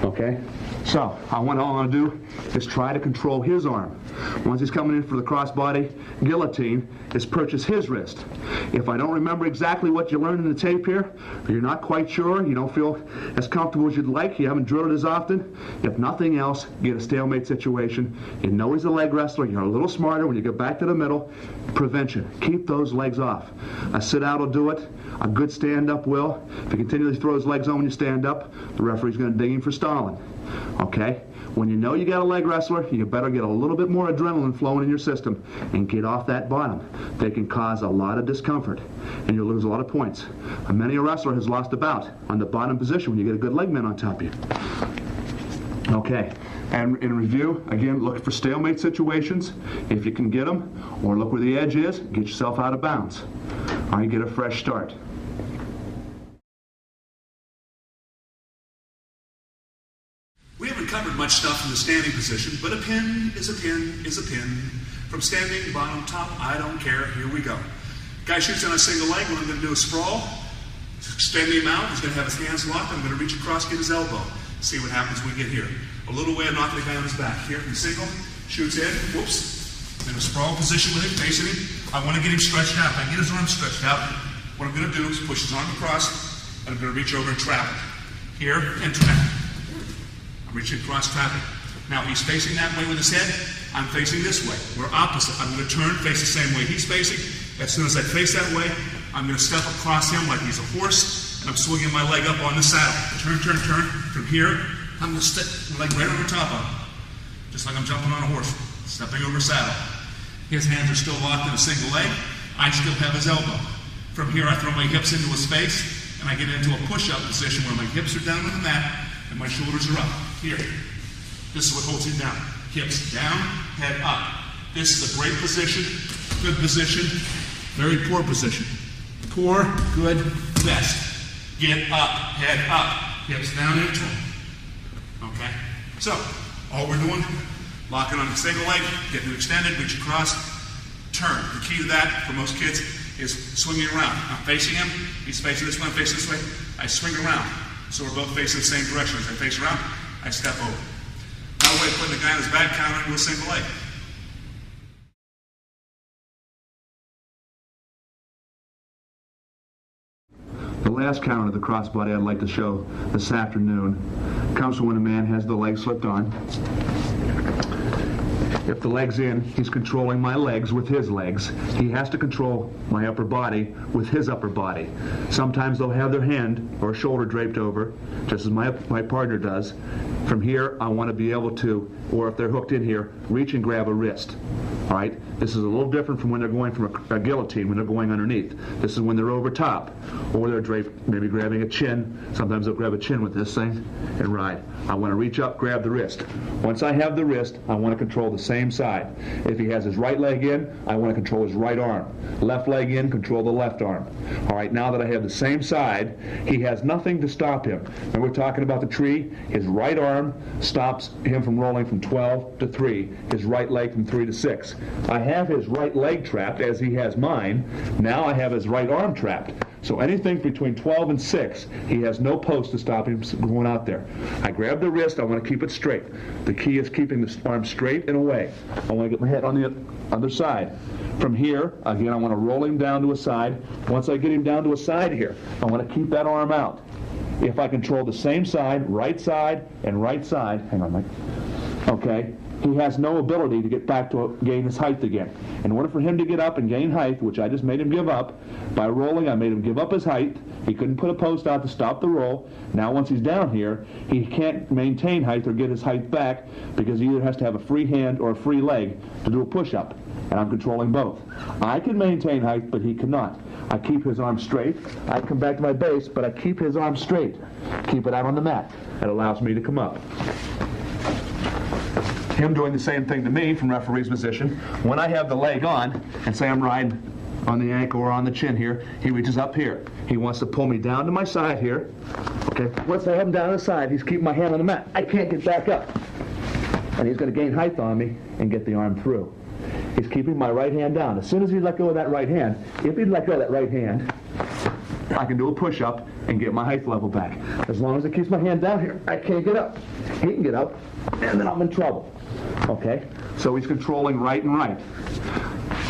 Speaker 2: Okay? So, all I want to do is try to control his arm. Once he's coming in for the crossbody guillotine, is purchase his wrist. If I don't remember exactly what you learned in the tape here, or you're not quite sure, you don't feel as comfortable as you'd like, you haven't drilled it as often, if nothing else, get a stalemate situation. You know he's a leg wrestler, you're a little smarter when you get back to the middle. Prevention. Keep those legs off. A sit-out will do it. A good stand-up will. If he continually throws legs on when you stand up, the referee's going to ding him for stalling. Okay? When you know you got a leg wrestler, you better get a little bit more adrenaline flowing in your system and get off that bottom. They can cause a lot of discomfort, and you'll lose a lot of points. Many a wrestler has lost a bout on the bottom position when you get a good leg man on top of you. Okay, and in review, again, look for stalemate situations if you can get them, or look where the edge is, get yourself out of bounds. All right, get a fresh start.
Speaker 4: We haven't covered much stuff in the standing position, but a pin is a pin is a pin. From standing, bottom, top, I don't care. Here we go. Guy shoots on a single leg. What I'm going to do is sprawl, extend him out. He's going to have his hands locked. I'm going to reach across, get his elbow. See what happens when we get here. A little way of knocking the guy on his back. Here, from single, shoots in, whoops. In a sprawl position with him, facing him. I want to get him stretched out. If I get his arm stretched out, what I'm going to do is push his arm across, and I'm going to reach over and trap it. Here, and trap it. Reaching across traffic. Now he's facing that way with his head. I'm facing this way. We're opposite. I'm going to turn, face the same way he's facing. As soon as I face that way, I'm going to step across him like he's a horse, and I'm swinging my leg up on the saddle. Turn, turn, turn. From here, I'm going to step my leg right over top of him, just like I'm jumping on a horse, stepping over a saddle. His hands are still locked in a single leg. I still have his elbow. From here, I throw my hips into his face, and I get into a push-up position where my hips are down on the mat, and my shoulders are up. Here. This is what holds him down. Hips down, head up. This is a great position, good position, very poor position. Poor, good, best. Get up, head up, hips down into him. Okay? So, all we're doing, locking on the single leg, getting it extended, reach across, turn. The key to that, for most kids, is swinging around. I'm facing him, he's facing this way, I'm facing this way. I swing around. So we're both facing the same direction. As I face around, I step over. No way of putting the guy on his back, counter into a single leg.
Speaker 2: The last counter of the crossbody I'd like to show this afternoon comes from when a man has the leg slipped on. If the leg's in, he's controlling my legs with his legs. He has to control my upper body with his upper body. Sometimes they'll have their hand or shoulder draped over, just as my partner does. From here, I want to be able to, or if they're hooked in here, reach and grab a wrist. All right, this is a little different from when they're going from a guillotine, when they're going underneath. This is when they're over top, or they're draped, maybe grabbing a chin. Sometimes they'll grab a chin with this thing and ride. I want to reach up, grab the wrist. Once I have the wrist, I want to control the same side. If he has his right leg in, I want to control his right arm. Left leg in, control the left arm. All right, now that I have the same side, he has nothing to stop him. And we're talking about the tree. His right arm stops him from rolling from 12 to 3. His right leg from 3 to 6. I have his right leg trapped as he has mine. Now I have his right arm trapped. So anything between 12 and 6, he has no post to stop him going out there. I grab the wrist. I want to keep it straight. The key is keeping the arm straight and away. I want to get my head on the other side. From here, again, I want to roll him down to a side. Once I get him down to a side here, I want to keep that arm out. If I control the same side, and right side, hang on, Mike. Okay, he has no ability to get back to gain his height again. In order for him to get up and gain height, which I just made him give up, by rolling I made him give up his height. He couldn't put a post out to stop the roll. Now once he's down here, he can't maintain height or get his height back because he either has to have a free hand or a free leg to do a push-up. And I'm controlling both. I can maintain height, but he cannot. I keep his arm straight. I come back to my base, but I keep his arm straight. Keep it out on the mat. That allows me to come up. Him doing the same thing to me from referee's position. When I have the leg on, and say I'm riding on the ankle or on the chin here, he reaches up here. He wants to pull me down to my side here. Okay. Once I have him down to the side, he's keeping my hand on the mat. I can't get back up. And he's going to gain height on me and get the arm through. He's keeping my right hand down. As soon as he let go of that right hand, if he'd let go of that right hand, I can do a push-up and get my height level back. As long as it keeps my hand down here, I can't get up. He can get up, and then I'm in trouble. Okay? So he's controlling right and right.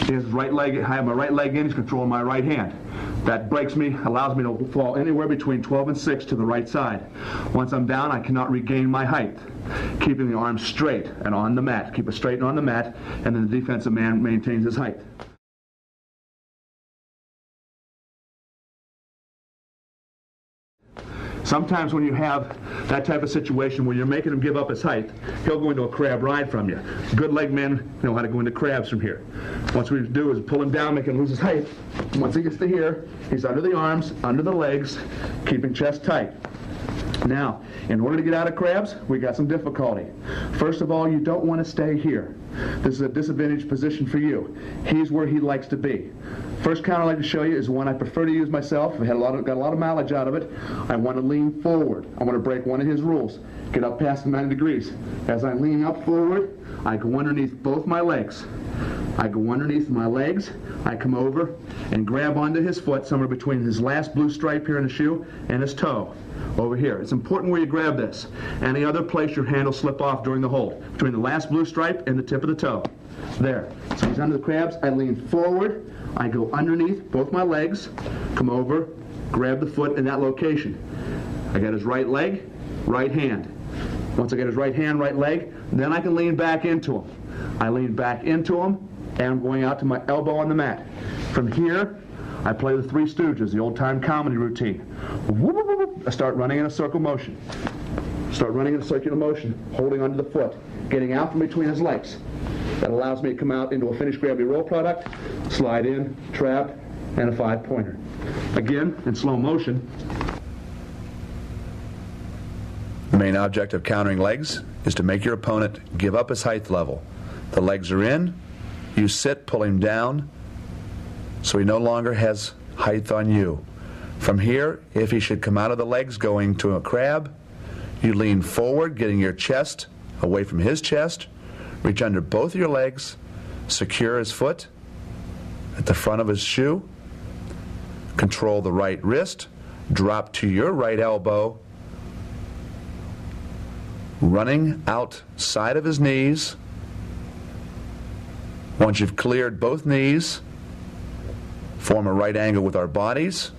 Speaker 2: His right leg, I have my right leg in, he's controlling my right hand. That breaks me, allows me to fall anywhere between 12 and 6 to the right side. Once I'm down, I cannot regain my height. Keeping the arms straight and on the mat. Keep it straight and on the mat, and then the defensive man maintains his height. Sometimes when you have that type of situation where you're making him give up his height, he'll go into a crab ride from you. Good leg men know how to go into crabs from here. Once we do is pull him down, make him lose his height. Once he gets to here, he's under the arms, under the legs, keeping chest tight. Now, in order to get out of crabs, we got some difficulty. First of all, you don't want to stay here. This is a disadvantaged position for you. He's where he likes to be. First count I'd like to show you is one I prefer to use myself. I've got a lot of mileage out of it. I want to lean forward. I want to break one of his rules. Get up past the 90 degrees. As I lean up forward, I go underneath both my legs. I go underneath my legs. I come over and grab onto his foot somewhere between his last blue stripe here in the shoe and his toe. Over here. It's important where you grab this. Any other place your hand will slip off during the hold. Between the last blue stripe and the tip of the toe. There. So he's under the crabs. I lean forward. I go underneath both my legs. Come over. Grab the foot in that location. I got his right leg, right hand. Once I get his right hand, right leg, then I can lean back into him. I lean back into him, and I'm going out to my elbow on the mat. From here, I play the Three Stooges, the old-time comedy routine. I start running in a circle motion. Start running in a circular motion, holding onto the foot, getting out from between his legs. That allows me to come out into a finished gravity roll product, slide in, trap, and a 5-pointer. Again, in slow motion.
Speaker 3: The main object of countering legs is to make your opponent give up his height level. The legs are in, you sit, pull him down, so he no longer has height on you. From here, if he should come out of the legs going to a crab, you lean forward, getting your chest away from his chest, reach under both your legs, secure his foot at the front of his shoe, control the right wrist, drop to your right elbow, running outside of his knees. Once you've cleared both knees, form a right angle with our bodies,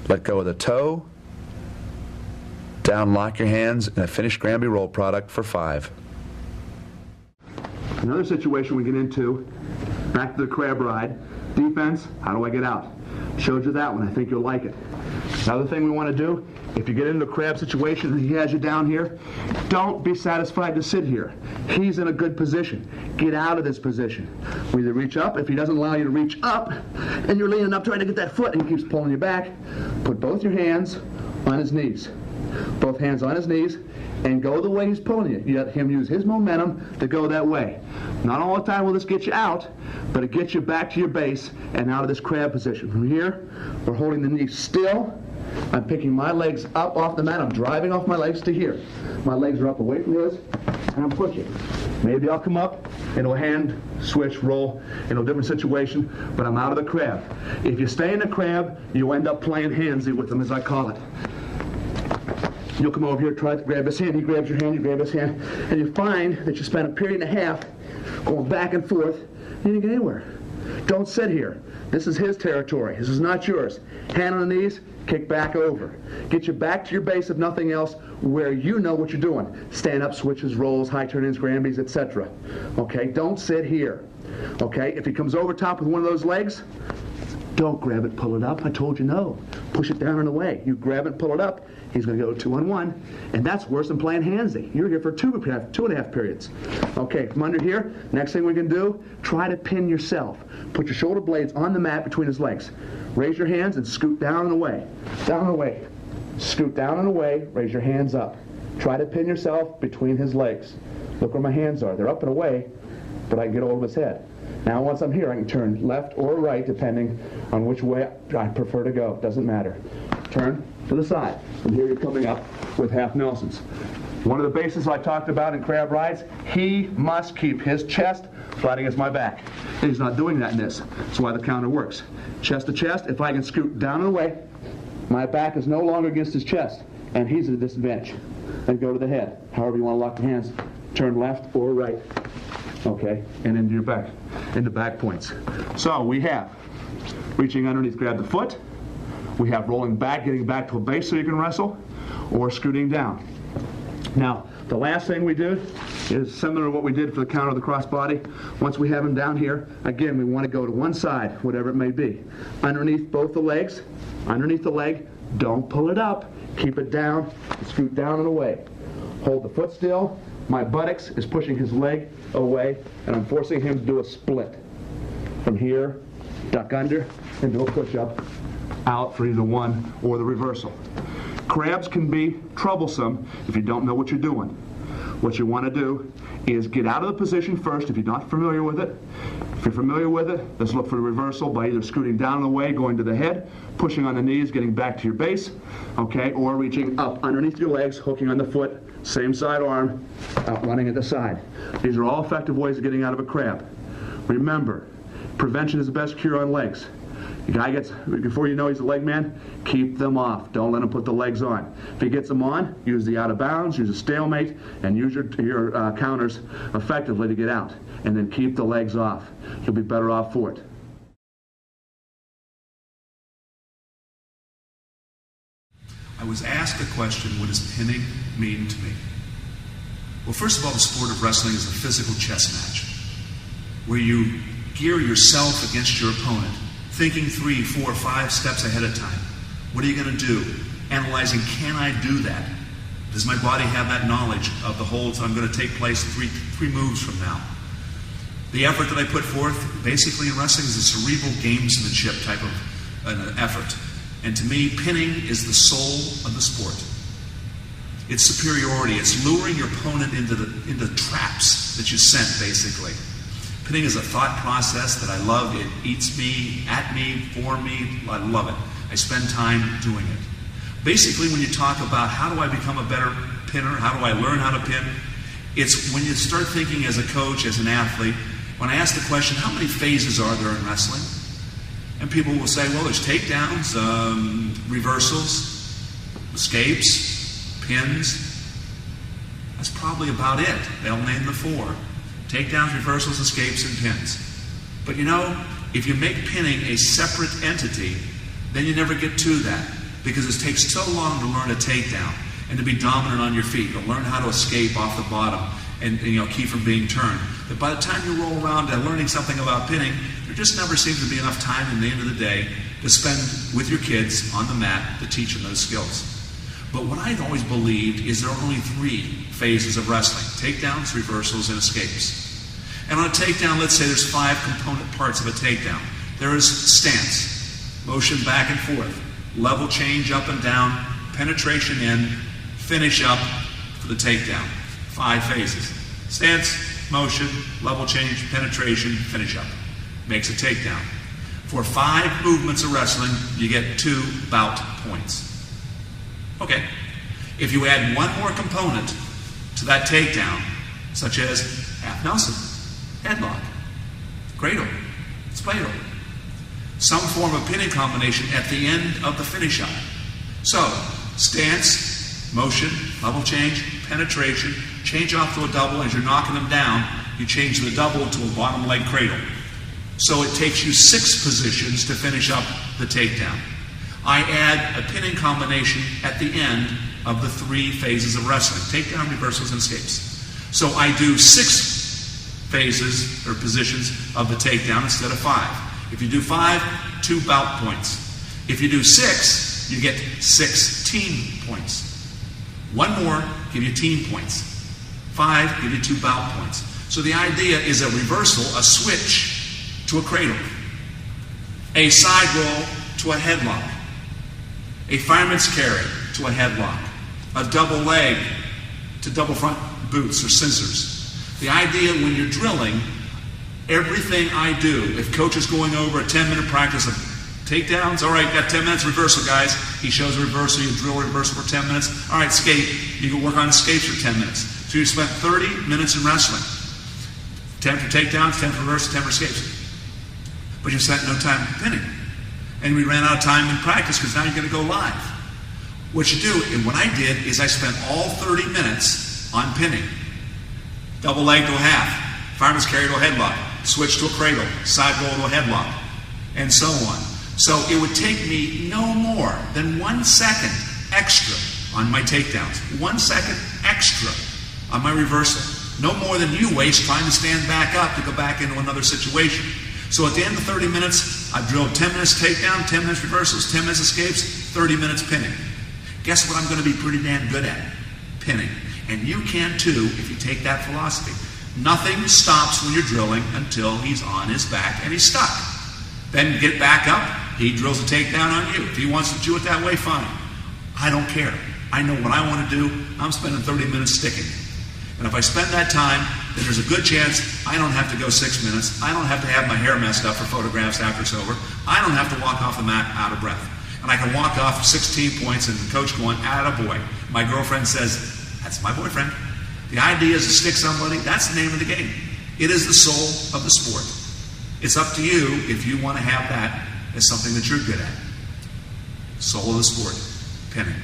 Speaker 3: let go of the toe, down, lock your hands in a finished Granby roll product for 5.
Speaker 2: Another situation we get into, back to the crab ride, defense, how do I get out? Showed you that one, I think you'll like it. Another thing we want to do, if you get into a crab situation and he has you down here, don't be satisfied to sit here. He's in a good position. Get out of this position. We either reach up. If he doesn't allow you to reach up, and you're leaning up trying to get that foot and he keeps pulling you back, put both your hands on his knees. Both hands on his knees, and go the way he's pulling you. You let him use his momentum to go that way. Not all the time will this get you out, but it gets you back to your base and out of this crab position. From here, we're holding the knee still. I'm picking my legs up off the mat. I'm driving off my legs to here. My legs are up away from his, and I'm pushing. Maybe I'll come up into a hand, switch, roll, in a different situation, but I'm out of the crab. If you stay in the crab, you end up playing handsy with them, as I call it. You'll come over here, try to grab his hand, he grabs your hand, you grab his hand, and you find that you spend a period and a half going back and forth, and you didn't get anywhere. Don't sit here. This is his territory. This is not yours. Hand on the knees, kick back over. Get you back to your base, if nothing else, where you know what you're doing. Stand up, switches, rolls, high turn-ins, Granbys, etc. Okay, don't sit here. Okay, if he comes over top with one of those legs, don't grab it, pull it up. I told you no. Push it down and away. You grab it, pull it up. He's going to go 2-on-1, and that's worse than playing handsy. You're here for two and a half periods. Okay, from under here, next thing we can do, try to pin yourself. Put your shoulder blades on the mat between his legs. Raise your hands and scoot down and away. Down and away. Scoot down and away. Raise your hands up. Try to pin yourself between his legs. Look where my hands are. They're up and away, but I can get hold of his head. Now, once I'm here, I can turn left or right, depending on which way I prefer to go. Doesn't matter. Turn to the side. From here, you're coming up with half Nelsons. One of the bases I talked about in crab rides, he must keep his chest flat against my back. And he's not doing that in this. That's why the counter works. Chest to chest, if I can scoot down and away, my back is no longer against his chest, and he's at a disadvantage. Then go to the head. However you want to lock your hands. Turn left or right. Okay, and into your back, into back points. So we have reaching underneath, grab the foot. We have rolling back, getting back to a base so you can wrestle, or scooting down. Now, the last thing we do is similar to what we did for the counter of the crossbody. Once we have him down here, again, we want to go to one side, whatever it may be. Underneath both the legs, underneath the leg, don't pull it up. Keep it down, scoot down and away. Hold the foot still. My buttocks is pushing his leg away, and I'm forcing him to do a split. From here, duck under, and do a push-up out for either one or the reversal. Crabs can be troublesome if you don't know what you're doing. What you want to do is get out of the position first if you're not familiar with it. If you're familiar with it, let's look for the reversal by either scooting down and away, going to the head, pushing on the knees, getting back to your base, okay, or reaching up underneath your legs, hooking on the foot, same side arm, out running at the side. These are all effective ways of getting out of a crab. Remember, prevention is the best cure on legs. The guy gets, before you know he's a leg man, keep them off. Don't let him put the legs on. If he gets them on, use the out of bounds, use a stalemate, and use your counters effectively to get out. And then keep the legs off. You'll be better off for it.
Speaker 4: I was asked a question, what does pinning mean to me? Well, first of all, the sport of wrestling is a physical chess match where you gear yourself against your opponent, thinking 3, 4, 5 steps ahead of time. What are you going to do? Analyzing, can I do that? Does my body have that knowledge of the holds I'm going to take place three moves from now? The effort that I put forth, basically in wrestling, is a cerebral gamesmanship type of an effort. And to me, pinning is the soul of the sport. It's superiority. It's luring your opponent into traps that you sent, basically. Pinning is a thought process that I love. It eats me, at me, for me. I love it. I spend time doing it. Basically, when you talk about how do I become a better pinner, how do I learn how to pin, it's when you start thinking as a coach, as an athlete, when I ask the question, how many phases are there in wrestling? And people will say, well, there's takedowns, reversals, escapes, pins. That's probably about it. They'll name the 4. Takedowns, reversals, escapes, and pins. But you know, if you make pinning a separate entity, then you never get to that. Because it takes so long to learn a takedown and to be dominant on your feet, to learn how to escape off the bottom and keep from being turned. That by the time you roll around to learning something about pinning, there just never seems to be enough time in the end of the day to spend with your kids on the mat to teach them those skills. But what I've always believed is there are only 3 phases of wrestling: takedowns, reversals, and escapes. And on a takedown, let's say there's 5 component parts of a takedown. There is stance, motion back and forth, level change up and down, penetration in, finish up for the takedown. 5 phases. Stance, motion, level change, penetration, finish up. Makes a takedown. For 5 movements of wrestling, you get 2 bout points. Okay. If you add one more component to that takedown, such as half Nelson, headlock, cradle, spladle, some form of pinning combination at the end of the finish up. So, stance, motion, level change, penetration, change off to a double. As you're knocking them down, you change the double to a bottom leg cradle. So it takes you 6 positions to finish up the takedown. I add a pinning combination at the end of the 3 phases of wrestling: takedown, reversals, and escapes. So I do 6 phases or positions of the takedown instead of 5. If you do 5, 2 bout points. If you do 6, you get 16 points. 1 more, give you team points. 5, give you 2 bout points. So the idea is a reversal, a switch to a cradle, a side roll to a headlock, a fireman's carry to a headlock, a double leg to double front boots or scissors. The idea when you're drilling, everything I do, if coach is going over a 10-minute practice of takedowns, all right, got 10 minutes reversal, guys. He shows a reversal, you drill reversal for 10 minutes. All right, escape. You can work on escapes for 10 minutes. So you spent 30 minutes in wrestling. 10 for takedowns, 10 for reversals, 10 for escapes. But you spent no time pinning. And we ran out of time in practice because now you're going to go live. What you do, and what I did, is I spent all 30 minutes on pinning. Double leg to a half, fireman's carry to a headlock, switch to a cradle, side roll to a headlock, and so on. So it would take me no more than 1 second extra on my takedowns, 1 second extra on my reversal. No more than you waste trying to stand back up to go back into another situation. So at the end of 30 minutes, I've drilled 10 minutes takedown, 10 minutes reversals, 10 minutes escapes, 30 minutes pinning. Guess what I'm going to be pretty damn good at? Pinning. And you can too if you take that philosophy. Nothing stops when you're drilling until he's on his back and he's stuck. Then get back up, he drills a takedown on you. If he wants to do it that way, fine. I don't care. I know what I want to do. I'm spending 30 minutes sticking. And if I spend that time, then there's a good chance I don't have to go 6 minutes. I don't have to have my hair messed up for photographs after it's over. I don't have to walk off the mat out of breath. And I can walk off 16 points and the coach going, attaboy. My girlfriend says, that's my boyfriend. The idea is to stick somebody. That's the name of the game. It is the soul of the sport. It's up to you if you want to have that as something that you're good at. Soul of the sport, pinning.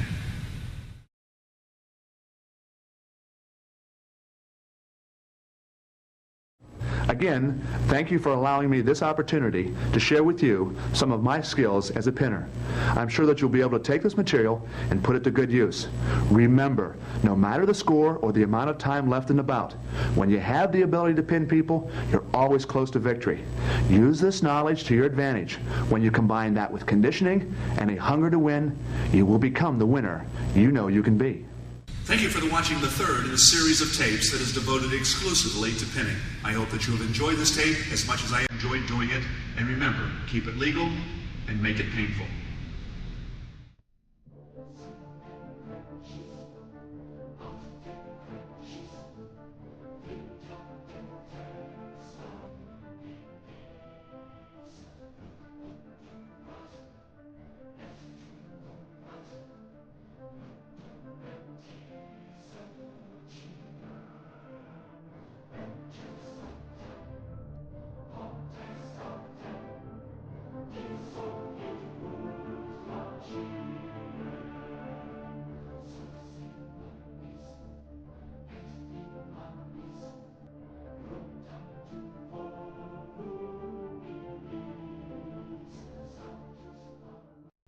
Speaker 2: Again, thank you for allowing me this opportunity to share with you some of my skills as a pinner. I'm sure that you'll be able to take this material and put it to good use. Remember, no matter the score or the amount of time left in the bout, when you have the ability to pin people, you're always close to victory. Use this knowledge to your advantage. When you combine that with conditioning and a hunger to win, you will become the winner you know you can be.
Speaker 4: Thank you for watching the third in a series of tapes that is devoted exclusively to pinning. I hope that you have enjoyed this tape as much as I enjoyed doing it. And remember, keep it legal and make it painful.